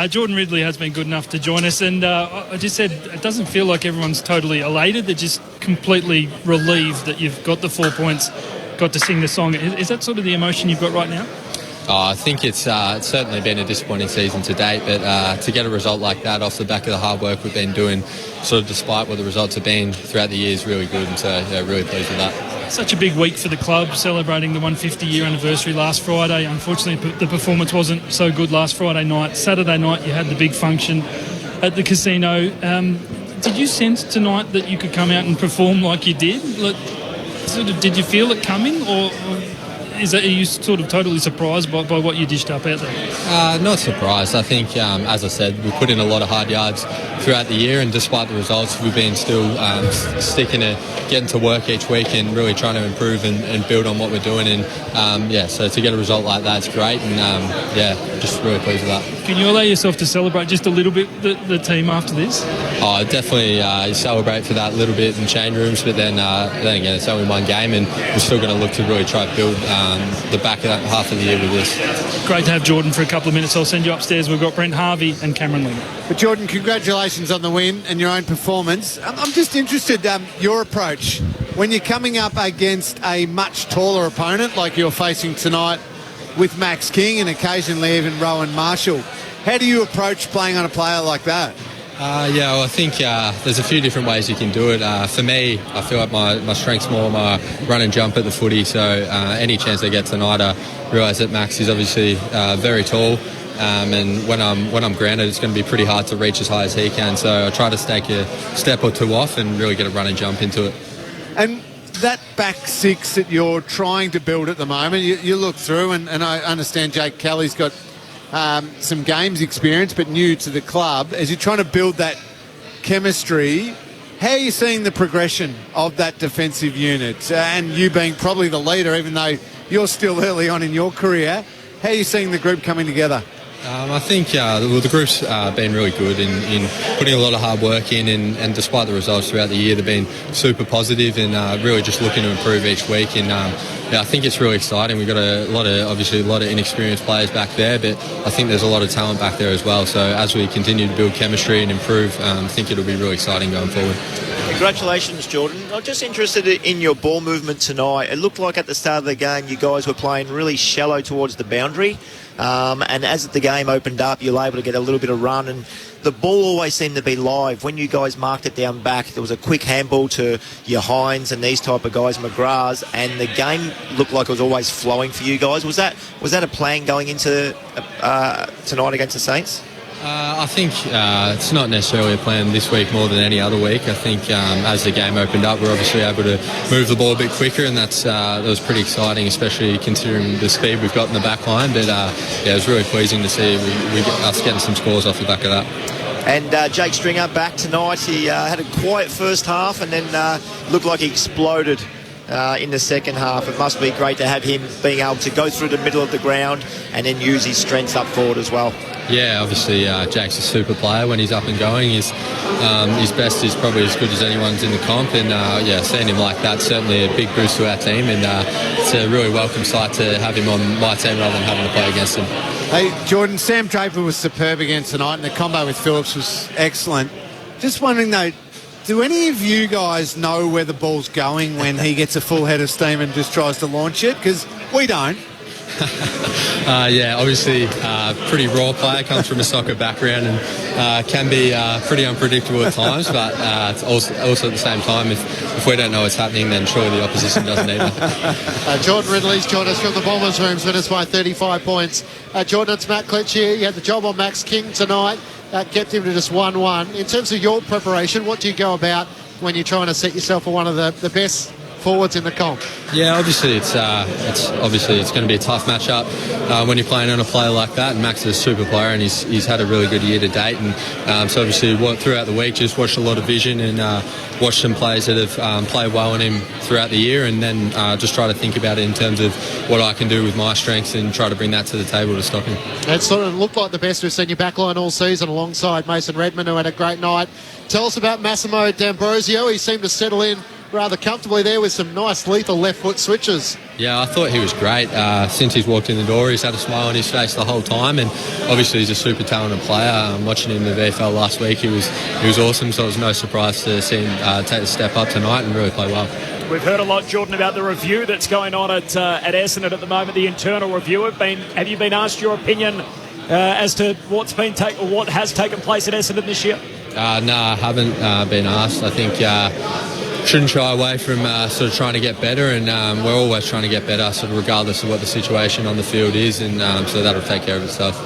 Jordan Ridley has been good enough to join us, and I just said it doesn't feel like everyone's totally elated. They're just completely relieved that you've got the 4 points, got to sing the song. Is that sort of the emotion you've got right now? I think it's certainly been a disappointing season to date, but to get a result like that off the back of the hard work we've been doing, sort of despite what the results have been throughout the year, is really good, and so really pleased with that. Such a big week for the club, celebrating the 150-year anniversary last Friday. Unfortunately, the performance wasn't so good last Friday night. Saturday night, you had the big function at the casino. Did you sense tonight that you could come out and perform like you did? Did you feel it coming, or are you sort of totally surprised by what you dished up out there? Not surprised. I think, as I said, we put in a lot of hard yards throughout the year, and despite the results, we've been still sticking to getting to work each week and really trying to improve and build on what we're doing. And so to get a result like that, it's great, and just really pleased with that. Can you allow yourself to celebrate just a little bit the team after this? Definitely celebrate for that little bit in change rooms, but then again, it's only one game, and we're still going to look to really try to build the back of that half of the year with this. Great to have Jordan for a couple of minutes. I'll send you upstairs. We've got Brent Harvey and Cameron Ling. But Jordan, congratulations on the win and your own performance. I'm just interested, your approach when you're coming up against a much taller opponent like you're facing tonight with Max King and occasionally even Rowan Marshall. How do you approach playing on a player like that? I think there's a few different ways you can do it. For me, I feel like my strength's more my run and jump at the footy, so any chance I get tonight, I realise that Max is obviously very tall, and when I'm grounded, it's going to be pretty hard to reach as high as he can, so I try to take a step or two off and really get a run and jump into it. And that back six that you're trying to build at the moment, you look through, and I understand Jake Kelly's got some games experience but new to the club. As you're trying to build that chemistry, how are you seeing the progression of that defensive unit? And you being probably the leader, even though you're still early on in your career, how are you seeing the group coming together? I think the group's been really good in putting a lot of hard work in, and despite the results throughout the year, they've been super positive and really just looking to improve each week. And I think it's really exciting. We've got a lot of inexperienced players back there, but I think there's a lot of talent back there as well. So as we continue to build chemistry and improve, I think it'll be really exciting going forward. Congratulations, Jordan. I'm just interested in your ball movement tonight. It looked like at the start of the game you guys were playing really shallow towards the boundary, and as the game opened up, you were able to get a little bit of run, and the ball always seemed to be live. When you guys marked it down back, there was a quick handball to your Hines and these type of guys, McGraths, and the game looked like it was always flowing for you guys. Was that a plan going into tonight against the Saints? I think it's not necessarily a plan this week more than any other week. I think as the game opened up, we're obviously able to move the ball a bit quicker, and that was pretty exciting, especially considering the speed we've got in the back line. But it was really pleasing to see us getting some scores off the back of that. And Jake Stringer back tonight. He had a quiet first half and then looked like he exploded in the second half. It must be great to have him being able to go through the middle of the ground and then use his strengths up forward as well. Yeah, obviously Jake's a super player when he's up and going. His best is probably as good as anyone's in the comp, and seeing him like that certainly a big boost to our team, and it's a really welcome sight to have him on my team rather than having to play against him. Hey, Jordan, Sam Draper was superb again tonight, and the combo with Phillips was excellent. Just wondering though, do any of you guys know where the ball's going when he gets a full head of steam and just tries to launch it? Because we don't. Obviously pretty raw player, comes from a soccer background and can be pretty unpredictable at times, but it's also at the same time, if we don't know what's happening, then surely the opposition doesn't either. Jordan Ridley's joined us from the Bombers room, winners by 35 points. Jordan, it's Matt Cletch here. You had the job on Max King tonight, kept him to just 1-1. In terms of your preparation, what do you go about when you're trying to set yourself for one of the best forwards in the comp? Yeah, obviously it's going to be a tough matchup when you're playing on a player like that. And Max is a super player, and he's had a really good year to date. And so obviously throughout the week, just watched a lot of vision and watched some players that have played well on him throughout the year, and then just try to think about it in terms of what I can do with my strengths and try to bring that to the table to stop him. It sort of looked like the best we've seen your backline all season, alongside Mason Redmond, who had a great night. Tell us about Massimo D'Ambrosio. He seemed to settle in rather comfortably there with some nice lethal left foot switches. Yeah, I thought he was great. Since he's walked in the door, he's had a smile on his face the whole time, and obviously he's a super talented player. Watching him in the VFL last week, he was awesome, so it was no surprise to see him take the step up tonight and really play well. We've heard a lot, Jordan, about the review that's going on at Essendon at the moment, the internal review. Have you been asked your opinion as to what has taken place at Essendon this year? No, I haven't been asked. I think shouldn't shy away from sort of trying to get better, and we're always trying to get better, sort of regardless of what the situation on the field is, and so that'll take care of itself.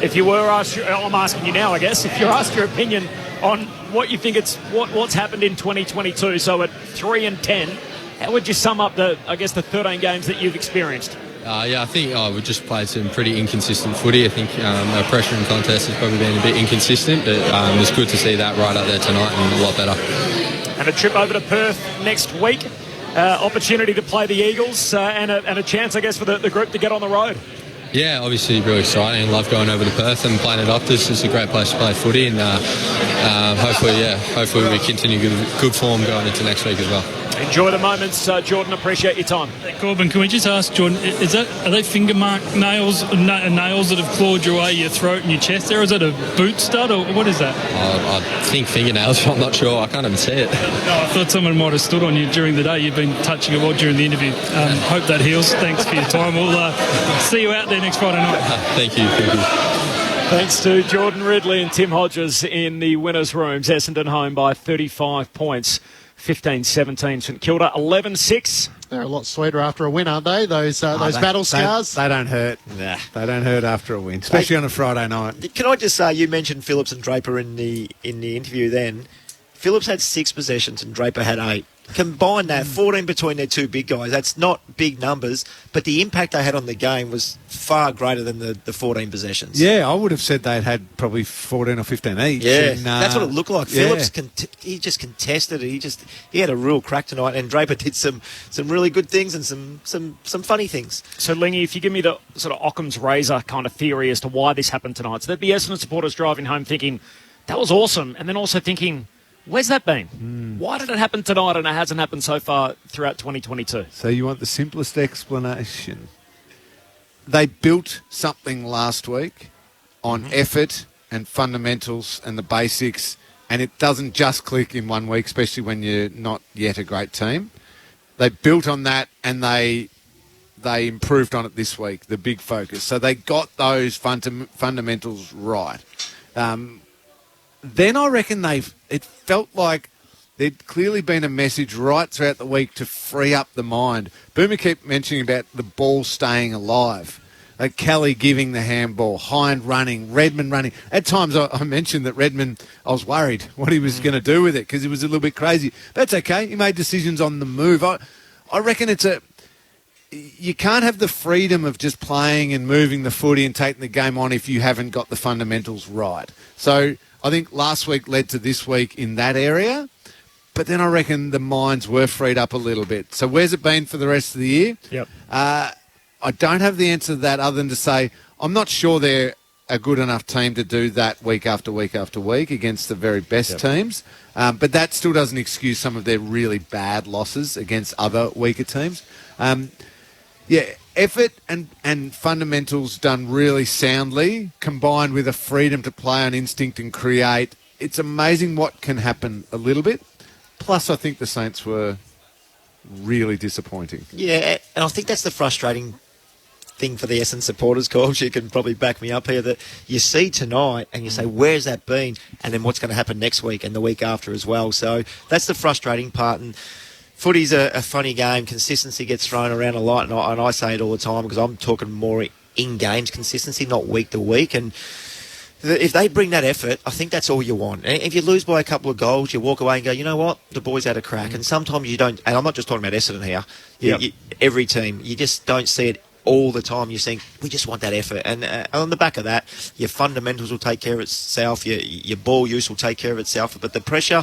If you were asked, I'm asking you now, I guess, if you're asked your opinion on what you think what's happened in 2022, so at 3-10, how would you sum up the 13 games that you've experienced? I think we've just played some pretty inconsistent footy. I think our pressure and contest has probably been a bit inconsistent, but it's good to see that right up there tonight and a lot better. And a trip over to Perth next week, opportunity to play the Eagles and a chance, I guess, for the group to get on the road. Yeah, obviously really exciting. I love going over to Perth and playing at Optus. It's a great place to play footy, and hopefully we continue good form going into next week as well. Enjoy the moments, Jordan. Appreciate your time. Corbin, can we just ask Jordan, are they finger mark nails that have clawed your way, your throat and your chest there? Is it a boot stud or what is that? I think fingernails, but I'm not sure. I can't even see it. No, I thought someone might have stood on you during the day. You've been touching it well during the interview. Hope that heals. Thanks for your time. We'll see you out there next Friday night. Thank you. Thanks to Jordan Ridley and Tim Hodges in the winners' rooms. Essendon home by 35 points. 15-17 St Kilda, 11-6. They're a lot sweeter after a win, aren't they? Those battle scars. They don't hurt. Nah. They don't hurt after a win, especially on a Friday night. Can I just say, you mentioned Phillips and Draper in the interview then. Phillips had 6 possessions and Draper had 8. Combine that, 14 between their two big guys. That's not big numbers, but the impact they had on the game was far greater than the 14 possessions. Yeah, I would have said they'd had probably 14 or 15 each. Yeah, and, that's what it looked like. Yeah. Phillips, he just contested it. He had a real crack tonight, and Draper did some really good things and some funny things. So, Lingy, if you give me the sort of Occam's razor kind of theory as to why this happened tonight, so there'd be Essendon supporters driving home thinking, that was awesome, and then also thinking, where's that been? Why did it happen tonight and it hasn't happened so far throughout 2022? So you want the simplest explanation. They built something last week on effort and fundamentals and the basics, and it doesn't just click in 1 week, especially when you're not yet a great team. They built on that and they improved on it this week, the big focus. So they got those fundamentals right. Then I reckon it felt like there'd clearly been a message right throughout the week to free up the mind. Boomer kept mentioning about the ball staying alive. Like Kelly giving the handball, Hind running, Redmond running. At times I mentioned that Redmond, I was worried what he was going to do with it because he was a little bit crazy. That's okay. He made decisions on the move. I reckon you can't have the freedom of just playing and moving the footy and taking the game on if you haven't got the fundamentals right. So I think last week led to this week in that area, but then I reckon the minds were freed up a little bit. So where's it been for the rest of the year? Yep. I don't have the answer to that other than to say I'm not sure they're a good enough team to do that week after week after week against the very best teams, but that still doesn't excuse some of their really bad losses against other weaker teams. Effort and fundamentals done really soundly, combined with a freedom to play on instinct and create. It's amazing what can happen a little bit. Plus, I think the Saints were really disappointing. Yeah, and I think that's the frustrating thing for the Essendon supporters, Corbs. You can probably back me up here, that you see tonight and you say, where's that been? And then what's going to happen next week and the week after as well. So that's the frustrating part. And footy's a funny game. Consistency gets thrown around a lot, and I say it all the time because I'm talking more in-games consistency, not week to week. And if they bring that effort, I think that's all you want. And if you lose by a couple of goals, you walk away and go, you know what, the boys had a crack. And sometimes you don't, and I'm not just talking about Essendon here, every team, you just don't see it all the time. You think, we just want that effort. And on the back of that, your fundamentals will take care of itself, your ball use will take care of itself, but the pressure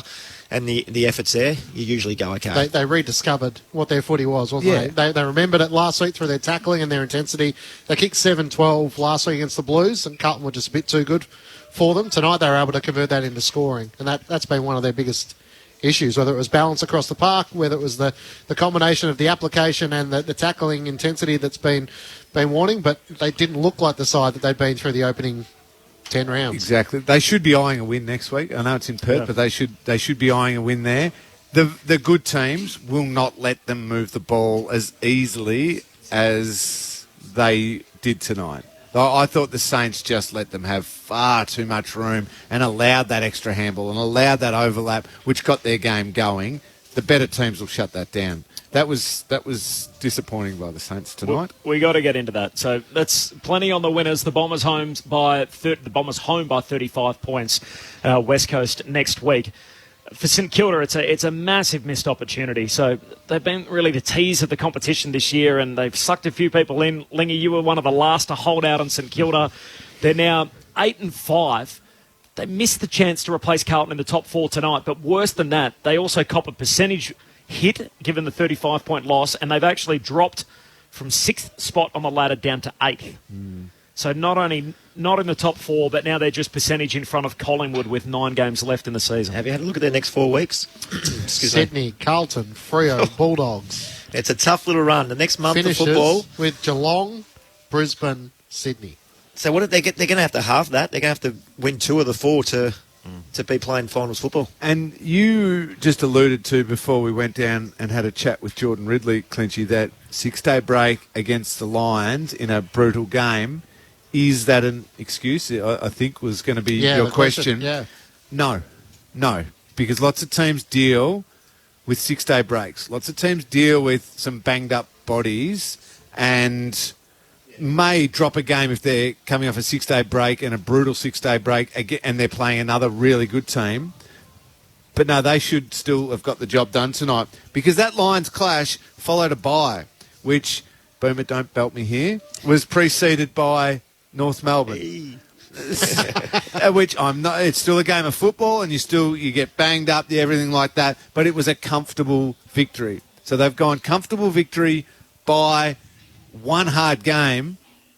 and the effort's there, you usually go okay. They rediscovered what their footy was, wasn't they? They remembered it last week through their tackling and their intensity. They kicked 7-12 last week against the Blues, and Carlton were just a bit too good for them. Tonight they were able to convert that into scoring, and that's been one of their biggest issues, whether it was balance across the park, whether it was the combination of the application and the tackling intensity that's been wanting, but they didn't look like the side that they'd been through the opening 10 rounds. Exactly. They should be eyeing a win next week. I know it's in Perth, but they should be eyeing a win there. the good teams will not let them move the ball as easily as they did tonight. I thought the Saints just let them have far too much room and allowed that extra handball and allowed that overlap, which got their game going. The better teams will shut that down. That was disappointing by the Saints tonight. We got to get into that. So that's plenty on the winners. The Bombers home by 35 points. West Coast next week. For St Kilda, it's a massive missed opportunity. So they've been really the tease of the competition this year, and they've sucked a few people in. Lingy, you were one of the last to hold out on St Kilda. They're now 8-5. They missed the chance to replace Carlton in the top 4 tonight, but worse than that, they also cop a percentage hit given the 35-point loss, and they've actually dropped from 6th spot on the ladder down to 8th. So not only not in the top 4, but now they're just percentage in front of Collingwood with 9 games left in the season. Have you had a look at their next 4 weeks? Sydney, Carlton, Freo, Bulldogs. It's a tough little run. The next month Finishes of football with Geelong, Brisbane, Sydney. So what did they get? They're going to have to halve that. They're going to have to win 2 of the 4 to be playing finals football. And you just alluded to before we went down and had a chat with Jordan Ridley, Clinchy, that 6-day break against the Lions in a brutal game. Is that an excuse? I think was going to be your question. Yeah. No, because lots of teams deal with 6-day breaks. Lots of teams deal with some banged up bodies and may drop a game if they're coming off a 6-day break and a brutal 6-day break and they're playing another really good team. But no, they should still have got the job done tonight because that Lions clash followed a bye, which, Boomer, don't belt me here, was preceded by North Melbourne. Which I'm not. It's still a game of football, and you get banged up, everything like that. But it was a comfortable victory. So they've gone comfortable victory by one hard game,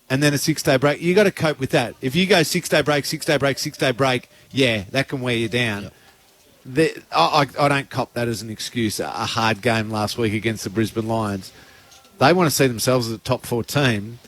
and then a 6-day break. You got to cope with that. If you go 6-day break, 6-day break, 6-day break, yeah, that can wear you down. Yep. I don't cop that as an excuse. A hard game last week against the Brisbane Lions. They want to see themselves as a top 4 team.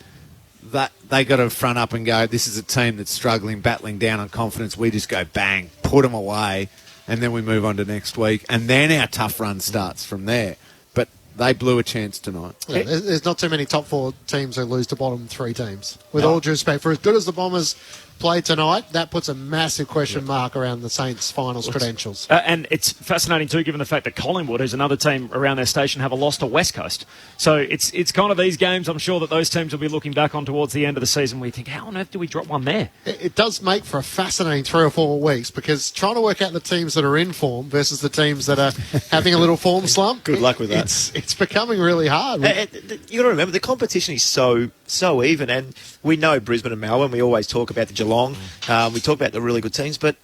That they got to front up and go, this is a team that's struggling, battling down on confidence. We just go bang, put them away, and then we move on to next week. And then our tough run starts from there. But they blew a chance tonight. Yeah, there's not too many top 4 teams who lose to bottom 3 teams. With all due respect, for as good as the Bombers play tonight, that puts a massive question mark around the Saints' finals credentials. And it's fascinating too, given the fact that Collingwood, who's another team around their station, have a loss to West Coast. So it's kind of these games, I'm sure that those teams will be looking back on towards the end of the season where you think, how on earth do we drop one there? It does make for a fascinating 3 or 4 weeks because trying to work out the teams that are in form versus the teams that are having a little form slump. Good luck with that. It's becoming really hard. You got to remember, the competition is so even, and we know Brisbane and Melbourne. We always talk about the Geelong. We talk about the really good teams, but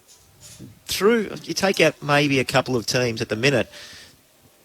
you take out maybe a couple of teams at the minute.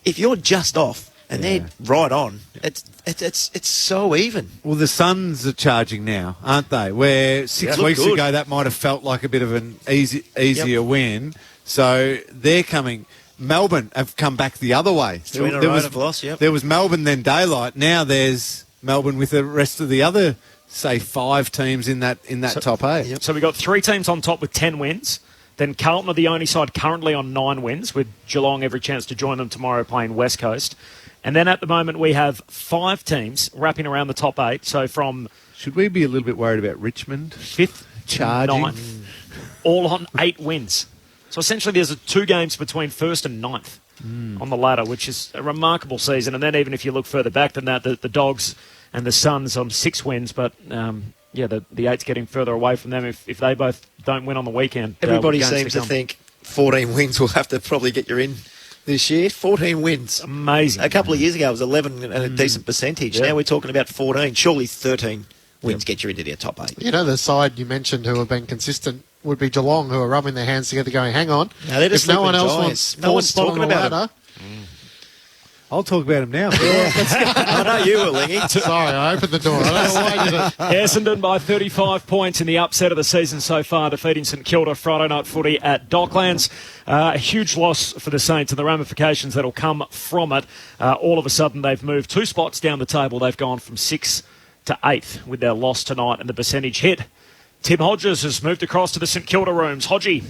If you're just off and they're right on, it's so even. Well, the Suns are charging now, aren't they? Where 6 weeks ago that might have felt like a bit of an easier win. So they're coming. Melbourne have come back the other way. There was Melbourne, then daylight. Now there's Melbourne with the rest of the other, say, 5 teams in that top 8. Yep. So we've got 3 teams on top with 10 wins. Then Carlton are the only side currently on 9 wins, with Geelong every chance to join them tomorrow playing West Coast. And then at the moment we have 5 teams wrapping around the top 8. So from... Should we be a little bit worried about Richmond? 5th charging? 9th, all on 8 wins. So essentially there's 2 games between 1st and 9th on the ladder, which is a remarkable season. And then even if you look further back than that, the Dogs and the Suns on 6 wins, but the 8's getting further away from them if they both don't win on the weekend. Everybody seems to think 14 wins will have to probably get you in this year. 14 wins. Amazing. A couple of years ago it was 11 and a decent percentage. Now we're talking about 14. Surely 13 wins get you into their top 8. You know, the side you mentioned who have been consistent would be Geelong, who are rubbing their hands together going, hang on, if no one else wants no one's talking about ladder, I'll talk about him now. I know you were, Lingy. Sorry, I opened the door. I don't know why I did it. Essendon by 35 points in the upset of the season so far, defeating St Kilda Friday night footy at Docklands. A huge loss for the Saints and the ramifications that will come from it. All of a sudden, they've moved 2 spots down the table. They've gone from 6th to 8th with their loss tonight and the percentage hit. Tim Hodges has moved across to the St Kilda rooms. Hodgie.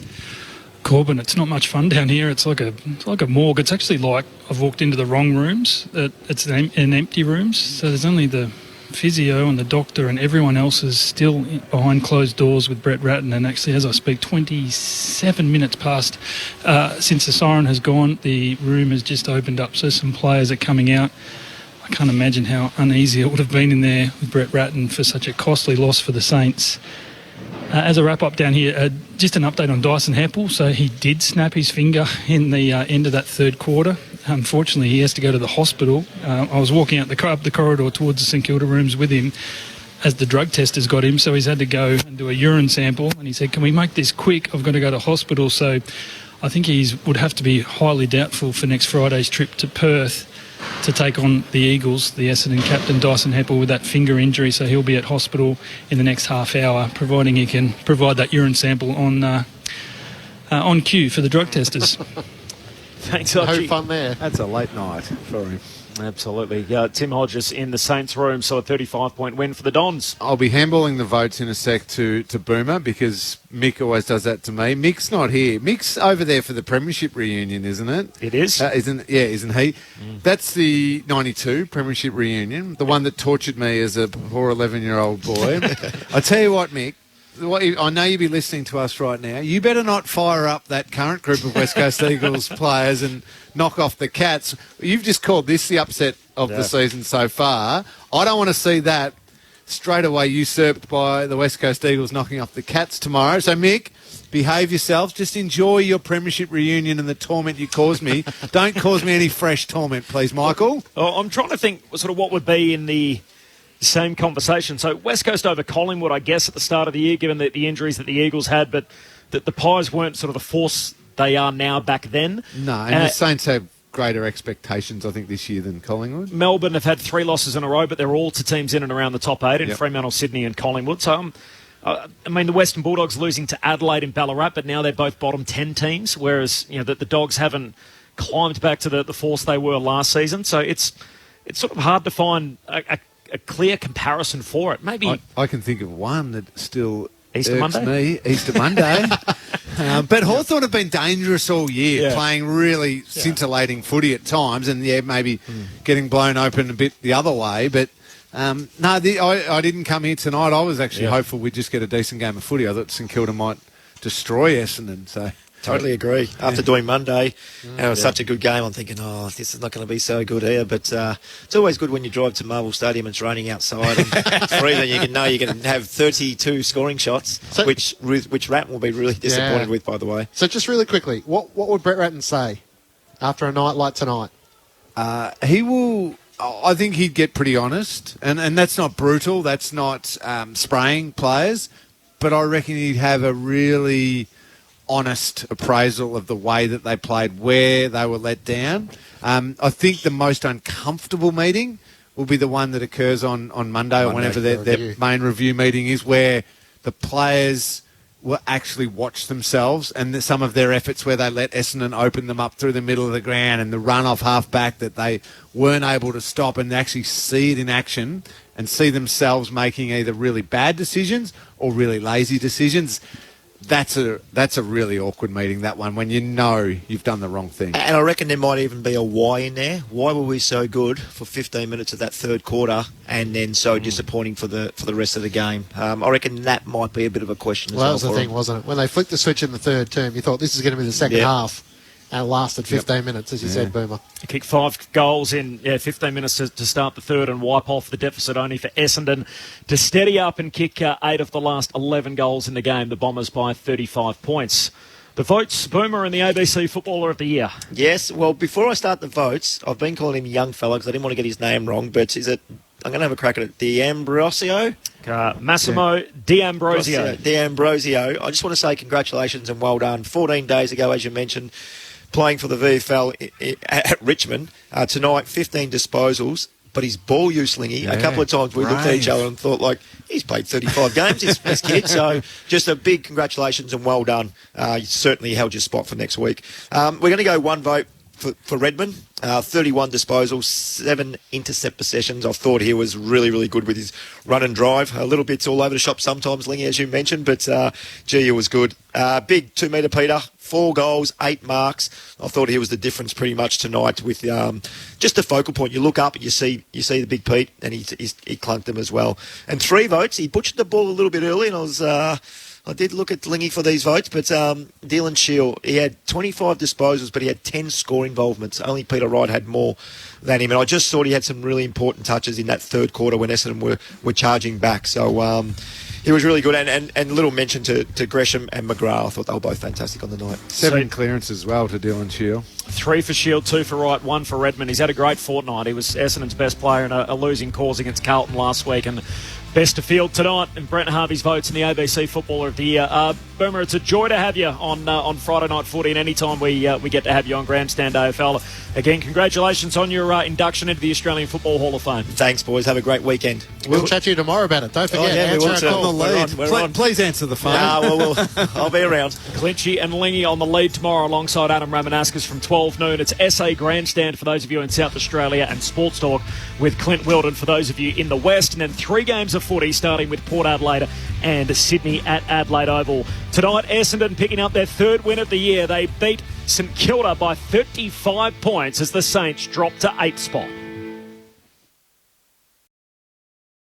Corbin, it's not much fun down here. It's like a morgue. It's actually like I've walked into the wrong rooms. It's an empty rooms, so there's only the physio and the doctor, and everyone else is still behind closed doors with Brett Ratton. And actually, as I speak, 27 minutes past since the siren has gone, the room has just opened up, so some players are coming out. I can't imagine how uneasy it would have been in there with Brett Ratton for such a costly loss for the Saints. As a wrap-up down here, just an update on Dyson Heppel. So he did snap his finger in the end of that third quarter. Unfortunately, he has to go to the hospital. I was walking up the corridor towards the St Kilda rooms with him as the drug testers got him, so he's had to go and do a urine sample. And he said, can we make this quick? I've got to go to hospital. So I think he would have to be highly doubtful for next Friday's trip to Perth to take on the Eagles, the Essendon captain Dyson Heppel with that finger injury, so he'll be at hospital in the next half hour, providing he can provide that urine sample on cue for the drug testers. Thanks, Hodgie. No fun there. That's a late night for him. Absolutely. Tim Hodges in the Saints room, so a 35-point win for the Dons. I'll be handballing the votes in a sec to Boomer because Mick always does that to me. Mick's not here. Mick's over there for the Premiership reunion, isn't it? It is. Isn't he? That's the 92 Premiership reunion, the one that tortured me as a poor 11-year-old boy. I tell you what, Mick, I know you'll be listening to us right now. You better not fire up that current group of West Coast Eagles players and knock off the Cats. You've just called this the upset of the season so far. I don't want to see that straight away usurped by the West Coast Eagles knocking off the Cats tomorrow. So, Mick, behave yourself. Just enjoy your Premiership reunion and the torment you caused me. Don't cause me any fresh torment, please, Michael. I'm trying to think sort of what would be in the same conversation. So West Coast over Collingwood, I guess, at the start of the year, given the injuries that the Eagles had, but the Pies weren't sort of the force they are now back then. No, and the Saints have greater expectations, I think, this year than Collingwood. Melbourne have had 3 losses in a row, but they're all to teams in and around the top 8 in Fremantle, Sydney and Collingwood. So, I mean, the Western Bulldogs losing to Adelaide and Ballarat, but now they're both bottom 10 teams, whereas the Dogs haven't climbed back to the force they were last season. So it's sort of hard to find a clear comparison for it. Maybe I can think of one that still Easter irks Monday? me. Easter Monday. But Hawthorn have been dangerous all year, playing really scintillating footy at times, and maybe getting blown open a bit the other way. But I didn't come here tonight. I was actually hopeful we'd just get a decent game of footy. I thought St Kilda might destroy Essendon. So. Totally agree. After doing Monday, and it was such a good game, I'm thinking, this is not going to be so good here. But it's always good when you drive to Marvel Stadium and it's raining outside and it's freezing. You can have 32 scoring shots, which Ratton will be really disappointed with, by the way. So just really quickly, what would Brett Ratton say after a night like tonight? He will. I think he'd get pretty honest, and that's not brutal. That's not spraying players, but I reckon he'd have a really honest appraisal of the way that they played, where they were let down. I think the most uncomfortable meeting will be the one that occurs on Monday or whenever their main review meeting is, where the players will actually watch themselves and some of their efforts where they let Essendon open them up through the middle of the ground and the run off half back that they weren't able to stop, and actually see it in action and see themselves making either really bad decisions or really lazy decisions. That's a really awkward meeting, that one, when you know you've done the wrong thing. And I reckon there might even be a why in there. Why were we so good for 15 minutes of that third quarter and then so disappointing for the rest of the game? I reckon that might be a bit of a question as well. That was the thing, wasn't it? When they flicked the switch in the third term, you thought this is going to be the second half. And it lasted 15 minutes, as you said, Boomer. He kicked 5 goals in 15 minutes to start the third and wipe off the deficit, only for Essendon to steady up and kick 8 of the last 11 goals in the game. The Bombers by 35 points. The votes, Boomer and the ABC Footballer of the Year. Yes, well, before I start the votes, I've been calling him a young fella because I didn't want to get his name wrong, but is it... I'm going to have a crack at it. D'Ambrosio? Massimo D'Ambrosio. D'Ambrosio. I just want to say congratulations and well done. 14 days ago, as you mentioned, playing for the VFL at Richmond. Tonight, 15 disposals, but his ball use, Lingy, a couple of times we looked at each other and thought, he's played 35 games, this kid. So just a big congratulations and well done. You certainly held your spot for next week. We're going to go one vote for Redmond. 31 disposals, 7 intercept possessions. I thought he was really, really good with his run and drive. A little bit all over the shop sometimes, Lingy, as you mentioned, but gee, he was good. Big 2 metre Peter, 4 goals, 8 marks. I thought he was the difference pretty much tonight with just the focal point. You look up and you see the big Pete, and he clunked them as well. And 3 votes. He butchered the ball a little bit early, and I did look at Lingy for these votes, but Dylan Shield, he had 25 disposals, but he had 10 score involvements. Only Peter Wright had more than him, and I just thought he had some really important touches in that third quarter when Essendon were charging back. So he was really good, and little mention to Gresham and McGrath. I thought they were both fantastic on the night. 7 clearances as well to Dylan Shield. 3 for Shield, 2 for Wright, 1 for Redmond. He's had a great fortnight. He was Essendon's best player in a losing cause against Carlton last week, and best to field tonight, and Brent Harvey's votes in the ABC Footballer of the Year. Boomer, it's a joy to have you on Friday Night Footy, and anytime we get to have you on Grandstand AFL. Again, congratulations on your induction into the Australian Football Hall of Fame. Thanks, boys. Have a great weekend. We'll chat to you tomorrow about it. Don't forget, answer our call. We're on. Please answer the phone. I'll be around. Clinchy and Lingy on the lead tomorrow alongside Adam Ramanaskas from 12 noon. It's SA Grandstand for those of you in South Australia, and Sports Talk with Clint Wilden for those of you in the West. And then 3 games of footy starting with Port Adelaide and Sydney at Adelaide Oval. Tonight, Essendon picking up their 3rd win of the year. They beat St Kilda by 35 points as the Saints drop to 8th spot.